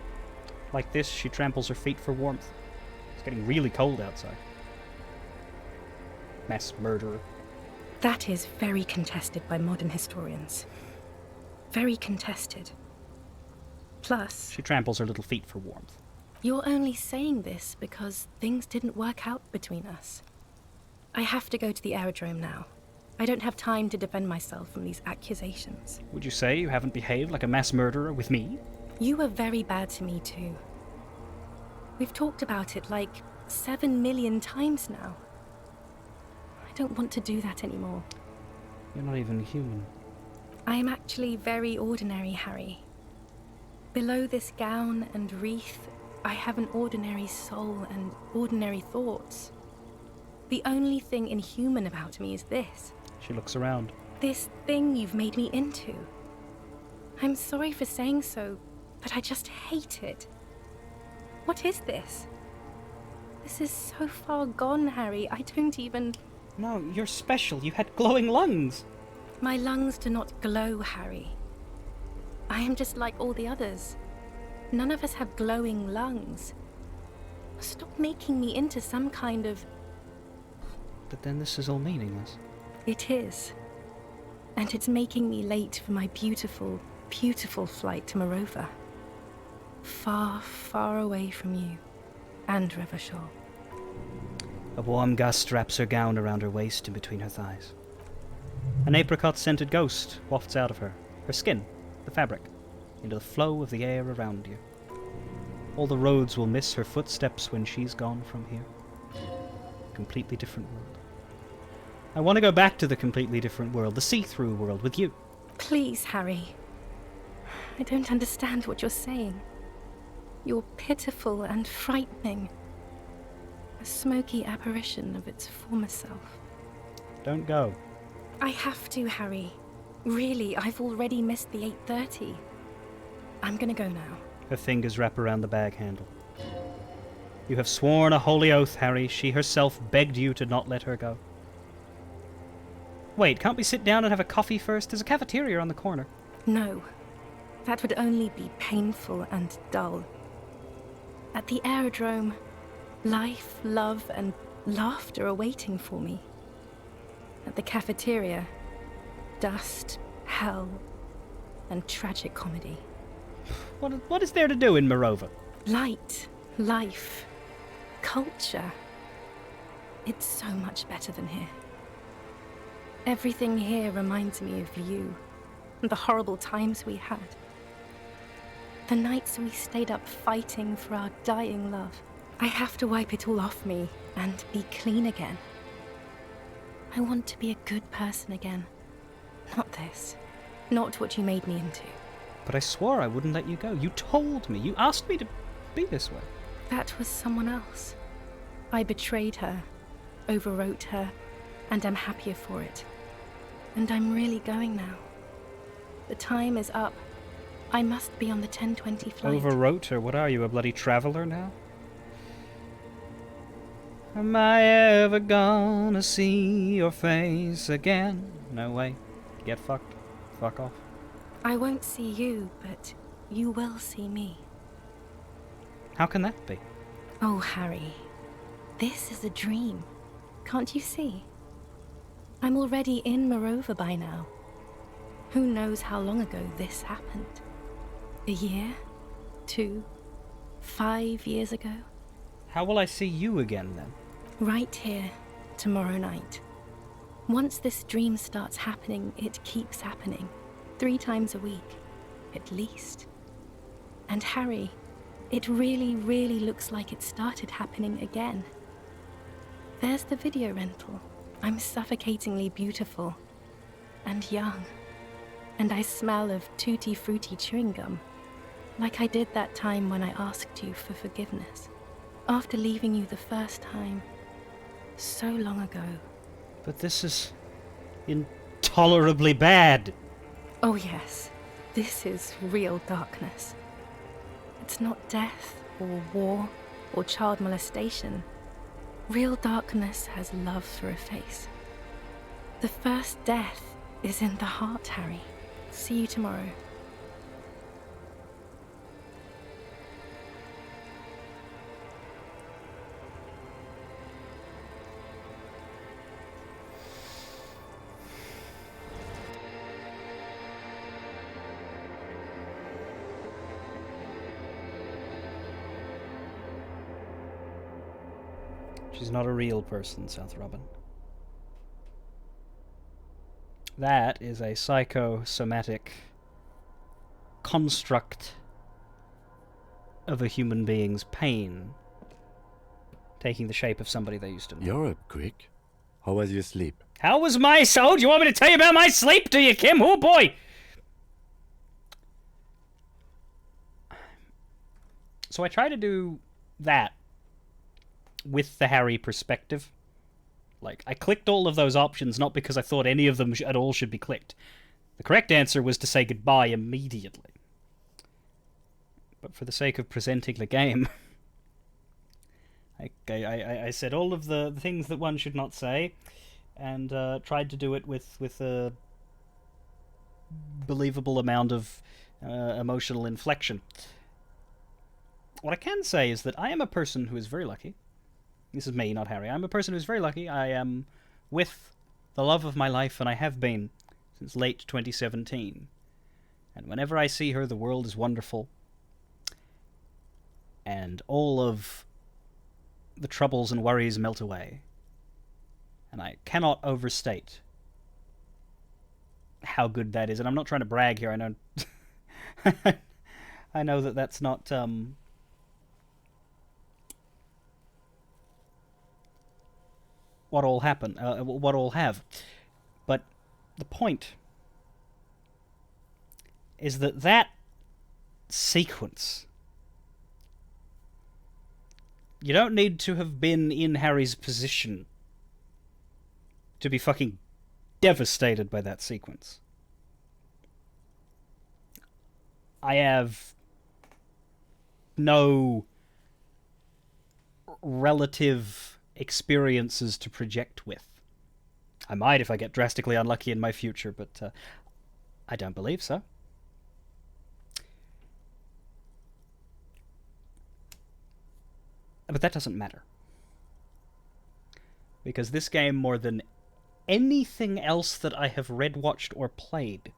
Like this, she tramples her feet for warmth. It's getting really cold outside. Mass murderer.
That is very contested by modern historians. Very contested. Plus,
she tramples her little feet for warmth.
You're only saying this because things didn't work out between us. I have to go to the aerodrome now. I don't have time to defend myself from these accusations.
Would you say you haven't behaved like a mass murderer with me?
You were very bad to me too. We've talked about it like 7 million times now. I don't want to do that anymore.
You're not even human.
I am actually very ordinary, Harry. Below this gown and wreath, I have an ordinary soul and ordinary thoughts. The only thing inhuman about me is this.
She looks around.
This thing you've made me into. I'm sorry for saying so, but I just hate it. What is this? This is so far gone, Harry. I don't even...
No, you're special. You had glowing lungs.
My lungs do not glow, Harry. I am just like all the others. None of us have glowing lungs. Stop making me into some kind of...
But then this is all meaningless.
It is. And it's making me late for my beautiful, beautiful flight to Morova. Far, far away from you and Revachol.
A warm gust wraps her gown around her waist and between her thighs. An apricot-scented ghost wafts out of her, her skin, the fabric, into the flow of the air around you. All the roads will miss her footsteps when she's gone from here. A completely different world. I want to go back to the completely different world, the see-through world, with you.
Please, Harry. I don't understand what you're saying. You're pitiful and frightening. A smoky apparition of its former self.
Don't go.
I have to, Harry. Really, I've already missed the 8:30. I'm gonna go now.
Her fingers wrap around the bag handle. You have sworn a holy oath, Harry. She herself begged you to not let her go. Wait, can't we sit down and have a coffee first? There's a cafeteria on the corner.
No. That would only be painful and dull. At the aerodrome, life, love, and laughter are waiting for me. At the cafeteria, dust, hell, and tragic comedy.
What is there to do in Morova?
Light, life, culture. It's so much better than here. Everything here reminds me of you and the horrible times we had. The nights we stayed up fighting for our dying love. I have to wipe it all off me and be clean again. I want to be a good person again. Not this. Not what you made me into.
But I swore I wouldn't let you go. You told me. You asked me to be this way.
That was someone else. I betrayed her, overwrote her, and am happier for it. And I'm really going now. The time is up. I must be on the 10:20 flight.
Overwrote her? What are you, a bloody traveller now? Am I ever gonna see your face again? No way. Get fucked. Fuck off.
I won't see you, but you will see me.
How can that be?
Oh, Harry. This is a dream. Can't you see? I'm already in Morova by now. Who knows how long ago this happened? A year? 2? 5 years ago?
How will I see you again, then?
Right here, tomorrow night. Once this dream starts happening, it keeps happening. 3 times a week, at least. And Harry, it really, really looks like it started happening again. There's the video rental. I'm suffocatingly beautiful. And young. And I smell of tutti frutti chewing gum. Like I did that time when I asked you for forgiveness. After leaving you the first time. So long ago.
But this is intolerably bad.
Oh yes, this is real darkness. It's not death, or war, or child molestation. Real darkness has love for a face. The first death is in the heart, Harry. See you tomorrow.
She's not a real person, South Robin. That is a psychosomatic construct of a human being's pain taking the shape of somebody they used to know.
You're up quick. How was your sleep?
How was my soul? Do you want me to tell you about my sleep, do you, Kim? Oh boy! So I try to do that with the Harry perspective. Like, I clicked all of those options not because I thought any of them at all should be clicked. The correct answer was to say goodbye immediately. But for the sake of presenting the game, I said all of the things that one should not say, and tried to do it with a believable amount of emotional inflection. What I can say is that I am a person who is very lucky. This is me, not Harry. I'm a person who's very lucky. I am with the love of my life, and I have been since late 2017. And whenever I see her, the world is wonderful. And all of the troubles and worries melt away. And I cannot overstate how good that is. And I'm not trying to brag here. I know I know that that's not what all happen, what all have. But the point is that that sequence, you don't need to have been in Harry's position to be fucking devastated by that sequence. I have no relative experiences to project with. I might if I get drastically unlucky in my future, but I don't believe so. But that doesn't matter. Because this game, more than anything else that I have read, watched, or played,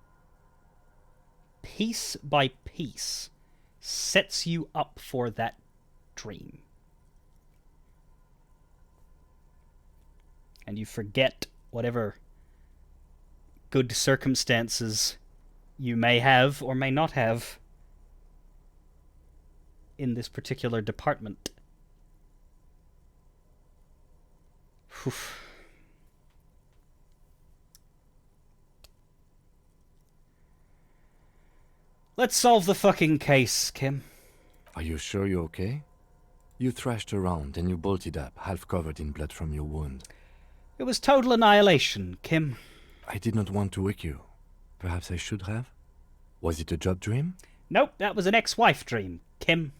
piece by piece, sets you up for that dream. And you forget whatever good circumstances you may have or may not have in this particular department. Oof. Let's solve the fucking case, Kim.
Are you sure you're okay? You thrashed around and you bolted up, half covered in blood from your wound.
It was total annihilation, Kim.
I did not want to wake you. Perhaps I should have? Was it a job dream?
Nope, that was an ex-wife dream, Kim.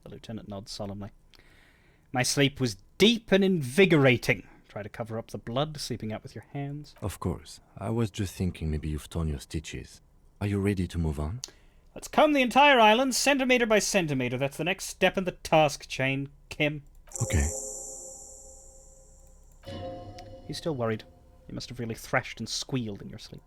The lieutenant nods solemnly. My sleep was deep and invigorating. Try to cover up the blood, sleeping out with your hands.
Of course. I was just thinking maybe you've torn your stitches. Are you ready to move on?
Let's comb the entire island, centimetre by centimetre. That's the next step in the task chain, Kim.
Okay.
He's still worried. You must have really thrashed and squealed in your sleep.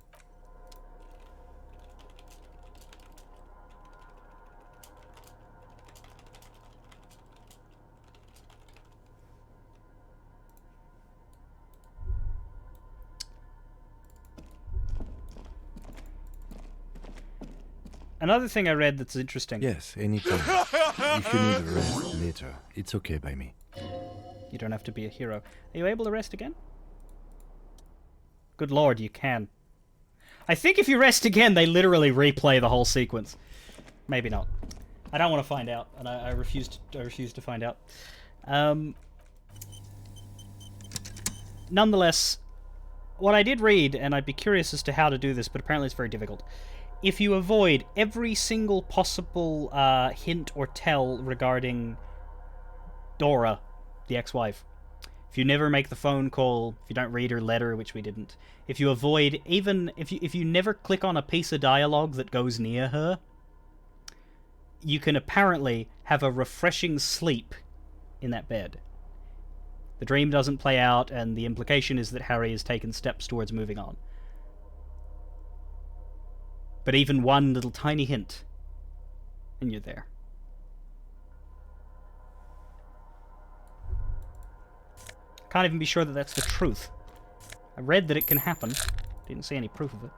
Another thing I read that's interesting.
Yes, anytime. If you need a rest later, it's okay by me.
You don't have to be a hero. Are you able to rest again? Good lord, you can. I think if you rest again, they literally replay the whole sequence. Maybe not. I don't want to find out, and I refuse to find out. Nonetheless, what I did read, and I'd be curious as to how to do this, but apparently it's very difficult. If you avoid every single possible hint or tell regarding Dora, the ex-wife, if you never make the phone call, if you don't read her letter, which we didn't, if you avoid, even if you never click on a piece of dialogue that goes near her, you can apparently have a refreshing sleep in that bed. The dream doesn't play out, and the implication is that Harry has taken steps towards moving on. But even one little tiny hint, and you're there. Can't even be sure that that's the truth. I read that it can happen. Didn't see any proof of it.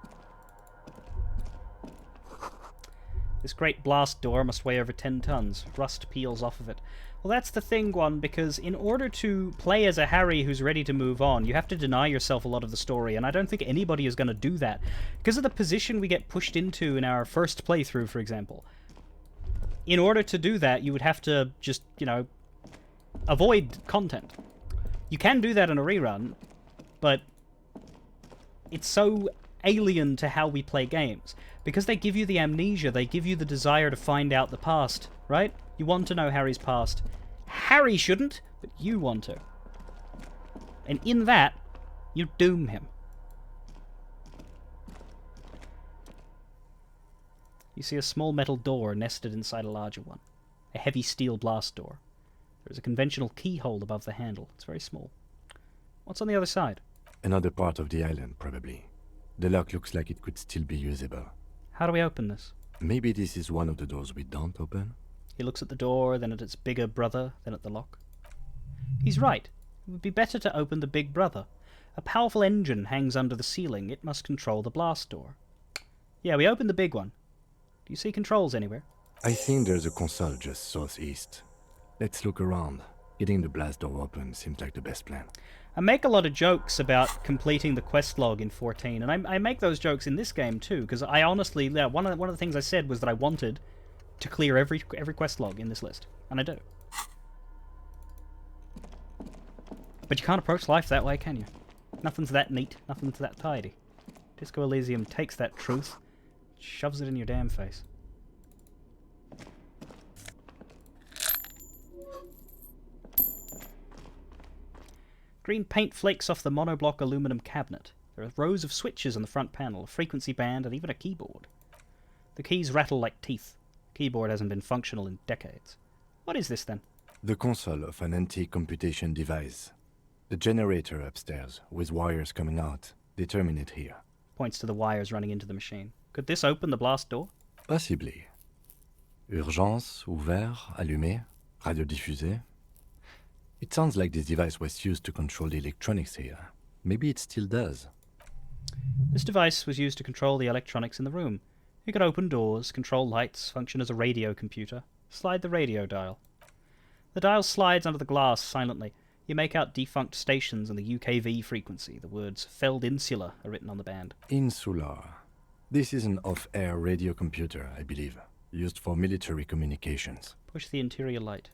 This great blast door must weigh over 10 tons. Rust peels off of it. Well, that's the thing, Guan, because in order to play as a Harry who's ready to move on, you have to deny yourself a lot of the story, and I don't think anybody is going to do that. Because of the position we get pushed into in our first playthrough, for example. In order to do that, you would have to just, you know, avoid content. You can do that in a rerun, but it's so alien to how we play games. Because they give you the amnesia, they give you the desire to find out the past, right? You want to know Harry's past. Harry shouldn't, but you want to. And in that, you doom him. You see a small metal door nested inside a larger one. A heavy steel blast door. There is a conventional keyhole above the handle. It's very small. What's on the other side?
Another part of the island, probably. The lock looks like it could still be usable.
How do we open this?
Maybe this is one of the doors we don't open?
He looks at the door, then at its bigger brother, then at the lock. He's right. It would be better to open the big brother. A powerful engine hangs under the ceiling. It must control the blast door. Yeah, we opened the big one. Do you see controls anywhere?
I think there's a console just southeast. Let's look around. Getting the blast door open seems like the best plan.
I make a lot of jokes about completing the quest log in 14, and I make those jokes in this game too, because I honestly, yeah, one of the things I said was that I wanted to clear every quest log in this list, and I do. But you can't approach life that way, can you? Nothing's that neat, nothing's that tidy. Disco Elysium takes that truth, shoves it in your damn face. Green paint flakes off the monoblock aluminum cabinet. There are rows of switches on the front panel, a frequency band, and even a keyboard. The keys rattle like teeth. The keyboard hasn't been functional in decades. What is this, then?
The console of an antique computation device. The generator upstairs, with wires coming out. They terminate here.
Points to the wires running into the machine. Could this open the blast door?
Possibly. Urgence, ouvert, allumé, radiodiffusé. It sounds like this device was used to control the electronics here. Maybe it still does.
This device was used to control the electronics in the room. It could open doors, control lights, function as a radio computer. Slide the radio dial. The dial slides under the glass silently. You make out defunct stations and the UKV frequency. The words Feld Insula are written on the band.
Insular. This is an off-air radio computer, I believe, used for military communications.
Push the interior light.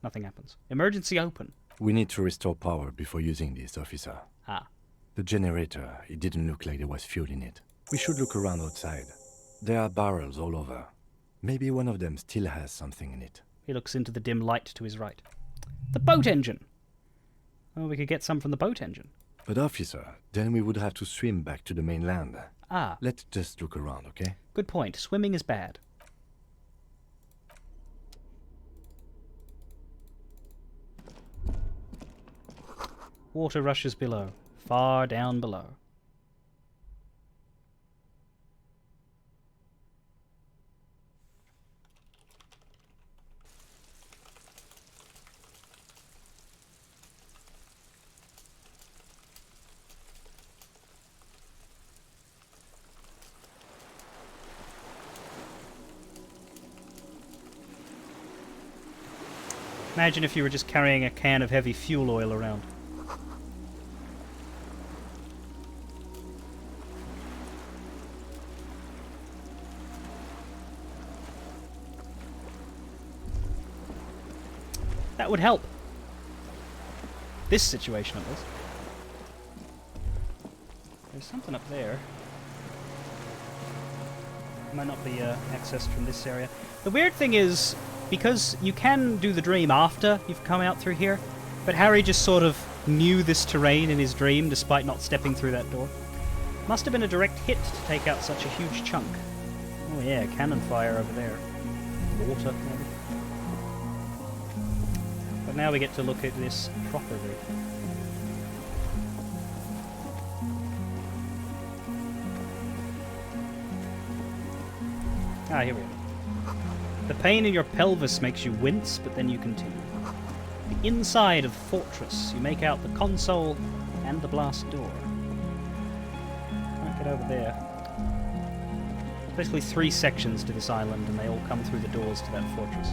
Nothing happens. Emergency open.
We need to restore power before using this, officer.
Ah.
The generator, it didn't look like there was fuel in it. We should look around outside. There are barrels all over. Maybe one of them still has something in it.
He looks into the dim light to his right. The boat engine! Oh, we could get some from the boat engine.
But officer, then we would have to swim back to the mainland.
Ah.
Let's just look around, okay?
Good point. Swimming is bad. Water rushes below. Far down below. Imagine if you were just carrying a can of heavy fuel oil around. That would help. This situation at least. There's something up there. Might not be accessed from this area. The weird thing is, because you can do the dream after you've come out through here, but Harry just sort of knew this terrain in his dream despite not stepping through that door. Must have been a direct hit to take out such a huge chunk. Oh yeah, cannon fire over there. Water, maybe. But now we get to look at this properly. Ah, here we are. The pain in your pelvis makes you wince, but then you continue. The inside of the fortress. You make out the console and the blast door. Can't get over there. There's basically 3 sections to this island, and they all come through the doors to that fortress.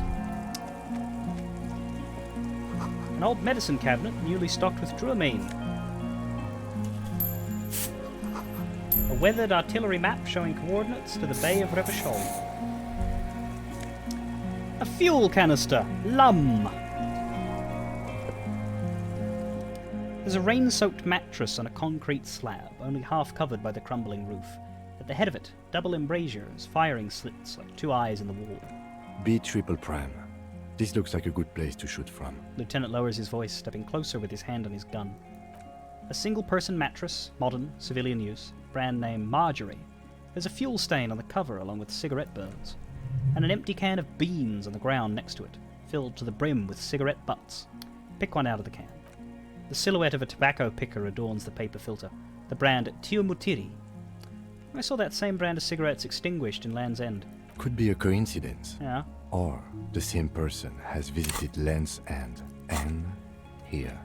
An old medicine cabinet, newly stocked with Dramamine. A weathered artillery map showing coordinates to the Bay of Revachol. A fuel canister. Lum. There's a rain-soaked mattress on a concrete slab, only half covered by the crumbling roof. At the head of it, double embrasures, firing slits like 2 eyes in the wall.
B triple prime. This looks like a good place to shoot from.
Lieutenant lowers his voice, stepping closer with his hand on his gun. A single-person mattress, modern, civilian use, brand name Marjorie. There's a fuel stain on the cover along with cigarette burns. And an empty can of beans on the ground next to it, filled to the brim with cigarette butts. Pick one out of the can. The silhouette of a tobacco picker adorns the paper filter, the brand Tiomutiri. I saw that same brand of cigarettes extinguished in Land's End.
Could be a coincidence.
Yeah.
Or the same person has visited Land's End and here.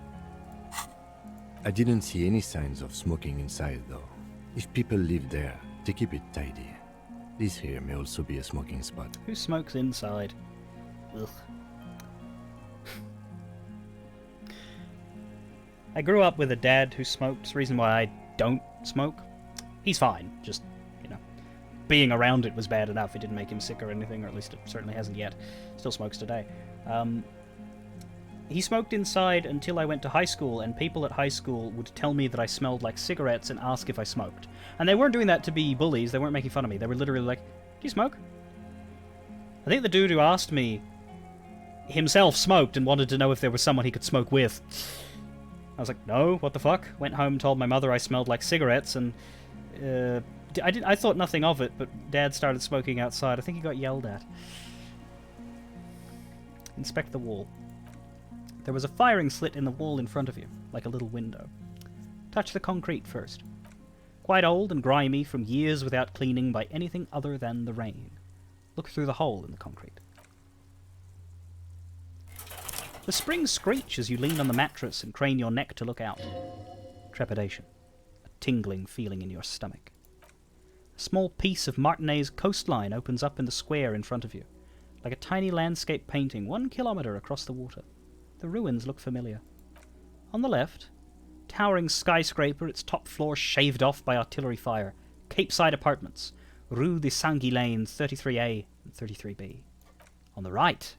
I didn't see any signs of smoking inside though. If people live there, they keep it tidy. This here may also be a smoking spot.
Who smokes inside? Ugh. I grew up with a dad who smoked. It's the reason why I don't smoke. He's fine, just, you know, being around it was bad enough. It didn't make him sick or anything, or at least it certainly hasn't yet. Still smokes today. He smoked inside until I went to high school, and people at high school would tell me that I smelled like cigarettes and ask if I smoked. And they weren't doing that to be bullies, they weren't making fun of me. They were literally like, do you smoke? I think the dude who asked me himself smoked and wanted to know if there was someone he could smoke with. I was like, no, what the fuck? Went home, told my mother I smelled like cigarettes, and I thought nothing of it, but Dad started smoking outside. I think he got yelled at. Inspect the wall. There was a firing slit in the wall in front of you, like a little window. Touch the concrete first. Quite old and grimy from years without cleaning by anything other than the rain. Look through the hole in the concrete. The springs screech as you lean on the mattress and crane your neck to look out. Trepidation. A tingling feeling in your stomach. A small piece of Martinez coastline opens up in the square in front of you, like a tiny landscape painting 1 kilometer across the water. The ruins look familiar. On the left, towering skyscraper, its top floor shaved off by artillery fire. Capeside Apartments. Rue de Saint-Ghislain, 33A and 33B. On the right,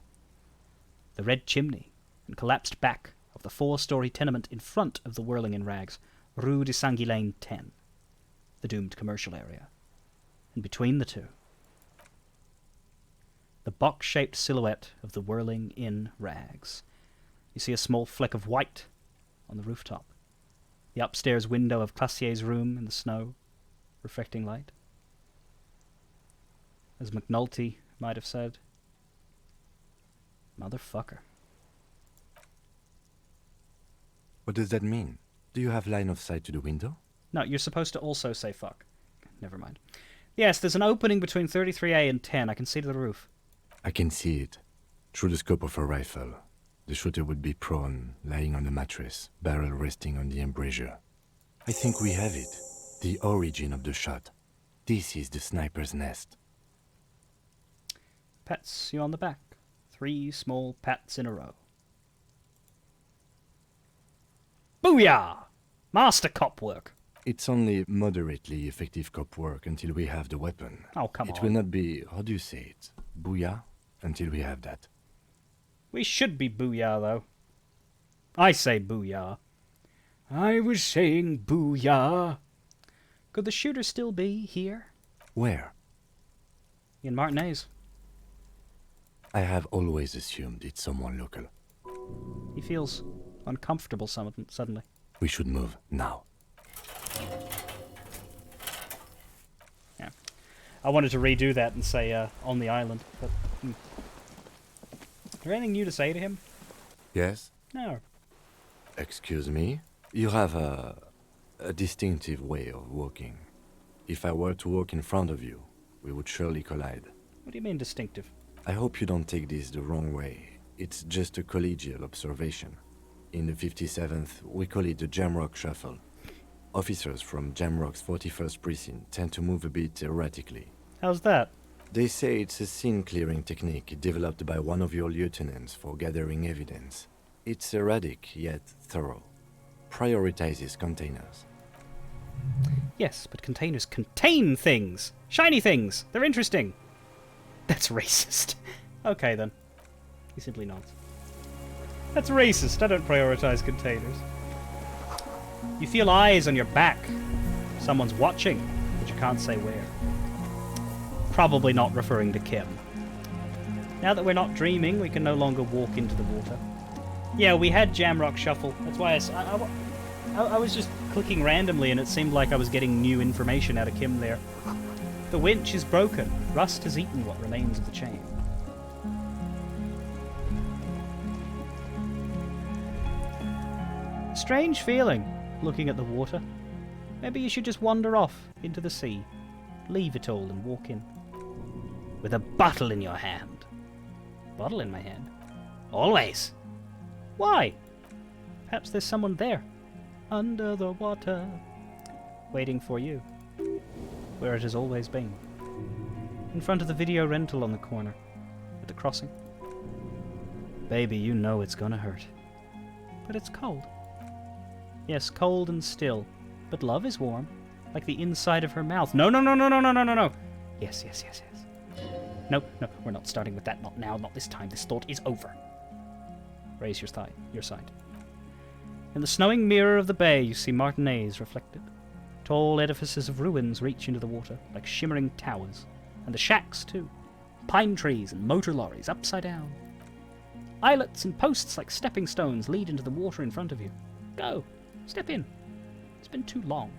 the red chimney and collapsed back of the 4-story tenement in front of the Whirling in Rags, Rue de Saint-Ghislain 10, the doomed commercial area. And between the two, the box-shaped silhouette of the Whirling in Rags. You see a small fleck of white on the rooftop. The upstairs window of Classier's room in the snow, reflecting light. As McNulty might have said, motherfucker.
What does that mean? Do you have line of sight to the window?
No, you're supposed to also say fuck. Never mind. Yes, there's an opening between 33A and 10. I can see to the roof.
I can see it. Through the scope of a rifle. The shooter would be prone, lying on the mattress, barrel resting on the embrasure. I think we have it. The origin of the shot. This is the sniper's nest.
Pats you on the back. 3 small pats in a row. Booyah! Master cop work.
It's only moderately effective cop work until we have the weapon.
Oh, come on.
It will not be, how do you say it, booyah, until we have that.
We should be booyah, though. I say booyah. I was saying booyah. Could the shooter still be here?
Where?
In Martinez.
I have always assumed it's someone local.
He feels uncomfortable suddenly.
We should move now.
Yeah. I wanted to redo that and say on the island, but... Is there anything new to say to him?
Yes?
No.
Excuse me? You have a distinctive way of walking. If I were to walk in front of you, we would surely collide.
What do you mean distinctive?
I hope you don't take this the wrong way. It's just a collegial observation. In the 57th, we call it the Jamrock Shuffle. Officers from Jamrock's 41st Precinct tend to move a bit erratically.
How's that?
They say it's a scene-clearing technique developed by one of your lieutenants for gathering evidence. It's erratic, yet thorough. Prioritizes containers.
Yes, but containers contain things! Shiny things! They're interesting! That's racist. Okay, then. He simply nods. That's racist. I don't prioritize containers. You feel eyes on your back. Someone's watching, but you can't say where. Probably not referring to Kim. Now that we're not dreaming, we can no longer walk into the water. Yeah, we had Jamrock Shuffle. That's why I was just clicking randomly and it seemed like I was getting new information out of Kim there. The winch is broken. Rust has eaten what remains of the chain. Strange feeling, looking at the water. Maybe you should just wander off into the sea. Leave it all and walk in. With a bottle in your hand. Bottle in my hand? Always. Why? Perhaps there's someone there. Under the water. Waiting for you. Where it has always been. In front of the video rental on the corner. At the crossing. Baby, you know it's gonna hurt. But it's cold. Yes, cold and still. But love is warm. Like the inside of her mouth. No, no, no, no, no, no, no, no, no. Yes, yes, yes, yes. No, no, we're not starting with that. Not now, not this time. This thought is over. Raise your side. In the snowing mirror of the bay, you see Martinez reflected. Tall edifices of ruins reach into the water, like shimmering towers. And the shacks, too. Pine trees and motor lorries upside down. Islets and posts like stepping stones lead into the water in front of you. Go. Step in. It's been too long.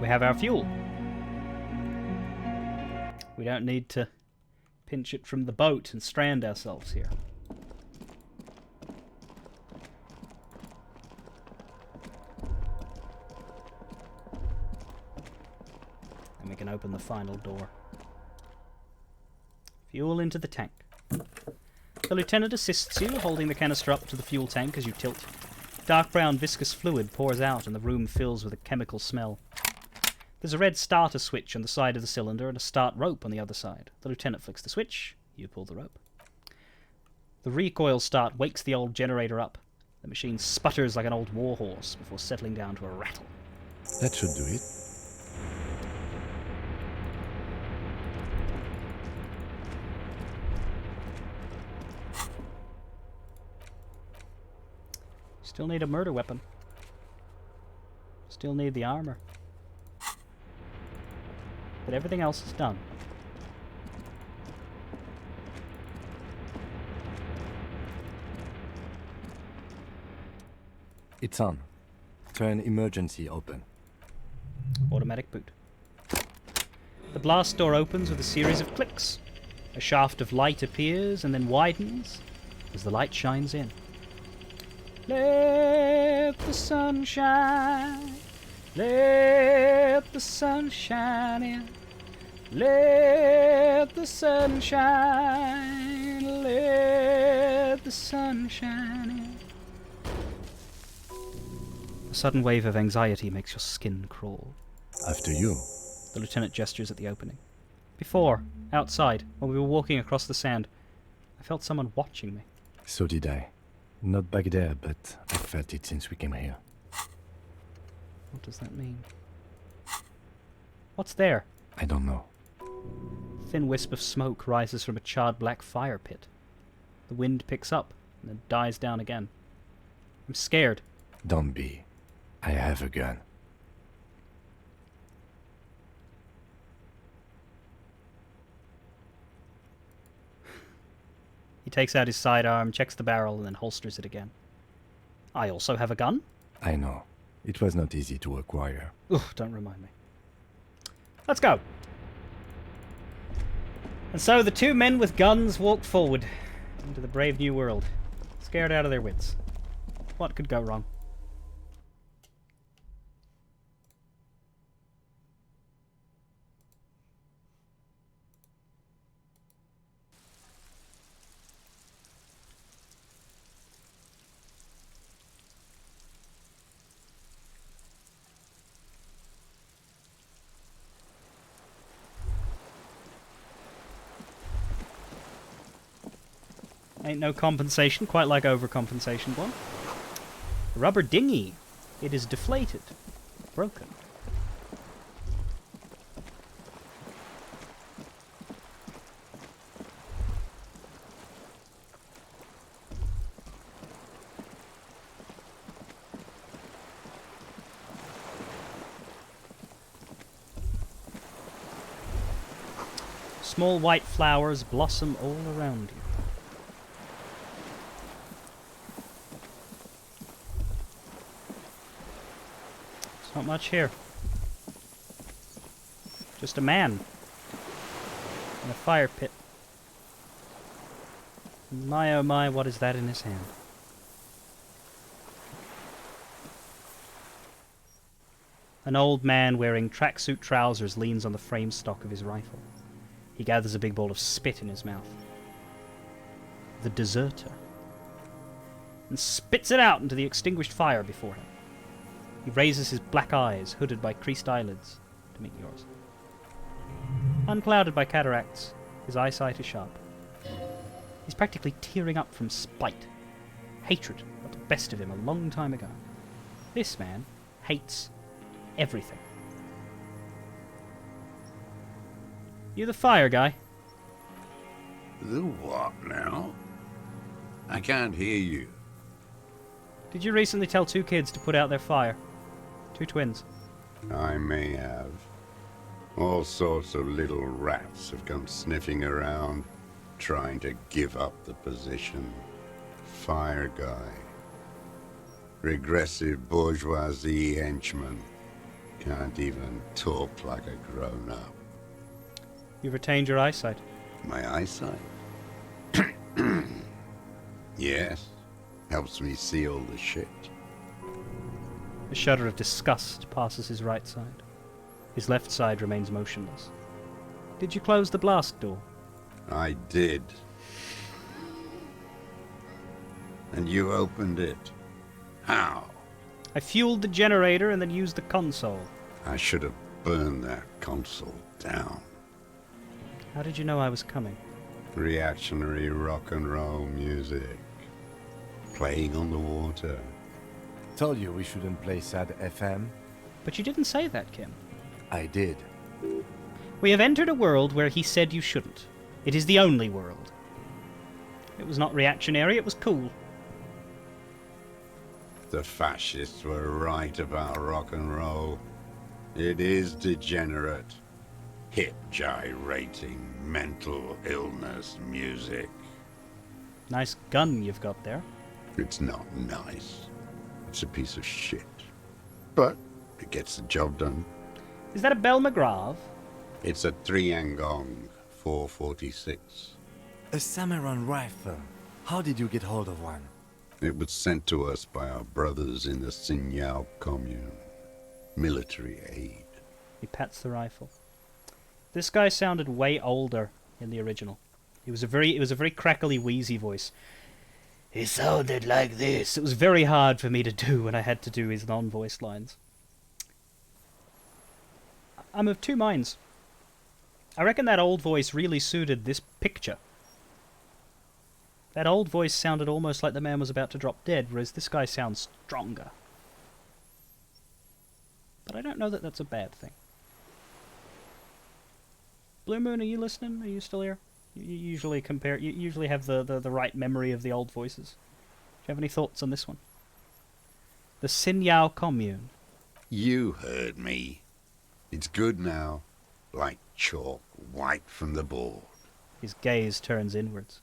We have our fuel. We don't need to pinch it from the boat and strand ourselves here. And we can open the final door. Fuel into the tank. The lieutenant assists you, holding the canister up to the fuel tank as you tilt. Dark brown viscous fluid pours out and the room fills with a chemical smell. There's a red starter switch on the side of the cylinder and a start rope on the other side. The lieutenant flicks the switch, you pull the rope. The recoil start wakes the old generator up. The machine sputters like an old warhorse before settling down to a rattle.
That should do it.
Still need a murder weapon. Still need the armor. But everything else is done.
It's on. Turn emergency open.
Automatic boot. The blast door opens with a series of clicks. A shaft of light appears and then widens as the light shines in. Let the sun shine. Let the sun shine in. Let the sun shine. Let the sun shine in. A sudden wave of anxiety makes your skin crawl.
After you.
The lieutenant gestures at the opening. Before, outside, when we were walking across the sand, I felt someone watching me.
So did I. Not back there, but I felt it since we came here.
What does that mean? What's there?
I don't know.
A thin wisp of smoke rises from a charred black fire pit. The wind picks up and then dies down again. I'm scared.
Don't be. I have a gun.
He takes out his sidearm, checks the barrel, and then holsters it again. I also have a gun?
I know. It was not easy to acquire.
Ugh, don't remind me. Let's go. And so the two men with guns walked forward into the brave new world, scared out of their wits. What could go wrong? Ain't no compensation, quite like overcompensation one. The rubber dinghy. It is deflated. Broken. Small white flowers blossom all around you. Not much here. Just a man. In a fire pit. My oh my, what is that in his hand? An old man wearing tracksuit trousers leans on the frame stock of his rifle. He gathers a big ball of spit in his mouth. The deserter. And spits it out into the extinguished fire before him. He raises his black eyes, hooded by creased eyelids, to meet yours. Unclouded by cataracts, his eyesight is sharp. He's practically tearing up from spite. Hatred got the best of him a long time ago. This man hates everything. You the fire guy?
The what now? I can't hear you.
Did you recently tell two kids to put out their fire? Two twins.
I may have. All sorts of little rats have come sniffing around, trying to give up the position. Fire guy. Regressive bourgeoisie henchman. Can't even talk like a grown-up.
You've retained your eyesight.
My eyesight? Yes. Helps me see all the shit.
A shudder of disgust passes his right side. His left side remains motionless. Did you close the blast door?
I did. And you opened it. How?
I fueled the generator and then used the console.
I should have burned that console down.
How did you know I was coming?
Reactionary rock and roll music. Playing on the water.
Told you we shouldn't play sad FM.
But you didn't say that, Kim.
I did.
We have entered a world where he said you shouldn't. It is the only world. It was not reactionary, it was cool.
The fascists were right about rock and roll. It is degenerate. Hip gyrating, mental illness music.
Nice gun you've got there.
It's not nice. It's a piece of shit. But it gets the job done.
Is that a Bell McGrath?
It's a 3-Angong 446.
A Samaran rifle. How did you get hold of one?
It was sent to us by our brothers in the Sinyao commune. Military aid.
He pats the rifle. This guy sounded way older in the original. It was a very crackly, wheezy voice. He sounded like this. It was very hard for me to do when I had to do his non-voice lines. I'm of two minds. I reckon that old voice really suited this picture. That old voice sounded almost like the man was about to drop dead, whereas this guy sounds stronger. But I don't know that that's a bad thing. Blue Moon, are you listening? Are you still here? You usually you usually have the right memory of the old voices. Do you have any thoughts on this one? The Sinyao commune.
You heard me. It's good now. Like chalk wiped from the board.
His gaze turns inwards.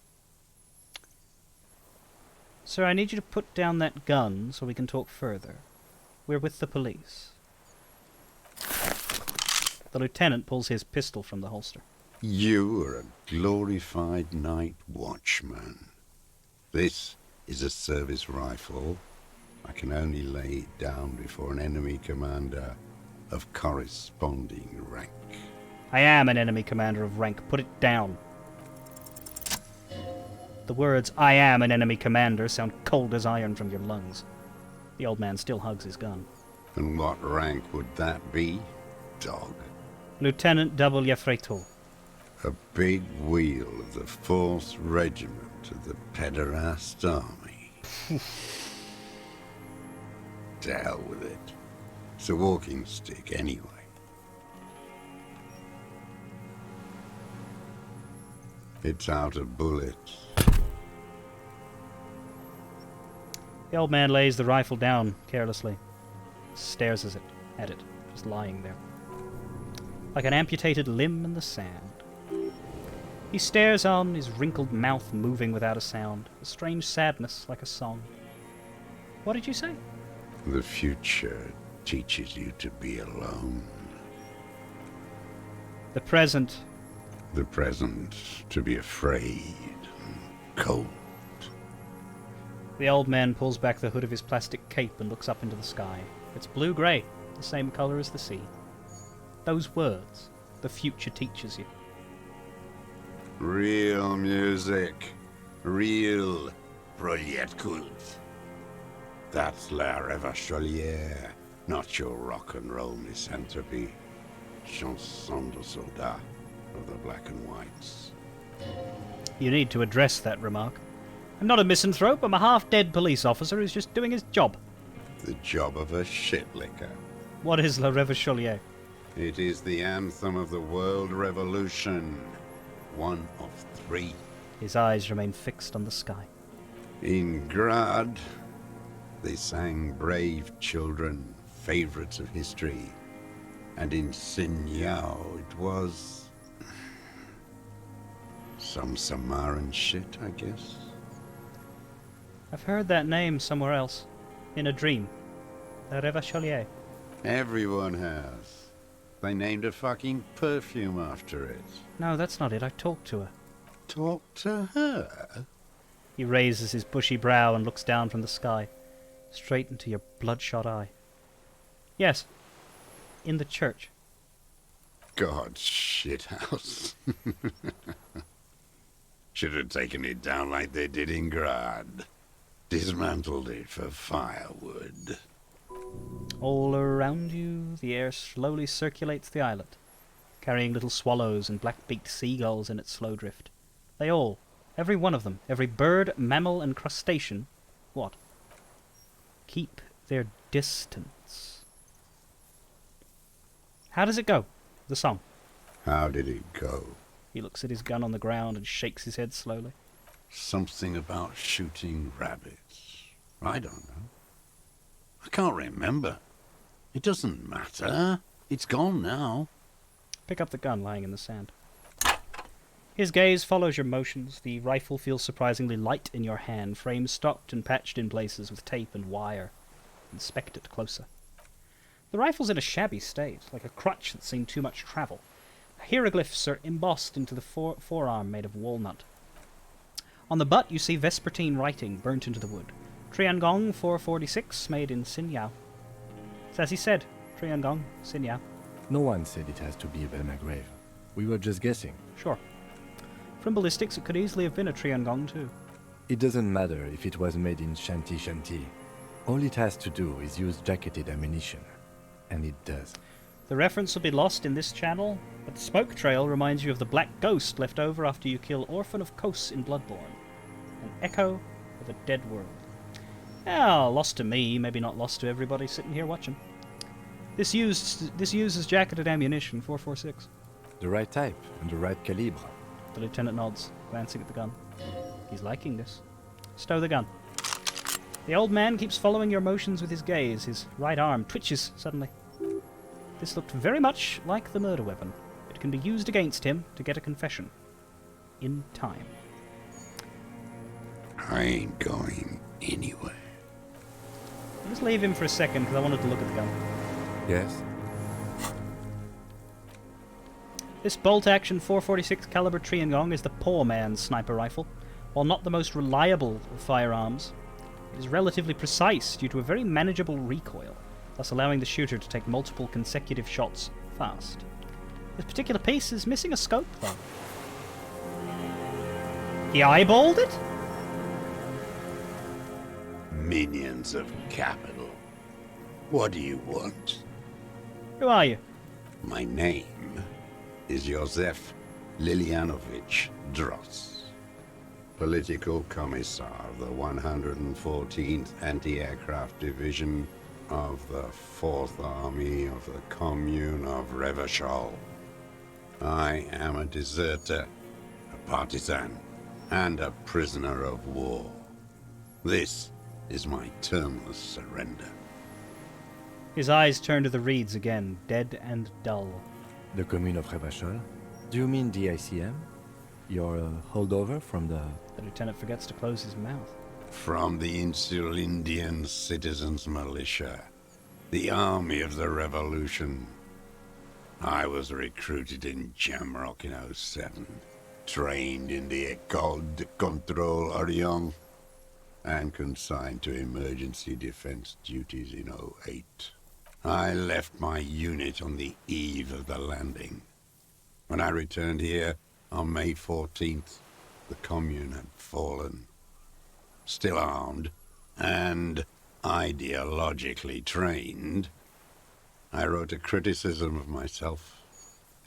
Sir, I need you to put down that gun so we can talk further. We're with the police. The lieutenant pulls his pistol from the holster.
You are a glorified night watchman. This is a service rifle. I can only lay it down before an enemy commander of corresponding rank.
I am an enemy commander of rank. Put it down. The words, I am an enemy commander, sound cold as iron from your lungs. The old man still hugs his gun.
And what rank would that be, dog?
Lieutenant W. Freto.
A big wheel of the 4th Regiment of the Pederast Army. To hell with it. It's a walking stick anyway. It's out of bullets.
The old man lays the rifle down carelessly. Stares at it, just lying there. Like an amputated limb in the sand. He stares on, his wrinkled mouth moving without a sound. A strange sadness, like a song. What did you say?
The future teaches you to be alone.
The present.
The present to be afraid and cold.
The old man pulls back the hood of his plastic cape and looks up into the sky. It's blue-grey, the same color as the sea. Those words, the future teaches you.
Real music. Real projet cult. That's La Revacholière, not your rock and roll misanthropy. Chanson de soldat of the black and whites.
You need to address that remark. I'm not a misanthrope, I'm a half-dead police officer who's just doing his job.
The job of a shitlicker.
What is La Revacholière?
It is the anthem of the world revolution. One of 3.
His eyes remain fixed on the sky.
In Grad, they sang Brave Children, favorites of history. And in Sinyao, it was some Samaran shit, I guess.
I've heard that name somewhere else. In a dream. La Revacholière.
Everyone has. They named a fucking perfume after it.
No, that's not it. I talked to her.
Talk to her?
He raises his bushy brow and looks down from the sky. Straight into your bloodshot eye. Yes. In the church.
God's shithouse. Should have taken it down like they did in Grad. Dismantled it for firewood.
All around you, the air slowly circulates the islet, carrying little swallows and black-beaked seagulls in its slow drift. They all, every one of them, every bird, mammal, and crustacean, what? Keep their distance. How does it go? The song.
How did it go?
He looks at his gun on the ground and shakes his head slowly.
Something about shooting rabbits. I don't know. I can't remember. It doesn't matter. It's gone now.
Pick up the gun lying in the sand. His gaze follows your motions. The rifle feels surprisingly light in your hand, frame stocked and patched in places with tape and wire. Inspect it closer. The rifle's in a shabby state, like a crutch that's seen too much travel. Hieroglyphs are embossed into the forearm made of walnut. On the butt you see Vespertine writing burnt into the wood. Triangong 446, made in Sinyao. It's as he said, Triangong, Sinyao.
No one said it has to be a Belmagrave. We were just guessing.
Sure. From ballistics, it could easily have been a Triangong too.
It doesn't matter if it was made in Shanti Shanti. All it has to do is use jacketed ammunition. And it does.
The reference will be lost in this channel, but the smoke trail reminds you of the black ghost left over after you kill Orphan of Kos in Bloodborne. An echo of a dead world. Well, lost to me, maybe not lost to everybody sitting here watching. This uses jacketed ammunition, 446.
The right type and the right calibre.
The lieutenant nods, glancing at the gun. He's liking this. Stow the gun. The old man keeps following your motions with his gaze. His right arm twitches suddenly. This looked very much like the murder weapon. It can be used against him to get a confession. In time.
I ain't going anywhere.
I'll just leave him for a second because I wanted to look at the gun.
Yes?
This bolt-action 446 caliber Triangong is the poor man's sniper rifle. While not the most reliable of firearms, it is relatively precise due to a very manageable recoil, thus allowing the shooter to take multiple consecutive shots fast. This particular piece is missing a scope, though. He eyeballed it?
Minions of capital. What do you want?
Who are you?
My name is Josef Lilianovich Dross, Political Commissar of the 114th Anti-Aircraft Division of the 4th Army of the Commune of Revachol. I am a deserter, a partisan, and a prisoner of war. This is my termless surrender.
His eyes turn to the reeds again, dead and dull.
The Commune of Revachol? Do you mean the ICM? Your holdover from the...
The lieutenant forgets to close his mouth.
From the Insulindian Citizens Militia, the army of the revolution. I was recruited in Jamrock in 07, trained in the École de Contrôle Orient, and consigned to emergency defense duties in 08. I left my unit on the eve of the landing. When I returned here on May 14th, the commune had fallen. Still armed and ideologically trained, I wrote a criticism of myself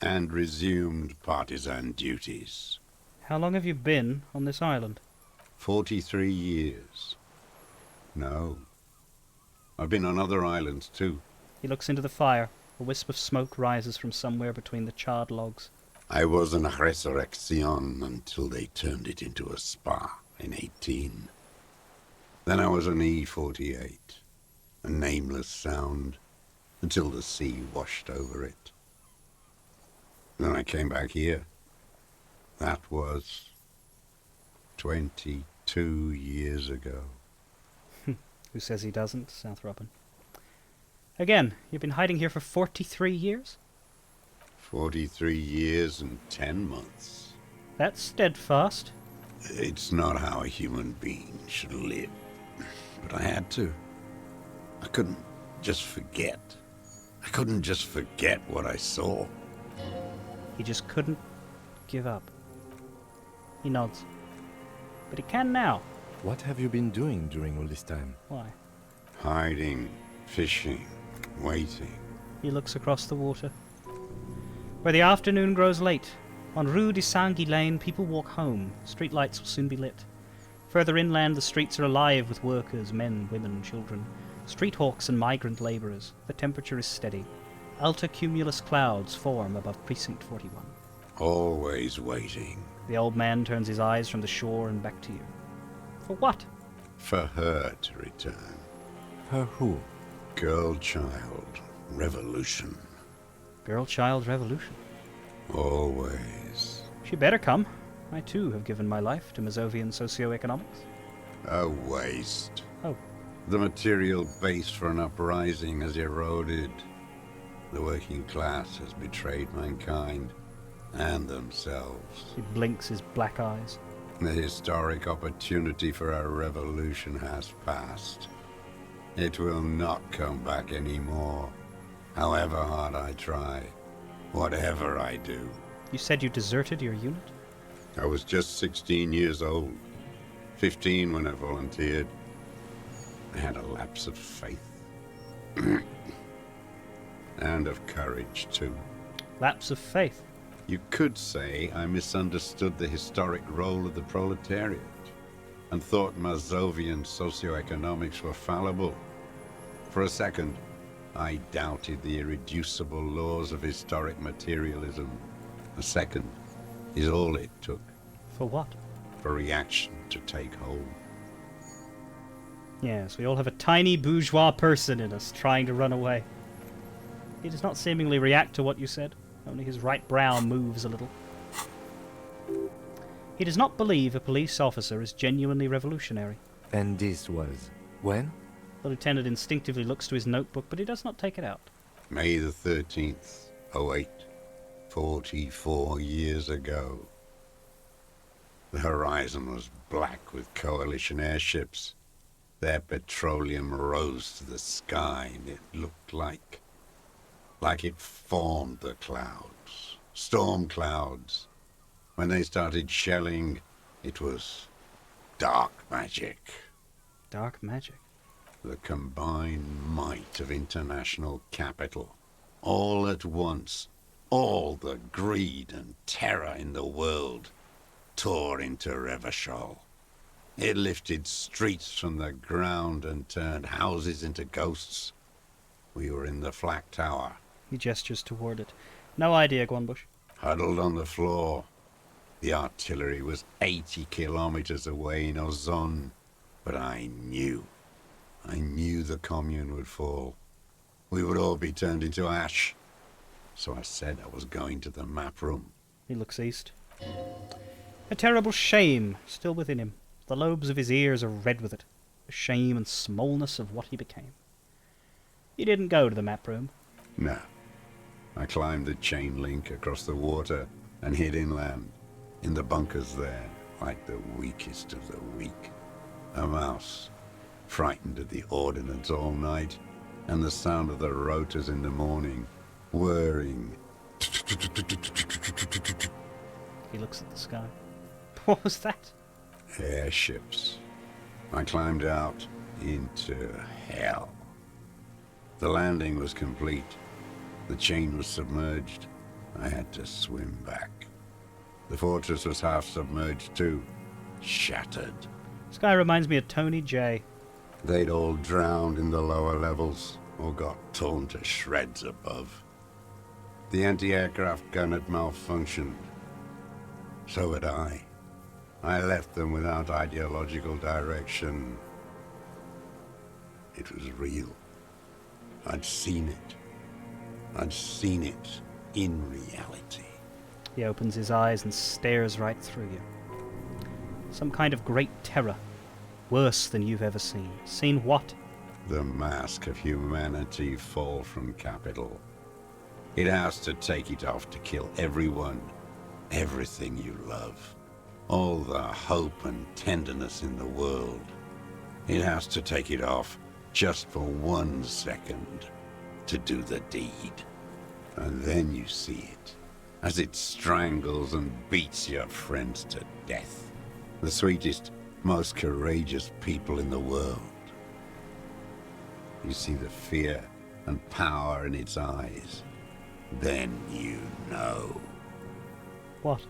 and resumed partisan duties.
How long have you been on this island?
43 years. No. I've been on other islands too.
He looks into the fire. A wisp of smoke rises from somewhere between the charred logs.
I was in Resurrection until they turned it into a spa in 18. Then I was an E-48, a nameless sound, until the sea washed over it. Then I came back here. That was 22 years ago.
Who says he doesn't, South Robin? Again, you've been hiding here for 43 years?
43 years and 10 months.
That's steadfast.
It's not how a human being should live. But I had to. I couldn't just forget. I couldn't just forget what I saw.
He just couldn't give up. He nods. But he can now.
What have you been doing during all this time?
Why?
Hiding, fishing, waiting.
He looks across the water. Where the afternoon grows late. On Rue de Saint-Ghislain, people walk home. Streetlights will soon be lit. Further inland, the streets are alive with workers, men, women, children. Street hawks and migrant labourers. The temperature is steady. Altocumulus clouds form above Precinct 41.
Always waiting.
The old man turns his eyes from the shore and back to you. For what?
For her to return.
Her who?
Girl, child, revolution.
Girl, child, revolution.
Always.
She better come. I too have given my life to Mazovian socioeconomics.
A waste.
Oh.
The material base for an uprising has eroded. The working class has betrayed mankind and themselves.
He blinks his black eyes.
The historic opportunity for a revolution has passed. It will not come back anymore, however hard I try, whatever I do.
You said you deserted your unit?
I was just 16 years old, 15 when I volunteered. I had a lapse of faith. And of courage, too.
Lapse of faith?
You could say I misunderstood the historic role of the proletariat and thought Mazovian socioeconomics were fallible. For a second, I doubted the irreducible laws of historic materialism. A second is all it took.
For what?
For reaction to take hold.
Yes, we all have a tiny bourgeois person in us trying to run away. He does not seemingly react to what you said. Only his right brow moves a little. He does not believe a police officer is genuinely revolutionary.
And this was when?
The lieutenant instinctively looks to his notebook, but he does not take it out.
May the 13th, 08, 44 years ago. The horizon was black with coalition airships. Their petroleum rose to the sky, and it looked like it formed the clouds, storm clouds. When they started shelling, it was dark magic.
Dark magic?
The combined might of international capital. All at once, all the greed and terror in the world tore into Revachol. It lifted streets from the ground and turned houses into ghosts. We were in the flak tower.
He gestures toward it. No idea, Guanbush.
Huddled on the floor. The artillery was 80 kilometers away in Ozon. But I knew the commune would fall. We would all be turned into ash. So I said I was going to the map room.
He looks east. A terrible shame still within him. The lobes of his ears are red with it. The shame and smallness of what he became. He didn't go to the map room.
No. I climbed the chain link across the water and hid inland, in the bunkers there, like the weakest of the weak. A mouse, frightened at the ordnance all night, and the sound of the rotors in the morning, whirring.
He looks at the sky. What was that?
Airships. I climbed out into hell. The landing was complete. The chain was submerged. I had to swim back. The fortress was half submerged too. Shattered.
This guy reminds me of Tony J.
They'd all drowned in the lower levels, or got torn to shreds above. The anti-aircraft gun had malfunctioned. So had I. I left them without ideological direction. It was real. I'd seen it. I'd seen it in reality.
He opens his eyes and stares right through you. Some kind of great terror. Worse than you've ever seen. Seen what?
The mask of humanity fall from capital. It has to take it off to kill everyone, everything you love. All the hope and tenderness in the world. It has to take it off just for 1 second to do the deed. And then you see it, as it strangles and beats your friends to death. The sweetest, most courageous people in the world. You see the fear and power in its eyes. Then you know.
What?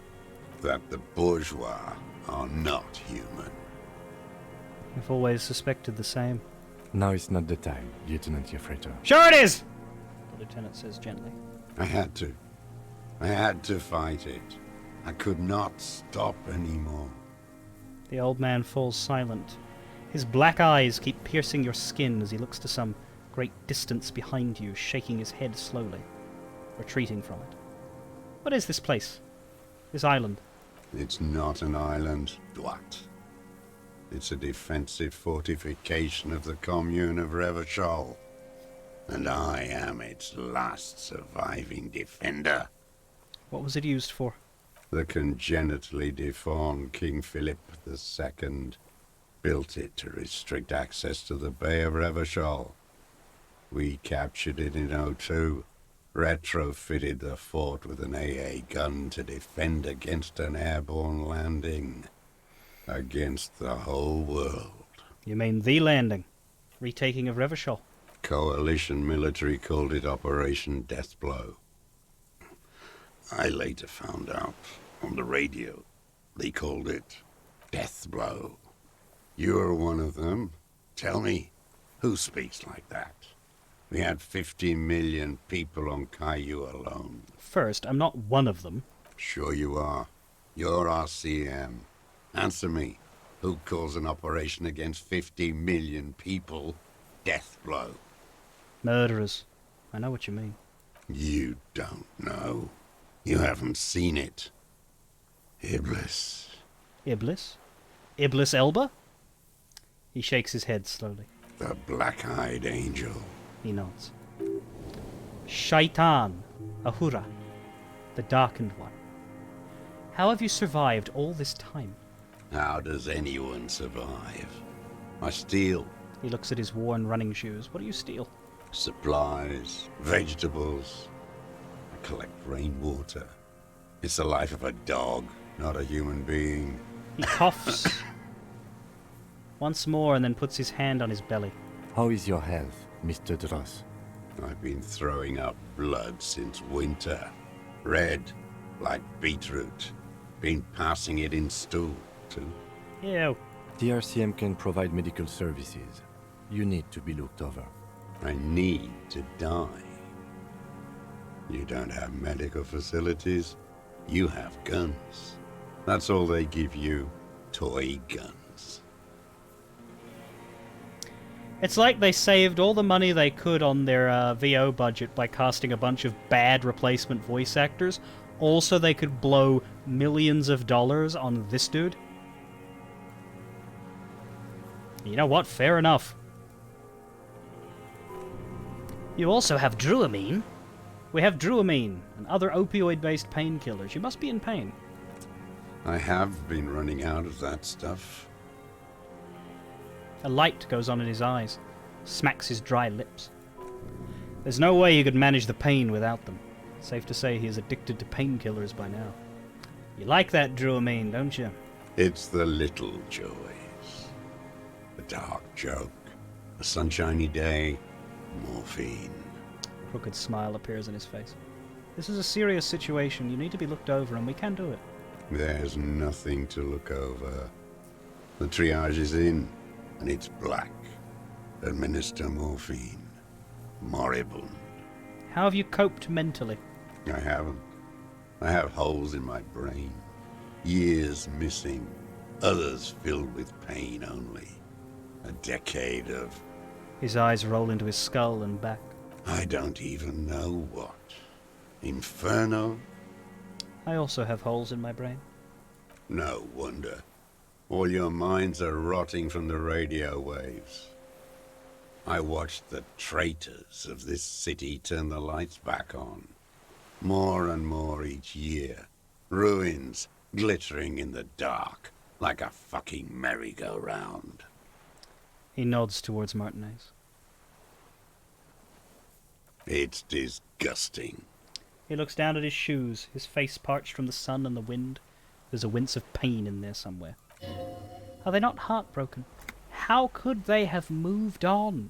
That the bourgeois are not human.
I've always suspected the same.
Now is not the time, Lieutenant Yafreto.
Sure it is! The lieutenant says gently.
I had to. I had to fight it. I could not stop anymore.
The old man falls silent. His black eyes keep piercing your skin as he looks to some great distance behind you, shaking his head slowly, retreating from it. What is this place? This island?
It's not an island, Dwat. It's a defensive fortification of the commune of Revachol. And I am its last surviving defender.
What was it used for?
The congenitally deformed King Philip II built it to restrict access to the Bay of Revachol. We captured it in '02, retrofitted the fort with an AA gun to defend against an airborne landing. Against the whole world.
You mean the landing? Retaking of Revachol?
Coalition military called it Operation Deathblow. I later found out on the radio they called it Deathblow. You're one of them. Tell me, who speaks like that? We had 50 million people on Caillou alone.
First, I'm not one of them.
Sure you are. You're RCM. Answer me. Who calls an operation against 50 million people Deathblow?
Murderers. I know what you mean.
You don't know. You haven't seen it. Iblis.
Iblis? Iblis Elba? He shakes his head slowly.
The black-eyed angel.
He nods. Shaitan. Ahura. The darkened one. How have you survived all this time?
How does anyone survive? I steal.
He looks at his worn running shoes. What do you steal?
Supplies, vegetables. I collect rainwater. It's the life of a dog, not a human being.
He coughs once more and then puts his hand on his belly.
How is your health, Mr. Dross?
I've been throwing up blood since winter. Red, like beetroot. Been passing it in stool, too.
Ew.
The RCM can provide medical services. You need to be looked over.
I need to die. You don't have medical facilities. You have guns. That's all they give you. Toy guns.
It's like they saved all the money they could on their VO budget by casting a bunch of bad replacement voice actors. Also, they could blow millions of dollars on this dude. You know what? Fair enough. You also have Druamine. We have Druamine and other opioid-based painkillers. You must be in pain.
I have been running out of that stuff.
A light goes on in his eyes, smacks his dry lips. There's no way he could manage the pain without them. Safe to say he is addicted to painkillers by now. You like that Druamine, don't you?
It's the little joys. A dark joke, a sunshiny day, morphine.
A crooked smile appears in his face. This is a serious situation. You need to be looked over, and we can do it.
There's nothing to look over. The triage is in, and it's black. Administer morphine. Moribund.
How have you coped mentally?
I haven't. I have holes in my brain. Years missing. Others filled with pain only. A decade of...
His eyes roll into his skull and back.
I don't even know what. Inferno?
I also have holes in my brain.
No wonder. All your minds are rotting from the radio waves. I watched the traitors of this city turn the lights back on. More and more each year. Ruins glittering in the dark like a fucking merry-go-round.
He nods towards Martinez.
It's disgusting.
He looks down at his shoes, his face parched from the sun and the wind. There's a wince of pain in there somewhere. Are they not heartbroken? How could they have moved on?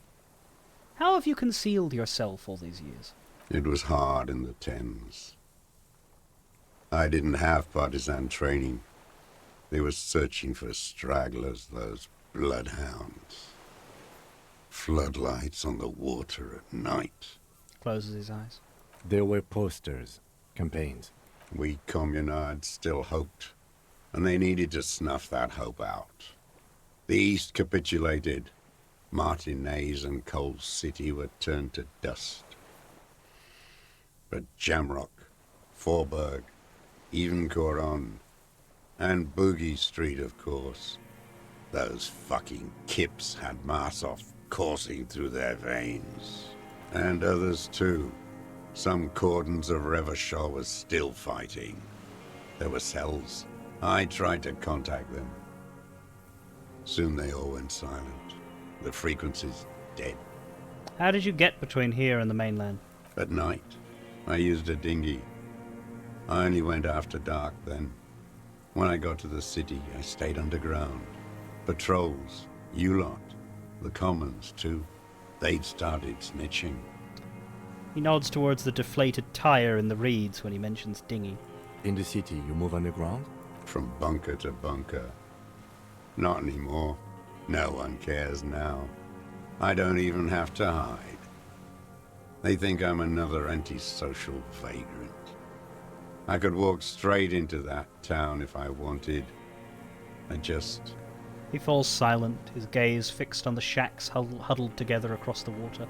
How have you concealed yourself all these years?
It was hard in the Thames. I didn't have partisan training. They were searching for stragglers, those bloodhounds. Floodlights on the water at night.
Closes his eyes.
There were posters, campaigns.
We communards still hoped, and they needed to snuff that hope out. The East capitulated. Martinez and Coal City were turned to dust. But Jamrock, Forburg, even Coron, and Boogie Street, of course. Those fucking kips had Marsov coursing through their veins. And others too. Some cordons of Revachol was still fighting. There were cells. I tried to contact them. Soon they all went silent. The frequency's dead.
How did you get between here and the mainland?
At night, I used a dinghy. I only went after dark then. When I got to the city, I stayed underground. Patrols, you lot, the commons too. They'd started snitching.
He nods towards the deflated tire in the reeds when he mentions dinghy.
In the city, you move underground?
From bunker to bunker. Not anymore. No one cares now. I don't even have to hide. They think I'm another antisocial vagrant. I could walk straight into that town if I wanted.
He falls silent, his gaze fixed on the shacks huddled together across the water.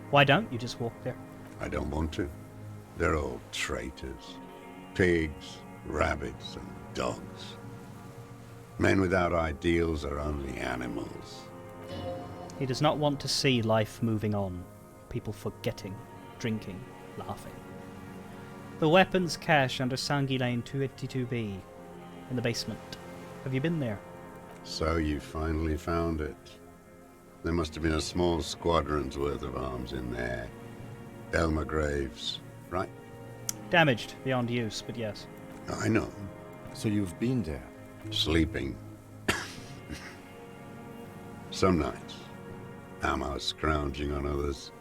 Why don't you just walk there?
I don't want to. They're all traitors. Pigs, rabbits, and dogs. Men without ideals are only animals.
He does not want to see life moving on, people forgetting, drinking, laughing. The weapons cache under Sangi Lane 282B, in the basement. Have you been there?
So you finally found it. There must have been a small squadron's worth of arms in there. Elmer Graves, right?
Damaged beyond use, but yes.
I know.
So you've been there?
Sleeping. Some nights. Ammo scrounging on others.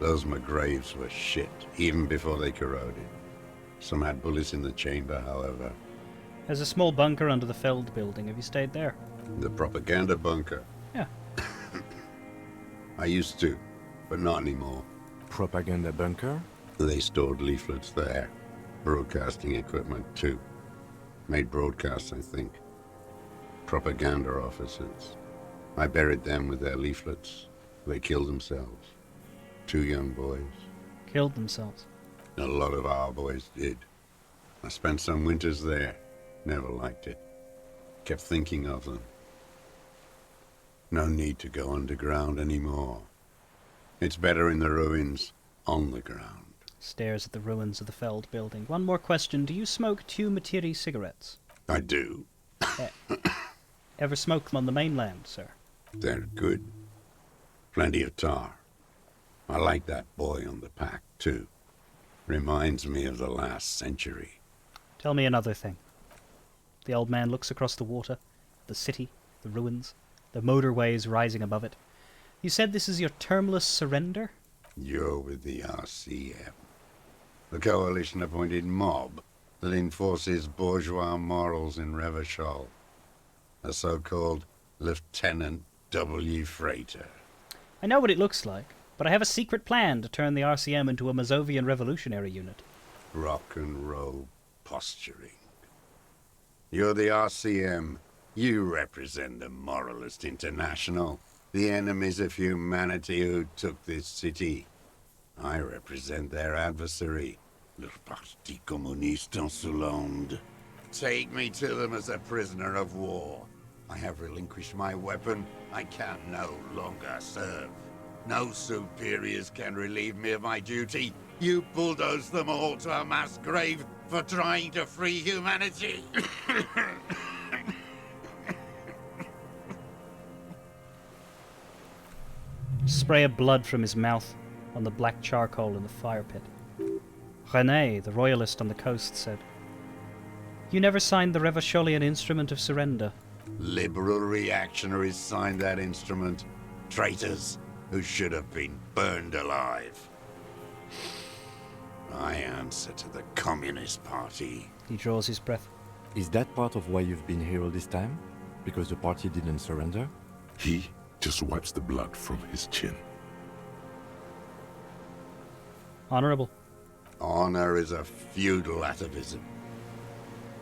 Those McGraves were shit, even before they corroded. Some had bullets in the chamber, however.
There's a small bunker under the Feld building. Have you stayed there?
The propaganda bunker?
Yeah.
I used to, but not anymore.
Propaganda bunker?
They stored leaflets there. Broadcasting equipment, too. Made broadcasts, I think. Propaganda officers. I buried them with their leaflets. They killed themselves. 2 young boys.
Killed themselves?
A lot of our boys did. I spent some winters there. Never liked it. Kept thinking of them. No need to go underground anymore. It's better in the ruins, on the ground.
Stares at the ruins of the Feld building. One more question. Do you smoke Tu Matiri cigarettes?
I do.
Ever smoke them on the mainland, sir?
They're good. Plenty of tar. I like that boy on the pack, too. Reminds me of the last century.
Tell me another thing. The old man looks across the water, the city, the ruins, the motorways rising above it. You said this is your termless surrender?
You're with the RCM. The coalition-appointed mob that enforces bourgeois morals in Revachol. A so-called Lieutenant W. Freighter.
I know what it looks like, but I have a secret plan to turn the RCM into a Mazovian revolutionary unit.
Rock and roll posturing. You're the RCM. You represent the Moralist International, the enemies of humanity who took this city. I represent their adversary, le Parti Communiste Insolente. Take me to them as a prisoner of war. I have relinquished my weapon. I can no longer serve. No superiors can relieve me of my duty. You bulldoze them all to a mass grave for trying to free humanity.
Spray of blood from his mouth on the black charcoal in the fire pit. René, the royalist on the coast, said, "You never signed the Revacholian instrument of surrender."
Liberal reactionaries signed that instrument. Traitors who should have been burned alive. I answer to the Communist Party.
He draws his breath.
Is that part of why you've been here all this time? Because the party didn't surrender?
He just wipes the blood from his chin.
Honorable.
Honor is a feudal atavism.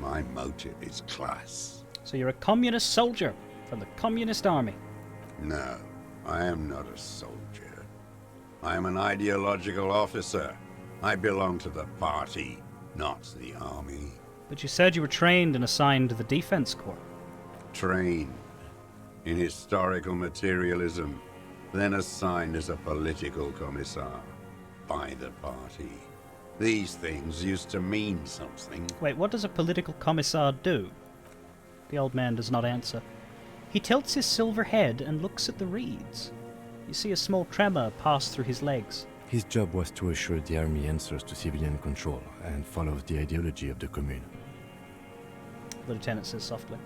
My motive is class.
So you're a communist soldier from the communist army.
No, I am not a soldier. I am an ideological officer. I belong to the party, not the army.
But you said you were trained and assigned to the Defense Corps.
Trained in historical materialism, then assigned as a political commissar by the party. These things used to mean something.
Wait, what does a political commissar do? The old man does not answer. He tilts his silver head and looks at the reeds. You see a small tremor pass through his legs.
His job was to assure the army answers to civilian control and follows the ideology of the Commune.
The lieutenant says softly.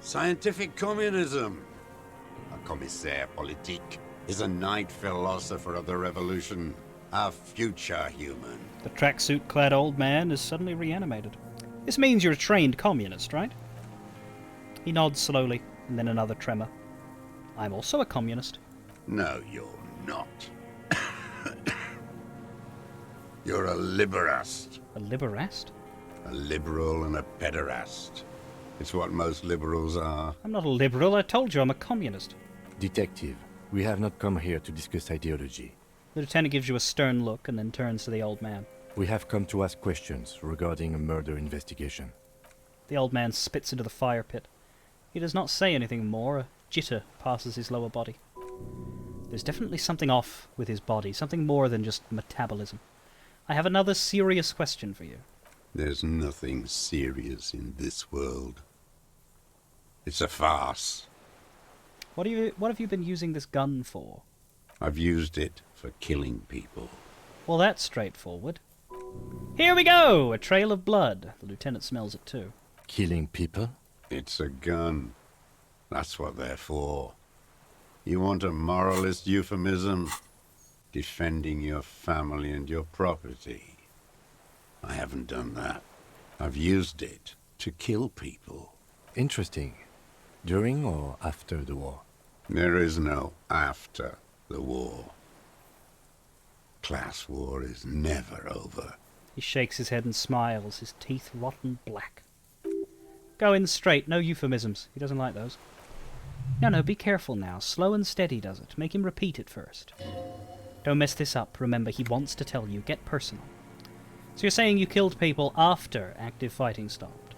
Scientific communism. A commissaire politique is a knight philosopher of the revolution, a future human.
The tracksuit-clad old man is suddenly reanimated. This means you're a trained communist, right? He nods slowly, and then another tremor. I'm also a communist.
No, you're not. You're a liberast.
A liberast?
A liberal and a pederast. It's what most liberals are.
I'm not a liberal. I told you I'm a communist.
Detective, we have not come here to discuss ideology.
The lieutenant gives you a stern look and then turns to the old man.
We have come to ask questions regarding a murder investigation.
The old man spits into the fire pit. He does not say anything more. A jitter passes his lower body. There's definitely something off with his body, something more than just metabolism. I have another serious question for you.
There's nothing serious in this world. It's a farce.
What have you been using this gun for?
I've used it for killing people.
Well, that's straightforward. Here we go! A trail of blood. The lieutenant smells it too.
Killing people?
It's a gun. That's what they're for. You want a moralist euphemism? Defending your family and your property. I haven't done that. I've used it to kill people.
Interesting. During or after the war?
There is no after the war. Class war is never over.
He shakes his head and smiles, his teeth rotten black. Go in straight, no euphemisms. He doesn't like those. No, be careful now. Slow and steady does it. Make him repeat it first. Don't mess this up. Remember, he wants to tell you. Get personal. So you're saying you killed people after active fighting stopped?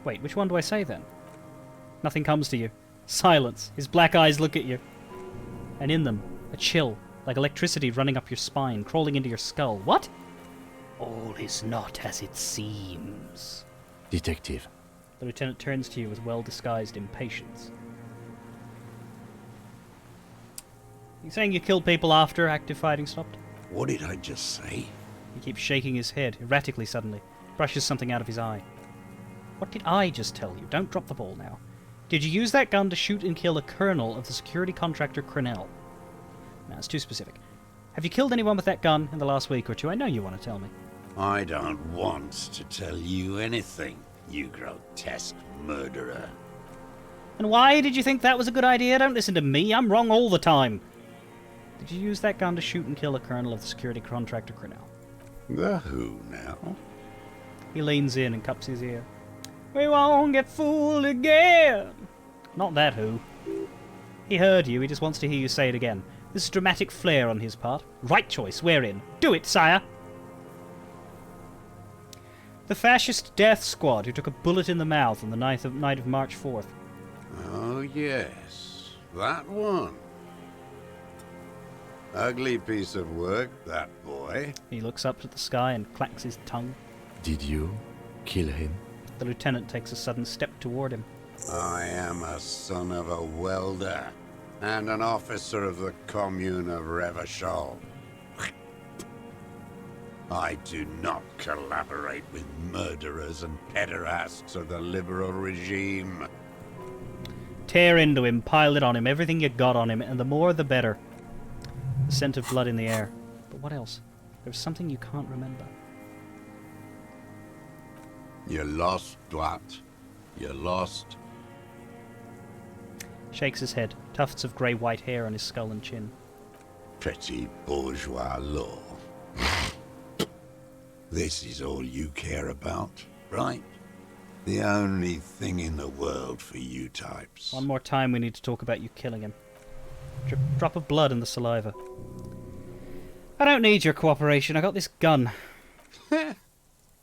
Wait, which one do I say then? Nothing comes to you. Silence. His black eyes look at you. And in them, a chill, like electricity running up your spine, crawling into your skull. What? All is not as it seems.
Detective.
The lieutenant turns to you with well-disguised impatience. You saying you killed people after active fighting stopped?
What did I just say?
He keeps shaking his head, erratically suddenly. Brushes something out of his eye. What did I just tell you? Don't drop the ball now. Did you use that gun to shoot and kill a colonel of the security contractor Crenell? No, it's too specific. Have you killed anyone with that gun in the last week or two? I know you want to tell me.
I don't want to tell you anything, you grotesque murderer.
And why did you think that was a good idea? Don't listen to me. I'm wrong all the time. Did you use that gun to shoot and kill a colonel of the security contractor Crenell?
The who now?
He leans in and cups his ear. We won't get fooled again. Not that who. He heard you. He just wants to hear you say it again. This is dramatic flair on his part. Right choice. We're in. Do it, sire. The fascist death squad who took a bullet in the mouth on the night of March 4th.
Oh, yes. That one. Ugly piece of work, that boy.
He looks up at the sky and clacks his tongue.
Did you kill him?
The lieutenant takes a sudden step toward him.
I am a son of a welder and an officer of the commune of Revachol. I do not collaborate with murderers and pederasts of the liberal regime.
Tear into him, pile it on him, everything you got on him, and the more the better. The scent of blood in the air. But what else? There's something you can't remember.
You're lost, Dwat. You're lost.
Shakes his head. Tufts of grey-white hair on his skull and chin.
Petty bourgeois law. This is all you care about, right? The only thing in the world for you types.
One more time we need to talk about you killing him. Drop of blood in the saliva. I don't need your cooperation. I got this gun.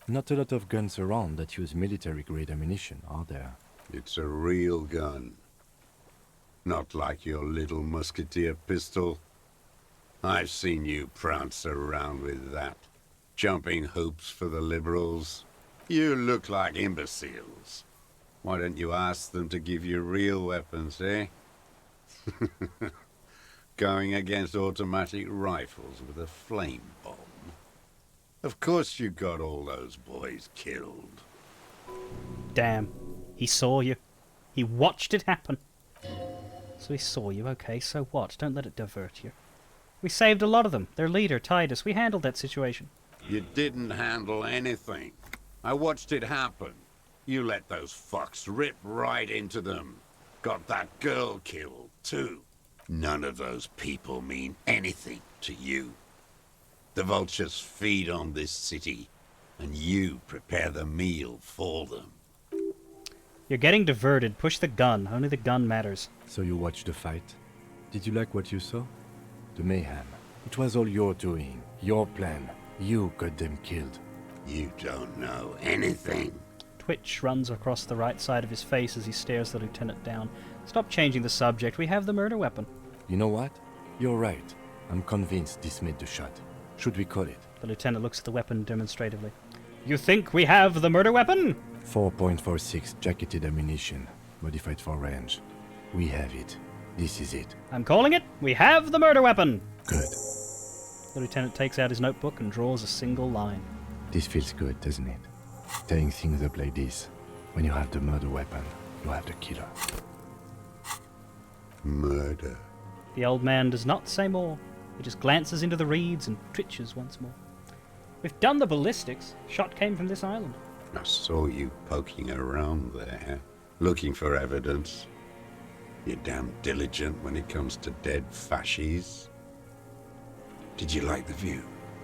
Not a lot of guns around that use military-grade ammunition, are there?
It's a real gun. Not like your little musketeer pistol. I've seen you prance around with that. Jumping hoops for the liberals. You look like imbeciles. Why don't you ask them to give you real weapons, eh? Going against automatic rifles with a flame bomb. Of course you got all those boys killed.
Damn. He saw you. He watched it happen. So he saw you, okay, so what? Don't let it divert you. We saved a lot of them. Their leader, Titus. We handled that situation.
You didn't handle anything. I watched it happen. You let those fucks rip right into them. Got that girl killed, too. None of those people mean anything to you. The vultures feed on this city, and you prepare the meal for them.
You're getting diverted. Push the gun. Only the gun matters.
So you watched the fight? Did you like what you saw? The mayhem. It was all your doing. Your plan. You got them killed.
You don't know anything.
Twitch runs across the right side of his face as he stares the lieutenant down. Stop changing the subject. We have the murder weapon.
You know what? You're right. I'm convinced this made the shot. Should we call it?
The lieutenant looks at the weapon demonstratively. You think we have the murder weapon?
4.46 jacketed ammunition, modified for range. We have it. This is it.
I'm calling it. We have the murder weapon.
Good.
The lieutenant takes out his notebook and draws a single line.
This feels good, doesn't it? Tearing things up like this. When you have the murder weapon, you have the killer.
Murder.
The old man does not say more. He just glances into the reeds and twitches once more. We've done the ballistics. Shot came from this island.
I saw you poking around there, looking for evidence. You're damn diligent when it comes to dead fascies. Did you like the view?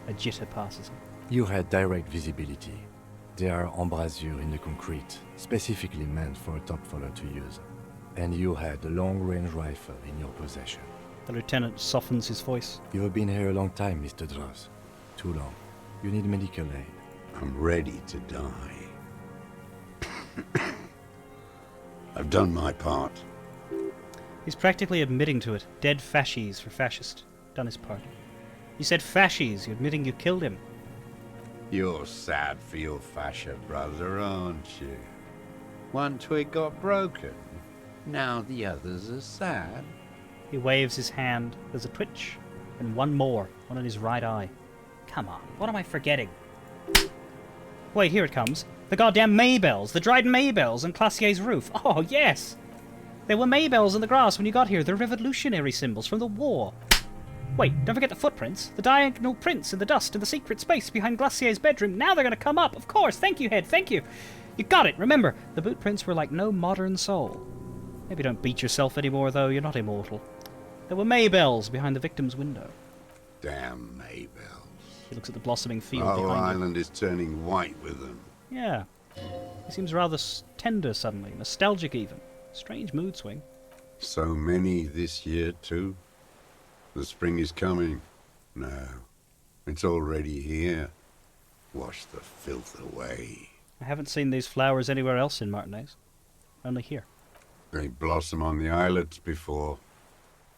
A jitter passes him.
You had direct visibility. There are embrasures in the concrete, specifically meant for a top follower to use. And you had a long-range rifle in your possession.
The lieutenant softens his voice.
You have been here a long time, Mr. Droz. Too long. You need medical aid.
I'm ready to die. I've done my part.
He's practically admitting to it. Dead fascies for fascist. Done his part. You said fascies. You're admitting you killed him.
You're sad for your fascia brother, aren't you? One twig got broken. Now the others are sad.
He waves his hand. There's a twitch. And one more. One in his right eye. Come on. What am I forgetting? Wait, here it comes. The goddamn Maybells. The dried Maybells on Classier's roof. Oh, yes. There were Maybells in the grass when you got here. They're revolutionary symbols from the war. Wait, don't forget the footprints. The diagonal prints in the dust in the secret space behind Glacier's bedroom. Now they're going to come up. Of course. Thank you, Head. Thank you. You got it. Remember, the boot prints were like no modern soul. Maybe don't beat yourself anymore, though. You're not immortal. There were Maybells behind the victim's window.
Damn Maybells.
He looks at the blossoming field
Our
behind him.
island is turning white with them.
Yeah. He seems rather tender suddenly. Nostalgic even. Strange mood swing.
So many this year, too. The spring is coming. No, it's already here. Wash the filth away.
I haven't seen these flowers anywhere else in Martinez. Only here.
They blossom on the islets before.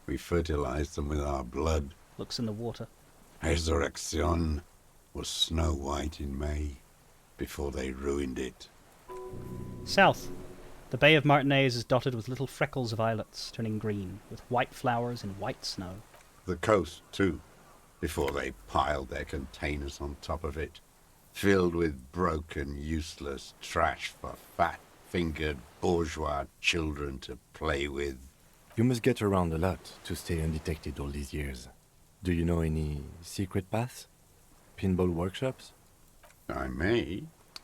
We fertilize them with our blood.
Looks in the water.
Resurrection was snow white in May, before they ruined it.
South. The Bay of Martinez is dotted with little freckles of islets, turning green, with white flowers and white snow.
The coast, too. before they piled their containers on top of it, filled with broken, useless trash for fat-fingered bourgeois children to play with.
You must get around a lot to stay undetected all these years. Do you know any secret paths? Pinball workshops?
I may.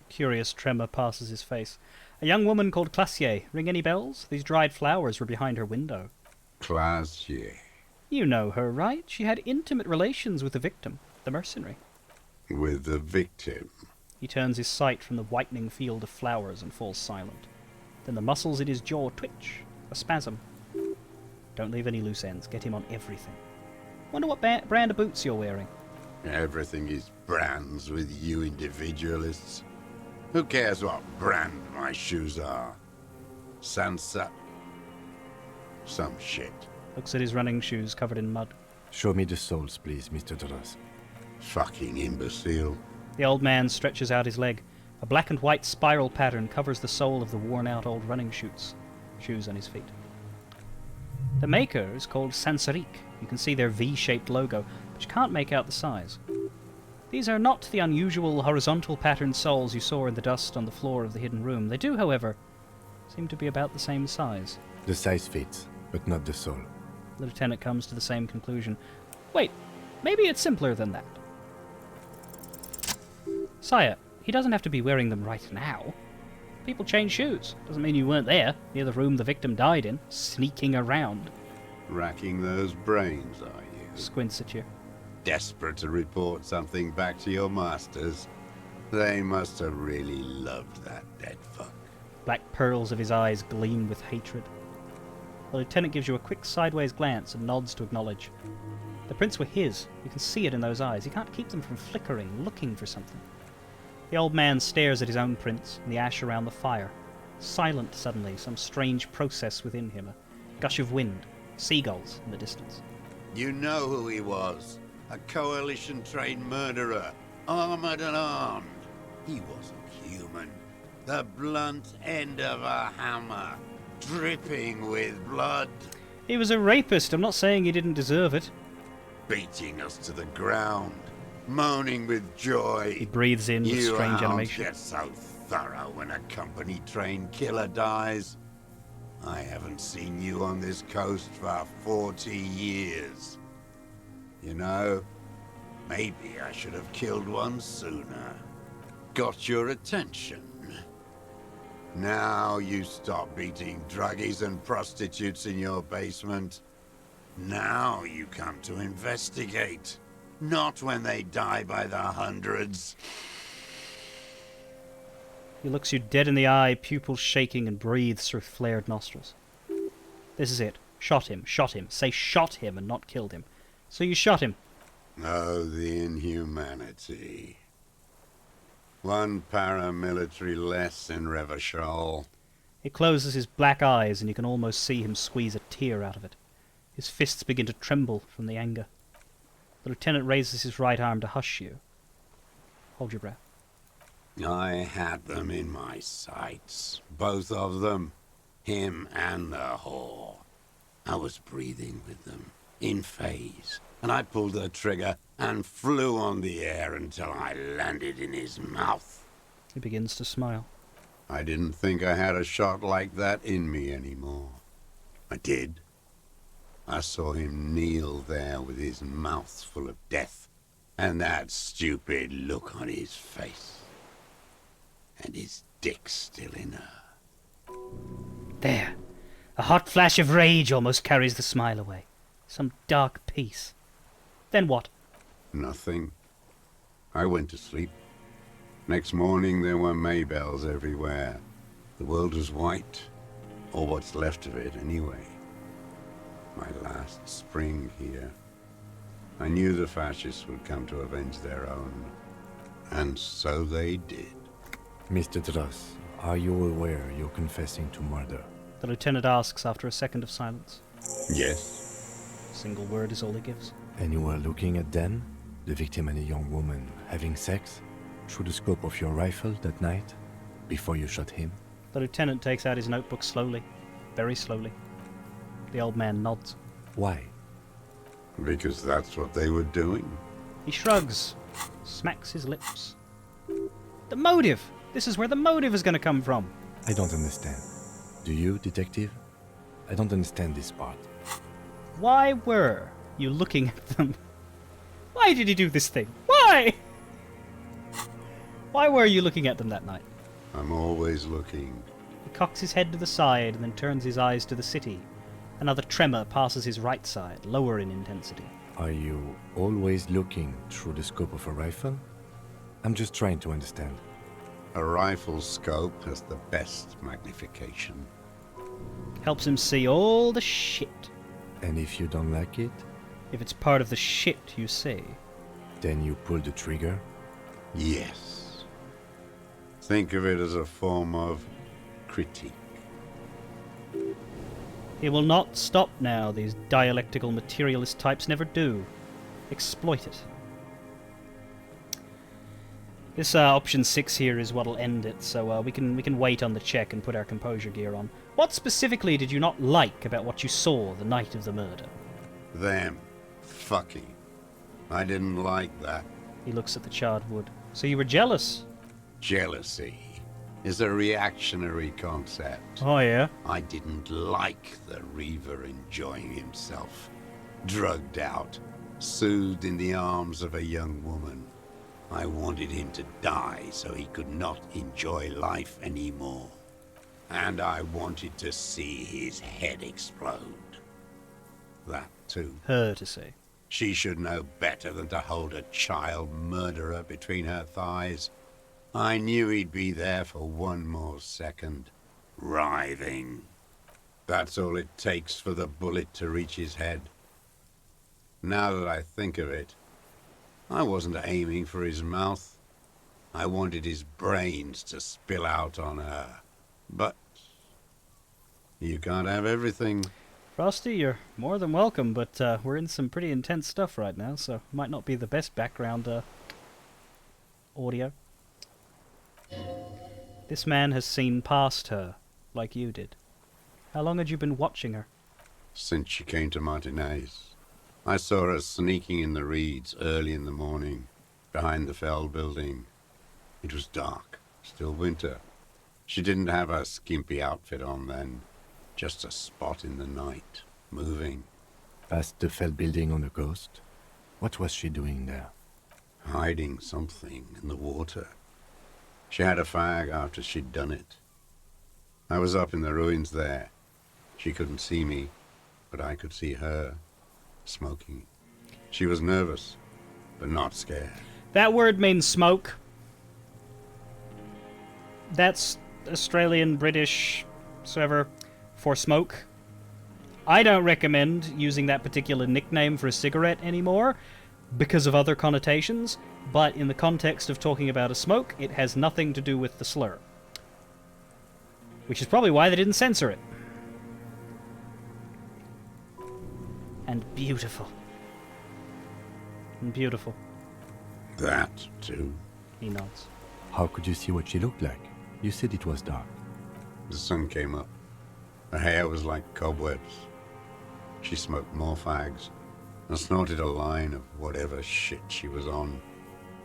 Curious tremor passes his face. A young woman called Classier. Ring any bells? These dried flowers were behind her window.
Classier.
You know her, right? She had intimate relations with the victim, the mercenary.
With the victim?
He turns his sight from the whitening field of flowers and falls silent. Then the muscles in his jaw twitch. A spasm. Don't leave any loose ends. Get him on everything. Wonder what brand of boots you're wearing.
Everything is brands with you individualists. Who cares what brand my shoes are? Sansa? Some shit.
Looks at his running shoes covered in mud.
Show me the soles, please, Mr. Duras.
Fucking imbecile.
The old man stretches out his leg. A black and white spiral pattern covers the sole of the worn-out old running shoes on his feet. The maker is called Sansaric. You can see their V-shaped logo, but you can't make out the size. These are not the unusual horizontal patterned soles you saw in the dust on the floor of the hidden room. They do, however, seem to be about the same size.
The size fits, but not the sole.
The lieutenant comes to the same conclusion. Wait, maybe it's simpler than that. Sire, he doesn't have to be wearing them right now. People change shoes. Doesn't mean you weren't there, near the room the victim died in, sneaking around.
Racking those brains, are you?
Squints at you.
Desperate to report something back to your masters. They must have really loved that dead fuck.
Black pearls of his eyes gleam with hatred. The lieutenant gives you a quick sideways glance and nods to acknowledge. The prints were his. You can see it in those eyes. You can't keep them from flickering, looking for something. The old man stares at his own prints and the ash around the fire. Silent suddenly, some strange process within him. A gush of wind. Seagulls in the distance.
You know who he was. A coalition-trained murderer. Armored and armed. He wasn't human. The blunt end of a hammer. Dripping with blood.
He was a rapist. I'm not saying he didn't deserve it.
Beating us to the ground. Moaning with joy.
He breathes in with strange animation.
You get so thorough when a company-trained killer dies. I haven't seen you on this coast for 40 years. You know, maybe I should have killed one sooner. Got your attention. Now you stop beating druggies and prostitutes in your basement. Now you come to investigate. Not when they die by the hundreds.
He looks you dead in the eye, pupils shaking, and breathes through flared nostrils. This is it. Shot him. Shot him. Say shot him and not killed him. So you shot him.
Oh, the inhumanity. One paramilitary less in Revachol.
He closes his black eyes and you can almost see him squeeze a tear out of it. His fists begin to tremble from the anger. The lieutenant raises his right arm to hush you. Hold your breath.
I had them in my sights. Both of them. Him and the whore. I was breathing with them. In phase. And I pulled the trigger and flew on the air until I landed in his mouth.
He begins to smile.
I didn't think I had a shot like that in me anymore. I did. I saw him kneel there with his mouth full of death, and that stupid look on his face. And his dick still in her.
There. A hot flash of rage almost carries the smile away. Some dark peace. Then what?
Nothing. I went to sleep. Next morning there were Maybells everywhere. The world was white. Or what's left of it, anyway. My last spring here. I knew the fascists would come to avenge their own. And so they did.
Mr. Duras, are you aware you're confessing to murder?
The lieutenant asks after a second of silence.
Yes.
A single word is all he gives.
And you were looking at them, the victim and a young woman, having sex, through the scope of your rifle that night, before you shot him?
The lieutenant takes out his notebook slowly, very slowly. The old man nods.
Why?
Because that's what they were doing.
He shrugs, smacks his lips. The motive! This is where the motive is going to come from.
I don't understand. Do you, detective? I don't understand this part.
Why were you looking at them? Why did he do this thing? Why? Why were you looking at them that night?
I'm always looking.
He cocks his head to the side and then turns his eyes to the city. Another tremor passes his right side, lower in intensity.
Are you always looking through the scope of a rifle? I'm just trying to understand.
A rifle's scope has the best magnification.
Helps him see all the shit.
And if you don't like it?
If it's part of the shit you see.
Then you pull the trigger?
Yes. Think of it as a form of critique.
He will not stop now. These dialectical materialist types never do. Exploit it. This option 6 here is what'll end it, so we can wait on the check and put our composure gear on. What specifically did you not like about what you saw the night of the murder?
Them. Fucking. I didn't like that.
He looks at the charred wood. So you were jealous?
Jealousy is a reactionary concept.
Oh, yeah?
I didn't like the Reaver enjoying himself. Drugged out, soothed in the arms of a young woman. I wanted him to die so he could not enjoy life anymore. And I wanted to see his head explode. That too.
Her to see.
She should know better than to hold a child murderer between her thighs. I knew he'd be there for one more second, writhing. That's all it takes for the bullet to reach his head. Now that I think of it, I wasn't aiming for his mouth. I wanted his brains to spill out on her. But you can't have everything.
Frosty, you're more than welcome, but we're in some pretty intense stuff right now, so might not be the best background audio. This man has seen past her, like you did. How long had you been watching her?
Since she came to Martinez. I saw her sneaking in the reeds early in the morning, behind the Fell building. It was dark, still winter. She didn't have her skimpy outfit on then, just a spot in the night, moving.
Past the Fell building on the coast? What was she doing there?
Hiding something in the water. She had a fag after she'd done it. I was up in the ruins there. She couldn't see me, but I could see her, smoking. She was nervous, but not scared.
That word means smoke. That's Australian, British, whatever, for smoke. I don't recommend using that particular nickname for a cigarette anymore because of other connotations, but in the context of talking about a smoke, it has nothing to do with the slur. Which is probably why they didn't censor it. And beautiful. And beautiful.
That, too.
He nods.
How could you see what she looked like? You said it was dark.
The sun came up. Her hair was like cobwebs. She smoked more fags and snorted a line of whatever shit she was on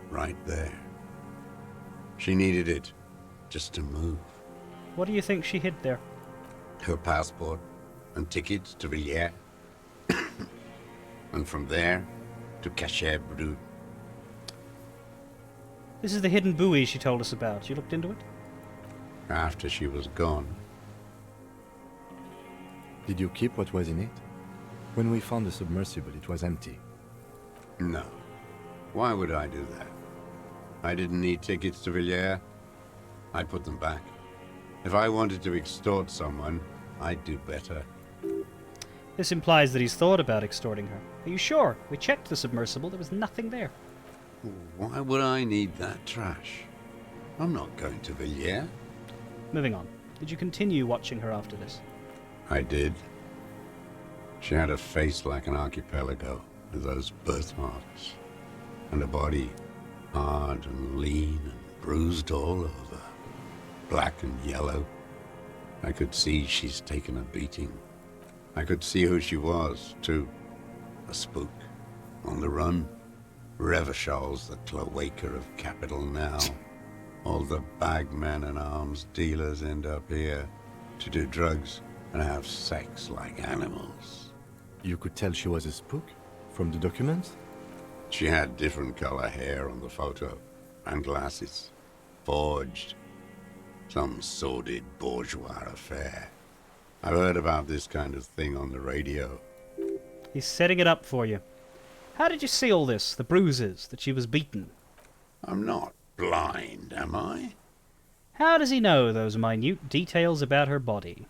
right there. She needed it just to move.
What do you think she hid there?
Her passport and tickets to Villiers. And from there to Cachet Brut.
This is the hidden buoy she told us about. You looked into it?
After she was gone.
Did you keep what was in it? When we found the submersible, it was empty.
No. Why would I do that? I didn't need tickets to Villiers. I'd put them back. If I wanted to extort someone, I'd do better.
This implies that he's thought about extorting her. Are you sure? We checked the submersible. There was nothing there.
Why would I need that trash? I'm not going to Villiers.
Moving on. Did you continue watching her after this?
I did. She had a face like an archipelago with those birthmarks, and a body hard and lean and bruised all over, black and yellow. I could see she's taken a beating. I could see who she was, too. A spook, on the run. Revershal's the cloaca of capital now. All the bagmen and arms dealers end up here to do drugs and have sex like animals.
You could tell she was a spook from the documents?
She had different color hair on the photo, and glasses. Forged. Some sordid bourgeois affair. I've heard about this kind of thing on the radio.
He's setting it up for you. How did you see all this? The bruises, that she was beaten?
I'm not blind, am I?
How does he know those minute details about her body?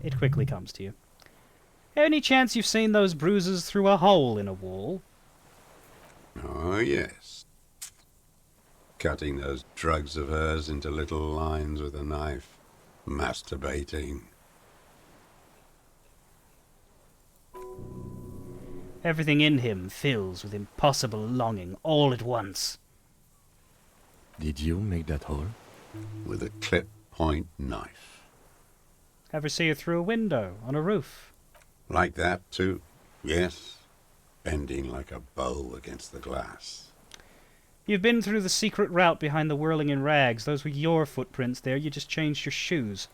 It quickly comes to you. Any chance you've seen those bruises through a hole in a wall?
Oh, yes. Cutting those drugs of hers into little lines with a knife. Masturbating.
Everything in him fills with impossible longing all at once.
Did you make that hole?
With a clip-point knife.
Ever see her through a window, on a roof?
Like that, too. Yes. Bending like a bow against the glass.
You've been through the secret route behind the whirling in rags. Those were your footprints there. You just changed your shoes.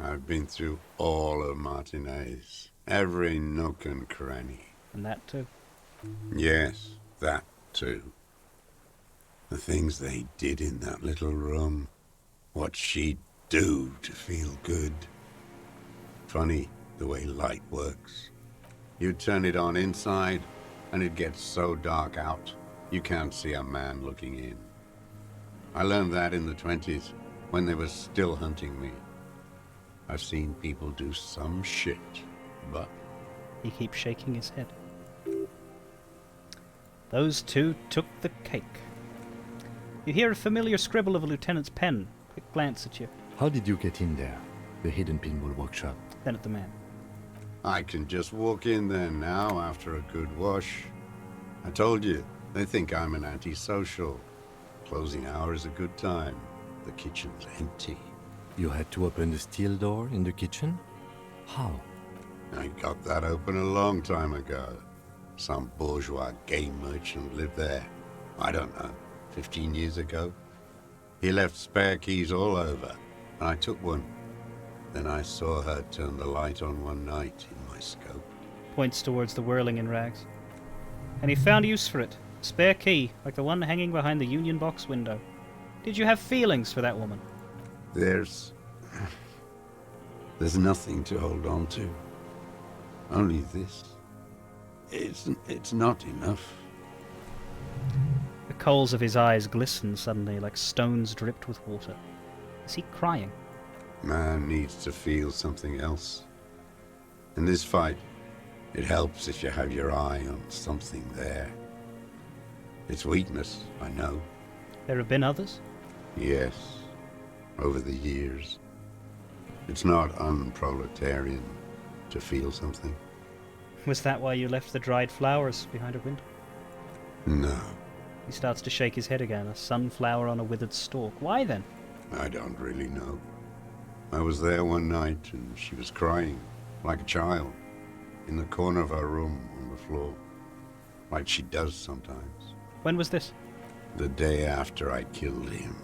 I've been through all of Martinez. Every nook and cranny.
And that too.
Yes, that too. The things they did in that little room. What she'd do to feel good. Funny the way light works. You turn it on inside, and it gets so dark out, you can't see a man looking in. I learned that in the 20s, when they were still hunting me. I've seen people do some shit, but...
He keeps shaking his head. Those two took the cake. You hear a familiar scribble of a lieutenant's pen. Quick glance at you.
How did you get in there? The hidden pinball workshop.
Then at the man.
I can just walk in there now after a good wash. I told you, they think I'm an antisocial. Closing hour is a good time. The kitchen's empty.
You had to open the steel door in the kitchen? How?
I got that open a long time ago. Some bourgeois game merchant lived there. I don't know, 15 years ago. He left spare keys all over, and I took one. Then I saw her turn the light on one night in my scope.
Points towards the whirling in rags. And he found use for it. A spare key, like the one hanging behind the union box window. Did you have feelings for that woman?
There's nothing to hold on to. Only this. It's not enough.
The coals of his eyes glisten suddenly like stones dripped with water. Is he crying?
Man needs to feel something else. In this fight, it helps if you have your eye on something there. It's weakness, I know.
There have been others?
Yes, over the years. It's not unproletarian to feel something.
Was that why you left the dried flowers behind her window?
No,
He starts to shake his head again, a sunflower on a withered stalk. Why then?
I don't really know. I was there one night and she was crying, like a child, in the corner of her room on the floor, like she does sometimes.
When was this?
The day after I killed him.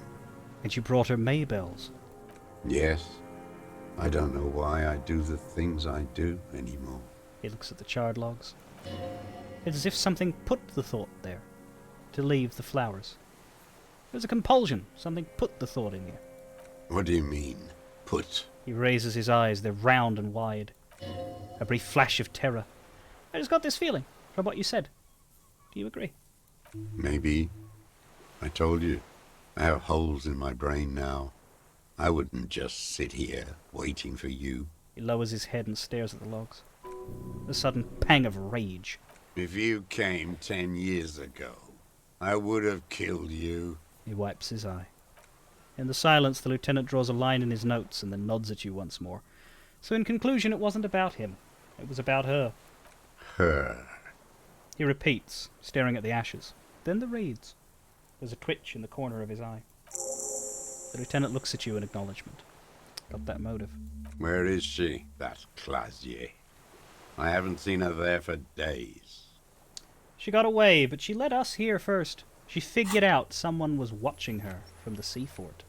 And you brought her Maybells?
Yes. I don't know why I do the things I do anymore.
He looks at the charred logs. It's as if something put the thought there, to leave the flowers. There's a compulsion. Something put the thought in you.
What do you mean, put?
He raises his eyes. They're round and wide. A brief flash of terror. I just got this feeling from what you said. Do you agree?
Maybe. I told you, I have holes in my brain now. I wouldn't just sit here waiting for you.
He lowers his head and stares at the logs. A sudden pang of rage.
If you came 10 years ago, I would have killed you.
He wipes his eye. In the silence, the lieutenant draws a line in his notes and then nods at you once more. So in conclusion, it wasn't about him. It was about her.
Her.
He repeats, staring at the ashes. Then the reeds. There's a twitch in the corner of his eye. The lieutenant looks at you in acknowledgement. Got that motive.
Where is she, that Clasier? I haven't seen her there for days.
She got away, but she let us hear first. She figured out someone was watching her from the sea fort.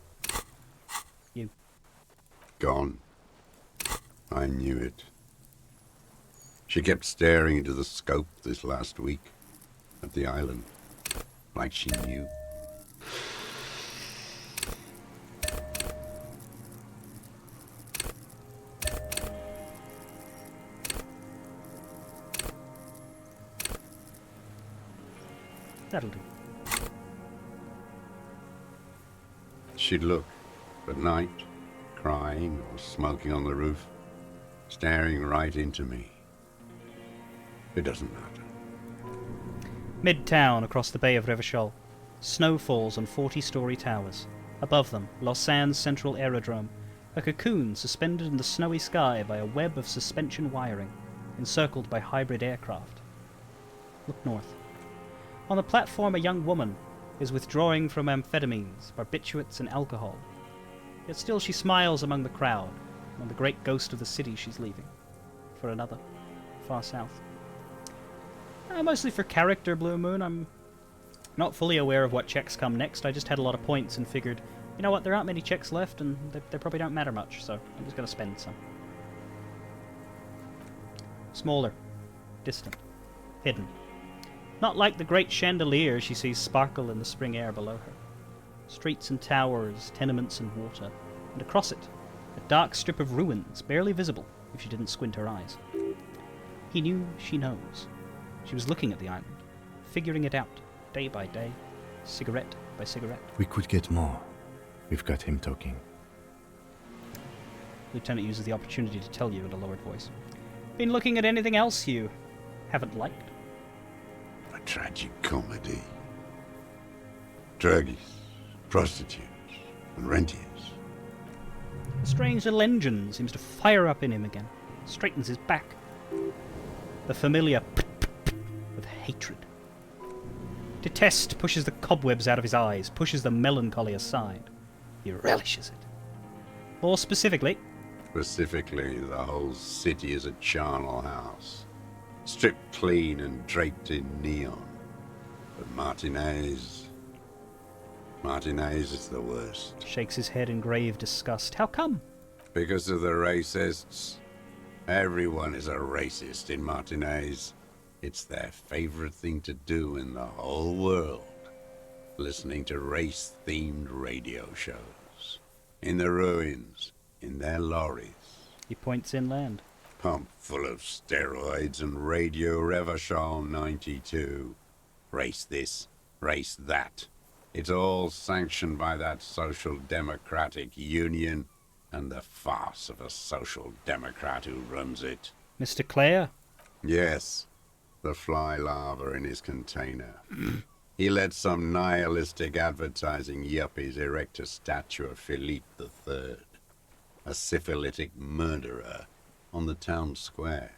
You.
Gone. I knew it. She kept staring into the scope this last week at the island, like she knew.
That'll do.
She'd look at night, crying or smoking on the roof, staring right into me. It doesn't matter.
Midtown, across the Bay of Revachol. Snow falls on 40-story towers. Above them, Lausanne's central aerodrome, a cocoon suspended in the snowy sky by a web of suspension wiring, encircled by hybrid aircraft. Look north. On the platform, a young woman is withdrawing from amphetamines, barbiturates, and alcohol. Yet still she smiles among the crowd, among the great ghost of the city she's leaving. For another, far south. Mostly for character, Blue Moon. I'm not fully aware of what checks come next. I just had a lot of points and figured, you know what, there aren't many checks left, and they probably don't matter much, so I'm just going to spend some. Smaller. Distant. Hidden. Not like the great chandelier she sees sparkle in the spring air below her. Streets and towers, tenements and water, and across it, a dark strip of ruins, barely visible if she didn't squint her eyes. He knew she knows. She was looking at the island, figuring it out, day by day, cigarette by cigarette.
We could get more. We've got him talking.
Lieutenant uses the opportunity to tell you in a lowered voice. Been looking at anything else you haven't liked?
A tragic comedy. Druggies, prostitutes, and rentiers.
A strange little engine seems to fire up in him again, straightens his back. The familiar with hatred. Detest pushes the cobwebs out of his eyes, pushes the melancholy aside. He relishes it. More specifically,
The whole city is a charnel house, stripped clean and draped in neon. But Martinez is the worst.
Shakes his head in grave disgust. How come?
Because of the racists. Everyone is a racist in Martinez. It's their favorite thing to do in the whole world. Listening to race-themed radio shows. In the ruins, in their lorries.
He points inland.
Pumped full of steroids and Radio Revachol 92. Race this, race that. It's all sanctioned by that Social Democratic Union and the farce of a Social Democrat who runs it.
Mr. Clare?
Yes, the fly larva in his container. He let some nihilistic advertising yuppies erect a statue of Philippe III, a syphilitic murderer, on the town square,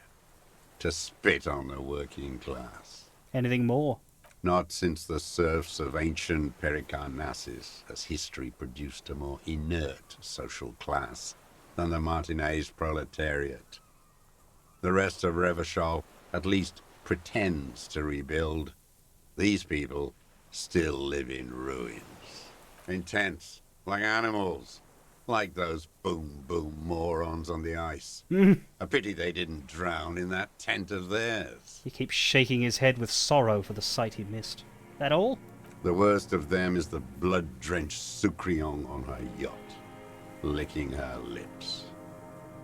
to spit on the working class.
Anything more?
Not since the serfs of ancient Pericarnassus has history produced a more inert social class than the Martinez proletariat. The rest of Revachol at least pretends to rebuild. These people still live in ruins. In tents, like animals. Like those boom-boom morons on the ice. A pity they didn't drown in that tent of theirs.
He keeps shaking his head with sorrow for the sight he missed. That all?
The worst of them is the blood-drenched Sucrion on her yacht, licking her lips.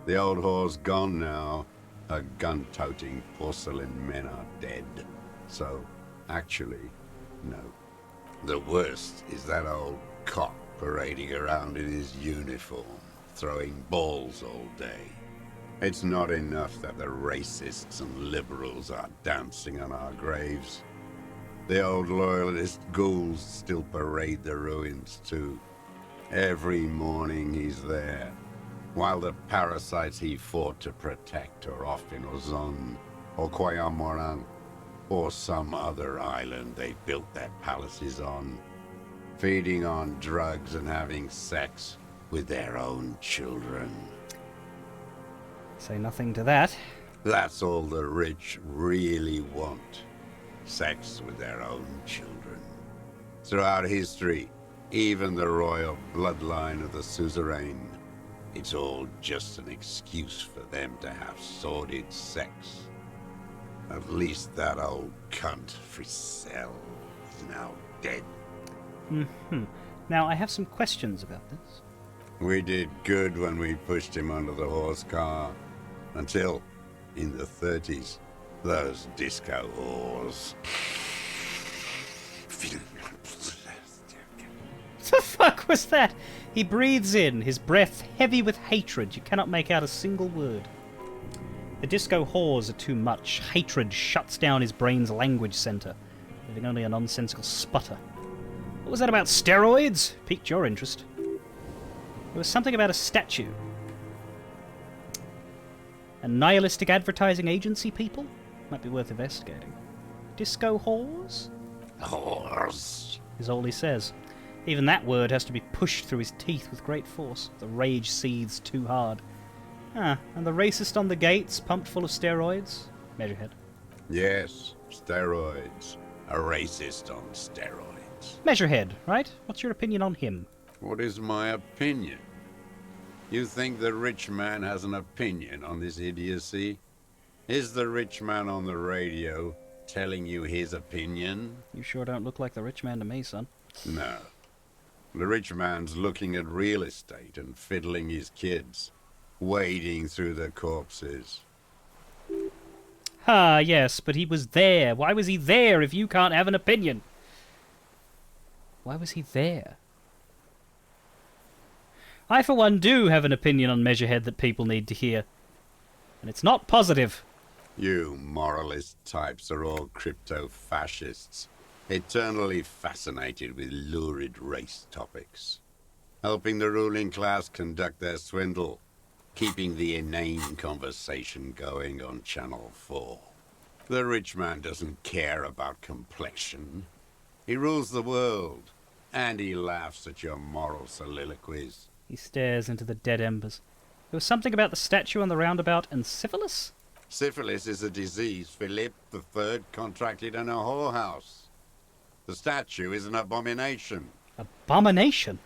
The old whore's gone now. Her gun-toting porcelain men are dead. So, actually, no. The worst is that old cock parading around in his uniform, throwing balls all day. It's not enough that the racists and liberals are dancing on our graves. The old loyalist ghouls still parade the ruins too. Every morning he's there, while the parasites he fought to protect are off in Ozon, or Coyamorang, or some other island they built their palaces on, feeding on drugs and having sex with their own children.
Say nothing to that.
That's all the rich really want. Sex with their own children. Throughout history, even the royal bloodline of the suzerain, it's all just an excuse for them to have sordid sex. At least that old cunt, Frisell, is now dead.
Now, I have some questions about this.
We did good when we pushed him under the horse car. Until, in the 30s, those disco whores.
What the fuck was that? He breathes in, his breath heavy with hatred. You cannot make out a single word. The disco whores are too much. Hatred shuts down his brain's language center, leaving only a nonsensical sputter. What was that about steroids? Piqued your interest. There was something about a statue. A nihilistic advertising agency, people? Might be worth investigating. Disco whores?
Whores.
Is all he says. Even that word has to be pushed through his teeth with great force. The rage seethes too hard. And the racist on the gates, pumped full of steroids? Measurehead.
Yes, steroids. A racist on steroids.
Measurehead, right? What's your opinion on him?
What is my opinion? You think the rich man has an opinion on this idiocy? Is the rich man on the radio telling you his opinion?
You sure don't look like the rich man to me, son.
No. The rich man's looking at real estate and fiddling his kids, wading through the corpses.
Yes, but he was there. Why was he there if you can't have an opinion? Why was he there? I, for one, do have an opinion on Measurehead that people need to hear. And it's not positive.
You moralist types are all crypto-fascists, eternally fascinated with lurid race topics, helping the ruling class conduct their swindle, keeping the inane conversation going on Channel 4. The rich man doesn't care about complexion. He rules the world, and he laughs at your moral soliloquies.
He stares into the dead embers. There was something about the statue on the roundabout and syphilis?
Syphilis is a disease Philip III contracted in a whorehouse. The statue is an abomination.
Abomination?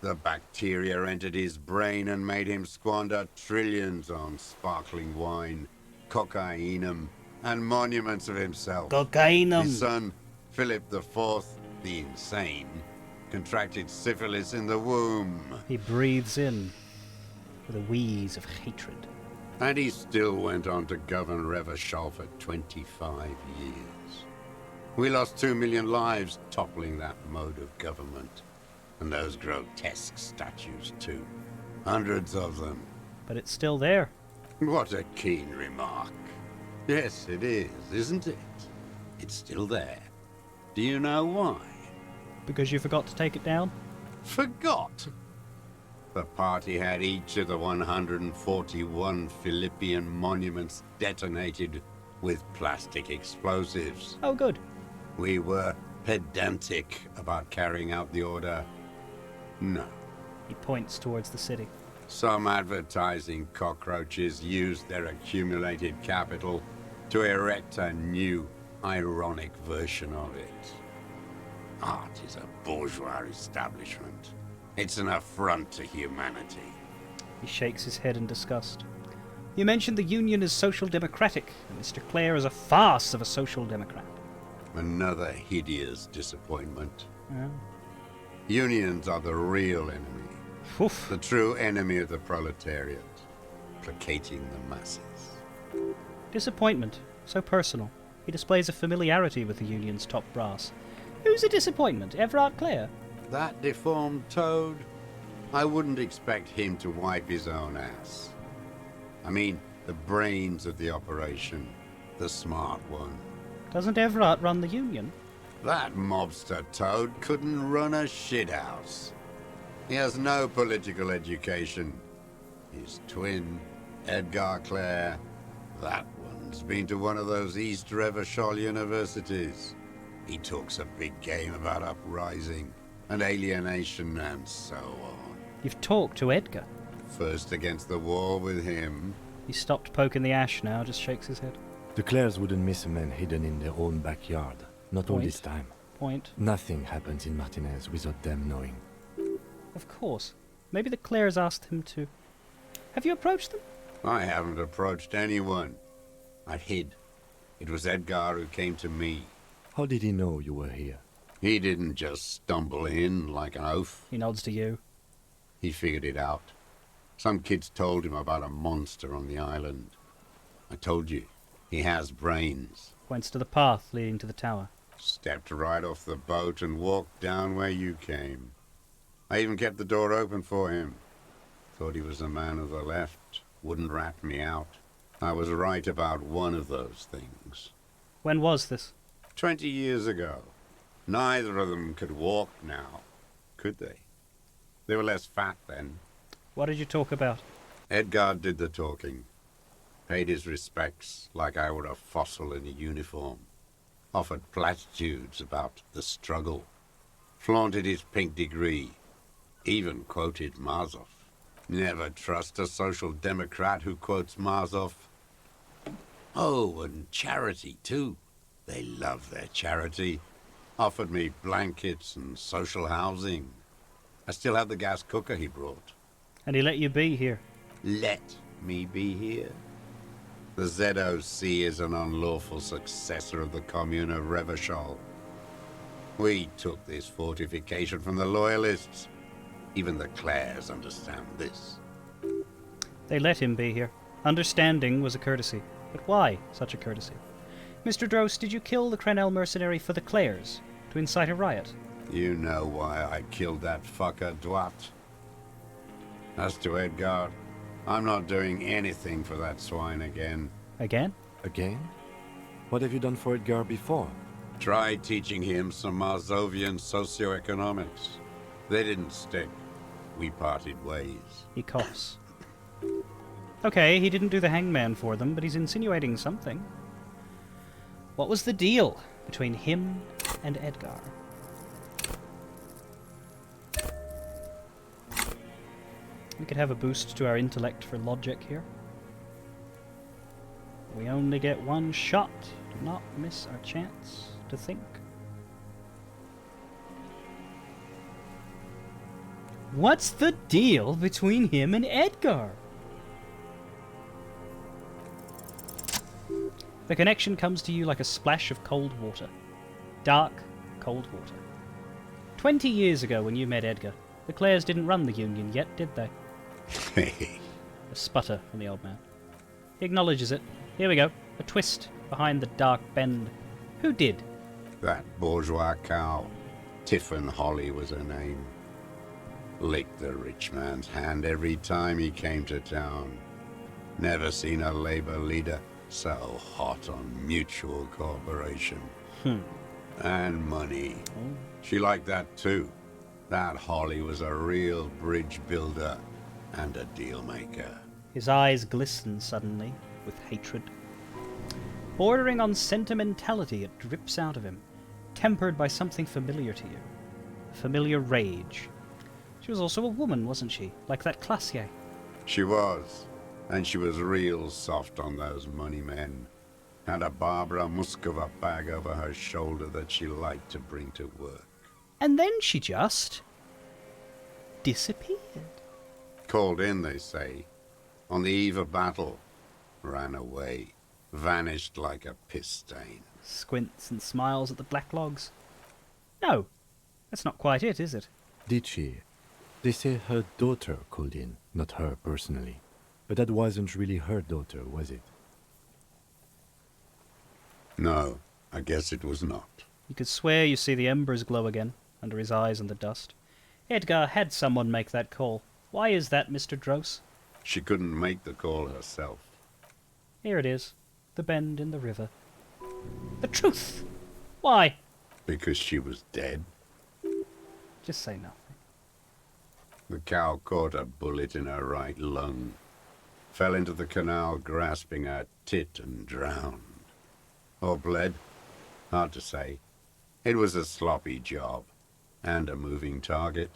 The bacteria entered his brain and made him squander trillions on sparkling wine, cocainum, and monuments of himself.
Cocainum.
His son, Philip IV, the insane, contracted syphilis in the womb.
He breathes in with a wheeze of hatred.
And he still went on to govern Revachol for 25 years. We lost 2 million lives toppling that mode of government. And those grotesque statues, too. Hundreds of them.
But it's still there.
What a keen remark. Yes, it is, isn't it? It's still there. Do you know why?
Because you forgot to take it down?
Forgot? The party had each of the 141 Philippian monuments detonated with plastic explosives.
Oh, good.
We were pedantic about carrying out the order. No.
He points towards the city.
Some advertising cockroaches used their accumulated capital to erect a new, ironic version of it. Art is a bourgeois establishment. It's an affront to humanity.
He shakes his head in disgust. You mentioned the Union is social democratic, and Mr. Clare is a farce of a social democrat.
Another hideous disappointment.
Yeah.
Unions are the real enemy.
Oof.
The true enemy of the proletariat. Placating the masses.
Disappointment. So personal. He displays a familiarity with the Union's top brass. Who's a disappointment? Everard Clare?
That deformed toad? I wouldn't expect him to wipe his own ass. I mean, the brains of the operation. The smart one.
Doesn't Everard run the Union?
That mobster toad couldn't run a shithouse. He has no political education. His twin, Edgar Clare, that one's been to one of those East Revachol universities. He talks a big game about uprising and alienation and so on.
You've talked to Edgar.
First against the wall with him,
He stopped poking the ash now, just shakes his head.
The Clares wouldn't miss a man hidden in their own backyard. Not all
Point.
this time.
Point.
Nothing happens in Martinez without them knowing.
Of course. Maybe the Clares asked him to... Have you approached them?
I haven't approached anyone. I hid. It was Edgar who came to me.
How did he know you were here?
He didn't just stumble in like an oaf.
He nods to you.
He figured it out. Some kids told him about a monster on the island. I told you, he has brains.
Points to the path leading to the tower.
Stepped right off the boat and walked down where you came. I even kept the door open for him. Thought he was a man of the left. Wouldn't rat me out. I was right about one of those things.
When was this?
20 years ago. Neither of them could walk now, could they? They were less fat then.
What did you talk about?
Edgar did the talking. Paid his respects like I were a fossil in a uniform. Offered platitudes about the struggle. Flaunted his pink degree. Even quoted Marzoff. Never trust a social democrat who quotes Marzoff. Oh, and charity too. They love their charity. Offered me blankets and social housing. I still have the gas cooker he brought.
And he let you be here.
Let me be here? The ZOC is an unlawful successor of the Commune of Revachol. We took this fortification from the Loyalists. Even the Clares understand this.
They let him be here. Understanding was a courtesy. But why such a courtesy? Mr. Drost, did you kill the Crenel mercenary for the Clares? To incite a riot?
You know why I killed that fucker, Dwat. As to Edgar, I'm not doing anything for that swine again.
Again?
Again? What have you done for Edgar before?
Tried teaching him some Marzovian socioeconomics. They didn't stick. We parted ways.
He coughs. Okay, he didn't do the hangman for them, but he's insinuating something. What was the deal between him and Edgar? We could have a boost to our intellect for logic here. We only get one shot. Do not miss our chance to think. What's the deal between him and Edgar? The connection comes to you like a splash of cold water. Dark, cold water. 20 years ago when you met Edgar, the Clares didn't run the Union yet, did they? A sputter from the old man. He acknowledges it. Here we go. A twist behind the dark bend. Who did?
That bourgeois cow. Tiffin Holly was her name. Licked the rich man's hand every time he came to town. Never seen a labor leader so hot on mutual cooperation. And money. She liked that too. That Holly was a real bridge builder and a deal maker.
His eyes glisten suddenly with hatred. Bordering on sentimentality, it drips out of him, tempered by something familiar to you. A familiar rage. She was also a woman, wasn't she? Like that Classier.
She was. And she was real soft on those money men. Had a Barbara Muscova bag over her shoulder that she liked to bring to work.
And then she just disappeared.
Called in, they say. On the eve of battle. Ran away. Vanished like a piss stain.
Squints and smiles at the black logs. No, that's not quite it, is it?
Did she? They say her daughter called in, not her personally. But that wasn't really her daughter, was it?
No, I guess it was not.
You could swear you see the embers glow again, under his eyes in the dust. Edgar had someone make that call. Why is that, Mr. Dross?
She couldn't make the call herself.
Here it is. The bend in the river. The truth! Why?
Because she was dead.
Just say nothing.
The cow caught a bullet in her right lung. Fell into the canal grasping her tit and drowned. Or bled. Hard to say. It was a sloppy job. And a moving target.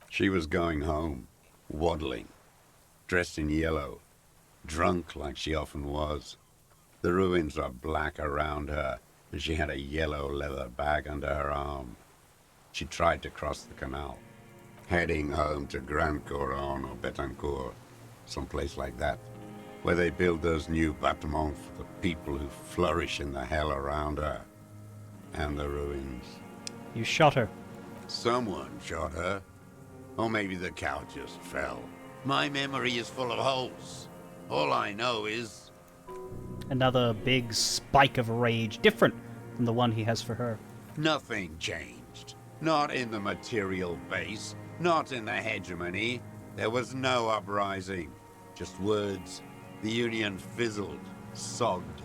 She was going home. Waddling. Dressed in yellow. drunk like she often was. The ruins are black around her, and she had a yellow leather bag under her arm. She tried to cross the canal, heading home to Grand Couronne or Betancourt, someplace like that, where they build those new bâtiments for the people who flourish in the hell around her. And the ruins.
You shot her.
Someone shot her. Or maybe the cow just fell. My memory is full of holes. All I know is...
Another big spike of rage, different from the one he has for her.
nothing changed. Not in the material base, not in the hegemony. There was no uprising. Just words. The Union fizzled, sogged.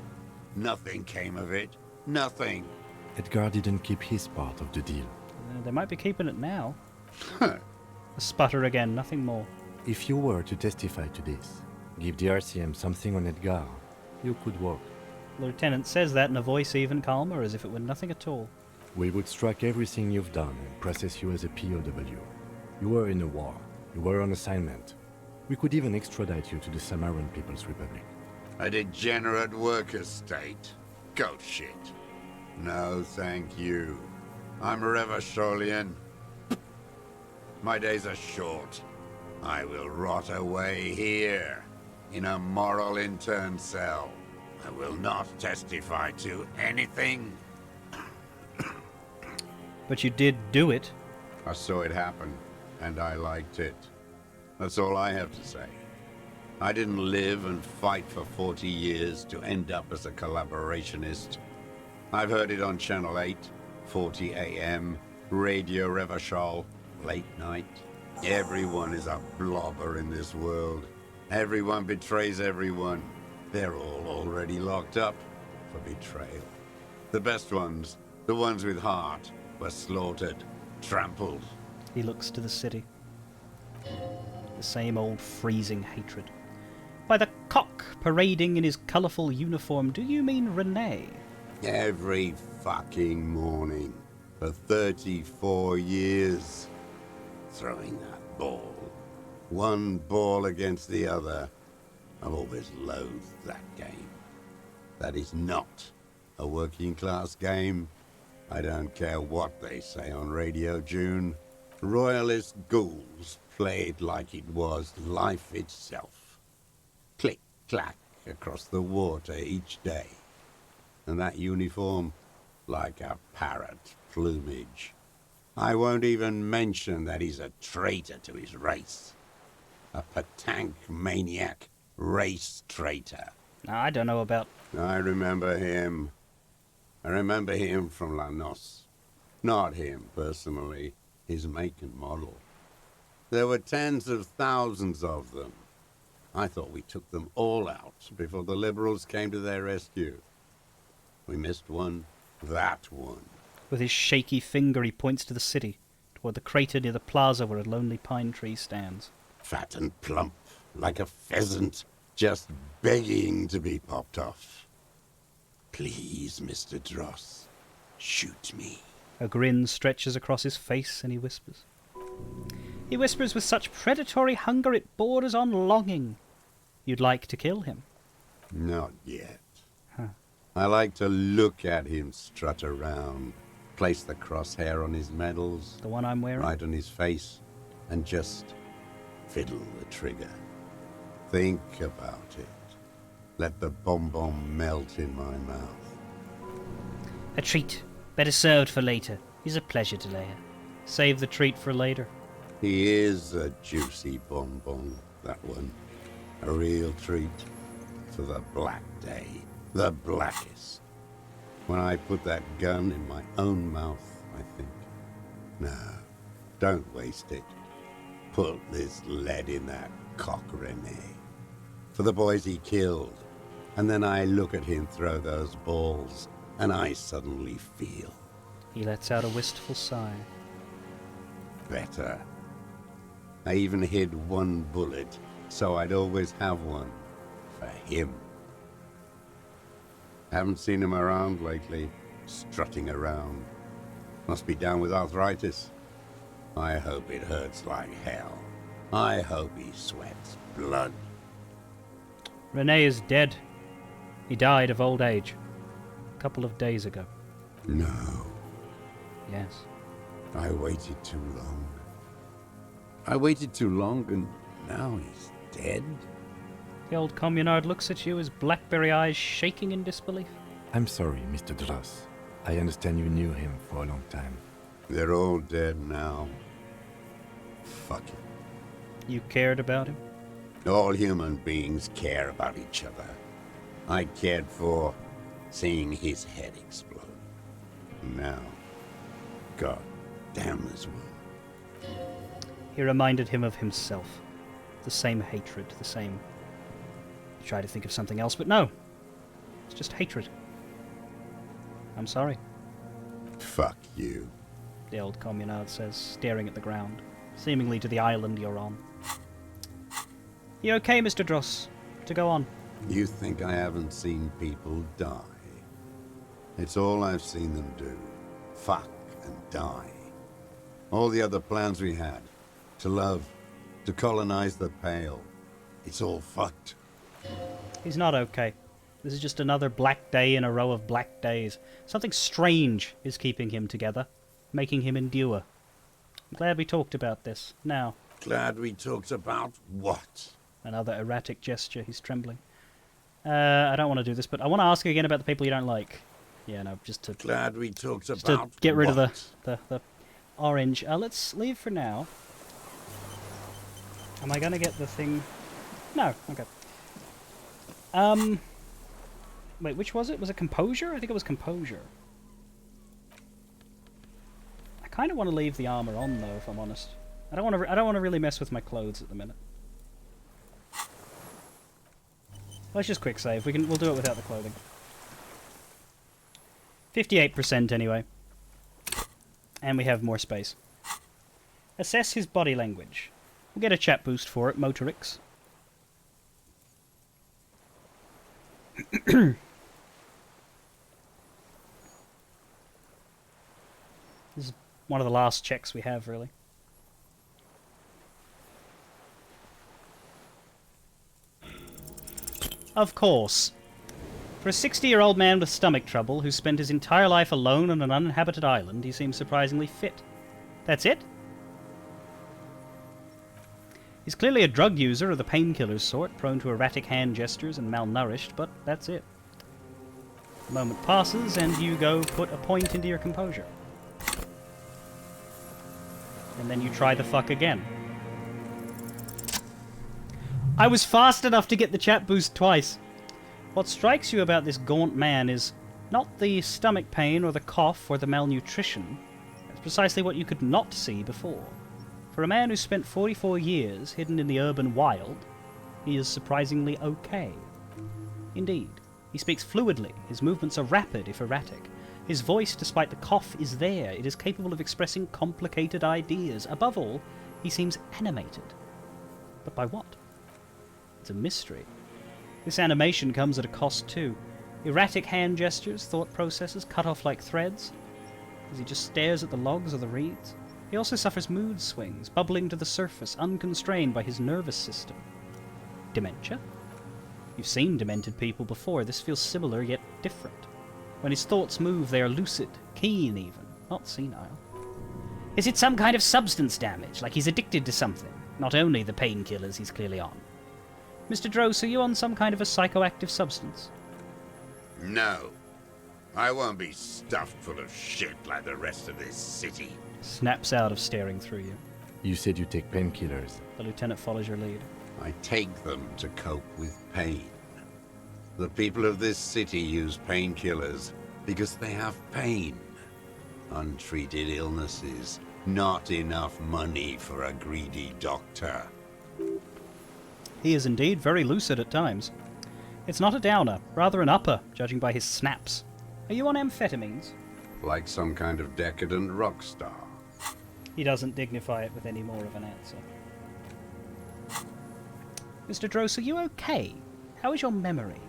Nothing came of it. Nothing.
Edgar didn't keep his part of the deal.
They might be keeping it now. A sputter again, nothing more.
If you were to testify to this, give the RCM something on Edgar, you could walk.
The lieutenant says that in a voice even calmer, as if it were nothing at all.
We would strike everything you've done and process you as a POW. You were in a war. You were on assignment. We could even extradite you to the Samaran People's Republic.
A degenerate worker state. Goat shit. No, thank you. I'm Revacholian. My days are short. I will rot away here, in a moral intern cell. I will not testify to anything.
But you did do it.
I saw it happen, and I liked it. That's all I have to say. I didn't live and fight for 40 years to end up as a collaborationist. I've heard it on Channel 8, 40 AM, Radio Revachol, late night. Everyone is a blobber in this world. Everyone betrays everyone. They're all already locked up for betrayal. The best ones, the ones with heart, were slaughtered, trampled.
He looks to the city. The same old freezing hatred. By the cock parading in his colourful uniform, do you mean Renee?
Every fucking morning for 34 years. Throwing that ball. One ball against the other. I've always loathed that game. That is not a working class game. I don't care what they say on Radio June. Royalist ghouls played like it was life itself. Click, clack across the water each day. And that uniform, like a parrot plumage. I won't even mention that he's a traitor to his race. A Patank maniac race traitor.
I don't know about...
I remember him. I remember him from La Noce. Not him, personally. His make and model. There were tens of thousands of them. I thought we took them all out before the Liberals came to their rescue. We missed one. That one.
With his shaky finger he points to the city, toward the crater near the plaza where a lonely pine tree stands.
Fat and plump, like a pheasant, just begging to be popped off. Please, Mr. Dross, shoot me.
A grin stretches across his face and he whispers. He whispers with such predatory hunger it borders on longing. You'd like to kill him?
Not yet.
Huh.
I like to look at him strut around, place the crosshair on his medals.
The one I'm wearing?
Right on his face, and just fiddle the trigger. Think about it. Let the bonbon melt in my mouth.
A treat. Better served for later. He's a pleasure to layer. Save the treat for later.
He is a juicy bonbon, that one. A real treat for the black day. The blackest. When I put that gun in my own mouth, I think, no, don't waste it. Put this lead in that cock, Renee. For the boys he killed. And then I look at him throw those balls, and I suddenly feel.
He lets out a wistful sigh.
Better. I even hid one bullet, so I'd always have one. For him. Haven't seen him around lately, strutting around. Must be down with arthritis. I hope it hurts like hell. I hope he sweats blood.
Rene is dead. He died of old age. A couple of days ago.
No.
Yes.
I waited too long. I waited too long and now he's dead?
The old communard looks at you, his blackberry eyes shaking in disbelief.
I'm sorry, Mr. Dross. I understand you knew him for a long time.
They're all dead now. Fuck it.
You cared about him?
All human beings care about each other. I cared for seeing his head explode. Now, God damn this world.
He reminded him of himself. The same hatred, the same... You try to think of something else, but no. It's just hatred. I'm sorry.
Fuck you.
The old communard says, staring at the ground, seemingly to the island you're on. You okay, Mr. Dross? To go on.
You think I haven't seen people die? It's all I've seen them do. Fuck and die. All the other plans we had. To love. To colonize the Pale. It's all fucked.
He's not okay. This is just another black day in a row of black days. Something strange is keeping him together, making him endure. I'm glad we talked about this. Now.
Glad we talked about what?
Another erratic gesture. He's trembling. I don't want to do this, but I want to ask again about the people you don't like. Yeah, no, just to...
Glad we talked
just
about
to get rid
what?
of the orange. Let's leave for now. Am I going to get the thing? No, okay. Wait, which was it? Was it composure? I think it was composure. I kind of want to leave the armor on though, if I'm honest. I don't want to really mess with my clothes at the minute. Let's just quick save. We'll do it without the clothing. 58% anyway. And we have more space. Assess his body language. We'll get a chat boost for it, Motorix. This is one of the last checks we have, really. Of course. For a 60-year-old man with stomach trouble who spent his entire life alone on an uninhabited island, he seems surprisingly fit. That's it? He's clearly a drug user of the painkillers sort, prone to erratic hand gestures and malnourished, but that's it. A moment passes, and you go put a point into your composure. And then you try the fuck again. I was fast enough to get the chat boost twice. What strikes you about this gaunt man is not the stomach pain or the cough or the malnutrition. That's precisely what you could not see before. For a man who spent 44 years hidden in the urban wild, he is surprisingly okay. Indeed, he speaks fluidly, his movements are rapid if erratic. His voice, despite the cough, is there. It is capable of expressing complicated ideas. Above all, he seems animated. But by what? It's a mystery. This animation comes at a cost too. Erratic hand gestures, thought processes, cut off like threads, as he just stares at the logs or the reeds. He also suffers mood swings, bubbling to the surface, unconstrained by his nervous system. Dementia? You've seen demented people before. This feels similar, yet different. When his thoughts move, they are lucid, keen even, not senile. Is it some kind of substance damage, like he's addicted to something? Not only the painkillers he's clearly on. Mr. Dross, are you on some kind of a psychoactive substance?
No. I won't be stuffed full of shit like the rest of this city.
Snaps out of staring through you.
You said you take painkillers.
The lieutenant follows your lead.
I take them to cope with pain. The people of this city use painkillers because they have pain. Untreated illnesses, not enough money for a greedy doctor.
He is indeed very lucid at times. It's not a downer, rather an upper, judging by his snaps. Are you on amphetamines?
Like some kind of decadent rock star.
He doesn't dignify it with any more of an answer. Mr. Dross, are you okay? How is your memory?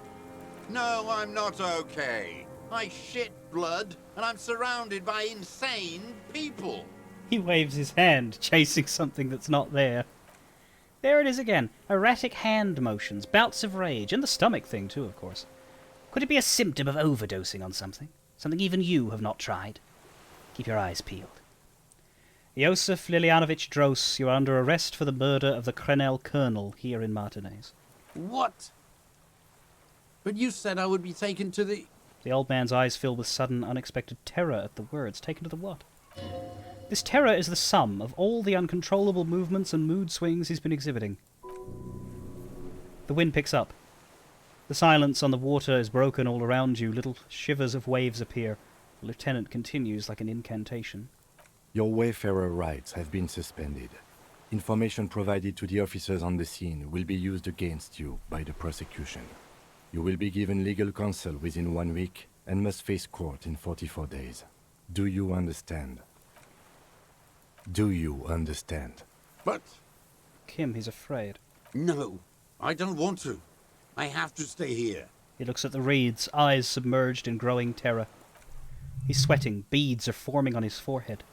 No, I'm not okay. I shit blood, and I'm surrounded by insane people.
He waves his hand, chasing something that's not there. There it is again. Erratic hand motions, bouts of rage, and the stomach thing too, of course. Could it be a symptom of overdosing on something? Something even you have not tried? Keep your eyes peeled. Yosef Lilianovich Dros, you are under arrest for the murder of the Krenel colonel here in Martinez.
What? But you said I would be taken to the...
The old man's eyes fill with sudden, unexpected terror at the words. Taken to the what? This terror is the sum of all the uncontrollable movements and mood swings he's been exhibiting. The wind picks up. The silence on the water is broken all around you. Little shivers of waves appear. The lieutenant continues like an incantation.
Your wayfarer rights have been suspended. Information provided to the officers on the scene will be used against you by the prosecution. You will be given legal counsel within 1 week and must face court in 44 days. Do you understand? Do you understand?
But...
Kim, he's afraid.
No, I don't want to. I have to stay here.
He looks at the reeds, eyes submerged in growing terror. He's sweating. Beads are forming on his forehead.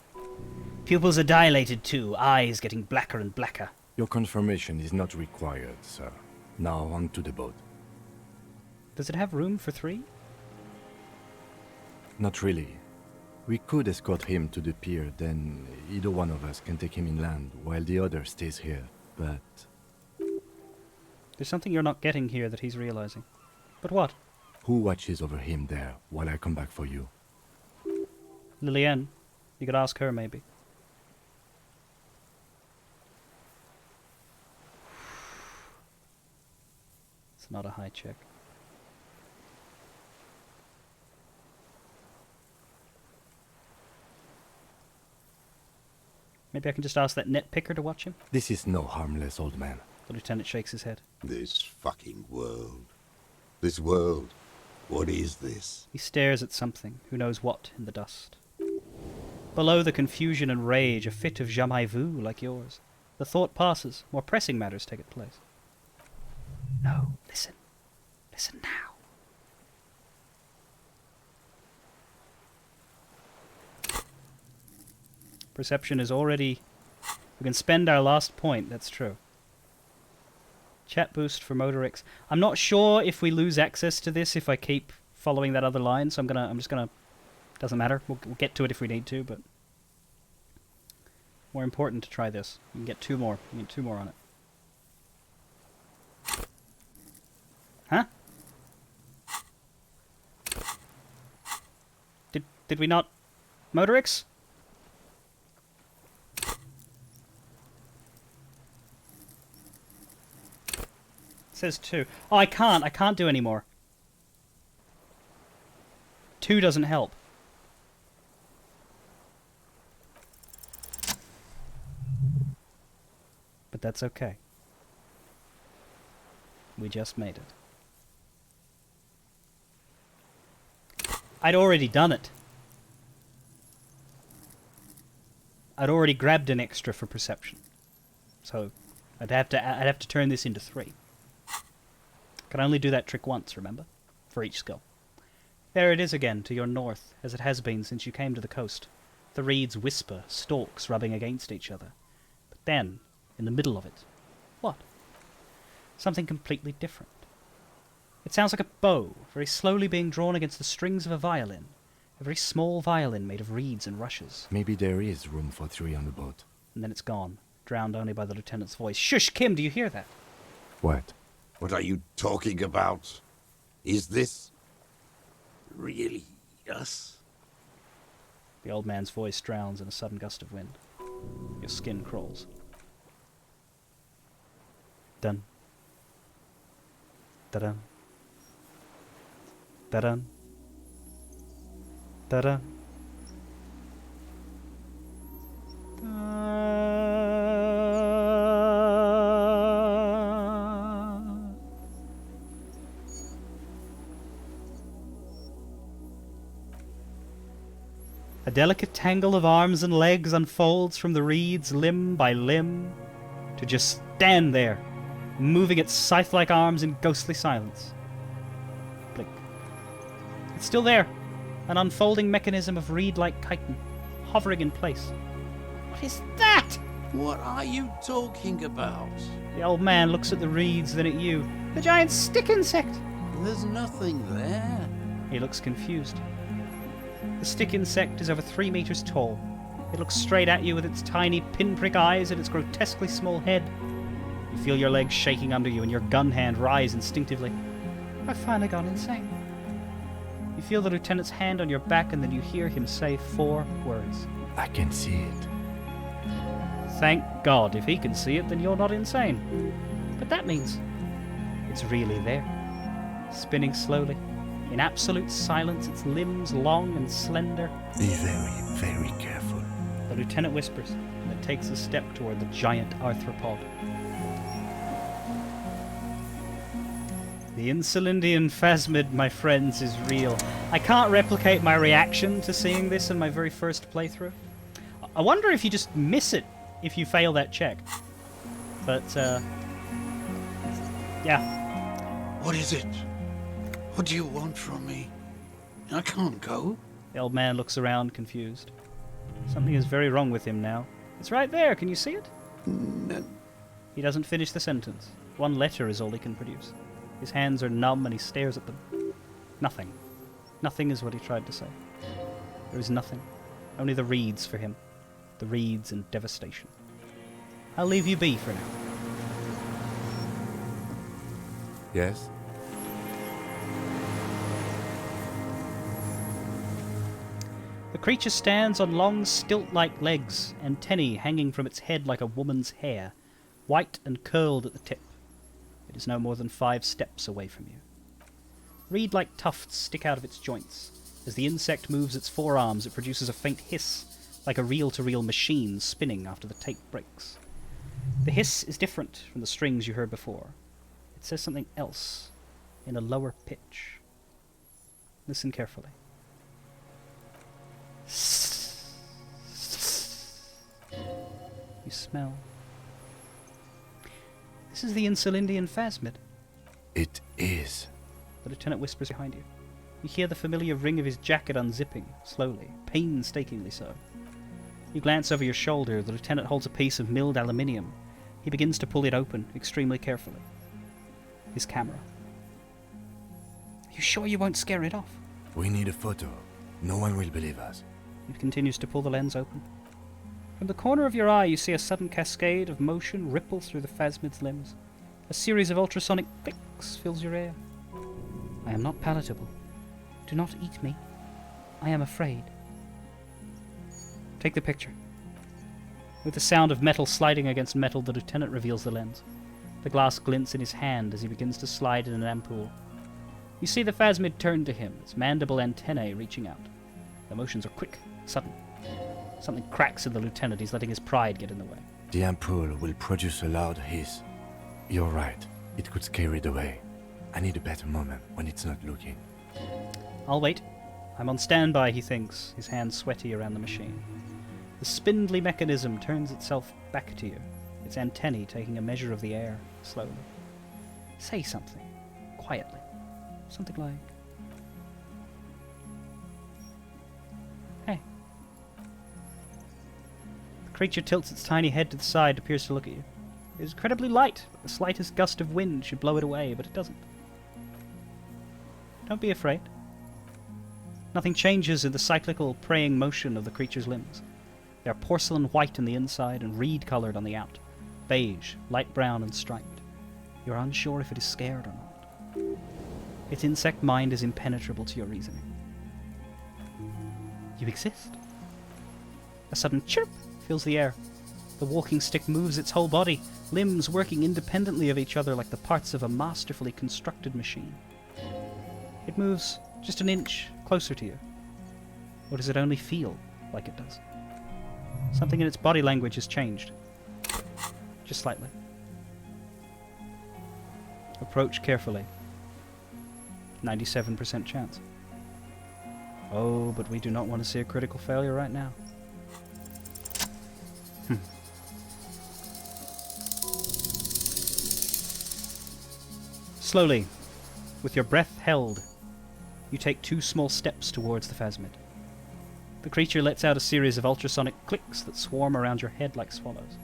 Pupils are dilated too, eyes getting blacker and blacker.
Your confirmation is not required, sir. Now on to the boat.
Does it have room for 3?
Not really. We could escort him to the pier, then either one of us can take him inland while the other stays here, but...
There's something you're not getting here that he's realizing. But what?
Who watches over him there while I come back for you?
Lillian. You could ask her, maybe. It's not a high check. Maybe I can just ask that net picker to watch him?
This is no harmless old man.
The lieutenant shakes his head.
This fucking world. This world. What is this?
He stares at something, who knows what, in the dust. Below the confusion and rage, a fit of jamais vu like yours. The thought passes, more pressing matters take its place. No, listen. Listen now. Perception is already... We can spend our last point, that's true. Chat boost for Motorix. I'm not sure if we lose access to this if I keep following that other line, so I'm just gonna... Doesn't matter. We'll get to it if we need to, but... More important to try this. We can get 2 more. We can get 2 more on it. Huh? Did we not... Motorix? It says 2. Oh, I can't do any more. 2 doesn't help. But that's okay. We just made it. I'd already done it. I'd already grabbed an extra for perception. So I'd have to turn this into 3. Can only do that trick once, remember? For each skill. There it is again, to your north, as it has been since you came to the coast. The reeds whisper, stalks rubbing against each other. But then, in the middle of it, what? Something completely different. It sounds like a bow, very slowly being drawn against the strings of a violin. A very small violin made of reeds and rushes.
Maybe there is room for 3 on the boat.
And then it's gone, drowned only by the lieutenant's voice. Shush, Kim, do you hear that?
What?
What are you talking about? Is this... really us?
The old man's voice drowns in a sudden gust of wind. Your skin crawls. Dun. Da-dun. Da-dun. Da-dun. A delicate tangle of arms and legs unfolds from the reeds limb by limb to just stand there, moving its scythe-like arms in ghostly silence. Blink. It's still there, an unfolding mechanism of reed-like chitin, hovering in place. What is that?
What are you talking about?
The old man looks at the reeds, then at you. The giant stick insect!
There's nothing there.
He looks confused. The stick insect is over 3 meters tall. It looks straight at you with its tiny pinprick eyes and its grotesquely small head. You feel your legs shaking under you and your gun hand rise instinctively. I've finally gone insane. You feel the lieutenant's hand on your back and then you hear him say 4 words.
I can see it.
Thank God. If he can see it, then you're not insane. But that means it's really there. Spinning slowly. In absolute silence, its limbs long and slender.
Be very, very careful.
The lieutenant whispers, and then takes a step toward the giant arthropod. The Insulindian phasmid, my friends, is real. I can't replicate my reaction to seeing this in my very first playthrough. I wonder if you just miss it if you fail that check. But, yeah.
What is it? What do you want from me? I can't go.
The old man looks around, confused. Something is very wrong with him now. It's right there, can you see it?
No.
He doesn't finish the sentence. 1 letter is all he can produce. His hands are numb and he stares at them. Nothing. Nothing is what he tried to say. There is nothing. Only the reeds for him. The reeds and devastation. I'll leave you be for now.
Yes?
The creature stands on long stilt-like legs, antennae hanging from its head like a woman's hair, white and curled at the tip. It is no more than 5 steps away from you. Reed-like tufts stick out of its joints. As the insect moves its forearms, it produces a faint hiss, like a reel-to-reel machine spinning after the tape breaks. The hiss is different from the strings you heard before. It says something else, in a lower pitch. Listen carefully. You smell. This is the Insulindian phasmid.
It is.
The lieutenant whispers behind you. You hear the familiar ring of his jacket unzipping, slowly, painstakingly so. You glance over your shoulder. The lieutenant holds a piece of milled aluminium. He begins to pull it open, extremely carefully. His camera. Are you sure you won't scare it off?
We need a photo. No one will believe us.
He continues to pull the lens open. From the corner of your eye, you see a sudden cascade of motion ripple through the phasmid's limbs. A series of ultrasonic clicks fills your ear. I am not palatable. Do not eat me. I am afraid. Take the picture. With the sound of metal sliding against metal, the lieutenant reveals the lens. The glass glints in his hand as he begins to slide in an ampoule. You see the phasmid turn to him, its mandible antennae reaching out. The motions are quick, sudden. Something cracks in the lieutenant. He's letting his pride get in the way.
The ampoule will produce a loud hiss. You're right. It could scare it away. I need a better moment when it's not looking.
I'll wait. I'm on standby, he thinks, his hands sweaty around the machine. The spindly mechanism turns itself back to you, its antennae taking a measure of the air, slowly. Say something, quietly. Something like... Hey. The creature tilts its tiny head to the side, appears to look at you. It is incredibly light. The slightest gust of wind should blow it away, but it doesn't. Don't be afraid. Nothing changes in the cyclical, praying motion of the creature's limbs. They are porcelain white on the inside and reed-coloured on the out. Beige, light brown and striped. You are unsure if it is scared or not. Its insect mind is impenetrable to your reasoning. You exist. A sudden chirp fills the air. The walking stick moves its whole body, limbs working independently of each other like the parts of a masterfully constructed machine. It moves just an inch closer to you. Or does it only feel like it does? Something in its body language has changed. Just slightly. Approach carefully. 97% chance. Oh, but we do not want to see a critical failure right now. Slowly, with your breath held, you take 2 small steps towards the phasmid. The creature lets out a series of ultrasonic clicks that swarm around your head like swallows.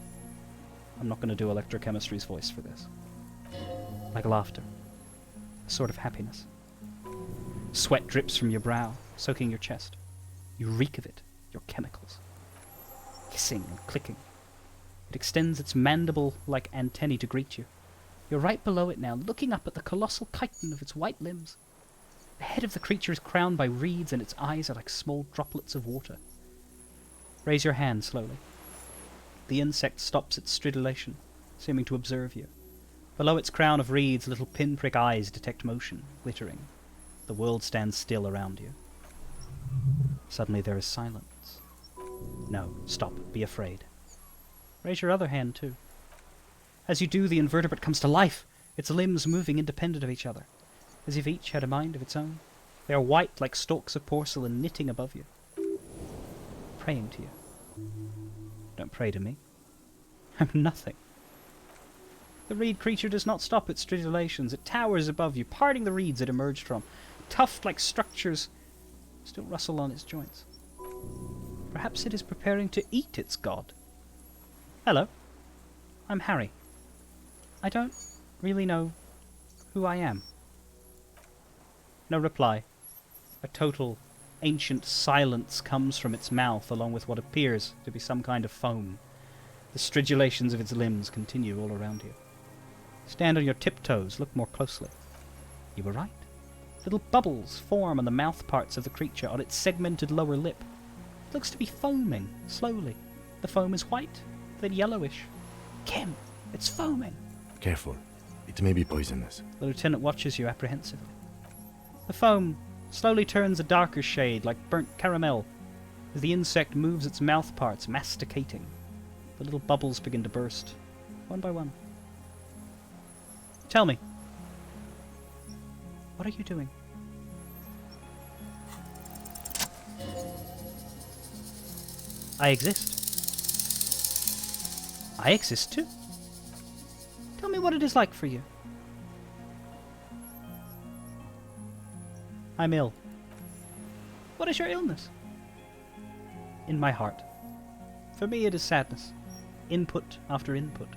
I'm not going to do electrochemistry's voice for this. Like laughter. A sort of happiness. Sweat drips from your brow, soaking your chest. You reek of it, your chemicals. Hissing and clicking. It extends its mandible-like antennae to greet you. You're right below it now, looking up at the colossal chitin of its white limbs. The head of the creature is crowned by reeds, and its eyes are like small droplets of water. Raise your hand slowly. The insect stops its stridulation, seeming to observe you. Below its crown of reeds, little pinprick eyes detect motion, glittering. The world stands still around you. Suddenly there is silence. No, stop. Be afraid. Raise your other hand, too. As you do, the invertebrate comes to life, its limbs moving independent of each other, as if each had a mind of its own. They are white like stalks of porcelain knitting above you, praying to you. Don't pray to me. I'm nothing. The reed creature does not stop its stridulations. It towers above you, parting the reeds it emerged from. Tuft-like structures still rustle on its joints. Perhaps it is preparing to eat its god. Hello. I'm Harry. I don't really know who I am. No reply. A total, ancient silence comes from its mouth, along with what appears to be some kind of foam. The stridulations of its limbs continue all around you. Stand on your tiptoes, look more closely. You were right. Little bubbles form on the mouth parts of the creature, on its segmented lower lip. It looks to be foaming, slowly. The foam is white, then yellowish. Kim, it's foaming.
Careful. It may be poisonous.
The lieutenant watches you apprehensively. The foam slowly turns a darker shade, like burnt caramel, as the insect moves its mouth parts, masticating. The little bubbles begin to burst, one by one. Tell me, what are you doing? I exist. I exist too. Tell me what it is like for you. I'm ill. What is your illness? In my heart. For me it is sadness. Input after input.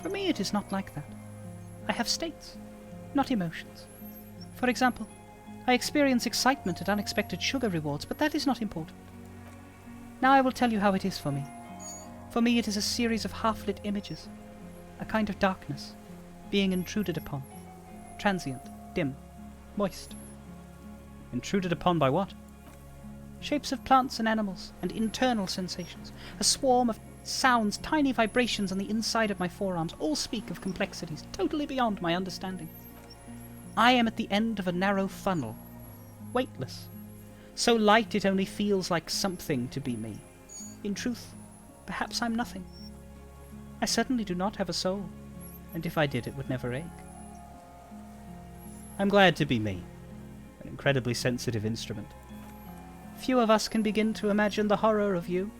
For me it is not like that. I have states, not emotions. For example, I experience excitement at unexpected sugar rewards, but that is not important. Now I will tell you how it is for me. For me it is a series of half-lit images, a kind of darkness, being intruded upon, transient, dim, moist. Intruded upon by what? Shapes of plants and animals, and internal sensations. A swarm of sounds, tiny vibrations on the inside of my forearms, all speak of complexities totally beyond my understanding. I am at the end of a narrow funnel, weightless, so light it only feels like something to be me. In truth, perhaps I'm nothing. I certainly do not have a soul, and if I did, it would never ache. I'm glad to be me, an incredibly sensitive instrument. Few of us can begin to imagine the horror of you,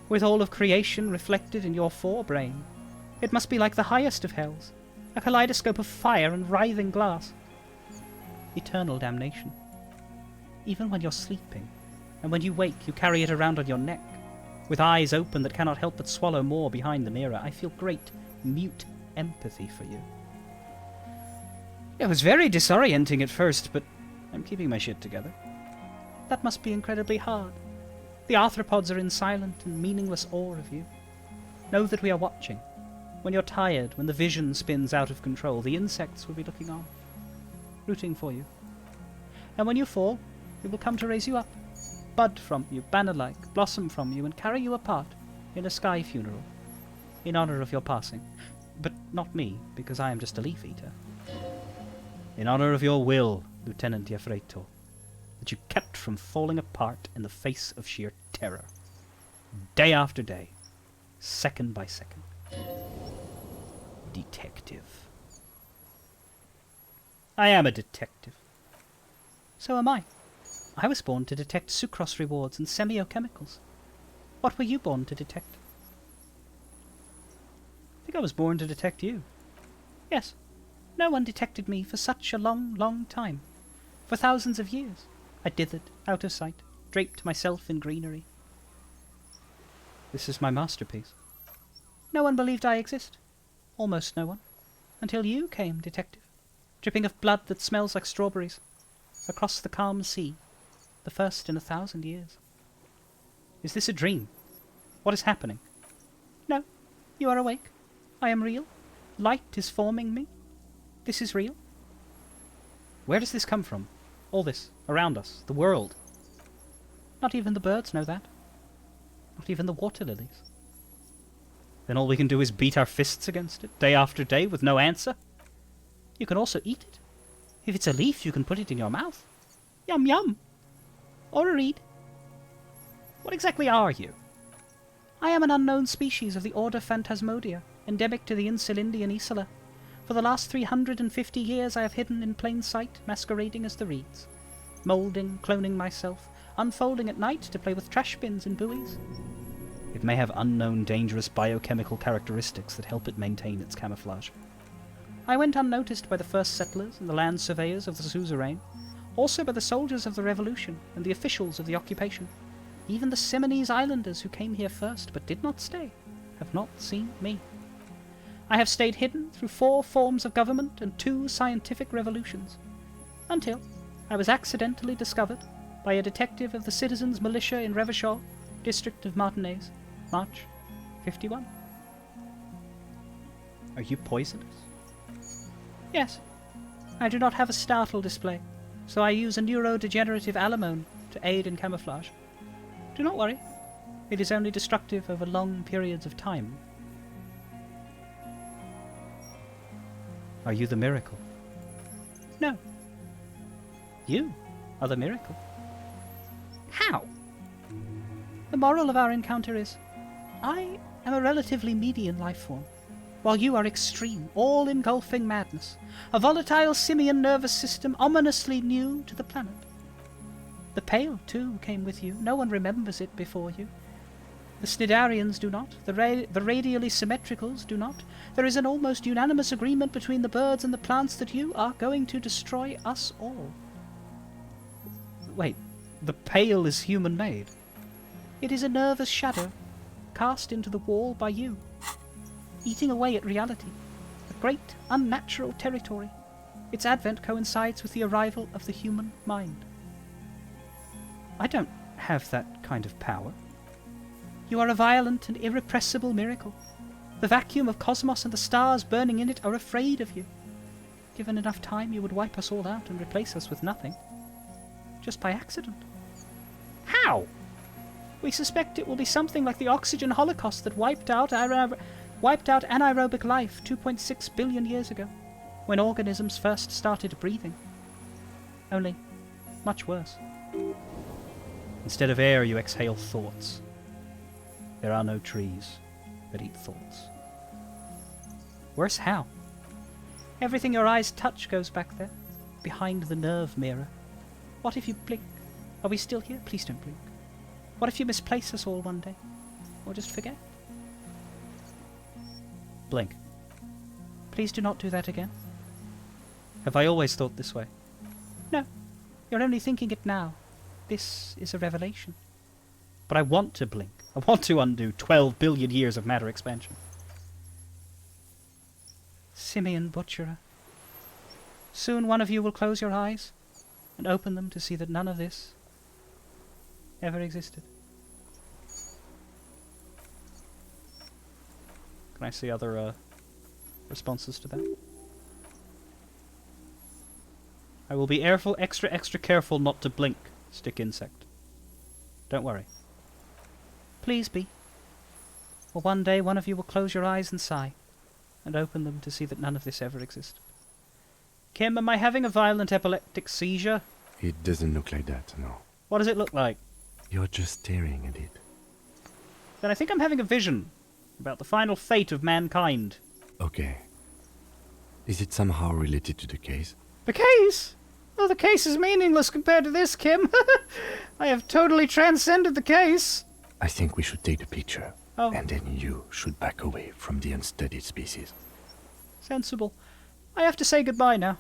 with all of creation reflected in your forebrain. It must be like the highest of hells, a kaleidoscope of fire and writhing glass. Eternal damnation. Even when you're sleeping, and when you wake, you carry it around on your neck, with eyes open that cannot help but swallow more behind the mirror. I feel great, mute empathy for you. It was very disorienting at first, but I'm keeping my shit together. That must be incredibly hard. The arthropods are in silent and meaningless awe of you. Know that we are watching. When you're tired, when the vision spins out of control, the insects will be looking on, rooting for you. And when you fall, we will come to raise you up, bud from you, banner-like, blossom from you, and carry you apart in a sky funeral, in honor of your passing. But not me, because I am just a leaf-eater. In honor of your will, Lieutenant Jeffreto, that you kept from falling apart in the face of sheer terror. Day after day, second by second. Detective. I am a detective. So am I. I was born to detect sucrose rewards and semiochemicals. What were you born to detect? I think I was born to detect you. Yes, no one detected me for such a long, long time. For thousands of years. I dithered, out of sight, draped myself in greenery. This is my masterpiece. No one believed I exist. Almost no one. Until you came, detective. Dripping of blood that smells like strawberries. Across the calm sea. The first in 1,000 years. Is this a dream? What is happening? No, you are awake. I am real. Light is forming me. This is real. Where does this come from? All this, around us, the world. Not even the birds know that. Not even the water lilies. Then all we can do is beat our fists against it, day after day, with no answer? You can also eat it. If it's a leaf, you can put it in your mouth. Yum yum. Or a reed. What exactly are you? I am an unknown species of the order Phantasmodia, endemic to the Insulindian Isla. For the last 350 years I have hidden in plain sight, masquerading as the reeds. Moulding, cloning myself, unfolding at night to play with trash bins and buoys. It may have unknown dangerous biochemical characteristics that help it maintain its camouflage. I went unnoticed by the first settlers and the land surveyors of the suzerain, also by the soldiers of the Revolution and the officials of the occupation. Even the Simonese Islanders who came here first but did not stay have not seen me. I have stayed hidden through 4 forms of government and 2 scientific revolutions, until I was accidentally discovered by a detective of the Citizens Militia in Revachol, district of Martinez, March 51. Are you poisonous? Yes. I do not have a startle display, so I use a neurodegenerative alimone to aid in camouflage. Do not worry. It is only destructive over long periods of time. Are you the miracle? No. You are the miracle. How? The moral of our encounter is, I am a relatively median life form, while you are extreme, all-engulfing madness, a volatile simian nervous system ominously new to the planet. The Pale, too, came with you. No one remembers it before you. The Snidarians do not. The radially symmetricals do not. There is an almost unanimous agreement between the birds and the plants that you are going to destroy us all. Wait, the Pale is human-made? It is a nervous shadow, cast into the wall by you, eating away at reality, a great, unnatural territory. Its advent coincides with the arrival of the human mind. I don't have that kind of power. You are a violent and irrepressible miracle. The vacuum of cosmos and the stars burning in it are afraid of you. Given enough time, you would wipe us all out and replace us with nothing. Just by accident. How? We suspect it will be something like the oxygen holocaust that wiped out anaerobic life 2.6 billion years ago, when organisms first started breathing. Only much worse. Instead of air, you exhale thoughts. There are no trees that eat thoughts. Worse how? Everything your eyes touch goes back there, behind the nerve mirror. What if you blink? Are we still here? Please don't blink. What if you misplace us all one day? Or just forget? Blink. Please do not do that again. Have I always thought this way? No. You're only thinking it now. This is a revelation. But I want to blink. I want to undo 12 billion years of matter expansion. Simian Butcherer. Soon one of you will close your eyes and open them to see that none of this ever existed. Can I see other responses to that? I will be extra careful not to blink, stick insect. Don't worry. Please be. Or one day one of you will close your eyes and sigh, and open them to see that none of this ever existed. Kim, am I having a violent epileptic seizure?
It doesn't look like that, no.
What does it look like?
You're just staring at it.
Then I think I'm having a vision about the final fate of mankind.
Okay. Is it somehow related to the case?
The case? Oh, the case is meaningless compared to this, Kim. I have totally transcended the case.
I think we should take the picture.
Oh.
And then you should back away from the unstudied species.
Sensible. I have to say goodbye now.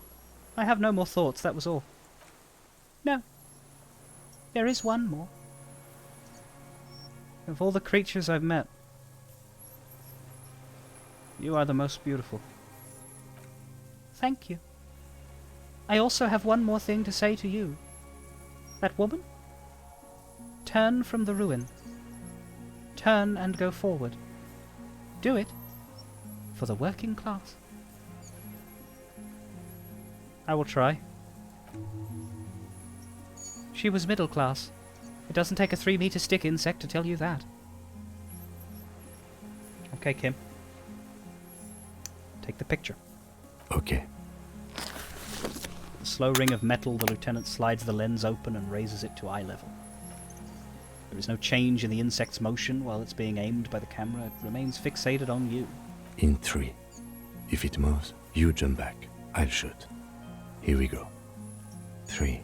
I have no more thoughts, that was all. No. There is one more. Of all the creatures I've met, You are the most beautiful. Thank you. I also have one more thing to say to you. That woman? Turn from the ruin. Turn and go forward. Do it for the working class. I will try. She was middle class. It doesn't take a 3-meter stick insect to tell you that. Okay, Kim. Take the picture.
Okay.
The slow ring of metal, the lieutenant slides the lens open and raises it to eye level. There is no change in the insect's motion while it's being aimed by the camera. It remains fixated on you.
In 3. If it moves, you jump back. I'll shoot. Here we go. 3,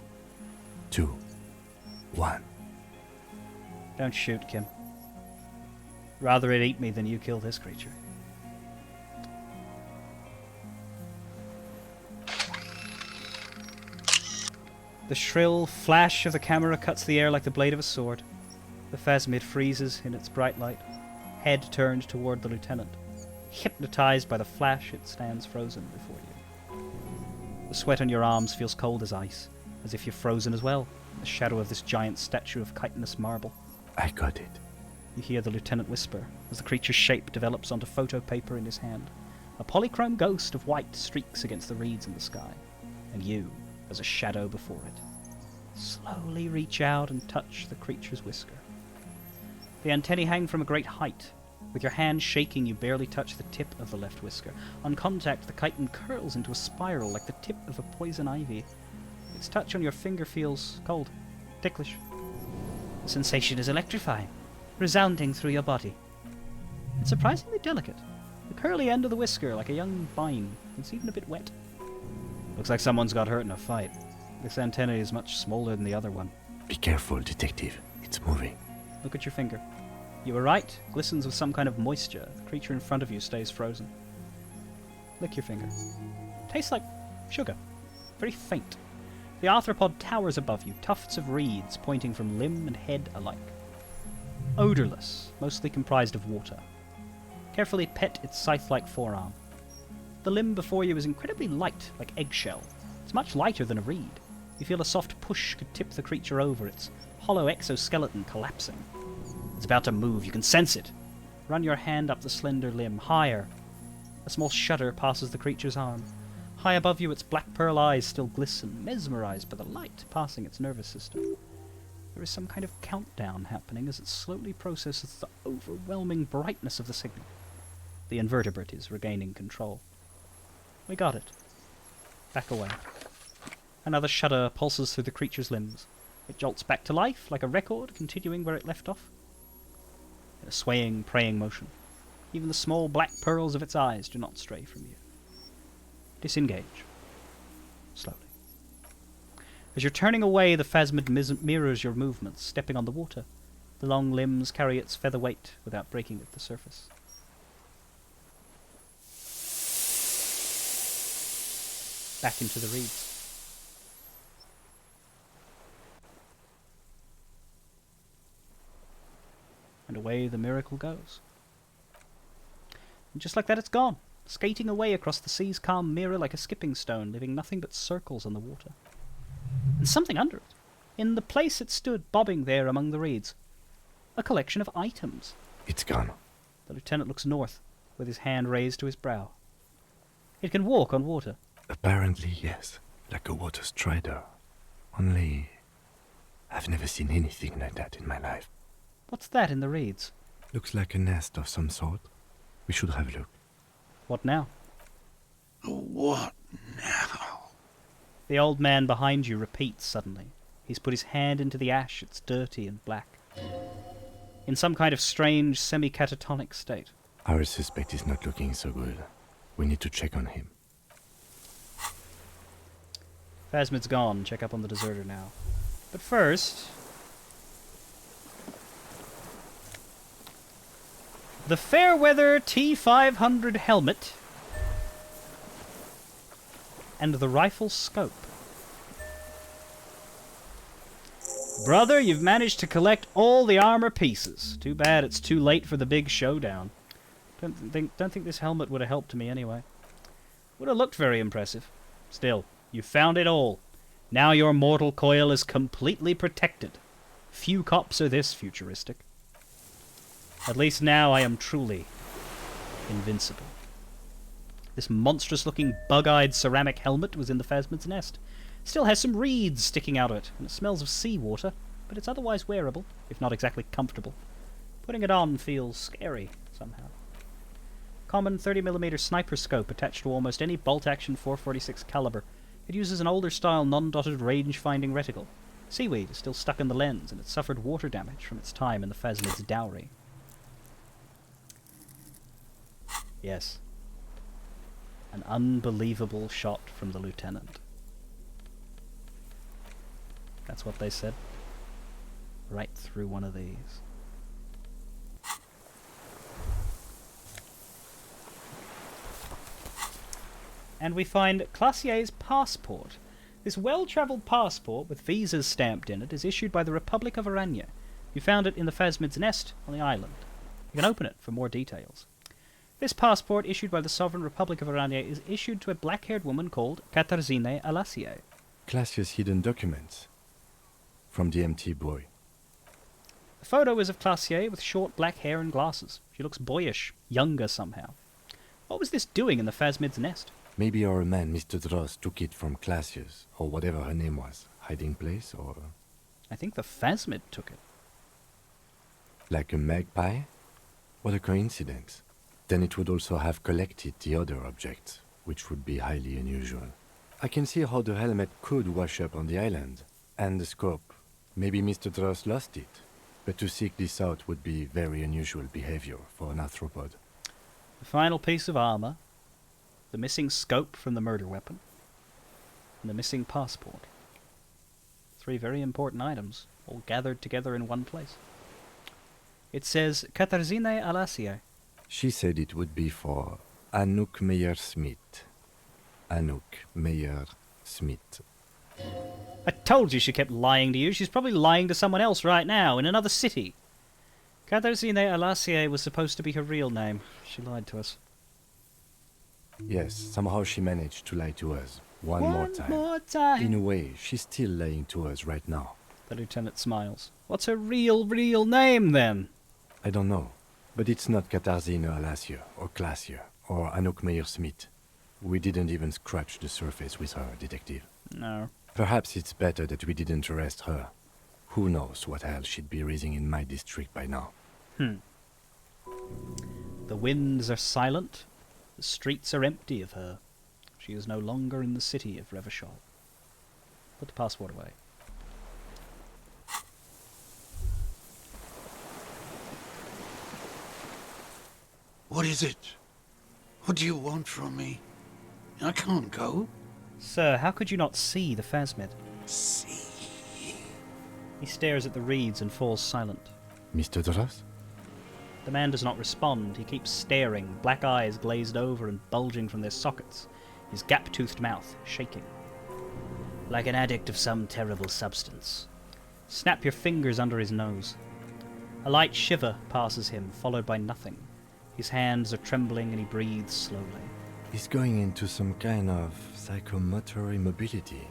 2, 1.
Don't shoot, Kim. Rather it eat me than you kill this creature. The shrill flash of the camera cuts the air like the blade of a sword. The phasmid freezes in its bright light, head turned toward the lieutenant. Hypnotized by the flash, it stands frozen before you. The sweat on your arms feels cold as ice, as if you're frozen as well, in the shadow of this giant statue of chitinous marble.
I got it.
You hear the lieutenant whisper as the creature's shape develops onto photo paper in his hand. A polychrome ghost of white streaks against the reeds in the sky, and you as a shadow before it. Slowly reach out and touch the creature's whisker. The antennae hang from a great height. With your hand shaking, you barely touch the tip of the left whisker. On contact, the chitin curls into a spiral like the tip of a poison ivy. Its touch on your finger feels cold, ticklish. The sensation is electrifying, resounding through your body. It's surprisingly delicate. The curly end of the whisker, like a young vine, it's even a bit wet. Looks like someone's got hurt in a fight. This antenna is much smaller than the other one.
Be careful, detective. It's moving.
Look at your finger. You were right. Glistens with some kind of moisture. The creature in front of you stays frozen. Lick your finger. Tastes like sugar. Very faint. The arthropod towers above you, tufts of reeds pointing from limb and head alike. Odorless, mostly comprised of water. Carefully pet its scythe-like forearm. The limb before you is incredibly light, like eggshell. It's much lighter than a reed. You feel a soft push could tip the creature over, its hollow exoskeleton collapsing. It's about to move. You can sense it. Run your hand up the slender limb, higher. A small shudder passes the creature's arm. High above you, its black pearl eyes still glisten, mesmerized by the light passing its nervous system. There is some kind of countdown happening as it slowly processes the overwhelming brightness of the signal. The invertebrate is regaining control. We got it. Back away. Another shudder pulses through the creature's limbs. It jolts back to life, like a record, continuing where it left off. In a swaying, praying motion. Even the small black pearls of its eyes do not stray from you. Disengage. Slowly. As you're turning away, the phasmid mirrors your movements, stepping on the water. The long limbs carry its feather weight without breaking at the surface. Back into the reeds. And away the miracle goes. And just like that, it's gone, skating away across the sea's calm mirror like a skipping stone, leaving nothing but circles on the water. And something under it. In the place it stood, bobbing there among the reeds. A collection of items.
It's gone.
The lieutenant looks north, with his hand raised to his brow. It can walk on water.
Apparently, yes. Like a water strider. Only, I've never seen anything like that in my life.
What's that in the reeds?
Looks like a nest of some sort. We should have a look.
What now?
What now?
The old man behind you repeats suddenly. He's put his hand into the ash. It's dirty and black. In some kind of strange, semi-catatonic state.
Our suspect is not looking so good. We need to check on him.
Phasmid's gone. Check up on the deserter now. But first... the Fairweather T500 helmet and the rifle scope. Brother, you've managed to collect all the armor pieces. Too bad it's too late for the big showdown. Don't think this helmet would have helped me anyway. Would have looked very impressive. Still, you found it all. Now your mortal coil is completely protected. Few cops are this futuristic. At least now I am truly invincible. This monstrous-looking, bug-eyed ceramic helmet was in the Phasmid's nest. Still has some reeds sticking out of it, and it smells of seawater, but it's otherwise wearable, if not exactly comfortable. Putting it on feels scary, somehow. Common 30mm sniper scope attached to almost any bolt-action 4.46 caliber. It uses an older-style non-dotted range-finding reticle. Seaweed is still stuck in the lens, and it suffered water damage from its time in the Phasmid's dowry. Yes. An unbelievable shot from the lieutenant. That's what they said. Right through one of these. And we find Classier's passport. This well-travelled passport with visas stamped in it is issued by the Republic of Aranya. You found it in the Phasmid's nest on the island. You can open it for more details. This passport, issued by the Sovereign Republic of Aranya, is issued to a black-haired woman called Katarzyna Alasie.
Classier's hidden documents. From the MT boy.
The photo is of Classier with short black hair and glasses. She looks boyish, younger somehow. What was this doing in the Phasmid's nest?
Maybe our man, Mr. Dross, took it from Classier's, or whatever her name was. Hiding place, or...
I think the Phasmid took it.
Like a magpie? What a coincidence. Then it would also have collected the other objects, which would be highly unusual. I can see how the helmet could wash up on the island. And the scope. Maybe Mr. Dross lost it. But to seek this out would be very unusual behavior for an arthropod.
The final piece of armor, the missing scope from the murder weapon, and the missing passport. 3 very important items, all gathered together in one place. It says Katarzyna Alasie.
She said it would be for Anouk Meyer-Smith. Anouk Meyer-Smith.
I told you she kept lying to you. She's probably lying to someone else right now, in another city. Katarzyna Alasie was supposed to be her real name. She lied to us.
Yes, somehow she managed to lie to us. One more time. In a way, she's still lying to us right now.
The lieutenant smiles. What's her real name, then?
I don't know. But it's not Katarzyna Alasie, or Classier, or Anouk Meyer-Smith. We didn't even scratch the surface with her, detective.
No.
Perhaps it's better that we didn't arrest her. Who knows what hell she'd be raising in my district by now.
The winds are silent. The streets are empty of her. She is no longer in the city of Revachol. Put the passport away.
What is it? What do you want from me? I can't go.
Sir, how could you not see the Phasmid?
See?
He stares at the reeds and falls silent.
Mr. Dross?
The man does not respond. He keeps staring, black eyes glazed over and bulging from their sockets, his gap-toothed mouth shaking. Like an addict of some terrible substance. Snap your fingers under his nose. A light shiver passes him, followed by nothing. His hands are trembling and he breathes slowly.
He's going into some kind of psychomotor immobility.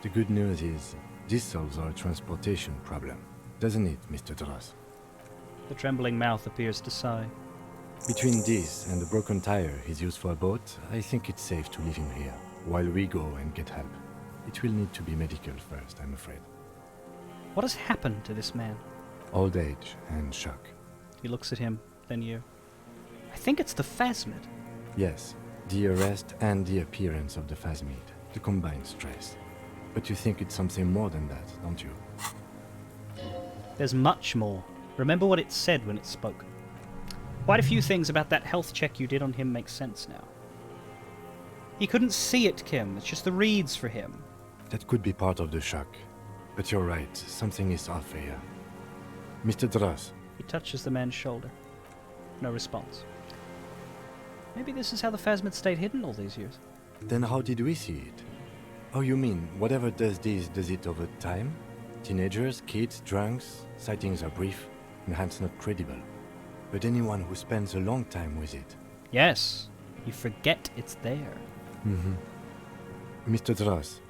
The good news is, this solves our transportation problem, doesn't it, Mr. Dross?
The trembling mouth appears to sigh.
Between this and the broken tire he's used for a boat, I think it's safe to leave him here, while we go and get help. It will need to be medical first, I'm afraid.
What has happened to this man?
Old age and shock.
He looks at him, then you. I think it's the Phasmid.
Yes, the arrest and the appearance of the Phasmid, the combined stress. But you think it's something more than that, don't you?
There's much more. Remember what it said when it spoke. Quite a few things about that health check you did on him make sense now. He couldn't see it, Kim. It's just the reeds for him.
That could be part of the shock. But you're right, something is off here. Mr. Dross.
He touches the man's shoulder. No response. Maybe this is how the Phasmid stayed hidden all these years.
Then how did we see it? Oh, you mean, whatever does this, does it over time? Teenagers, kids, drunks, sightings are brief, and hence not credible. but anyone who spends a long time with it.
Yes, you forget it's there.
Mm-hmm. Mr. Dross,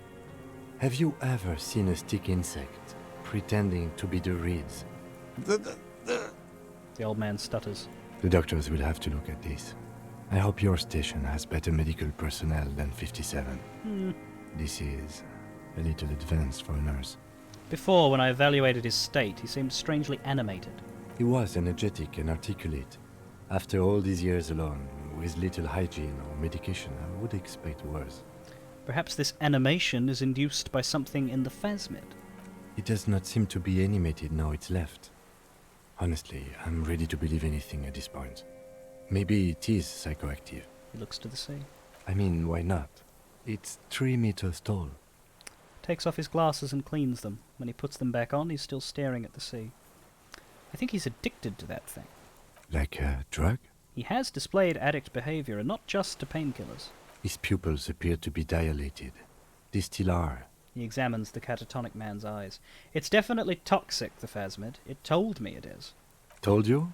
have you ever seen a stick insect pretending to be the reeds?
The old man stutters.
The doctors will have to look at this. I hope your station has better medical personnel than 57. This is a little advanced for a nurse.
Before, when I evaluated his state, he seemed strangely animated.
He was energetic and articulate. After all these years alone, with little hygiene or medication, I would expect worse.
Perhaps this animation is induced by something in the phasmid.
It does not seem to be animated now it's left. Honestly, I'm ready to believe anything at this point. Maybe it is psychoactive.
He looks to the sea.
I mean, why not? It's 3 meters tall.
Takes off his glasses and cleans them. When he puts them back on, he's still staring at the sea. I think he's addicted to that thing.
Like a drug?
He has displayed addict behavior, and not just to painkillers.
His pupils appear to be dilated. They still are.
He examines the catatonic man's eyes. It's definitely toxic, the phasmid. It told me it is.
Told you?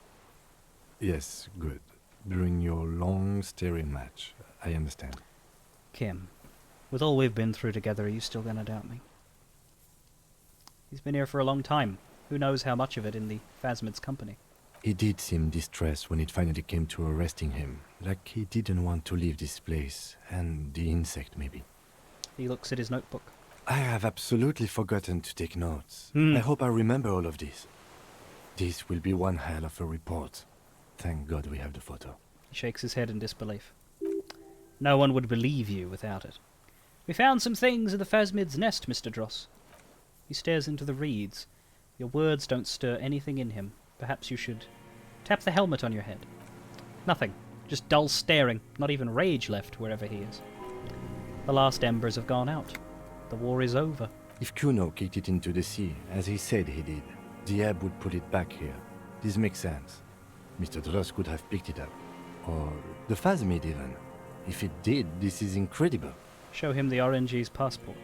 Yes, good. During your long staring match. I understand.
Kim, with all we've been through together, are you still going to doubt me? He's been here for a long time. Who knows how much of it in the phasmid's company?
He did seem distressed when it finally came to arresting him. Like he didn't want to leave this place. And the insect, maybe.
He looks at his notebook.
I have absolutely forgotten to take notes. I hope I remember all of this. This will be one hell of a report. Thank God we have the photo.
He shakes his head in disbelief. No one would believe you without it. We found some things in the phasmid's nest, Mr. Dross. He stares into the reeds. Your words don't stir anything in him. Perhaps you should tap the helmet on your head. Nothing. Just dull staring. Not even rage left wherever he is. The last embers have gone out. The war is over.
If Kuno kicked it into the sea, as he said he did, the ebb would put it back here. This makes sense. Mr. Dross could have picked it up. Or the phasmid even. If it did, this is incredible.
Show him the RNG's passport.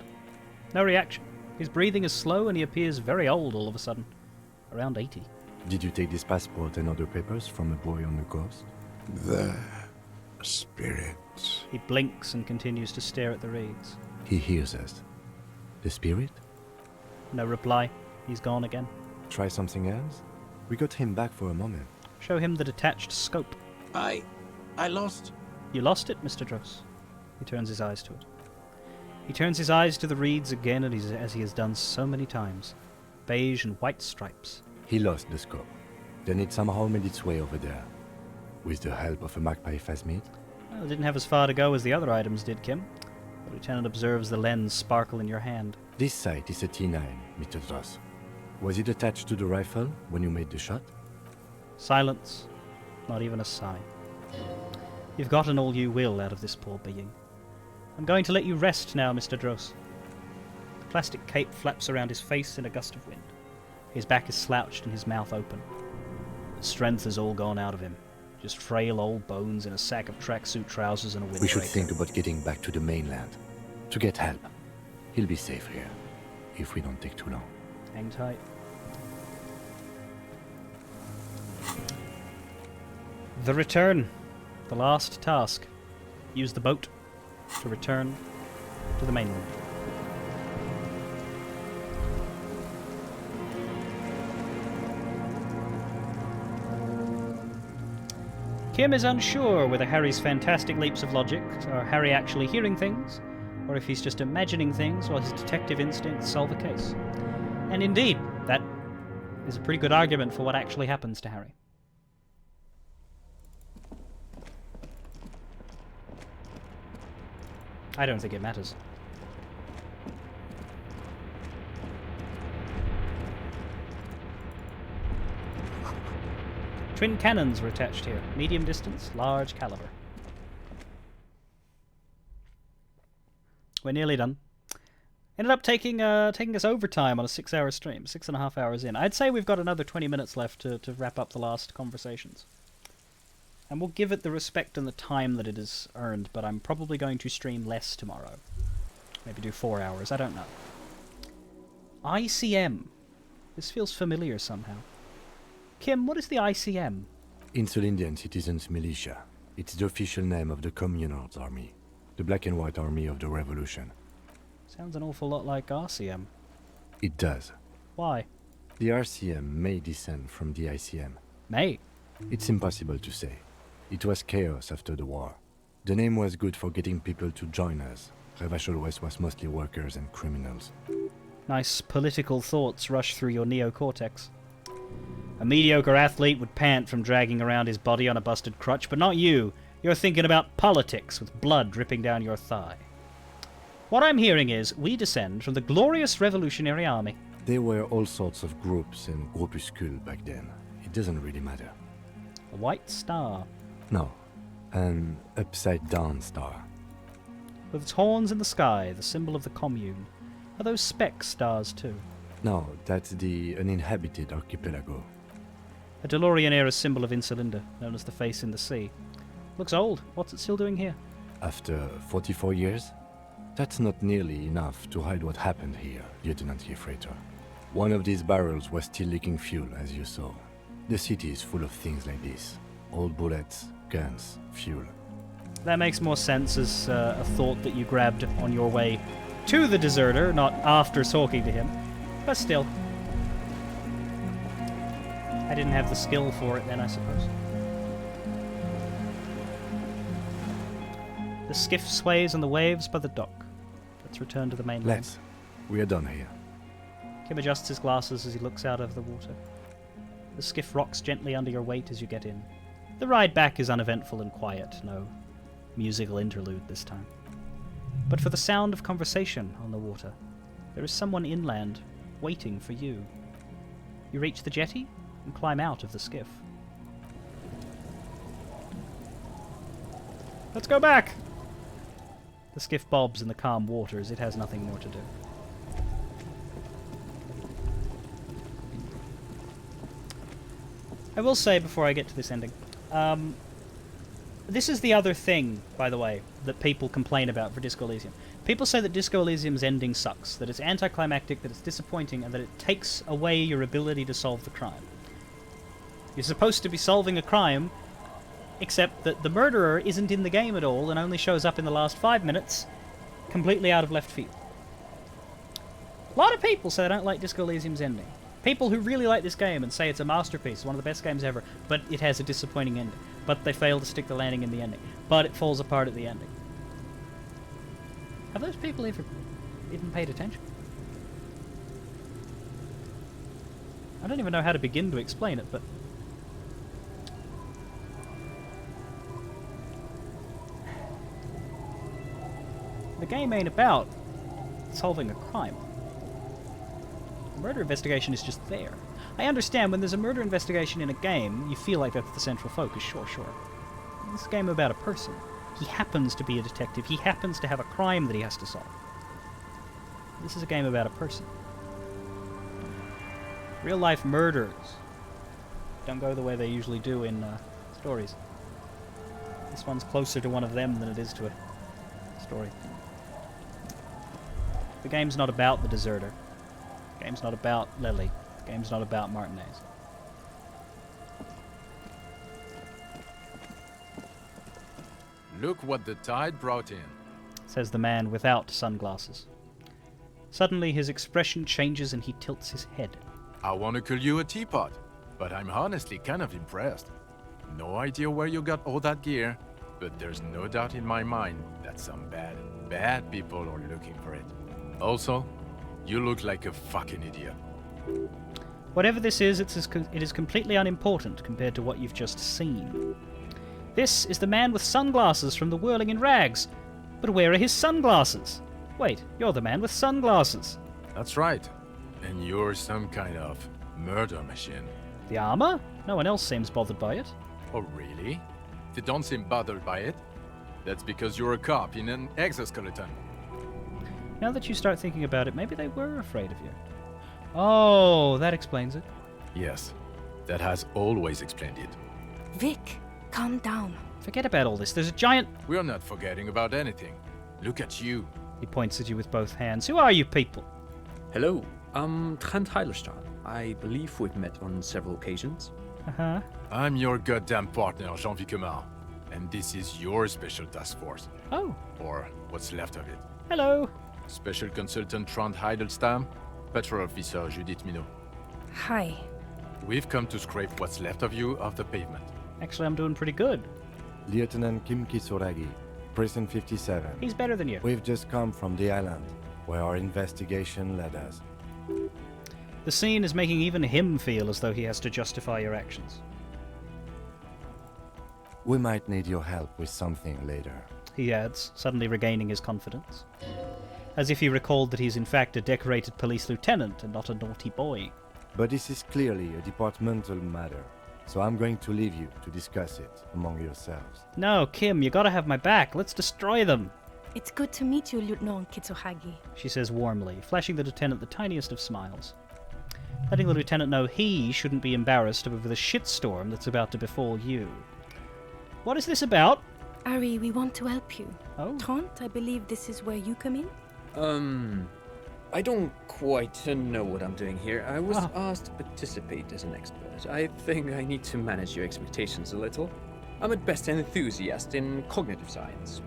No reaction. His breathing is slow and he appears very old all of a sudden. Around 80.
Did you take this passport and other papers from a boy on the coast?
The spirit.
He blinks and continues to stare at the reeds.
He hears us. The spirit?
No reply. He's gone again.
Try something else? We got him back for a moment.
Show him the detached scope.
I lost.
You lost it, Mr. Dross. He turns his eyes to it. He turns his eyes to the reeds again, as he has done so many times. Beige and white stripes.
He lost the scope. Then it somehow made its way over there. With the help of a magpie phasmid?
Well, it didn't have as far to go as the other items did, Kim. The lieutenant observes the lens sparkle in your hand.
This sight is a T9, Mr. Dross. Was it attached to the rifle when you made the shot?
Silence. Not even a sigh. You've gotten all you will out of this poor being. I'm going to let you rest now, Mr. Dross. The plastic cape flaps around his face in a gust of wind. His back is slouched and his mouth open. The strength has all gone out of him. Just frail old bones in a sack of tracksuit trousers and a windbreaker.
We should think about getting back to the mainland. To get help. He'll be safe here. If we don't take too long.
Hang tight. The return. The last task. Use the boat to return to the mainland. Kim is unsure whether Harry's fantastic leaps of logic are Harry actually hearing things, or if he's just imagining things while his detective instincts solve a case. And indeed, that is a pretty good argument for what actually happens to Harry. I don't think it matters. Twin cannons were attached here. Medium distance, large caliber. We're nearly done. Ended up taking us overtime on a 6-hour stream, 6.5 hours in. I'd say we've got another 20 minutes left to wrap up the last conversations. And we'll give it the respect and the time that it has earned, but I'm probably going to stream less tomorrow. Maybe do 4 hours, I don't know. ICM. This feels familiar somehow. Kim, what is the ICM?
Insulindian Citizens Militia. It's the official name of the Communards Army, the black and white army of the Revolution.
Sounds an awful lot like RCM.
It does.
Why?
The RCM may descend from the ICM.
May?
It's impossible to say. It was chaos after the war. The name was good for getting people to join us. Revachol West was mostly workers and criminals.
Nice political thoughts rush through your neocortex. A mediocre athlete would pant from dragging around his body on a busted crutch, but not you. You're thinking about politics with blood dripping down your thigh. What I'm hearing is, we descend from the glorious Revolutionary Army.
There were all sorts of groups and groupuscules back then. It doesn't really matter.
A white star.
No, an upside-down star.
With its horns in the sky, the symbol of the commune. Are those speck stars too?
No, that's the uninhabited archipelago.
A DeLorean-era symbol of Insulinda, known as the face in the sea. Looks old. What's it still doing here?
After 44 years? That's not nearly enough to hide what happened here, Lieutenant Gefreiter. One of these barrels was still leaking fuel, as you saw. The city is full of things like this. Old bullets, guns, fuel.
That makes more sense as a thought that you grabbed on your way to the deserter, not after talking to him. But still. I didn't have the skill for it then, I suppose. The skiff sways on the waves by the dock. Let's return to the mainland.
Let's. We are done here.
Kim adjusts his glasses as he looks out over the water. The skiff rocks gently under your weight as you get in. The ride back is uneventful and quiet, no musical interlude this time. But for the sound of conversation on the water, there is someone inland, waiting for you. You reach the jetty and climb out of the skiff. Let's go back! The skiff bobs in the calm waters. It has nothing more to do. I will say before I get to this ending, this is the other thing, by the way, that people complain about for Disco Elysium. People say that Disco Elysium's ending sucks, that it's anticlimactic, that it's disappointing, and that it takes away your ability to solve the crime. You're supposed to be solving a crime, except that the murderer isn't in the game at all and only shows up in the last 5 minutes, completely out of left field. A lot of people say they don't like Disco Elysium's ending. People who really like this game and say it's a masterpiece, one of the best games ever, but it has a disappointing ending. But they fail to stick the landing in the ending. But it falls apart at the ending. Have those people even paid attention? I don't even know how to begin to explain it, but... the game ain't about solving a crime. The murder investigation is just there. I understand when there's a murder investigation in a game, you feel like that's the central focus, sure. This is a game about a person. He happens to be a detective. He happens to have a crime that he has to solve. This is a game about a person. Real-life murders don't go the way they usually do in stories. This one's closer to one of them than it is to a story. The game's not about the deserter. The game's not about Lily. The game's not about Martinez.
Look what the tide brought in,
says the man without sunglasses. Suddenly his expression changes and he tilts his head.
I want to call you a teapot, but I'm honestly kind of impressed. No idea where you got all that gear, but there's no doubt in my mind that some bad people are looking for it. Also, you look like a fucking idiot.
Whatever this is, it is completely unimportant compared to what you've just seen. This is the man with sunglasses from the Whirling in Rags. But where are his sunglasses? Wait, you're the man with sunglasses.
That's right. And you're some kind of murder machine.
The armor? No one else seems bothered by it.
Oh, really? They don't seem bothered by it? That's because you're a cop in an exoskeleton.
Now that you start thinking about it, maybe they were afraid of you. Oh, that explains it.
Yes, that has always explained it.
Vic, calm down.
Forget about all this. There's a giant...
We're not forgetting about anything. Look at you.
He points at you with both hands. Who are you people?
Hello, I'm Trent Heilerstein. I believe we've met on several occasions.
Uh-huh.
I'm your goddamn partner, Jean-Vic Quemar, and this is your special task force.
Oh.
Or what's left of it.
Hello.
Special Consultant Trant Heidelstam, Patrol Officer Judith Minot.
Hi.
We've come to scrape what's left of you off the pavement.
Actually, I'm doing pretty good.
Lieutenant Kim Kisoragi, Prison 57.
He's better than you.
We've just come from the island, where our investigation led us.
The scene is making even him feel as though he has to justify your actions.
We might need your help with something later.
He adds, suddenly regaining his confidence. As if he recalled that he's in fact a decorated police lieutenant and not a naughty boy.
But this is clearly a departmental matter, so I'm going to leave you to discuss it among yourselves.
No, Kim, you gotta have my back. Let's destroy them.
It's good to meet you, Lieutenant Kitsuhagi.
She says warmly, flashing the lieutenant the tiniest of smiles. Letting the lieutenant know he shouldn't be embarrassed over the shitstorm that's about to befall you. What is this about?
Ari, we want to help you.
Oh.
Trant, I believe this is where you come in?
I don't quite know what I'm doing here. I was asked to participate as an expert. I think I need to manage your expectations a little. I'm at best an enthusiast in cognitive science.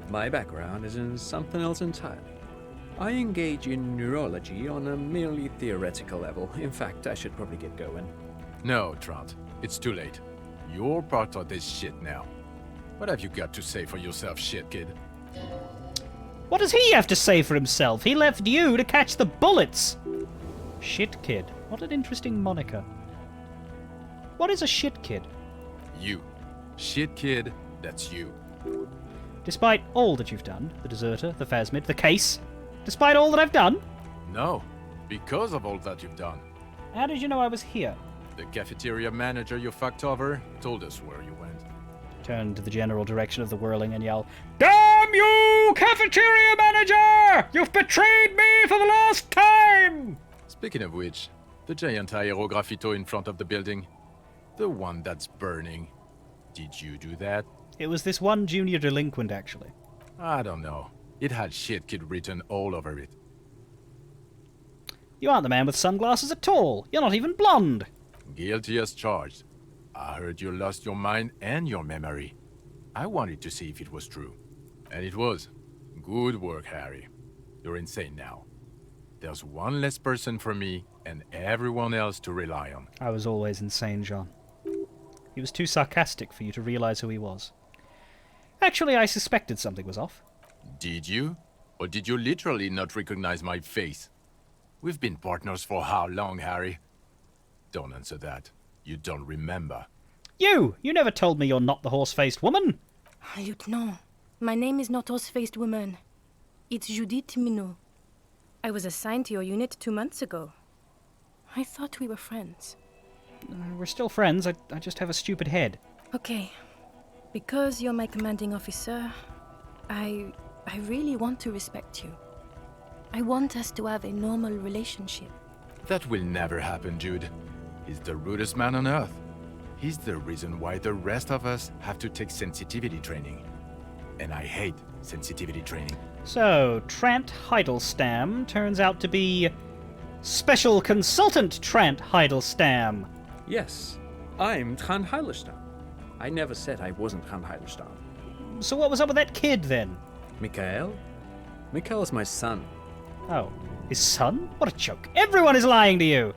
My background is in something else entirely. I engage in neurology on a merely theoretical level. In fact, I should probably get going.
No, Trant. It's too late. You're part of this shit now. What have you got to say for yourself, shit kid?
What does he have to say for himself? He left you to catch the bullets! Shit kid. What an interesting moniker. What is a shit kid?
You. Shit kid, that's you.
Despite all that you've done, the deserter, the phasmid, the case, despite all that I've done?
No, because of all that you've done.
How did you know I was here?
The cafeteria manager you fucked over told us where you went.
Turn to the general direction of the whirling and yell, "Damn you, cafeteria manager! You've betrayed me for the last time!"
Speaking of which, the giant aerograffito in front of the building, the one that's burning, did you do that?
It was this one junior delinquent, actually.
I don't know. It had shit kid written all over it.
You aren't the man with sunglasses at all. You're not even blonde.
Guilty as charged. I heard you lost your mind and your memory. I wanted to see if it was true. And it was. Good work, Harry. You're insane now. There's one less person for me and everyone else to rely on.
I was always insane, John. He was too sarcastic for you to realize who he was. Actually, I suspected something was off.
Did you? Or did you literally not recognize my face? We've been partners for how long, Harry? Don't answer that. You don't remember.
You! You never told me you're not the horse-faced woman!
Lieutenant, my name is not Horse-Faced Woman. It's Judith Minot. I was assigned to your unit 2 months ago. I thought we were friends.
We're still friends. I just have a stupid head.
Okay. Because you're my commanding officer, I really want to respect you. I want us to have a normal relationship.
That will never happen, Jude. He's the rudest man on Earth. He's the reason why the rest of us have to take sensitivity training. And I hate sensitivity training.
So, Trant Heidelstam turns out to be Special Consultant Trant Heidelstam.
Yes, I'm Trant Heidelstam. I never said I wasn't Trant Heidelstam.
So what was up with that kid, then?
Mikhail? Mikhail's my son.
Oh, his son? What a joke. Everyone is lying to you!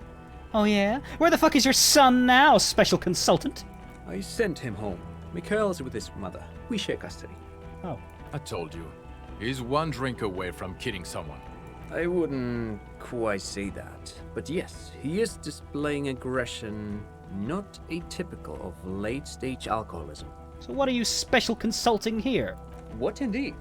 Oh yeah? Where the fuck is your son now, Special Consultant?
I sent him home. Mikhail's with his mother. We share custody.
Oh.
I told you. He's one drink away from killing someone.
I wouldn't quite say that. But yes, he is displaying aggression not atypical of late-stage alcoholism.
So what are you special consulting here?
What indeed?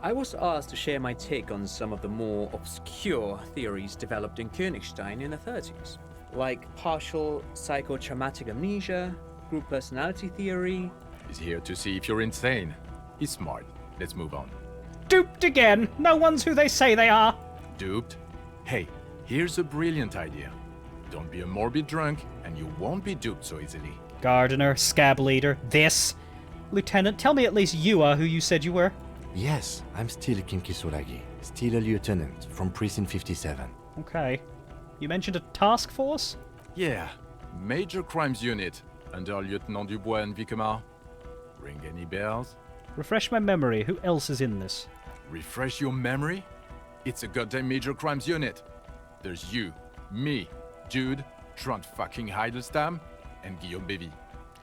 I was asked to share my take on some of the more obscure theories developed in Königstein in the 30s, like partial psychotraumatic amnesia, group personality theory.
He's here to see if you're insane. He's smart. Let's move on.
Duped again! No one's who they say they are!
Duped? Hey, here's a brilliant idea. Don't be a morbid drunk, and you won't be duped so easily.
Gardener, scab leader, this. Lieutenant, tell me at least you are who you said you were.
Yes, I'm still Kim Kisoragi, still a lieutenant from Precinct 57.
Okay. You mentioned a task force?
Yeah, Major Crimes Unit, Under Lieutenant Dubois and Vicomar. Ring any bells?
Refresh my memory. Who else is in this?
Refresh your memory? It's a goddamn major crimes unit. There's you, me, Jude, Trent fucking Heidelstam, and Guillaume Bevy.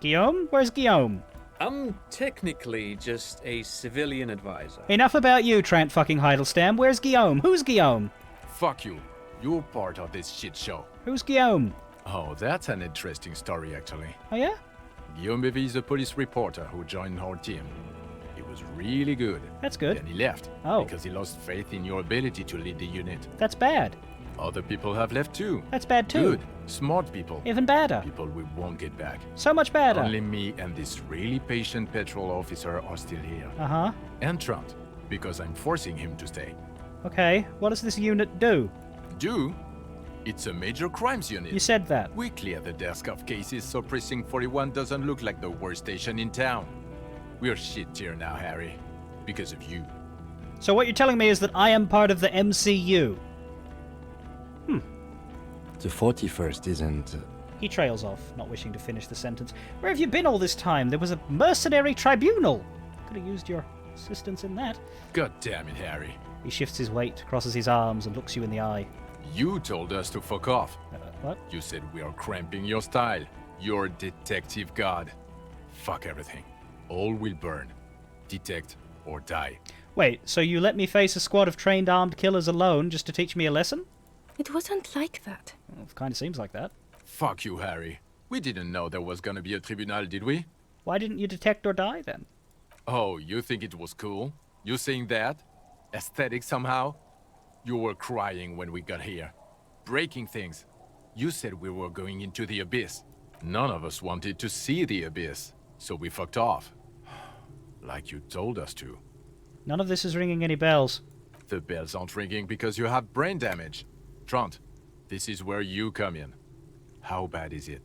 Guillaume? Where's Guillaume?
I'm technically just a civilian advisor.
Enough about you, Trent fucking Heidelstam. Where's Guillaume? Who's Guillaume?
Fuck you. You're part of this shit show.
Who's Guillaume?
Oh, that's an interesting story, actually.
Oh, yeah?
Guillaume Bevy is a police reporter who joined our team. He was really good.
That's good.
Then he left.
Oh.
Because he lost faith in your ability to lead the unit.
That's bad.
Other people have left too.
That's bad too.
Good. Smart people.
Even badder.
People we won't get back.
So much badder.
Only me and this really patient patrol officer are still here.
Uh-huh.
And Trent, because I'm forcing him to stay.
Okay, what does this unit do?
Do? It's a major crimes unit.
You said that.
We clear the desk of cases so Precinct 41 doesn't look like the worst station in town. We're shit here now, Harry. Because of you.
So what you're telling me is that I am part of the MCU?
The 41st isn't...
He trails off, not wishing to finish the sentence. Where have you been all this time? There was a mercenary tribunal. Could have used your assistance in that.
God damn it, Harry.
He shifts his weight, crosses his arms, and looks you in the eye.
You told us to fuck off.
What?
You said we are cramping your style. You're detective god. Fuck everything. All will burn. Detect or die.
Wait, so you let me face a squad of trained armed killers alone just to teach me a lesson?
It wasn't like that.
Well, it kind of seems like that.
Fuck you, Harry. We didn't know there was gonna be a tribunal, did we?
Why didn't you detect or die then?
Oh, you think it was cool? You saying that? Aesthetic somehow? You were crying when we got here. Breaking things. You said we were going into the abyss. None of us wanted to see the abyss, so we fucked off. Like you told us to.
None of this is ringing any bells.
The bells aren't ringing because you have brain damage. Trent, this is where you come in. How bad is it?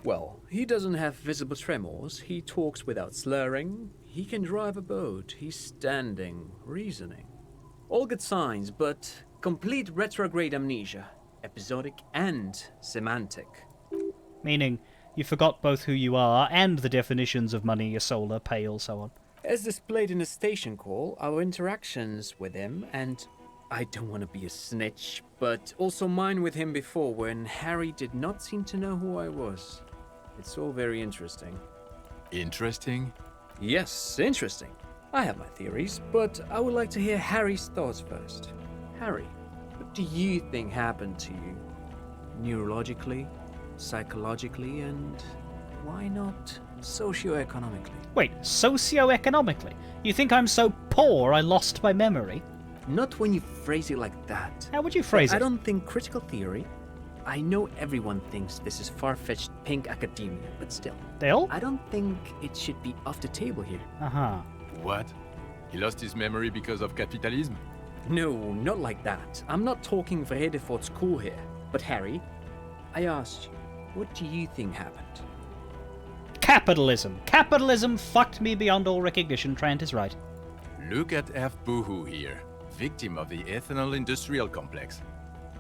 Well, he doesn't have visible tremors, he talks without slurring, he can drive a boat, he's standing, reasoning. All good signs, but complete retrograde amnesia, episodic and semantic.
Meaning, you forgot both who you are and the definitions of money, solar, pale, so on.
As displayed in the station call, our interactions with him, and I don't want to be a snitch, but also mine with him before when Harry did not seem to know who I was. It's all very interesting.
Interesting?
Yes, interesting. I have my theories, but I would like to hear Harry's thoughts first. Harry, what do you think happened to you? Neurologically, psychologically, and why not socioeconomically?
Wait, socioeconomically? You think I'm so poor I lost my memory?
Not when you phrase it like that.
How would you phrase it?
I don't think critical theory. I know everyone thinks this is far-fetched pink academia, but still.
Still?
I don't think it should be off the table here.
Uh-huh.
What? He lost his memory because of capitalism?
No, not like that. I'm not talking Vrede for school here. But Harry, I asked you, what do you think happened?
Capitalism. Capitalism fucked me beyond all recognition. Trent is right.
Look at F. Boohoo here, victim of the ethanol industrial complex.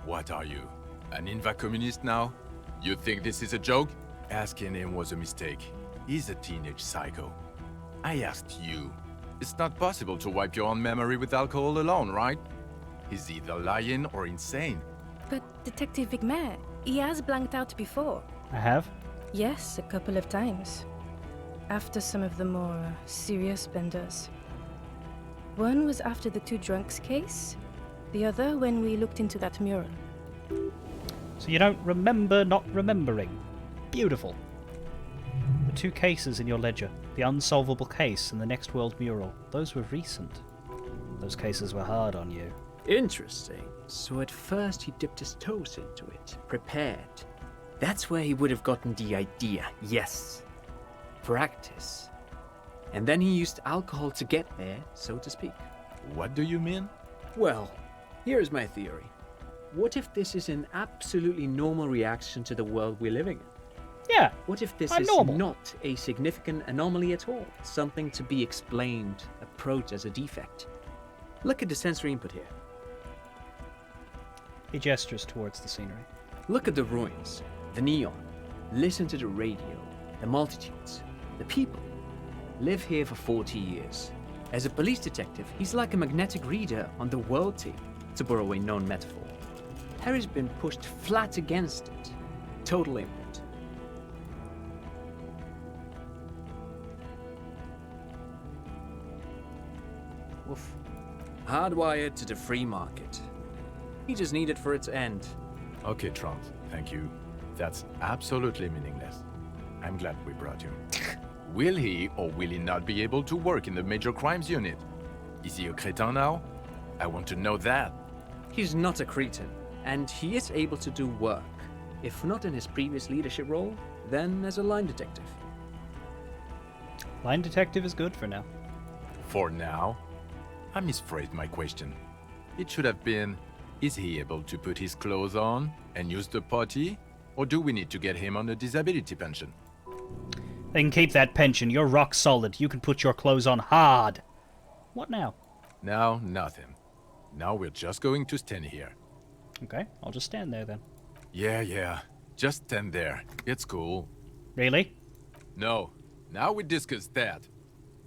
What are you? An Inva communist now? You think this is a joke? Asking him was a mistake. He's a teenage psycho. I asked you. It's not possible to wipe your own memory with alcohol alone, right? He's either lying or insane.
But Detective Vigmer, he has blanked out before.
I have?
Yes, a couple of times. After some of the more serious benders. One was after the two drunks case, the other when we looked into that mural.
So you don't remember not remembering. Beautiful. The two cases in your ledger, the unsolvable case and the Next World mural, those were recent. Those cases were hard on you.
Interesting. So at first he dipped his toes into it, prepared. That's where he would have gotten the idea, yes. Practice. And then he used alcohol to get there, so to speak.
What do you mean?
Well, here's my theory. What if this is an absolutely normal reaction to the world we're living in?
Yeah.
What if this
I'm
is
normal.
not a significant anomaly at all? Something to be explained, approached as a defect. Look at the sensory input here.
He gestures towards the scenery.
Look at the ruins, the neon. Listen to the radio. the multitudes, the people, live here for 40 years. As a police detective, he's like a magnetic reader on the world team, to borrow a known metaphor. Harry's been pushed flat against it. Total input.
Woof.
Hardwired to the free market. He just needed for its end.
Okay, Trump, thank you. That's absolutely meaningless. I'm glad we brought you. Will he or will he not be able to work in the major crimes unit? Is he a cretin now? I want to know that.
He's not a cretin, and he is able to do work. If not in his previous leadership role, then as a line detective.
Line detective is good for now.
For now? I misphrased my question. It should have been, is he able to put his clothes on and use the potty? Or do we need to get him on a disability pension?
They can keep that pension. You're rock solid. You can put your clothes on hard. What now?
Now, nothing. Now we're just going to stand here.
Okay, I'll just stand there then.
Yeah. Just stand there. It's cool.
Really?
No. Now we discuss that.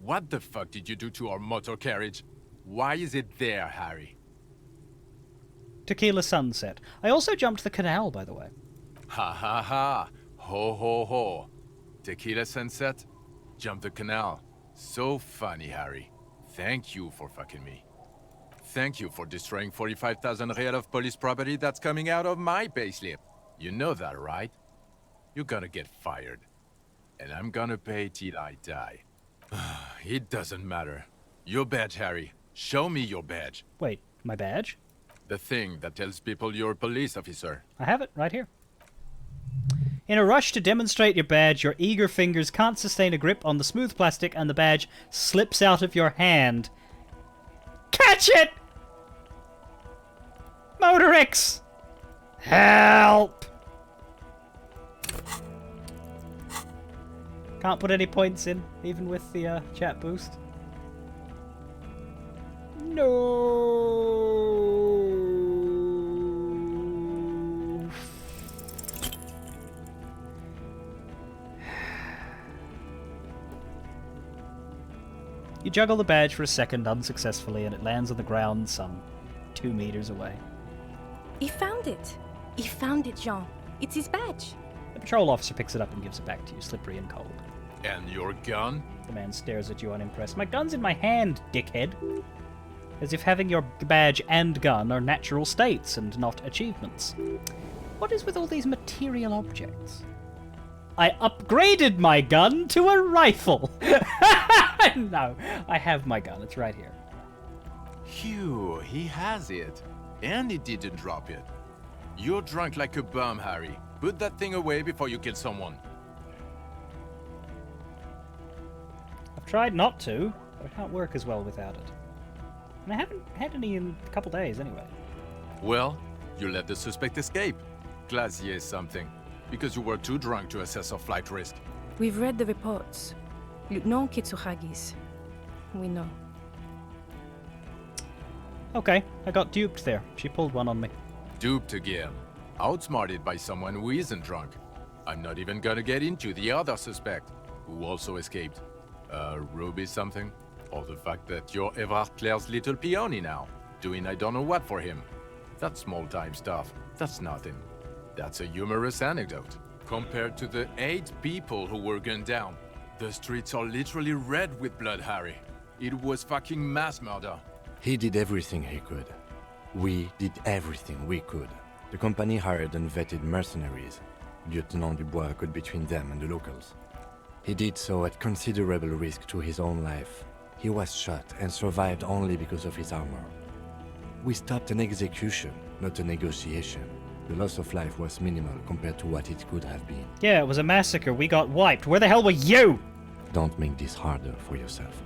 What the fuck did you do to our motor carriage? Why is it there, Harry?
Tequila sunset. I also jumped the canal, by the way.
Ha ha ha. Ho ho ho. Tequila sunset? Jump the canal. So funny, Harry. Thank you for fucking me. Thank you for destroying 45,000 real of police property that's coming out of my payslip. You know that, right? You're gonna get fired. And I'm gonna pay till I die. It doesn't matter. Your badge, Harry. Show me your badge.
Wait, my badge?
The thing that tells people you're a police officer.
I have it right here. In a rush to demonstrate your badge, your eager fingers can't sustain a grip on the smooth plastic and the badge slips out of your hand. Catch it! Motor X! Help! Can't put any points in, even with the chat boost. No. You juggle the badge for a second unsuccessfully, and it lands on the ground some 2 meters away.
He found it. He found it, Jean. It's his badge.
The patrol officer picks it up and gives it back to you, slippery and cold.
And your gun?
The man stares at you unimpressed. My gun's in my hand, dickhead. As if having your badge and gun are natural states and not achievements. What is with all these material objects? I upgraded my gun to a rifle! No, I have my gun. It's right here.
Phew, he has it. And he didn't drop it. You're drunk like a bum, Harry. Put that thing away before you kill someone.
I've tried not to, but I can't work as well without it. And I haven't had any in a couple days anyway.
Well, you let the suspect escape. Glacier something. Because you were too drunk to assess our flight risk.
We've read the reports. Lieutenant Kitsuhagi's. We know.
Okay, I got duped there. She pulled one on me.
Duped again. Outsmarted by someone who isn't drunk. I'm not even gonna get into the other suspect, who also escaped. Ruby something? Or the fact that you're Everard Claire's little peony now, doing I don't know what for him. That's small-time stuff. That's nothing. That's a humorous anecdote. Compared to the 8 people who were gunned down, the streets are literally red with blood, Harry. It was fucking mass murder.
He did everything he could. We did everything we could. The company hired and vetted mercenaries. Lieutenant Dubois got between them and the locals. He did so at considerable risk to his own life. He was shot and survived only because of his armor. We stopped an execution, not a negotiation. The loss of life was minimal compared to what it could have been.
Yeah, it was a massacre. We got wiped. Where the hell were you?
Don't make this harder for yourself.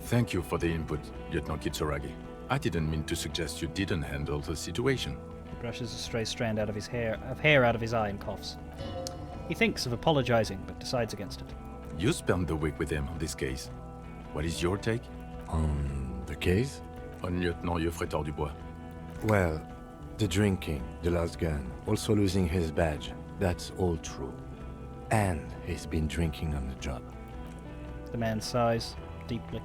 Thank you for the input, Lieutenant Kitsuragi. I didn't mean to suggest you didn't handle the situation.
He brushes a stray strand out of his hair out of his eye and coughs. He thinks of apologizing, but decides against it.
You spent the week with him on this case. What is your take?
On the case?
On Lieutenant Geoffrey Dubois.
Well, the drinking, the lost gun, also losing his badge, that's all true. And he's been drinking on the job.
The man sighs deeply.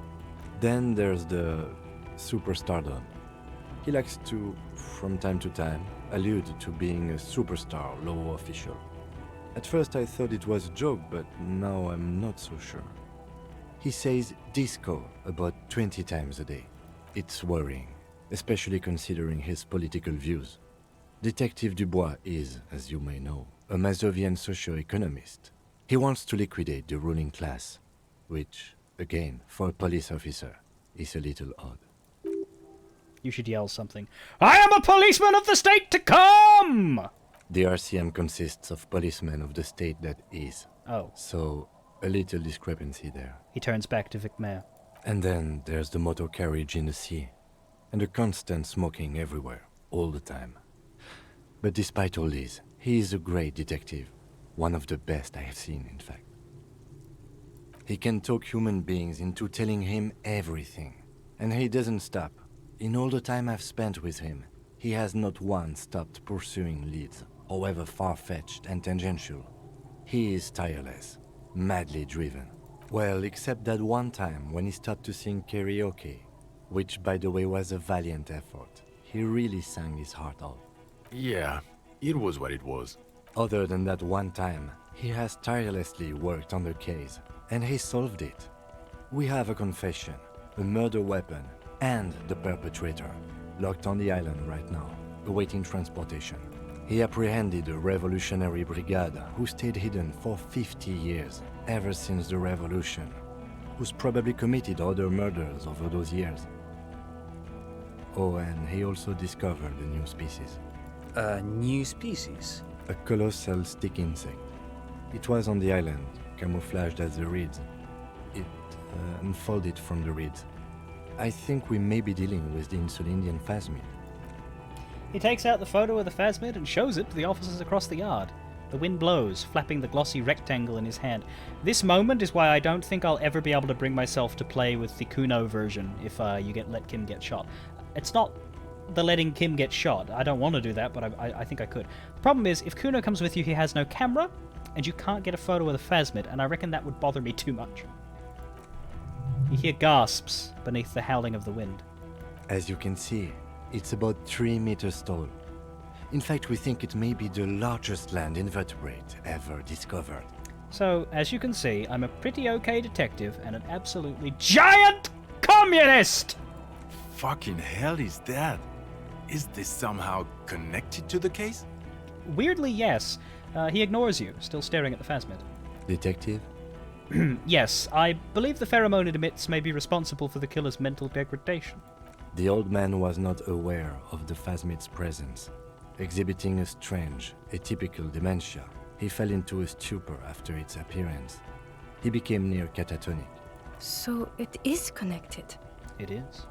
Then there's the superstardom. He likes to, from time to time, allude to being a superstar law official. At first I thought it was a joke, but now I'm not so sure. He says disco about 20 times a day. It's worrying, especially considering his political views. Detective Dubois is, as you may know, a Mazovian socio-economist. He wants to liquidate the ruling class, which, again, for a police officer, is a little odd.
You should yell something. I am a policeman of the state to come!
The RCM consists of policemen of the state that is.
Oh.
So, a little discrepancy there.
He turns back to Vic Mayer.
And then there's the motor carriage in the sea, and the constant smoking everywhere, all the time. But despite all this, he is a great detective. One of the best I have seen, in fact. He can talk human beings into telling him everything. And he doesn't stop. In all the time I've spent with him, he has not once stopped pursuing leads, however far-fetched and tangential. He is tireless, madly driven. Well, except that one time when he stopped to sing karaoke, which by the way was a valiant effort. He really sang his heart out.
Yeah, it was what it was.
Other than that one time, he has tirelessly worked on the case, and he solved it. We have a confession, a murder weapon, and the perpetrator, locked on the island right now, awaiting transportation. He apprehended a revolutionary brigade who stayed hidden for 50 years, ever since the revolution, who's probably committed other murders over those years. Oh, and he also discovered a new species.
A new species?
A colossal stick insect. It was on the island, camouflaged as the reeds. It unfolded from the reeds. I think we may be dealing with the Insulindian phasmid.
He takes out the photo of the phasmid and shows it to the officers across the yard. The wind blows, flapping the glossy rectangle in his hand. This moment is why I don't think I'll ever be able to bring myself to play with the Kuno version if you let Kim get shot. It's not the letting Kim get shot. I don't want to do that, but I think I could. The problem is, if Kuno comes with you, he has no camera, and you can't get a photo of the phasmid, and I reckon that would bother me too much. You hear gasps beneath the howling of the wind.
As you can see, it's about 3 meters tall. In fact, we think it may be the largest land invertebrate ever discovered.
So, as you can see, I'm a pretty okay detective and an absolutely giant communist!
Fucking hell is that? Is this somehow connected to the case?
Weirdly, yes. He ignores you, still staring at the phasmid.
Detective?
Yes, I believe the pheromone it emits may be responsible for the killer's mental degradation.
The old man was not aware of the phasmid's presence. Exhibiting a strange, atypical dementia, he fell into a stupor after its appearance. He became near catatonic.
So it is connected.
It is.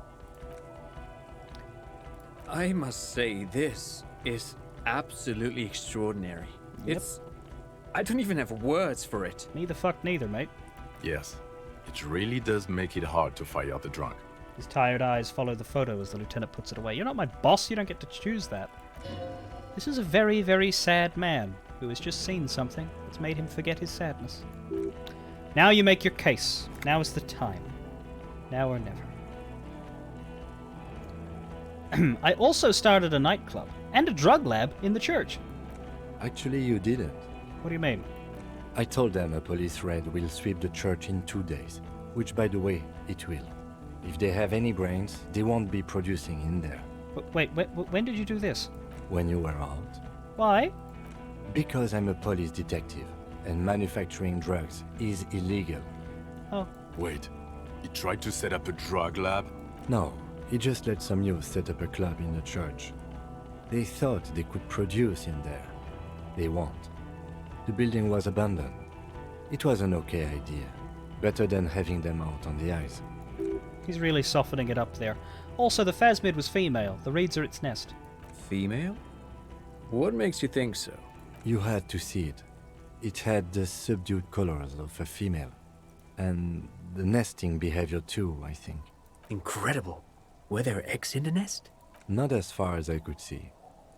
I must say, this is absolutely extraordinary.
Yep.
I don't even have words for it.
Neither, mate.
Yes, it really does make it hard to fight out the drunk.
His tired eyes follow the photo as the lieutenant puts it away. You're not my boss, you don't get to choose that. This is a very, very sad man who has just seen something that's made him forget his sadness. Now you make your case. Now is the time. Now or never. I also started a nightclub and a drug lab in the church.
Actually, you didn't.
What do you mean?
I told them a police raid will sweep the church in 2 days, which, by the way, it will. If they have any brains, they won't be producing in there.
Wait, when did you do this?
When you were out.
Why?
Because I'm a police detective, and manufacturing drugs is illegal.
Oh.
Wait, he tried to set up a drug lab?
No, he just let some youth set up a club in the church. They thought they could produce in there. They won't. The building was abandoned. It was an okay idea. Better than having them out on the ice.
He's really softening it up there. Also, the phasmid was female. The reeds are its nest.
Female? What makes you think so?
You had to see it. It had the subdued colors of a female. And the nesting behavior too, I think.
Incredible. Were there eggs in the nest?
Not as far as I could see.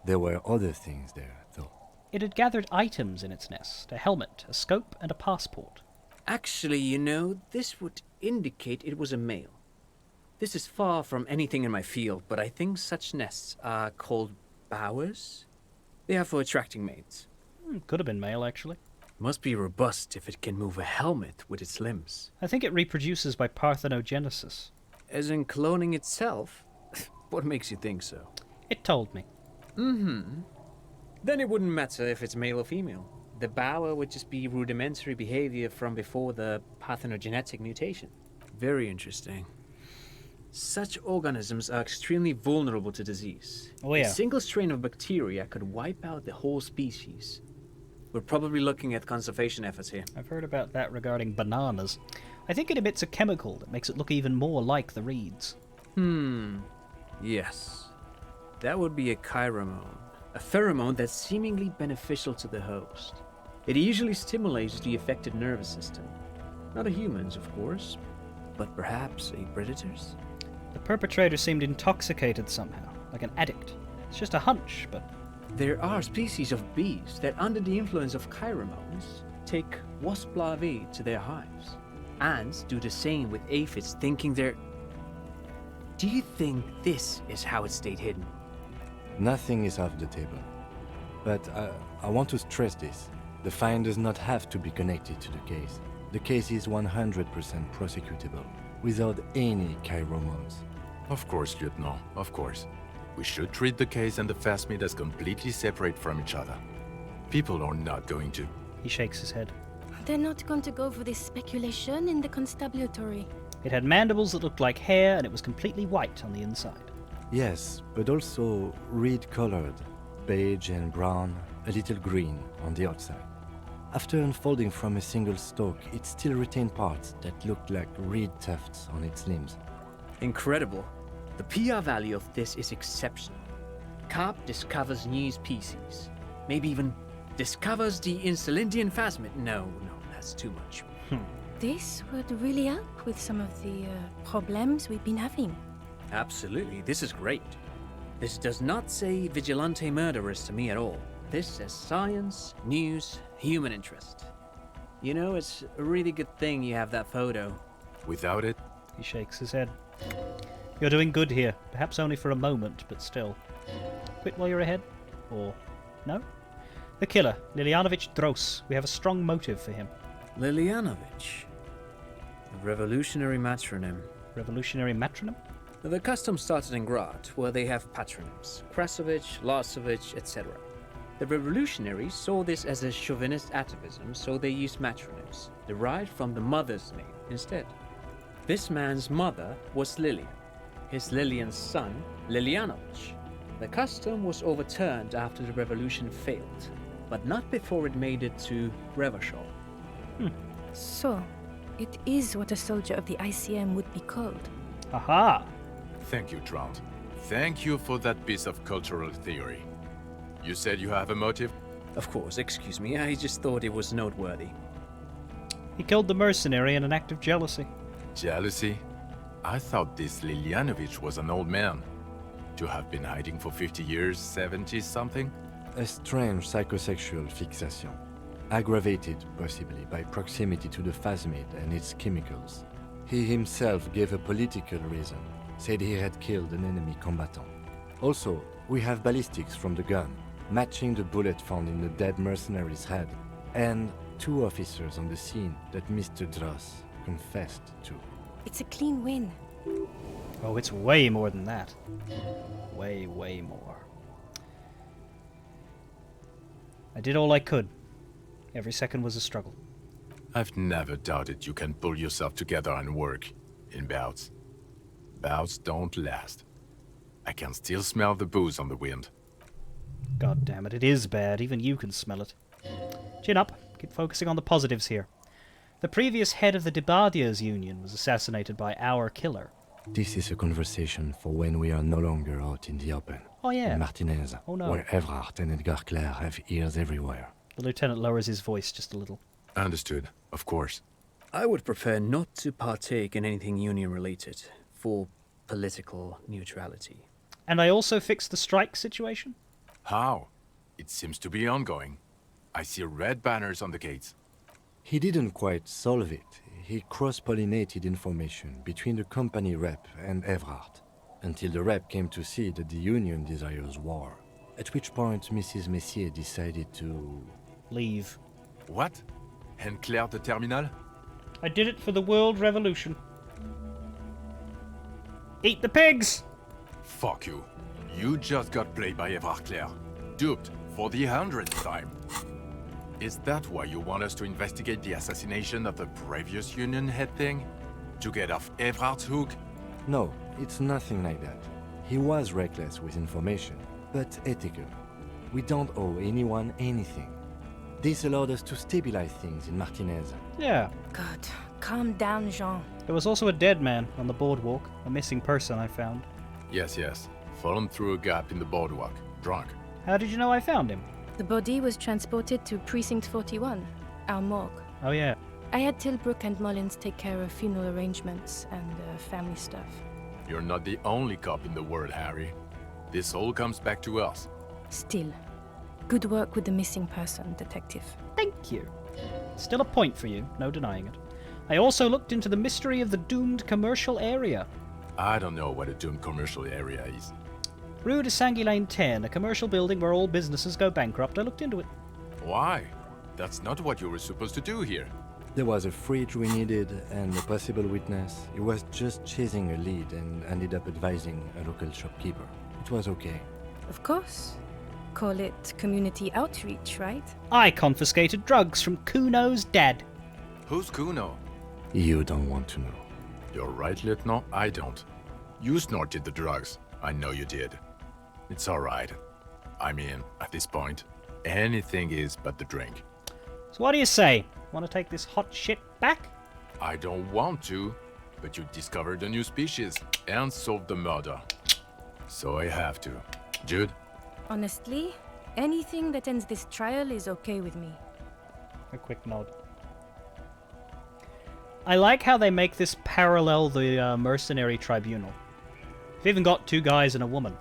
There were other things there, though.
It had gathered items in its nest, a helmet, a scope, and a passport.
Actually, you know, this would indicate it was a male. This is far from anything in my field, but I think such nests are called bowers. They are for attracting mates.
Could have been male, actually.
Must be robust if it can move a helmet with its limbs.
I think it reproduces by parthenogenesis.
As in cloning itself? What makes you think so?
It told me.
Mm-hmm. Then it wouldn't matter if it's male or female. The bower would just be rudimentary behavior from before the parthenogenetic mutation. Very interesting. Such organisms are extremely vulnerable to disease.
Oh, yeah.
A single strain of bacteria could wipe out the whole species. We're probably looking at conservation efforts here.
I've heard about that regarding bananas. I think it emits a chemical that makes it look even more like the reeds.
Yes. That would be a chiromone. A pheromone that's seemingly beneficial to the host. It usually stimulates the affected nervous system. Not a human's, of course, but perhaps a predator's.
The perpetrator seemed intoxicated somehow, like an addict. It's just a hunch, but...
There are species of bees that, under the influence of chiromones, take wasp larvae to their hives. Ants do the same with aphids, thinking they're... Do you think this is how it stayed hidden?
Nothing is off the table. But I want to stress this. The find does not have to be connected to the case. The case is 100% prosecutable, without any chiromones.
Of course, Lieutenant, of course. We should treat the case and the phasmid as completely separate from each other. People are not going to.
He shakes his head.
They're not going to go for this speculation in the constabulary.
It had mandibles that looked like hair, and it was completely white on the inside.
Yes, but also reed-colored, beige and brown, a little green on the outside. After unfolding from a single stalk, it still retained parts that looked like reed tufts on its limbs.
Incredible. The PR value of this is exceptional. Carp discovers new species. Maybe even discovers the Insulindian phasmid. No, that's too much.
This would really help with some of the problems we've been having.
Absolutely, this is great. This does not say vigilante murderers to me at all. This says science, news, human interest. You know, it's a really good thing you have that photo.
Without it...
He shakes his head. You're doing good here. Perhaps only for a moment, but still. Quit while you're ahead? Or... no? The killer, Lilianovich Dros. We have a strong motive for him.
Lilianovich? A revolutionary matronym.
Revolutionary matronym?
The custom started in Grad, where they have patronyms. Krasovich, Lasovich, etc. The revolutionaries saw this as a chauvinist atavism, so they used matronyms, derived from the mother's name instead. This man's mother was Lilian. His Lilian's son, Lilianovich. The custom was overturned after the revolution failed, but not before it made it to Revachol.
So, it is what a soldier of the ICM would be called.
Aha!
Thank you, Trout. Thank you for that piece of cultural theory. You said you have a motive?
Of course, excuse me, I just thought it was noteworthy.
He killed the mercenary in an act of jealousy.
Jealousy? I thought this Lilianovich was an old man. To have been hiding for 50 years, 70-something?
A strange psychosexual fixation, aggravated possibly by proximity to the phasmid and its chemicals. He himself gave a political reason, said he had killed an enemy combatant. Also, we have ballistics from the gun, matching the bullet found in the dead mercenary's head, and 2 officers on the scene that Mr. Dross confessed to.
It's a clean win.
Oh, it's way more than that. Way, way more. I did all I could. Every second was a struggle.
I've never doubted you can pull yourself together and work in bouts. Bouts don't last. I can still smell the booze on the wind.
God damn it, it is bad. Even you can smell it. Chin up. Keep focusing on the positives here. The previous head of the Debardiers Union was assassinated by our killer.
This is a conversation for when we are no longer out in the open.
Oh, yeah.
In Martinez,
Oh, no.
where Evrard and Edgar Clare have ears everywhere.
The lieutenant lowers his voice just a little.
Understood, of course.
I would prefer not to partake in anything union-related, for political neutrality.
And I also fixed the strike situation?
How? It seems to be ongoing. I see red banners on the gates.
He didn't quite solve it. He cross-pollinated information between the company rep and Evrard, until the rep came to see that the Union desires war, at which point Mrs. Messier decided to...
leave.
What? And clear the terminal?
I did it for the world revolution. Eat the pigs!
Fuck you. You just got played by Evrard Claire. Duped for the 100th time. Is that why you want us to investigate the assassination of the previous Union head thing? To get off Evrard's hook?
No, it's nothing like that. He was reckless with information, but ethical. We don't owe anyone anything. This allowed us to stabilize things in Martinez.
Yeah.
God, calm down, Jean.
There was also a dead man on the boardwalk, a missing person I found.
Yes. Fallen through a gap in the boardwalk. Drunk.
How did you know I found him?
The body was transported to Precinct 41, our morgue.
Oh yeah.
I had Tilbrook and Mullins take care of funeral arrangements and family stuff.
You're not the only cop in the world, Harry. This all comes back to us.
Still, good work with the missing person, Detective.
Thank you. Still a point for you, no denying it. I also looked into the mystery of the doomed commercial area.
I don't know what a doomed commercial area is.
Rue de Sanguilane 10, a commercial building where all businesses go bankrupt. I looked into it.
Why? That's not what you were supposed to do here.
There was a fridge we needed and a possible witness. He was just chasing a lead and ended up advising a local shopkeeper. It was okay.
Of course. Call it community outreach, right?
I confiscated drugs from Kuno's dad.
Who's Kuno?
You don't want to know.
You're right, Lieutenant. I don't. You snorted the drugs. I know you did. It's alright. I mean, at this point, anything is but the drink.
So what do you say? Want to take this hot shit back?
I don't want to, but you discovered a new species and solved the murder. So I have to. Jude?
Honestly, anything that ends this trial is okay with me.
A quick nod. I like how they make this parallel the mercenary tribunal. They've even got two guys and a woman.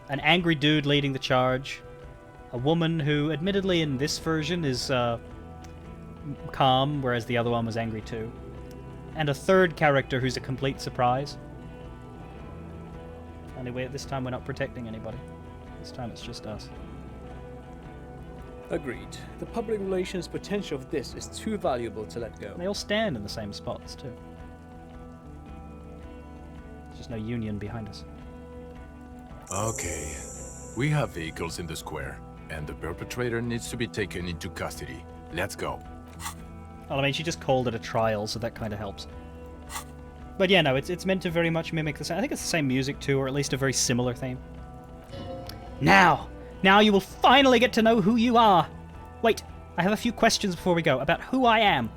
An angry dude leading the charge. A woman who, admittedly in this version, is calm, whereas the other one was angry too. And a third character who's a complete surprise. Anyway, this time we're not protecting anybody. This time it's just us.
Agreed. The public relations potential of this is too valuable to let go.
They all stand in the same spots too. There's just no union behind us.
Okay. We have vehicles in the square, and the perpetrator needs to be taken into custody. Let's go.
Well, I mean, she just called it a trial, so that kind of helps. But yeah, no, it's meant to very much mimic the same. I think it's the same music too, or at least a very similar theme. Now you will finally get to know who you are. Wait, I have a few questions before we go about who I am.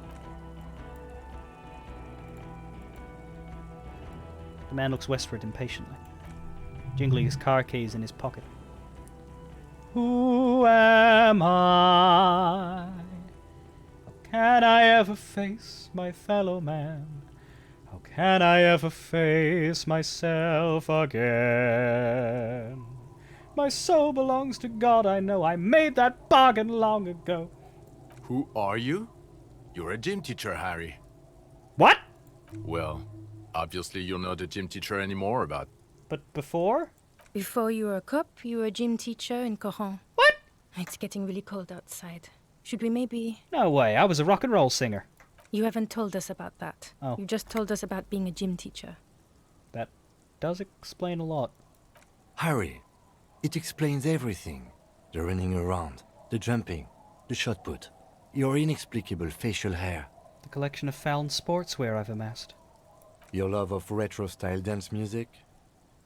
The man looks westward impatiently, jingling his car keys in his pocket. Who am I? How can I ever face my fellow man? How can I ever face myself again? My soul belongs to God, I know. I made that bargain long ago.
Who are you? You're a gym teacher, Harry.
What?
Well, obviously you're not a gym teacher anymore, but...
But before?
Before you were a cop, you were a gym teacher in Coron.
What?
It's getting really cold outside. Should we maybe...
No way, I was a rock and roll singer.
You haven't told us about that.
Oh.
You just told us about being a gym teacher.
That does explain a lot.
Harry, it explains everything. The running around, the jumping, the shot put, your inexplicable facial hair.
The collection of found sportswear I've amassed.
Your love of retro-style dance music.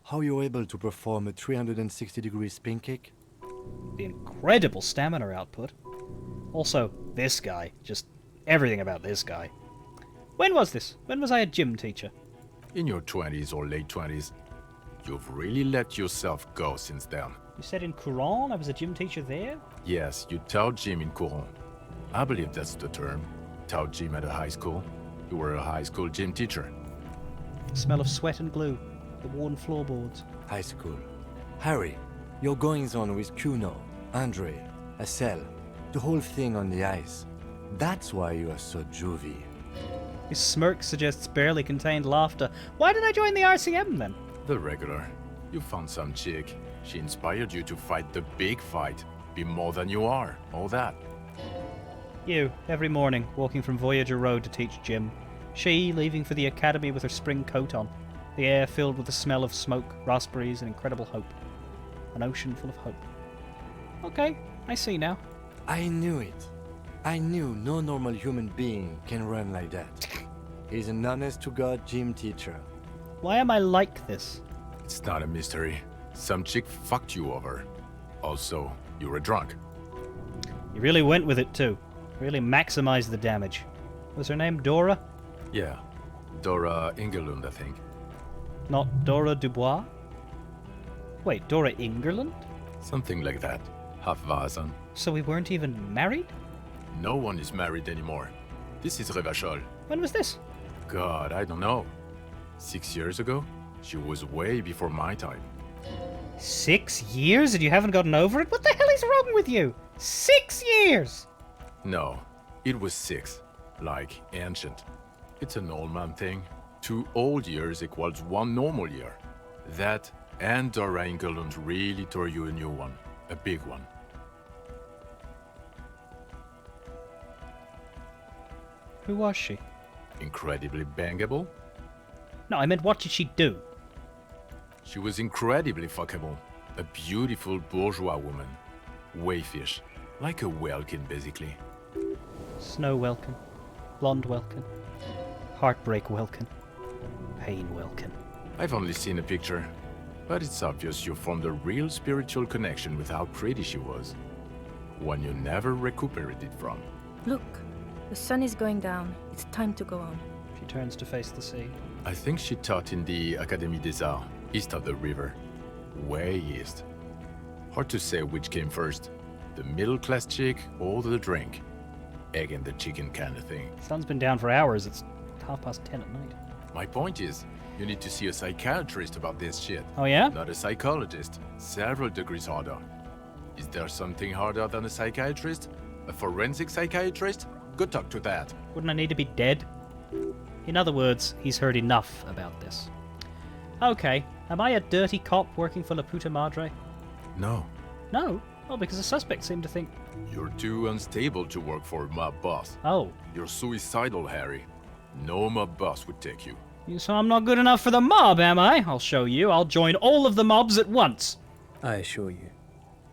How you're able to perform a 360-degree spin kick.
The incredible stamina output. Also, this guy. Just everything about this guy. When was this? When was I a gym teacher?
In your 20s or late 20s. You've really let yourself go since then.
You said in Coron I was a gym teacher there?
Yes, you taught gym in Coron. I believe that's the term. Taught gym at a high school. You were a high school gym teacher.
The smell of sweat and glue. The worn floorboards.
High school. Harry, your goings-on with Kuno, Andre, Acel, the whole thing on the ice. That's why you are so juvie.
His smirk suggests barely contained laughter. Why did I join the RCM then?
The regular. You found some chick. She inspired you to fight the big fight. Be more than you are. All that.
You, every morning, walking from Voyager Road to teach gym. She, leaving for the academy with her spring coat on. The air filled with the smell of smoke, raspberries, and incredible hope. An ocean full of hope. Okay, I see now.
I knew it. I knew no normal human being can run like that. He's an honest-to-God gym teacher.
Why am I like this?
It's not a mystery. Some chick fucked you over. Also, you were drunk.
You really went with it too. Really maximized the damage. Was her name Dora?
Yeah. Dora Ingerlund, I think.
Not Dora Dubois? Wait, Dora Ingerland?
Something like that. Half-Vasen.
So we weren't even married?
No one is married anymore. This is Revachol.
When was this?
God, I don't know. 6 years ago? She was way before my time.
6 years and you haven't gotten over it? What the hell is wrong with you? 6 years!
No, it was 6. Like ancient. It's an old man thing. 2 old years equals 1 normal year. That and Dora Ingerlund really tore you a new one. A big one.
Who was she?
Incredibly bangable?
No, I meant what did she do?
She was incredibly fuckable. A beautiful bourgeois woman. Wayfish. Like a Welkin, basically.
Snow Welkin. Blonde Welkin. Heartbreak Welkin. Pain Welkin.
I've only seen a picture. But it's obvious you formed a real spiritual connection with how pretty she was. One you never recuperated from.
Look, the sun is going down. It's time to go on.
She turns to face the sea.
I think she taught in the Académie des Arts, east of the river. Way east. Hard to say which came first. The middle-class chick or the drink. Egg and the chicken kind of thing.
Sun's been down for hours. It's 10:30 at night.
My point is, you need to see a psychiatrist about this shit.
Oh yeah?
Not a psychologist. Several degrees harder. Is there something harder than a psychiatrist? A forensic psychiatrist? Good talk to that.
Wouldn't I need to be dead? In other words, he's heard enough about this. Okay, am I a dirty cop working for La Puta Madre?
No.
No? Oh, because the suspects seem to think...
You're too unstable to work for a mob boss.
Oh.
You're suicidal, Harry. No mob boss would take you.
So I'm not good enough for the mob, am I? I'll show you. I'll join all of the mobs at once.
I assure you,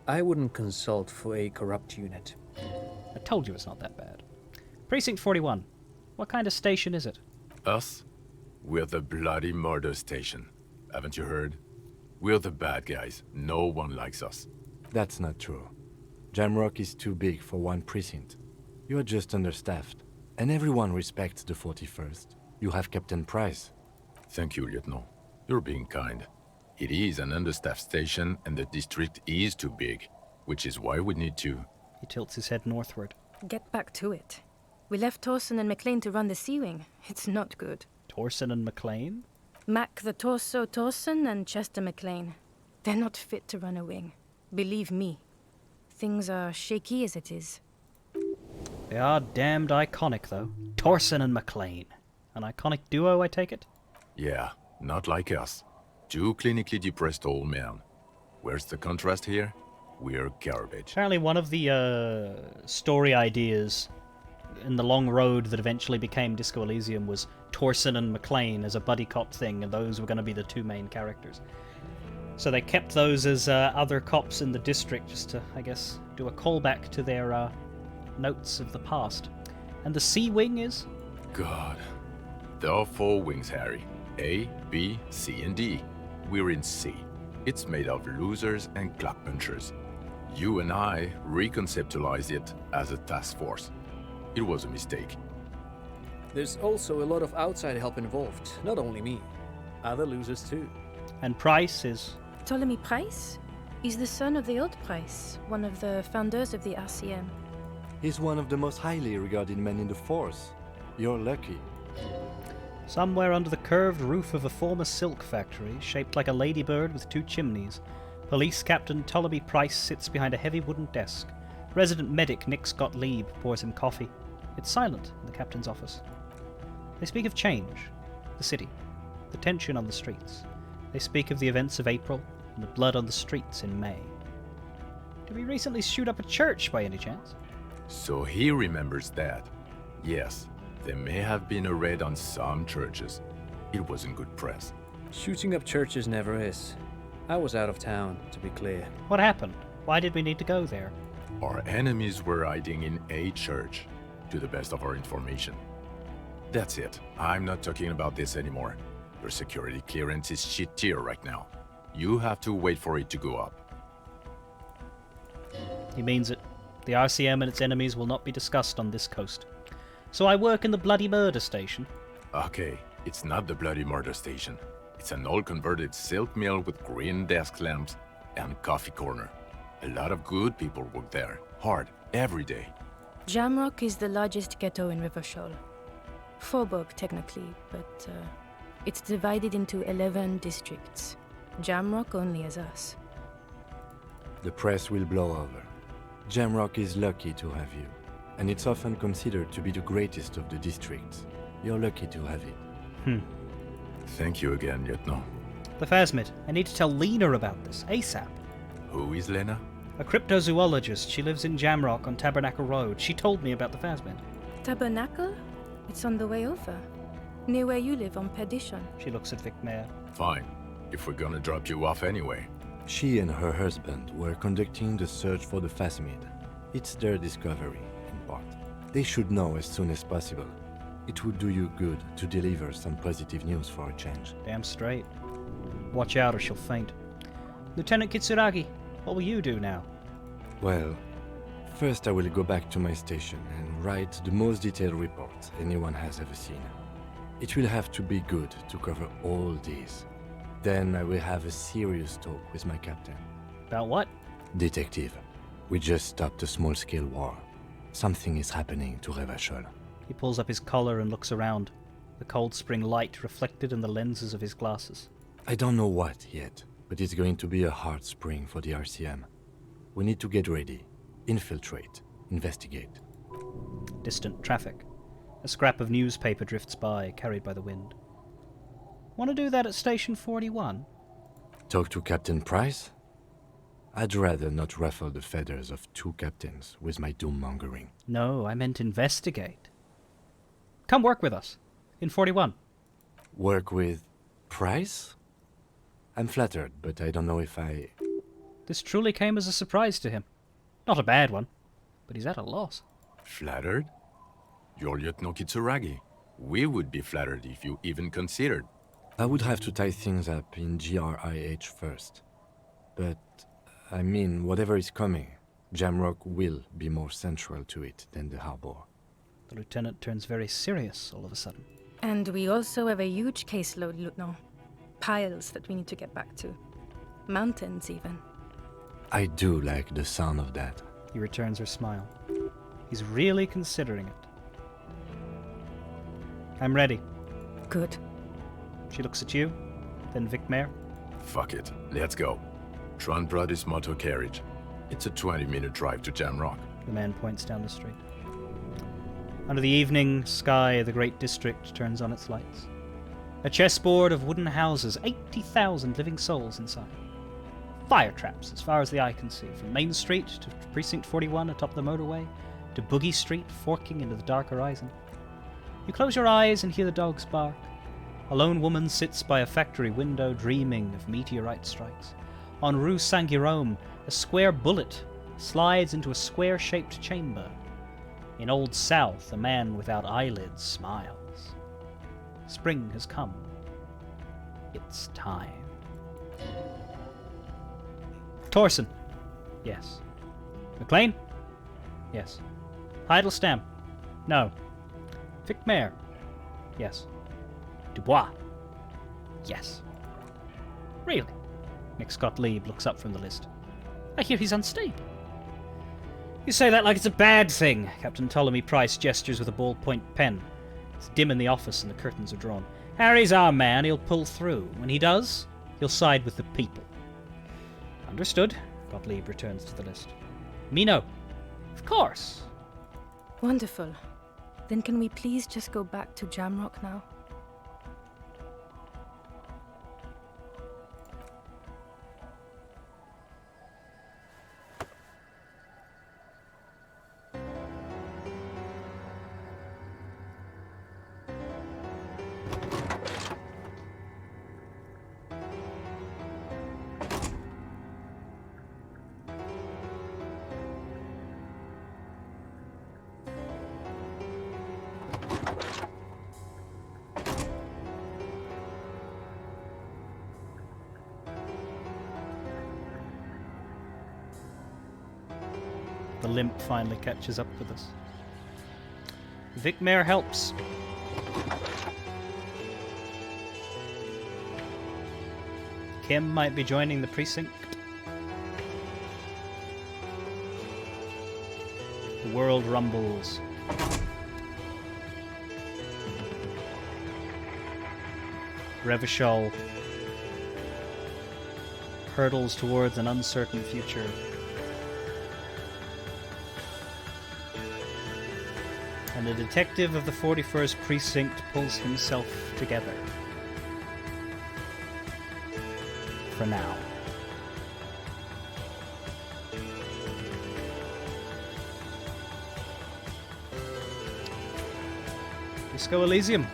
I wouldn't consult for a corrupt unit.
I told you it's not that bad. Precinct 41. What kind of station is it?
Us? We're the bloody murder station. Haven't you heard? We're the bad guys. No one likes us.
That's not true. Jamrock is too big for one precinct. You are just understaffed, and everyone respects the 41st. You have Captain Price.
Thank you, Lieutenant. You're being kind. It is an understaffed station, and the district is too big, which is why we need to...
He tilts his head northward.
Get back to it. We left Torsen and McLean to run the Sea Wing. It's not good.
Torsen and McLean?
Mac the Torso Torsen and Chester McLean. They're not fit to run a wing. Believe me. Things are shaky as it is.
They are damned iconic, though. Torsen and McLean. An iconic duo, I take it?
Yeah, not like us. 2 clinically depressed old men. Where's the contrast here? We're garbage.
Apparently one of the story ideas in the long road that eventually became Disco Elysium was Torsen and McLean as a buddy cop thing, and those were going to be the 2 main characters. So they kept those as other cops in the district just to, I guess, do a callback to their notes of the past. And the Sea Wing is?
God. There are 4 wings, Harry. A, B, C, and D. We're in C. It's made of losers and clock punchers. You and I reconceptualized it as a task force. It was a mistake.
There's also a lot of outside help involved, not only me. Other losers too.
And Price is?
Ptolemy Price? He's the son of the old Price, one of the founders of the RCM.
He's one of the most highly regarded men in the force. You're lucky.
Somewhere under the curved roof of a former silk factory, shaped like a ladybird with 2 chimneys, Police Captain Ptolemy Price sits behind a heavy wooden desk. Resident medic Nick Scott Lieb pours him coffee. It's silent in the captain's office. They speak of change, the city, the tension on the streets. They speak of the events of April and the blood on the streets in May. Did we recently shoot up a church by any chance?
So he remembers that. Yes, there may have been a raid on some churches. It wasn't good press.
Shooting up churches never is. I was out of town, to be clear.
What happened? Why did we need to go there?
Our enemies were hiding in a church, to the best of our information. That's it. I'm not talking about this anymore. Your security clearance is shit tier right now. You have to wait for it to go up.
He means it. The RCM and its enemies will not be discussed on this coast. So I work in the Bloody Murder Station.
Okay, it's not the bloody murder station. It's an old converted silk mill with green desk lamps and coffee corner. A lot of good people work there, hard, every day.
Jamrock is the largest ghetto in River Shoal. Faubourg, technically, but it's divided into 11 districts. Jamrock only has us.
The press will blow over. Jamrock is lucky to have you, and it's often considered to be the greatest of the districts. You're lucky to have it.
Thank you again, Lieutenant.
The Phasmid. I need to tell Lena about this, ASAP.
Who is Lena?
A cryptozoologist. She lives in Jamrock on Tabernacle Road. She told me about the Phasmid.
Tabernacle? It's on the way over. Near where you live on Perdition.
She looks at Vic Mayer.
Fine, if we're gonna drop you off anyway.
She and her husband were conducting the search for the Phasmid. It's their discovery, in part. They should know as soon as possible. It would do you good to deliver some positive news for a change.
Damn straight. Watch out or she'll faint. Lieutenant Kitsuragi, what will you do now?
Well, first I will go back to my station and write the most detailed report anyone has ever seen. It will have to be good to cover all these. Then I will have a serious talk with my captain.
About what?
Detective, we just stopped a small-scale war. Something is happening to Revachol.
He pulls up his collar and looks around, the cold spring light reflected in the lenses of his glasses.
I don't know what yet, but it's going to be a hard spring for the RCM. We need to get ready, infiltrate, investigate.
Distant traffic. A scrap of newspaper drifts by, carried by the wind. Want to do that at Station 41?
Talk to Captain Price? I'd rather not ruffle the feathers of two captains with my doom-mongering.
No, I meant investigate. Come work with us. In 41.
Work with Price? I'm flattered, but I don't know if I...
This truly came as a surprise to him. Not a bad one, but he's at a loss.
Flattered? You're Lieutenant Kitsuragi. We would be flattered if you even considered.
I would have to tie things up in GRIH first. But, I mean, whatever is coming, Jamrock will be more central to it than the harbor.
The lieutenant turns very serious all of a sudden.
And we also have a huge caseload, Lieutenant. Piles that we need to get back to. Mountains, even.
I do like the sound of that.
He returns her smile. He's really considering it. I'm ready.
Good.
She looks at you, then Vic Mayer.
Fuck it, let's go. Tron brought his motor carriage. It's a 20-minute drive to Jamrock.
The man points down the street. Under the evening sky, the great district turns on its lights. A chessboard of wooden houses, 80,000 living souls inside. Fire traps as far as the eye can see, from Main Street to Precinct 41 atop the motorway, to Boogie Street forking into the dark horizon. You close your eyes and hear the dogs bark. A lone woman sits by a factory window dreaming of meteorite strikes. On Rue Saint-Guillaume, a square bullet slides into a square-shaped chamber. In Old South, a man without eyelids smiles. Spring has come. It's time. Torsen. Yes. McLean? Yes. Heidelstamm? No. Vic Mayer? Yes. Dubois? Yes. Really? Nick Scott Lieb looks up from the list. I hear he's unstable. You say that like it's a bad thing. Captain Ptolemy Price gestures with a ballpoint pen. It's dim in the office and the curtains are drawn. Harry's our man. He'll pull through. When he does, he'll side with the people. I'm Understood. Gottlieb returns to the list. Mino. Of course.
Wonderful. Then can we please just go back to Jamrock now?
The limp finally catches up with us. Vicmare helps. Kim might be joining the precinct. The world rumbles. Revachol hurtles towards an uncertain future. And the detective of the 41st Precinct pulls himself together. For now. Disco Elysium.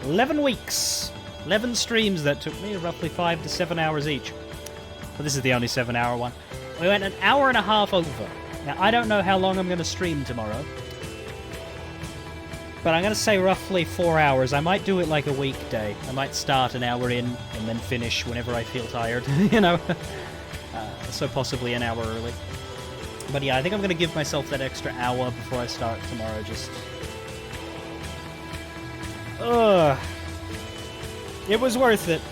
"11 weeks. 11 streams that took me, roughly 5 to 7 hours each. But this is the only 7-hour one. We went an hour and a half over. Now, I don't know how long I'm going to stream tomorrow. But I'm going to say roughly 4 hours. I might do it like a weekday. I might start an hour in and then finish whenever I feel tired, you know? So possibly an hour early. But yeah, I think I'm going to give myself that extra hour before I start tomorrow. Just... Ugh. It was worth it.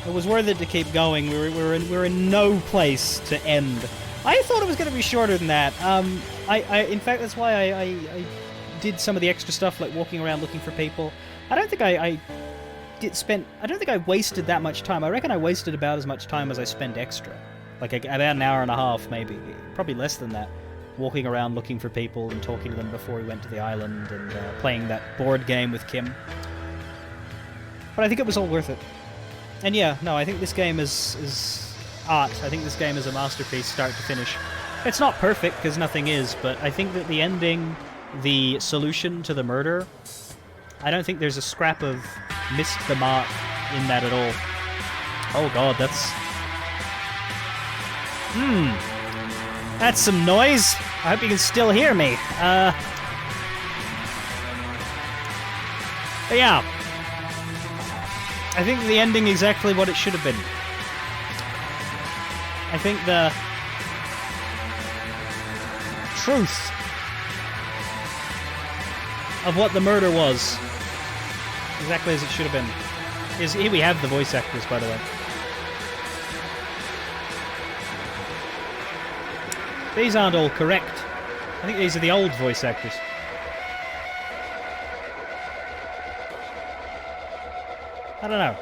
It was worth it to keep going. We're in no place to end. I thought it was going to be shorter than that. In fact, that's why I did some of the extra stuff, like walking around looking for people. I don't think I don't think I wasted that much time. I reckon I wasted about as much time as I spent extra. Like about an hour and a half, maybe. Probably less than that. Walking around looking for people and talking to them before we went to the island and playing that board game with Kim. But I think it was all worth it. And yeah, no, I think this game is art. I think this game is a masterpiece, start to finish. It's not perfect, because nothing is, but I think that the ending, the solution to the murder, I don't think there's a scrap of missed the mark in that at all. Oh god, that's... That's some noise. I hope you can still hear me. But yeah. I think the ending exactly what it should have been. I think the truth of what the murder was, exactly as it should have been. Here we have the voice actors, by the way. These aren't all correct. I think these are the old voice actors. I don't know.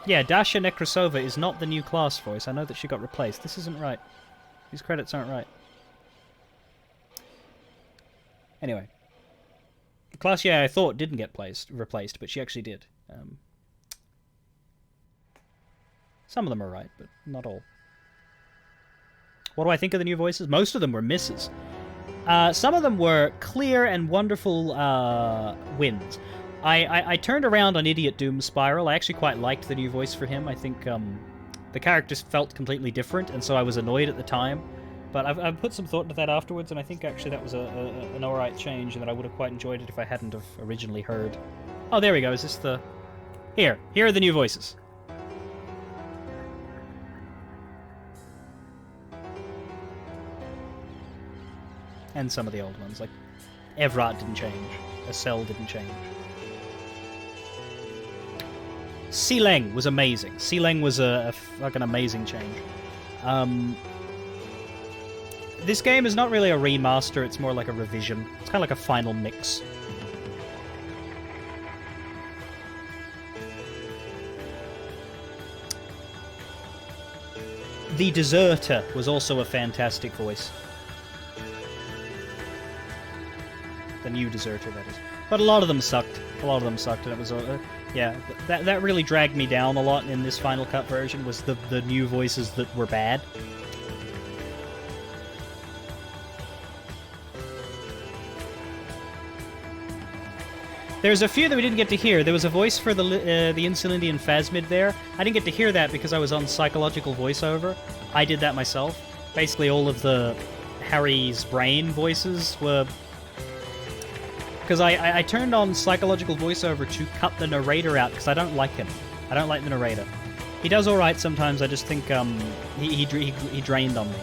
Yeah, Dasha Nekrasova is not the new class voice. I know that she got replaced. This isn't right. These credits aren't right. Anyway. The class, yeah, I thought didn't get replaced, but she actually did. Some of them are right, but not all. What do I think of the new voices? Most of them were misses. Some of them were clear and wonderful wins. I turned around on Idiot Doom Spiral. I actually quite liked the new voice for him. I think the characters felt completely different, and so I was annoyed at the time. But I've put some thought into that afterwards, and I think actually that was an alright change, and that I would have quite enjoyed it if I hadn't have originally heard. Oh, there we go. Is this the... Here are the new voices. And some of the old ones, like Evrat didn't change, Acel didn't change. Sileng was amazing. Sileng was a fucking amazing change. This game is not really a remaster, it's more like a revision. It's kind of like a final mix. The Deserter was also a fantastic voice. The new Deserter, that is. But a lot of them sucked. A lot of them sucked, and it was... yeah, that really dragged me down a lot in this Final Cut version, was the new voices that were bad. There's a few that we didn't get to hear. There was a voice for the Insulindian Phasmid there. I didn't get to hear that because I was on psychological voiceover. I did that myself. Basically, all of the Harry's brain voices were... Because I turned on psychological voiceover to cut the narrator out, because I don't like him. I don't like the narrator. He does alright sometimes, I just think he drained on me.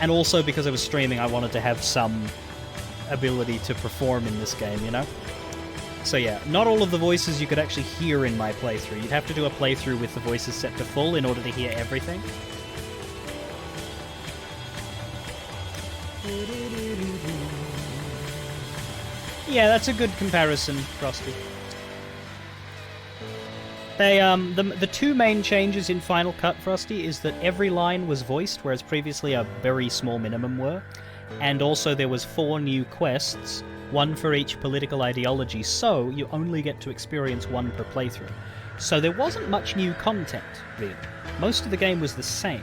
And also because I was streaming, I wanted to have some ability to perform in this game, you know? So yeah, not all of the voices you could actually hear in my playthrough. You'd have to do a playthrough with the voices set to full in order to hear everything. Yeah, that's a good comparison, Frosty. They, the two main changes in Final Cut, Frosty, is that every line was voiced, whereas previously a very small minimum were. And also there was 4 new quests, one for each political ideology, so you only get to experience one per playthrough. So there wasn't much new content, really. Most of the game was the same.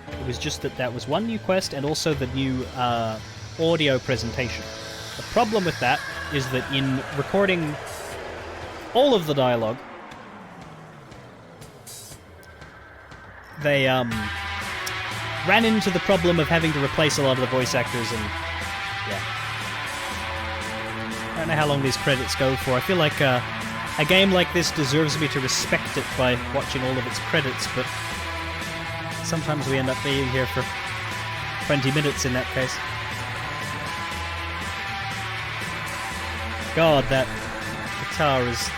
It was just that was one new quest and also the new audio presentation. The problem with that is that in recording all of the dialogue, they ran into the problem of having to replace a lot of the voice actors, and yeah. I don't know how long these credits go for. I feel like a game like this deserves me to respect it by watching all of its credits, but sometimes we end up being here for 20 minutes in that case. God, that guitar is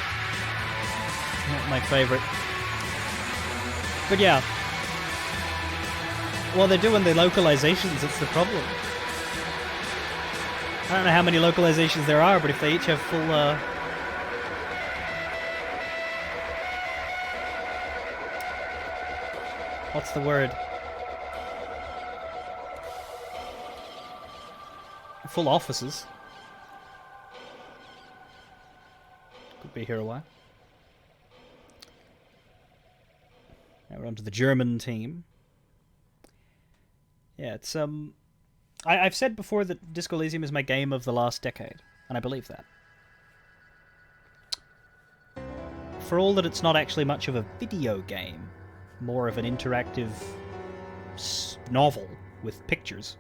not my favorite. But yeah. Well, they're doing the localizations, it's the problem. I don't know how many localizations there are, but if they each have full, what's the word? Full offices. Could be here a while. Now we're on to the German team. Yeah, it's, I've said before that Disco Elysium is my game of the last decade, and I believe that. For all that it's not actually much of a video game, more of an interactive novel with pictures,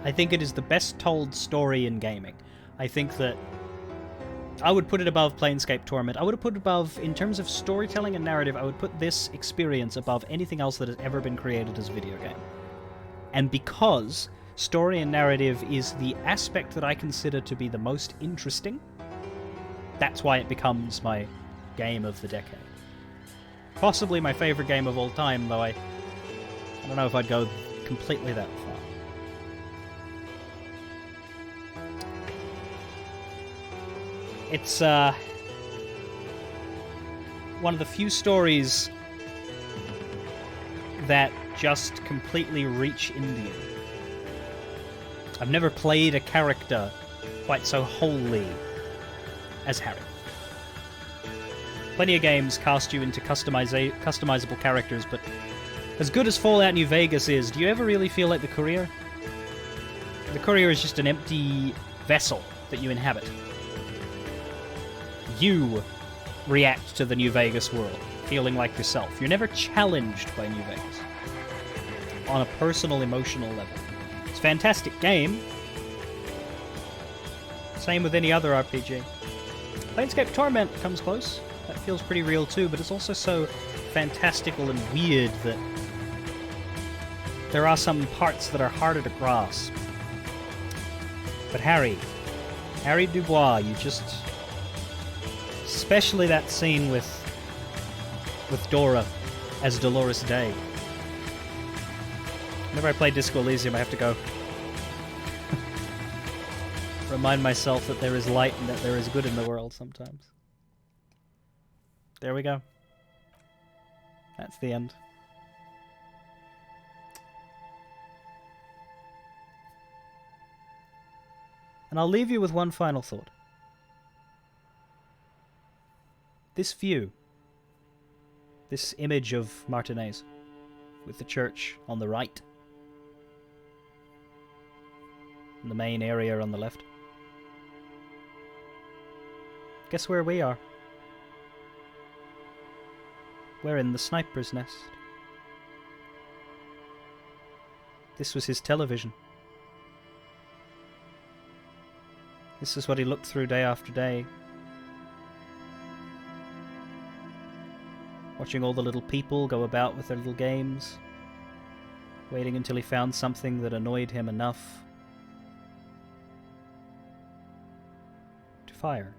I think it is the best told story in gaming. I think that I would put it above Planescape Torment. I would have put it above, in terms of storytelling and narrative, I would put this experience above anything else that has ever been created as a video game. And because story and narrative is the aspect that I consider to be the most interesting, that's why it becomes my game of the decade. Possibly my favorite game of all time, though I don't know if I'd go completely that far. It's one of the few stories that just completely reach into you. I've never played a character quite so wholly as Harry. Plenty of games cast you into customizable characters, but as good as Fallout New Vegas is, do you ever really feel like the Courier? The Courier is just an empty vessel that you inhabit. You react to the New Vegas world, feeling like yourself. You're never challenged by New Vegas on a personal, emotional level. It's a fantastic game. Same with any other RPG. Planescape Torment comes close. That feels pretty real too, but it's also so fantastical and weird that there are some parts that are harder to grasp. But Harry Dubois, you just... Especially that scene with Dora as Dolores Day. Whenever I play Disco Elysium, I have to go remind myself that there is light and that there is good in the world sometimes. There we go. That's the end. And I'll leave you with one final thought. This view, this image of Martinez, with the church on the right, and the main area on the left. Guess where we are? We're in the sniper's nest. This was his television. This is what he looked through day after day. Watching all the little people go about with their little games. Waiting until he found something that annoyed him enough to fire.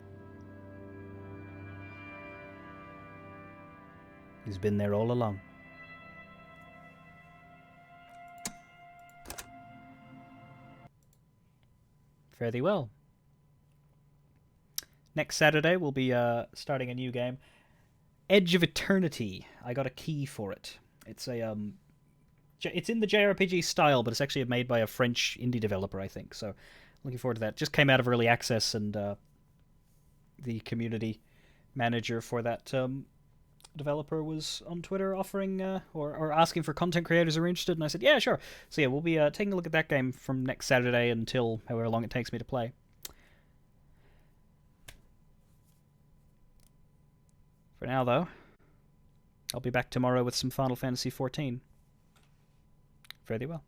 He's been there all along. Fare thee well. Next Saturday we'll be starting a new game. Edge of Eternity. I got a key for it. It's a it's in the JRPG style, but it's actually made by a French indie developer, I think. So looking forward to that. Just came out of early access, and the community manager for that developer was on Twitter offering or asking for content creators who are interested, and I said, yeah, sure. So yeah, we'll be taking a look at that game from next Saturday until however long it takes me to play. For now, though, I'll be back tomorrow with some Final Fantasy XIV. Fare thee well.